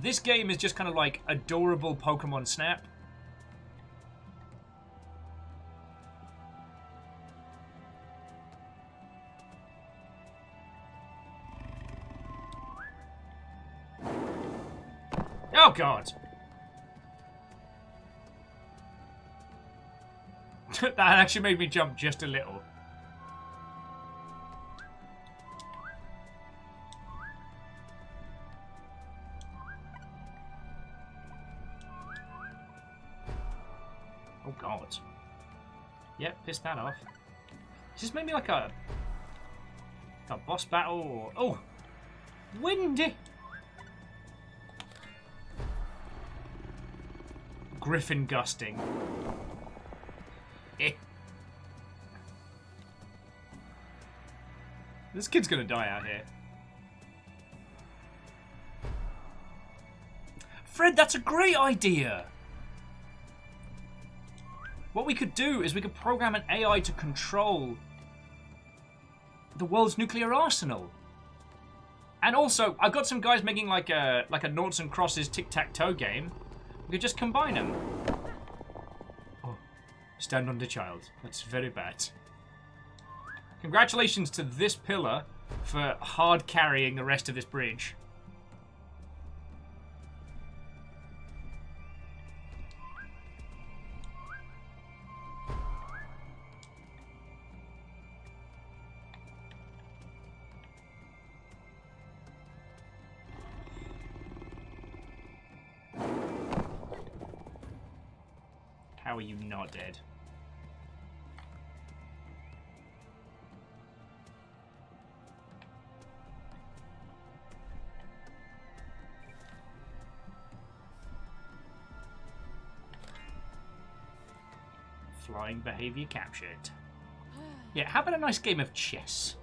This game is just kind of like adorable Pokemon Snap. Oh, God. That actually made me jump just a little. Oh, God. Yep, pissed that off. Is this maybe like a boss battle or... Oh! Windy! Griffin gusting. Eh. This kid's gonna die out here. Fred, that's a great idea! What we could do is we could program an AI to control the world's nuclear arsenal. And also, I've got some guys making like a noughts and crosses tic-tac-toe game. We could just combine them. Oh, stand on the child. That's very bad. Congratulations to this pillar for hard carrying the rest of this bridge. How are you not dead? Flying behavior captured. Yeah, how about a nice game of chess?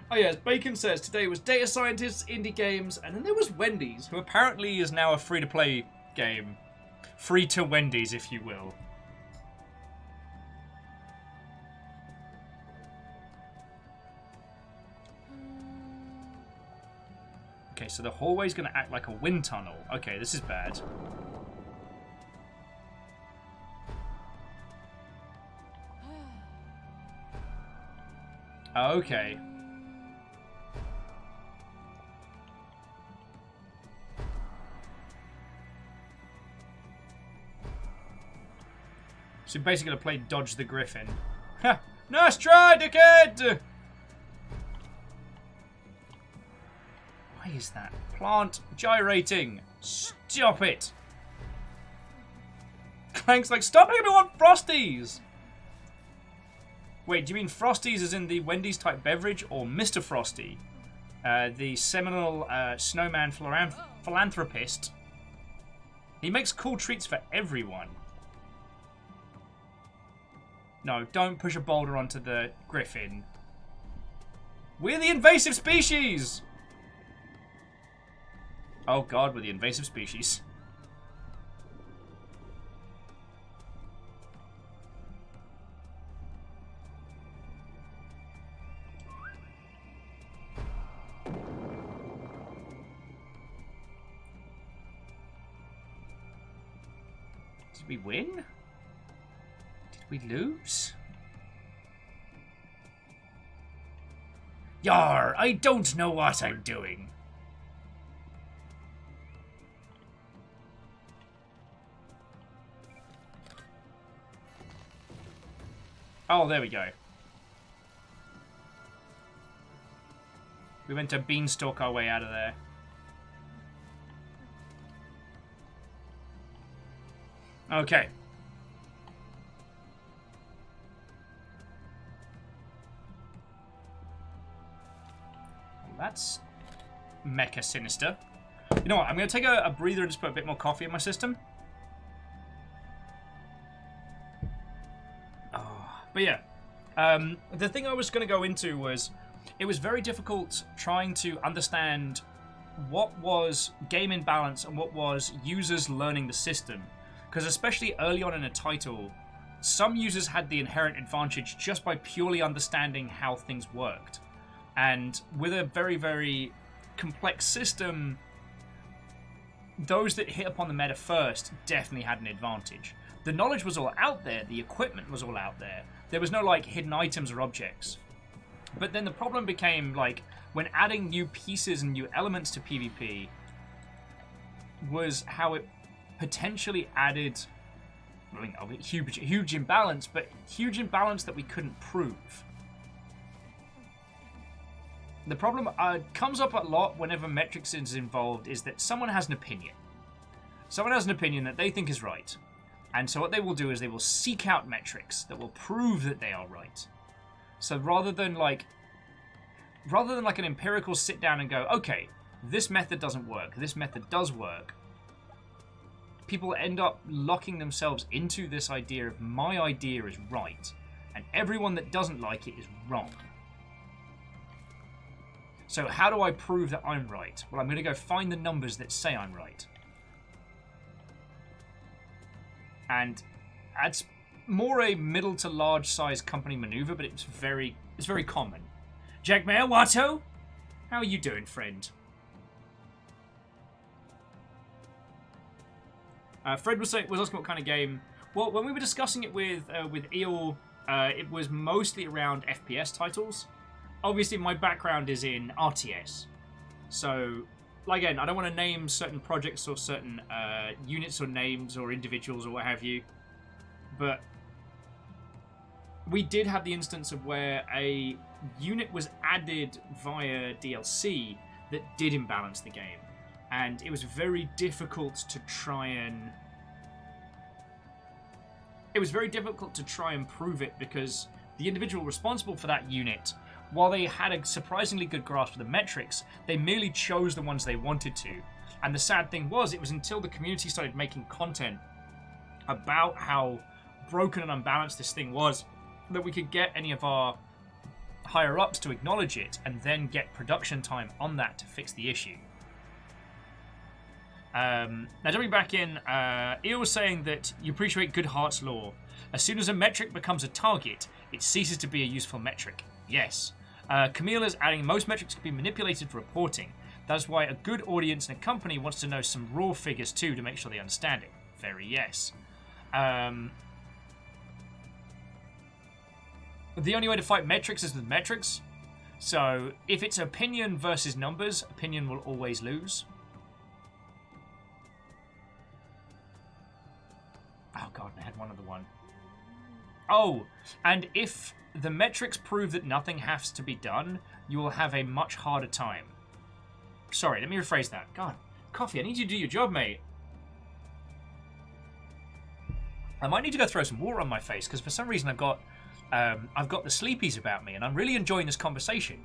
Oh yes, Bacon says today was data scientists, indie games, and then there was Wendy's, who apparently is now a free-to-play game. Free to Wendy's, if you will. Okay, so the hallway's gonna act like a wind tunnel. Okay, this is bad. Okay. So basically gonna play Dodge the Griffin. Ha! Nice try, dickhead! Why is that plant gyrating? Stop it! Clank's like, stop making me want Frosties! Wait, do you mean Frosties as in the Wendy's type beverage, or Mr. Frosty? The seminal snowman philanthropist. He makes cool treats for everyone. No, don't push a boulder onto the griffin. We're the invasive species! Oh god, we're the invasive species. Did we win? Did we lose? Yar, I don't know what I'm doing. Oh, there we go. We went to beanstalk our way out of there. Okay. Well, that's mecha sinister. You know what? I'm going to take a breather and just put a bit more coffee in my system. Oh, but yeah. The thing I was going to go into was it was very difficult trying to understand what was game imbalance and what was users learning the system. Because especially early on in a title, some users had the inherent advantage just by purely understanding how things worked. And with a very, very complex system, those that hit upon the meta first definitely had an advantage. The knowledge was all out there, the equipment was all out there. There was no like hidden items or objects. But then the problem became like when adding new pieces and new elements to PvP was how it potentially added, I mean, huge imbalance, but huge imbalance that we couldn't prove. The problem comes up a lot whenever metrics is involved is that someone has an opinion. Someone has an opinion that they think is right. And so what they will do is they will seek out metrics that will prove that they are right. So rather than like an empirical sit down and go, okay, this method doesn't work, this method does work, people end up locking themselves into this idea of my idea is right, and everyone that doesn't like it is wrong. So how do I prove that I'm right? Well, I'm going to go find the numbers that say I'm right. And that's more a middle to large size company maneuver, but it's very common. Jack Mayer, Watto? How are you doing, friend? Fred was asking what kind of game. Well, when we were discussing it with Eel, it was mostly around FPS titles. Obviously, my background is in RTS. So, again, I don't want to name certain projects or certain units or names or individuals or what have you. But we did have the instance of where a unit was added via DLC that did imbalance the game. And it was very difficult to try and... prove it because the individual responsible for that unit, while they had a surprisingly good grasp of the metrics, they merely chose the ones they wanted to. And the sad thing was, it was until the community started making content about how broken and unbalanced this thing was that we could get any of our higher-ups to acknowledge it and then get production time on that to fix the issue. Now jumping back in, Eel was saying that you appreciate good Hearts lore. As soon as a metric becomes a target, it ceases to be a useful metric. Yes. Camille is adding most metrics can be manipulated for reporting. That is why a good audience and a company wants to know some raw figures too to make sure they understand it. Very yes. The only way to fight metrics is with metrics. So if it's opinion versus numbers, opinion will always lose. Oh god, I had one other one. Oh, and if the metrics prove that nothing has to be done, you will have a much harder time. Sorry, let me rephrase that. God, Coffee, I need you to do your job, mate. I might need to go throw some water on my face, because for some reason I've got the sleepies about me, and I'm really enjoying this conversation.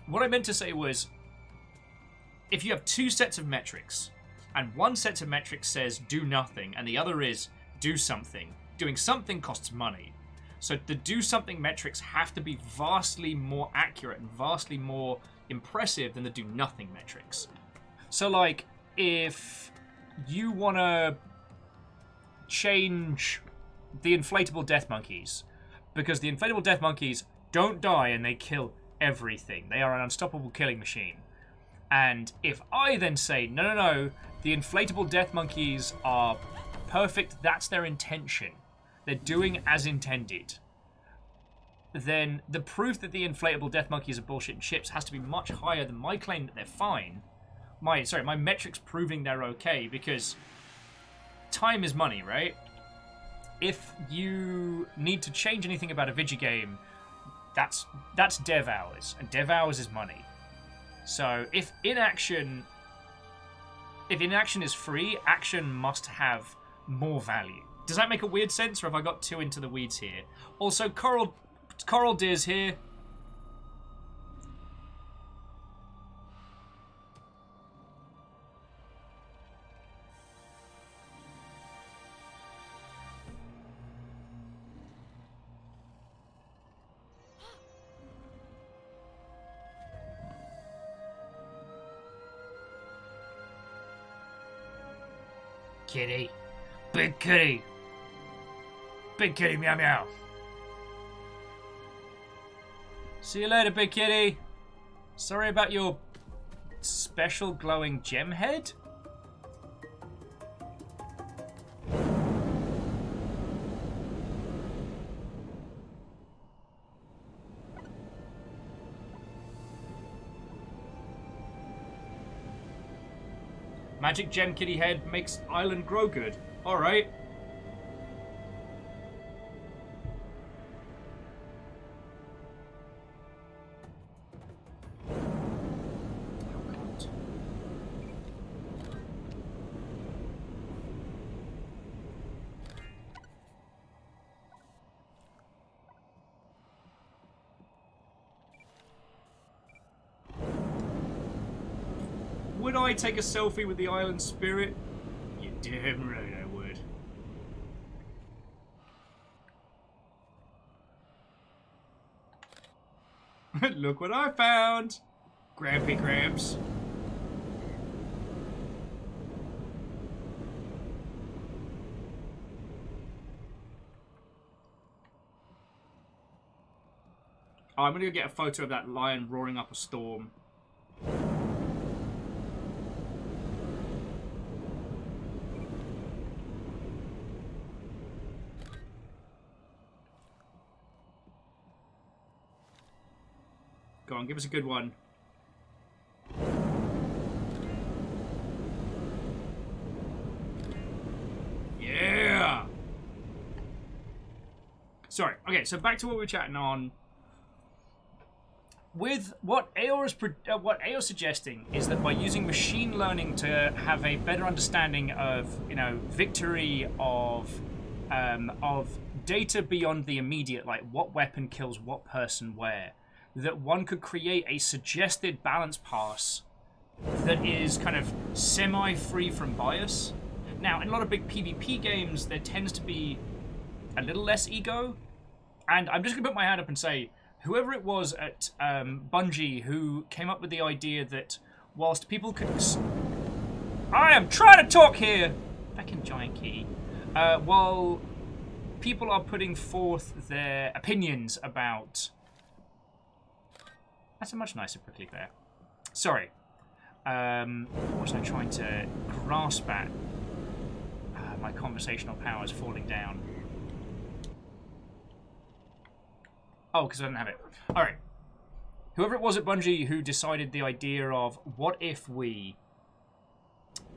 What I meant to say was, if you have two sets of metrics, and one set of metrics says do nothing, and the other is do something, doing something costs money. So the do something metrics have to be vastly more accurate and vastly more impressive than the do nothing metrics. So like, if you want to change the inflatable death monkeys, because the inflatable death monkeys don't die and they kill everything. They are an unstoppable killing machine. And if I then say, no, the inflatable death monkeys are perfect, that's their intention, they're doing as intended, then the proof that the inflatable death monkeys are bullshit and chips has to be much higher than my claim that they're fine. My metrics proving they're okay, because time is money, right? If you need to change anything about a video game, that's dev hours, and dev hours is money. So if inaction is free, action must have more value. Does that make a weird sense, or have I got too into the weeds here? Also, Coral Deer's here. Kitty. Big kitty. Big kitty, meow meow. See you later, big kitty. Sorry about your special glowing gem head. Magic gem kitty head makes island grow good. Alright. Would I take a selfie with the island spirit? You're damn right I would. Look what I found! Grampy Gramps. Oh, I'm gonna go get a photo of that lion roaring up a storm. Go on, give us a good one. Yeah! Sorry. Okay, so back to what we were chatting on. With what Ayor's suggesting is that by using machine learning to have a better understanding of, victory of data beyond the immediate, like what weapon kills what person where, that one could create a suggested balance pass that is kind of semi-free from bias. Now, in a lot of big PvP games, there tends to be a little less ego, and I'm just going to put my hand up and say, whoever it was at Bungie who came up with the idea that whilst people could... I am trying to talk here! Fucking giant key. While people are putting forth their opinions about... That's a much nicer prickly bear. Sorry. What was I trying to grasp at? My conversational powers falling down. Oh, because I didn't have it. Alright. Whoever it was at Bungie who decided the idea of what if we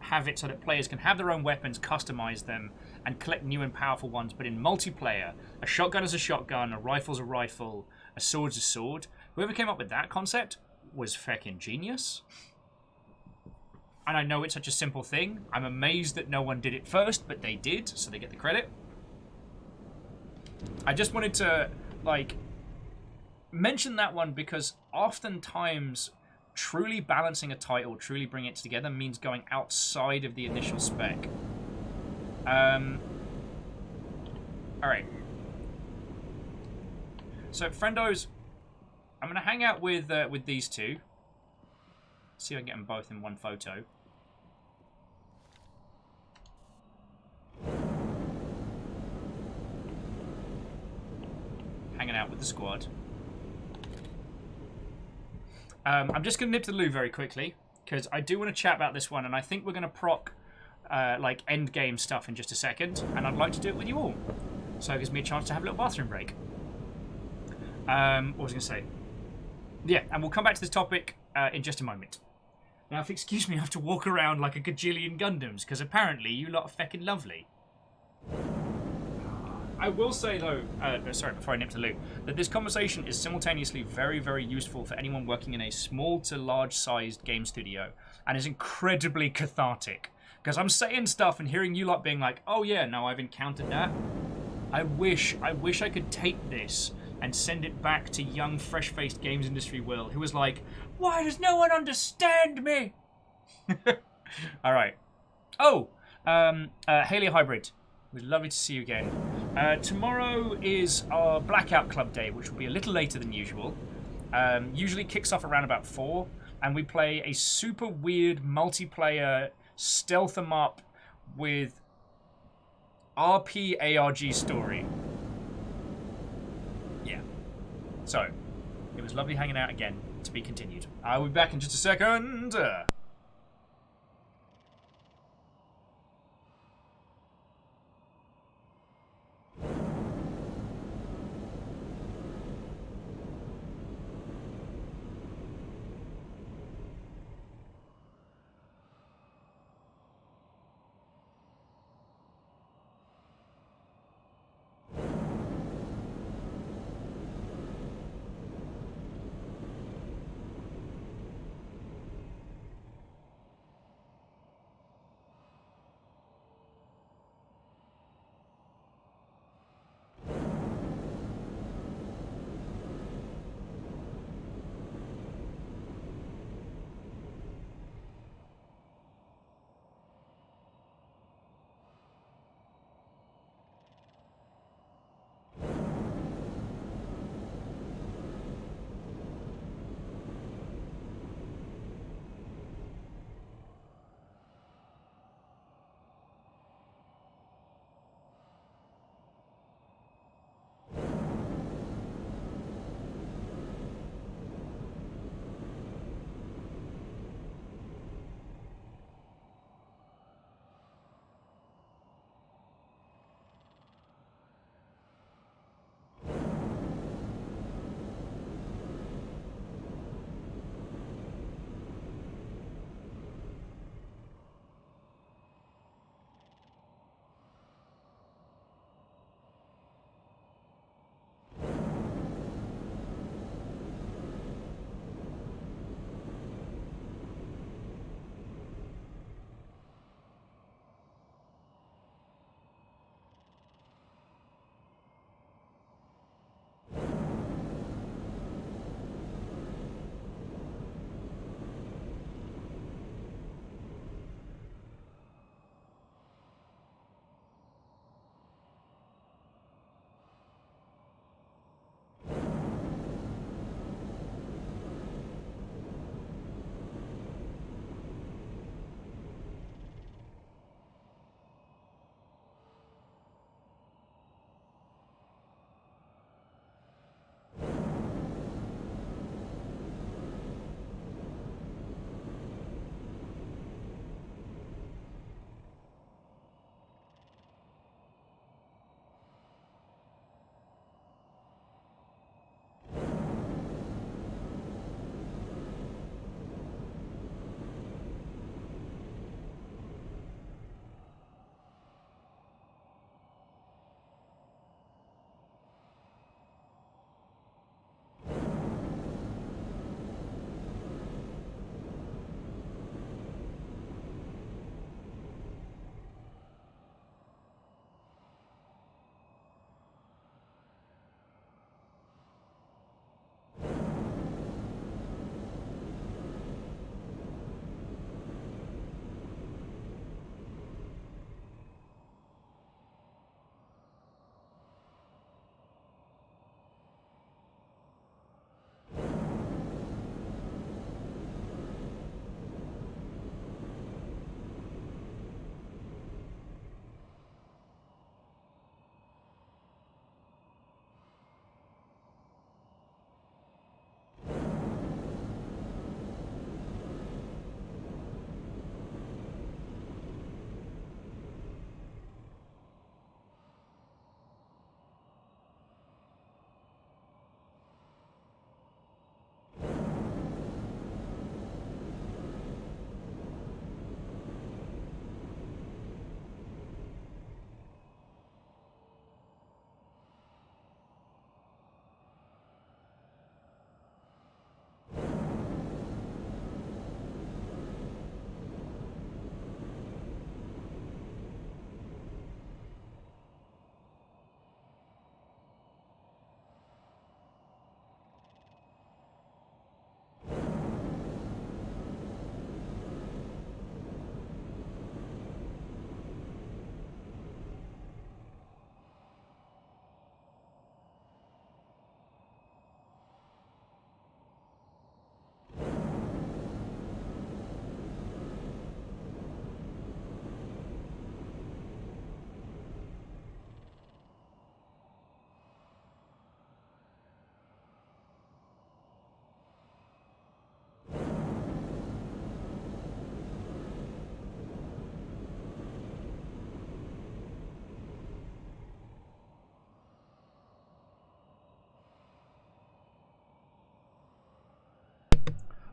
have it so that players can have their own weapons, customize them, and collect new and powerful ones, but in multiplayer, a shotgun is a shotgun, a rifle's a rifle, a sword's a sword. Whoever came up with that concept was feckin' genius. And I know it's such a simple thing. I'm amazed that no one did it first, but they did, so they get the credit. I just wanted to, like, mention that one because oftentimes truly balancing a title, truly bringing it together means going outside of the initial spec. Alright. So, friendos, I'm going to hang out with these two. See if I can get them both in one photo. Hanging out with the squad. I'm just going to nip to the loo very quickly, because I do want to chat about this one, and I think we're going to proc like end game stuff in just a second, and I'd like to do it with you all. So it gives me a chance to have a little bathroom break. What was I going to say? Yeah, and we'll come back to this topic in just a moment. Now, if excuse me, I have to walk around like a gajillion Gundams, because apparently you lot are feckin' lovely. I will say, though, sorry, before I nip to loo, that this conversation is simultaneously very, very useful for anyone working in a small to large-sized game studio, and is incredibly cathartic. Because I'm saying stuff and hearing you lot being like, oh yeah, no, I've encountered that. I wish I could tape this and send it back to young, fresh-faced games industry Will, who was like, why does no one understand me? Alright. Oh, Haley Hybrid. It was lovely to see you again. Tomorrow is our Blackout Club Day, which will be a little later than usual. Usually kicks off around about 4, and we play a super weird multiplayer stealth 'em up with RP ARG story. Yeah. So, it was lovely hanging out again. To be continued. I'll be back in just a second.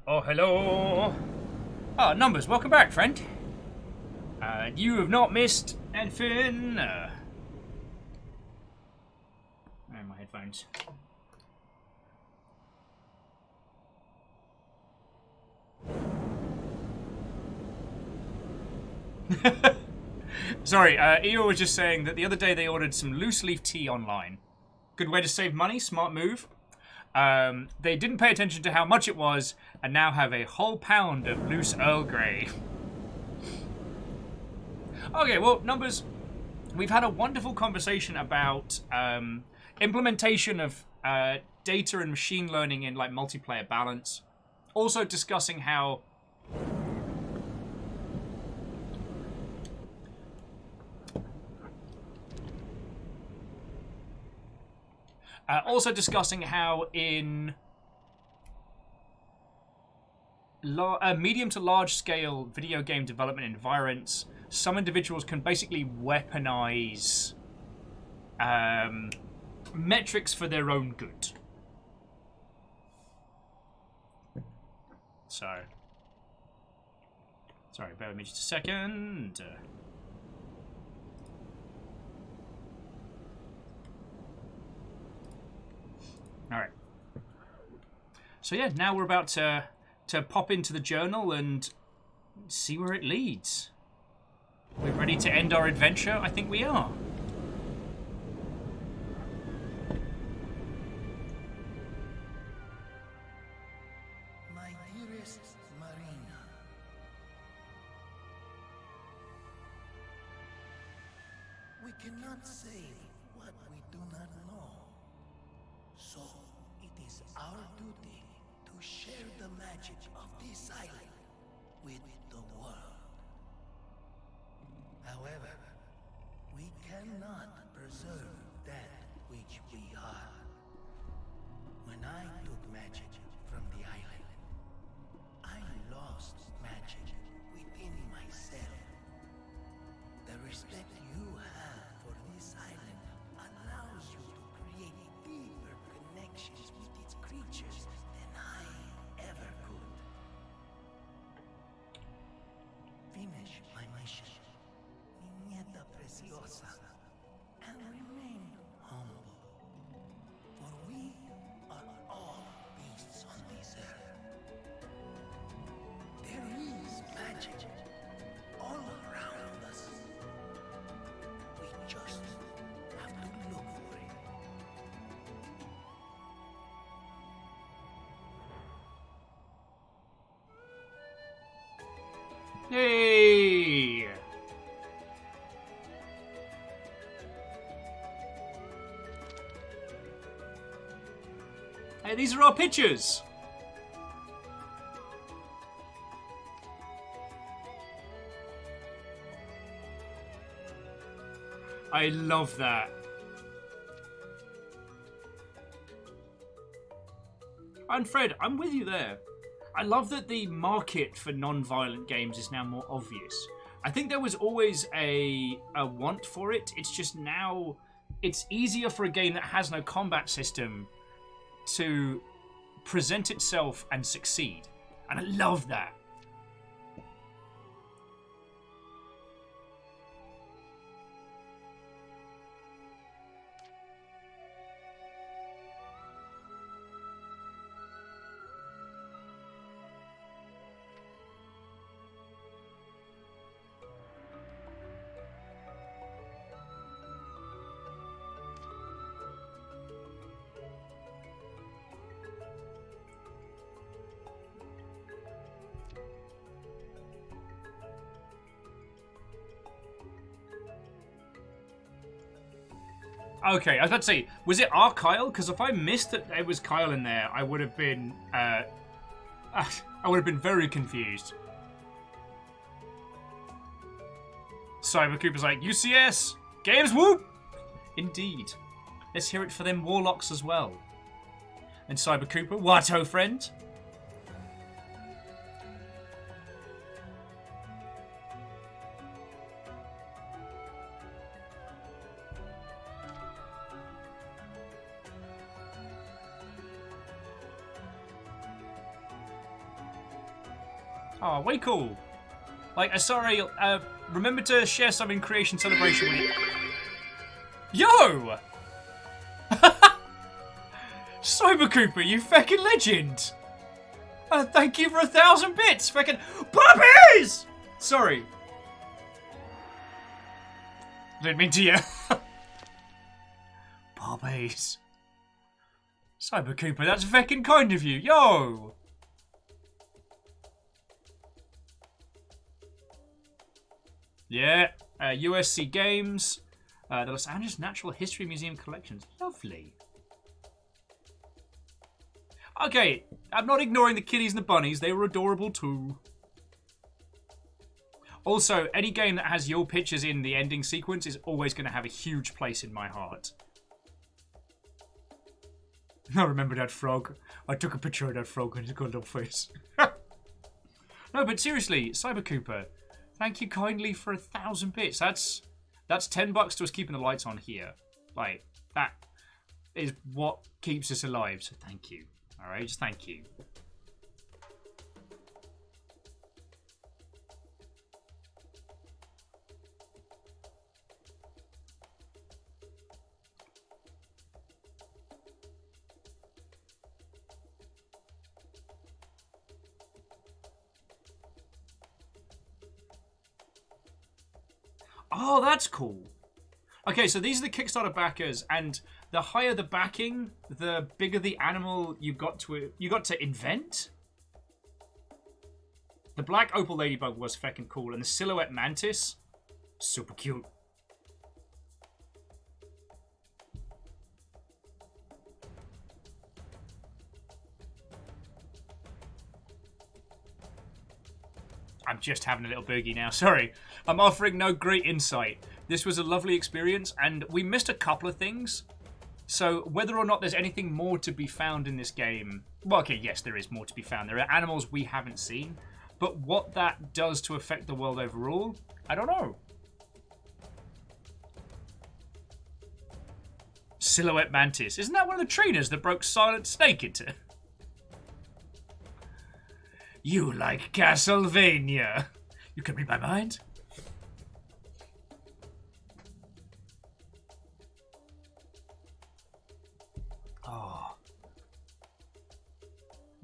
Oh, hello. Ah, Numbers, welcome back, friend. You have not missed anything. And my headphones. Sorry, Eeyore was just saying that the other day they ordered some loose leaf tea online. Good way to save money, smart move. They didn't pay attention to how much it was, and now have a whole pound of loose Earl Grey. Okay, well, Numbers, we've had a wonderful conversation about implementation of data and machine learning in like multiplayer balance. Also discussing how in medium to large scale video game development environments, some individuals can basically weaponize metrics for their own good. So, sorry, bear with me just a second. All right. So yeah, now we're about to pop into the journal and see where it leads. We're ready to end our adventure? I think we are. My dearest Marina, we cannot save what we do not know. So, it is our duty to share the magic of this island with the world. However, we cannot preserve that which we are. When I took magic from the island, I lost magic within myself. The respect you have for this island allows you to create deeper connections with its creatures than I ever could. Finish my mission, Niñeta Preciosa, and remain humble. For we are all beasts on this earth. There is magic all around us. We just have to look for it. Yay! Hey, these are our pictures! I love that. And Fred, I'm with you there. I love that the market for non-violent games is now more obvious. I think there was always a want for it. It's just now it's easier for a game that has no combat system to present itself and succeed. And I love that. Okay, I was about to say, was it our Kyle? Because if I missed that it was Kyle in there, I would have been, I would have been very confused. Cyber Cooper's like, UCS! Games whoop! Indeed. Let's hear it for them warlocks as well. And Cyber Cooper, what ho friend? Oh, way cool. Like, sorry, remember to share some in Creation Celebration when you... Yo! Cyber Cooper, you fucking legend! Thank you for 1,000 bits! Fucking puppies! Sorry. Didn't mean to you. Puppies. Cyber Cooper, that's fucking kind of you. Yo! Yeah, USC Games. The Los Angeles Natural History Museum Collections. Lovely. Okay, I'm not ignoring the kitties and the bunnies. They were adorable too. Also, any game that has your pictures in the ending sequence is always going to have a huge place in my heart. I remember that frog. I took a picture of that frog and it's got a little face. No, but seriously, Cyber Cooper, thank you kindly for 1,000 bits. That's $10 to us keeping the lights on here. Like, that is what keeps us alive, so thank you. Alright, just thank you. Oh, that's cool. Okay, so these are the Kickstarter backers, and the higher the backing, the bigger the animal you got to invent. The black opal ladybug was feckin' cool, and the silhouette mantis, super cute. I'm just having a little boogie now. Sorry. I'm offering no great insight. This was a lovely experience, and we missed a couple of things. So whether or not there's anything more to be found in this game... Well, okay, yes, there is more to be found. There are animals we haven't seen. But what that does to affect the world overall, I don't know. Silhouette mantis. Isn't that one of the trainers that broke Silent Snake into? You like Castlevania. You can read my mind? Oh.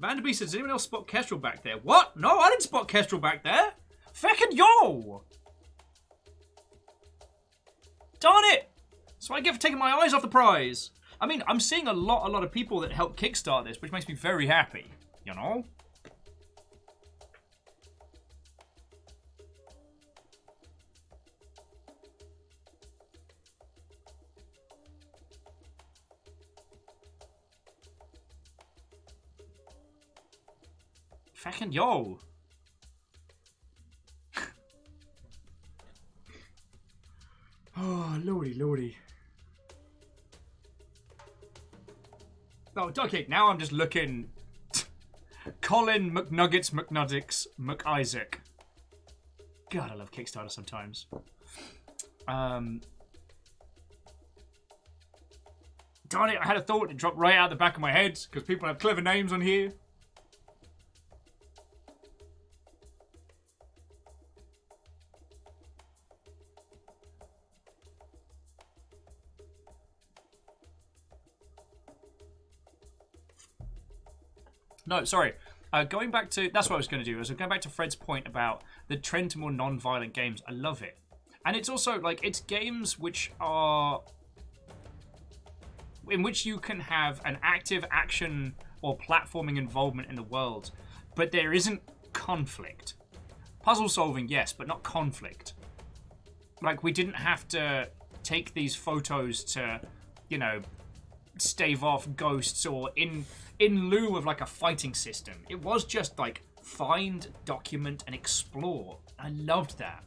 Vanderbeest says, does anyone else spot Kestrel back there? What? No, I didn't spot Kestrel back there. Feckin' yo! Darn it! That's what I get for taking my eyes off the prize. I mean, I'm seeing a lot of people that help kickstart this, which makes me very happy. You know? Fucking yo. Oh, lordy. Oh, okay, now I'm just looking. Colin McNuggets McIsaac. God, I love Kickstarter sometimes. Darn it, I had a thought, it dropped right out the back of my head, because people have clever names on here. No, sorry. Going back to... That's what I was going to do. I was going back to Fred's point about the trend to more non-violent games. I love it. And it's also, like, it's games which are... in which you can have an active action or platforming involvement in the world, but there isn't conflict. Puzzle solving, yes, but not conflict. Like, we didn't have to take these photos to, you know, stave off ghosts or in lieu of like a fighting system. It was just like find, document, and explore. I loved that.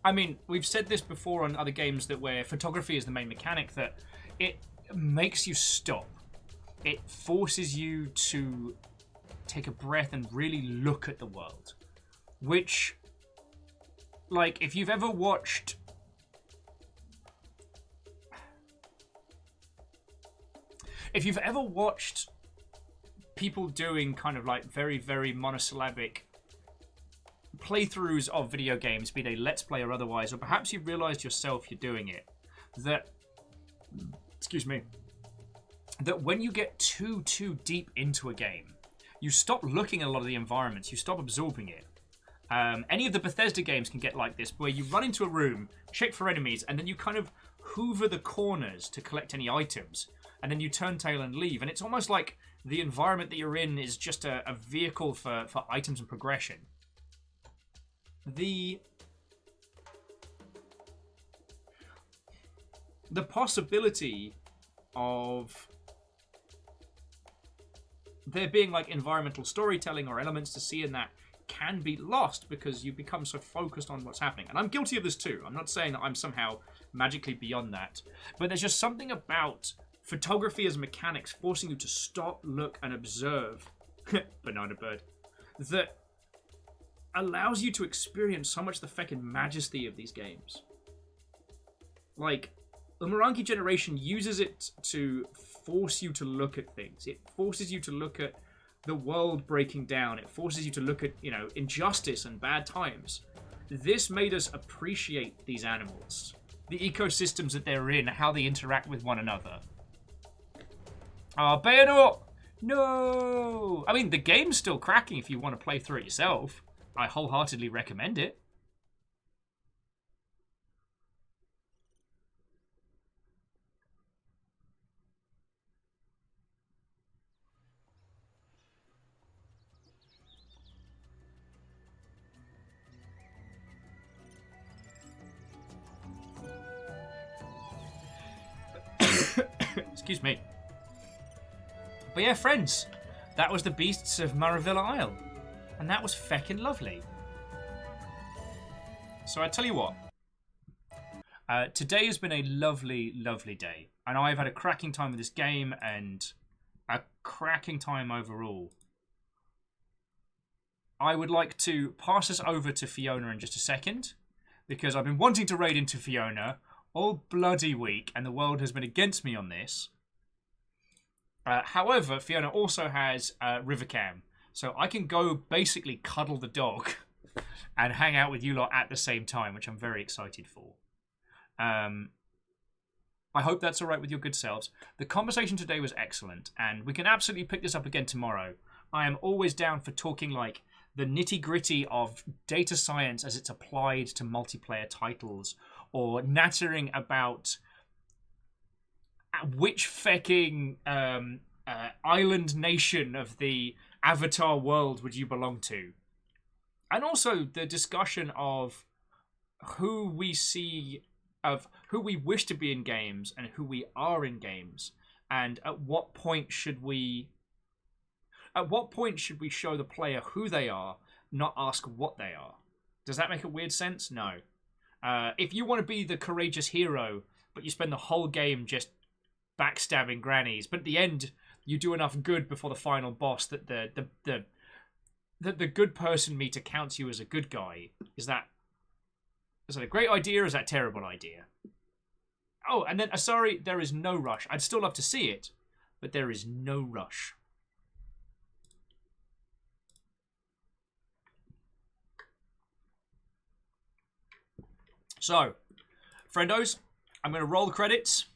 I mean, we've said this before on other games that where photography is the main mechanic, that it makes you stop. It forces you to take a breath and really look at the world. Which, like, if you've ever watched... If you've ever watched people doing kind of like very, very monosyllabic playthroughs of video games, be they Let's Play or otherwise, or perhaps you've realized yourself you're doing it, that, excuse me, that when you get too deep into a game, you stop looking at a lot of the environments, you stop absorbing it. Any of the Bethesda games can get like this, where you run into a room, check for enemies, and then you kind of hoover the corners to collect any items, and then you turn tail and leave, and it's almost like the environment that you're in is just a vehicle for items and progression. The possibility of there being like environmental storytelling or elements to see in that can be lost because you become so focused on what's happening. And I'm guilty of this too. I'm not saying that I'm somehow magically beyond that, but there's just something about photography as mechanics forcing you to stop, look, and observe banana bird that allows you to experience so much the feckin' majesty of these games. Like, the Morangi generation uses it to force you to look at things. It forces you to look at the world breaking down. It forces you to look at, you know, injustice and bad times. This made us appreciate these animals, the ecosystems that they're in, how they interact with one another. Ah, Bayonor! No! I mean, the game's still cracking if you want to play through it yourself. I wholeheartedly recommend it. Excuse me. But yeah, friends, that was the Beasts of Maravilla Isle. And that was feckin' lovely. So I tell you what. Today has been a lovely, lovely day. And I've had a cracking time with this game and a cracking time overall. I would like to pass us over to Fiona in just a second, because I've been wanting to raid into Fiona all bloody week, and the world has been against me on this. However, Fiona also has Rivercam, so I can go basically cuddle the dog and hang out with you lot at the same time, which I'm very excited for. I hope that's all right with your good selves. The conversation today was excellent, and we can absolutely pick this up again tomorrow. I am always down for talking like the nitty-gritty of data science as it's applied to multiplayer titles, or nattering about which fecking island nation of the Avatar world would you belong to. And also the discussion of who we see, of who we wish to be in games and who we are in games, and at what point should we show the player who they are, not ask what they are. Does that make a weird sense? No. If you want to be the courageous hero, but you spend the whole game just backstabbing grannies, but at the end you do enough good before the final boss that the good person meter counts you as a good guy, is that a great idea or is that a terrible idea? Oh, and then Asari, there is no rush. I'd still love to see it, but there is no rush. So, friendos, I'm going to roll the credits.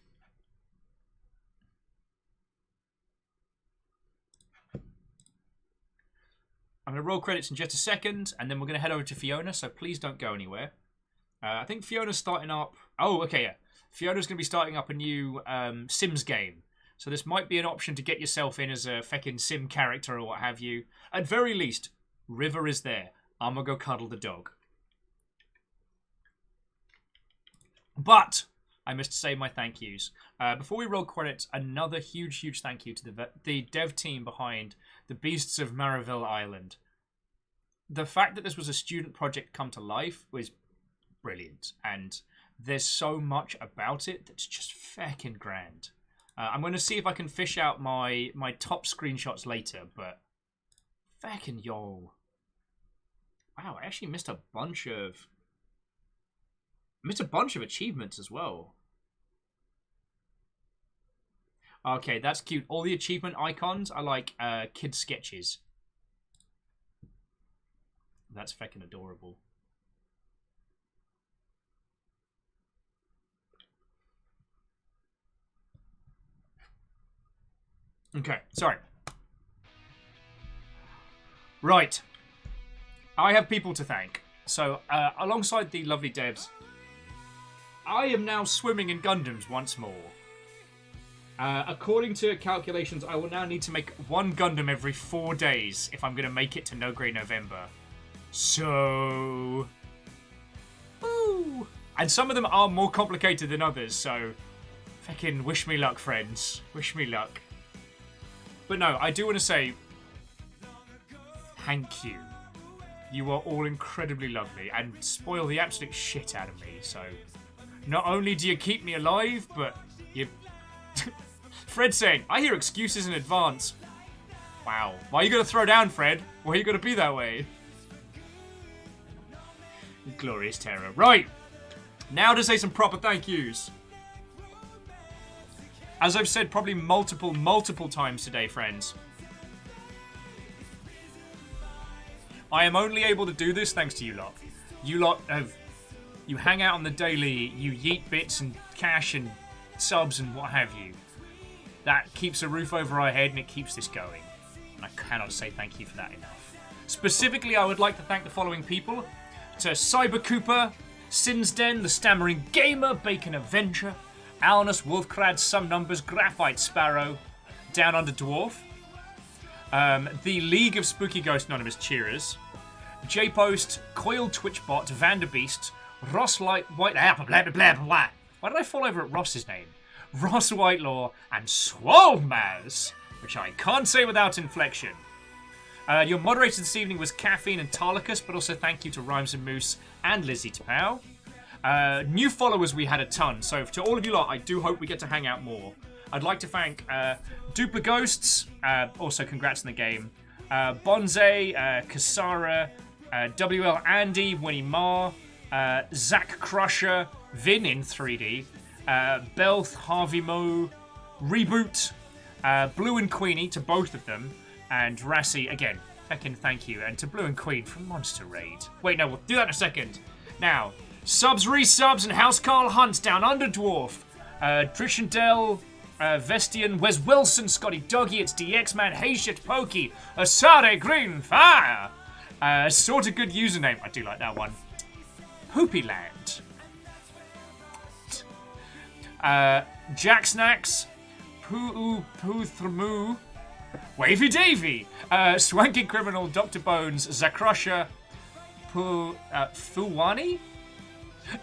I'm going to roll credits in just a second, and then we're going to head over to Fiona, so please don't go anywhere. I think Fiona's starting up... Oh, okay, yeah. Fiona's going to be starting up a new Sims game. So this might be an option to get yourself in as a feckin' Sim character or what have you. At very least, River is there. I'm going to go cuddle the dog. But I must say my thank yous. Before we roll credits, another huge thank you to the dev team behind the Beasts of Maravilla Island. The fact that this was a student project come to life was brilliant, and there's so much about it that's just feckin' grand. I'm going to see if I can fish out my top screenshots later, but feckin' yo. Wow, I actually missed a bunch of achievements as well. Okay, that's cute. All the achievement icons are like kid sketches. That's feckin' adorable. Okay, sorry. Right. I have people to thank. So, alongside the lovely devs, I am now swimming in Gundams once more. According to calculations, I will now need to make one Gundam every 4 days if I'm going to make it to No Grey November. So... Ooh. And some of them are more complicated than others, so... Feckin' wish me luck, friends. Wish me luck. But no, I do want to say... Thank you. You are all incredibly lovely and spoil the absolute shit out of me, so... Not only do you keep me alive, but you... Fred saying, I hear excuses in advance. Wow. Why are you going to throw down, Fred? Why are you going to be that way? Glorious terror. Right. Now to say some proper thank yous. As I've said probably multiple times today, friends. I am only able to do this thanks to you lot. You lot have... You hang out on the daily, you yeet bits and cash and subs and what have you. That keeps a roof over our head and it keeps this going. And I cannot say thank you for that enough. Specifically, I would like to thank the following people. To Cyber Cooper, Sinsden, the Stammering Gamer, Bacon Avenger, Alnus, Wolfcrad, Some Numbers, Graphite Sparrow, Down Under Dwarf, the League of Spooky Ghost Anonymous Cheerers, J-Post, Coiled Twitchbot, Vanderbeast, Ross White... Blah, blah, blah, blah. Why did I fall over at Ross's name? Ross Whitelaw and Swolmaz, which I can't say without inflection. Your moderator this evening was Caffeine and Tarlicus, but also thank you to Rhymes and Moose and Lizzie Tapau. New followers, we had a ton, so to all of you lot, I do hope we get to hang out more. I'd like to thank Duper Ghosts, also congrats on the game, Bonze, Kasara, WL Andy, Winnie Ma, Zach Crusher, Vin in 3D, Belth, Harvey Mo, Reboot, Blue and Queenie, to both of them, and Rassi, again, feckin' thank you, and to Blue and Queen from Monster Raid. Wait, no, we'll do that in a second. Now, subs, resubs, and House Carl Hunt, Down Under Dwarf, Drishendell, Vestian, Wes Wilson, Scotty Doggy, It's DX Man, Hey Shit Pokey, Asade Green Fire, sort of good username, I do like that one, Poopy Land, Jack Snacks, Poo Thramu, Wavy Davy, Swanky Criminal, Dr. Bones, Zakrusha, Fuwani,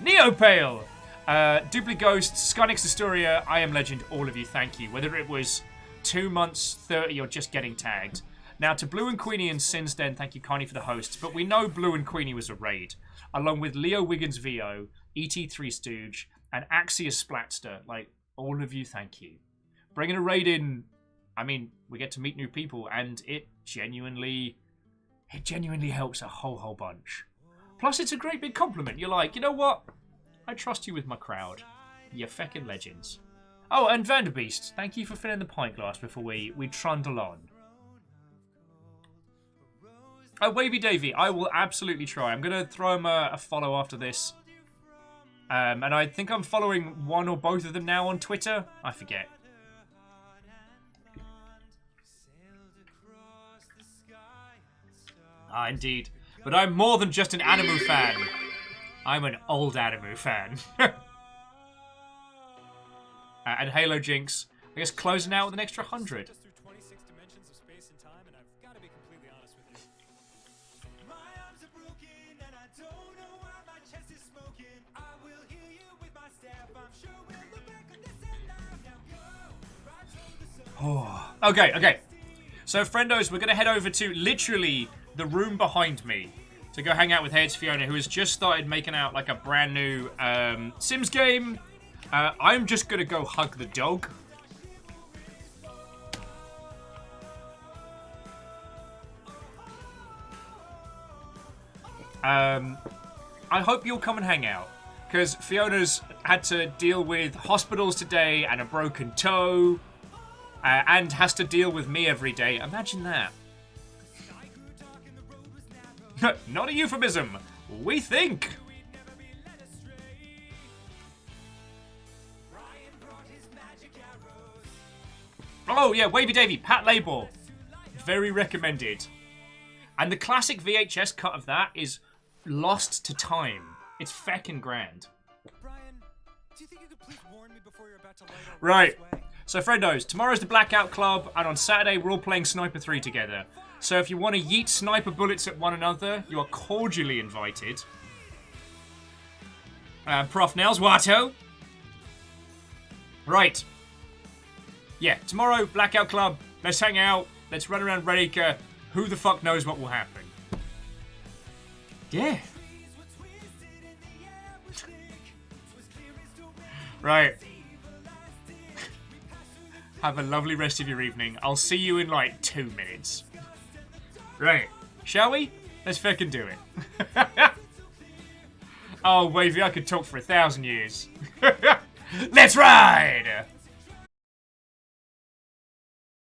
Neopale, Dupli Ghost, Skynix Astoria, I Am Legend, all of you, thank you. Whether it was 2 months, 30, or just getting tagged. Now, to Blue and Queenie and Sinsden, thank you kindly for the hosts, but we know Blue and Queenie was a raid, along with Leo Wiggins VO, ET3 Stooge, and Axius Splatster. Like, all of you, thank you. Bringing a raid in, I mean, we get to meet new people, and it genuinely helps a whole bunch. Plus, it's a great big compliment. You're like, you know what? I trust you with my crowd. You're feckin' legends. Oh, and Vanderbeast, thank you for filling the pint glass before we trundle on. Oh, Wavy Davy, I will absolutely try. I'm going to throw him a follow after this. And I think I'm following one or both of them now on Twitter. I forget. Ah, indeed. But I'm more than just an Animu fan. I'm an old Animu fan. And Halo Jinx, I guess closing out with an extra 100. Oh. Okay. So, friendos, we're going to head over to literally the room behind me to go hang out with Heads Fiona, who has just started making out like a brand new Sims game. I'm just going to go hug the dog. I hope you'll come and hang out, because Fiona's had to deal with hospitals today and a broken toe, and has to deal with me every day. Imagine that. Not a euphemism. We think. Oh yeah, Wavy Davy, Pat Label. Very recommended. And the classic VHS cut of that is lost to time. It's feckin' grand. Brian, do you think you could please warn me before you're about to light our Right. way? So, friendos, tomorrow's the Blackout Club, and on Saturday we're all playing Sniper 3 together. So if you want to yeet sniper bullets at one another, you are cordially invited. Prof. Nels, Watto. Right. Yeah, tomorrow, Blackout Club. Let's hang out. Let's run around Redacre. Who the fuck knows what will happen? Yeah. Right. Have a lovely rest of your evening. I'll see you in like 2 minutes. Right. Shall we? Let's fucking do it. Oh, Wavy, I could talk for 1,000 years. Let's ride!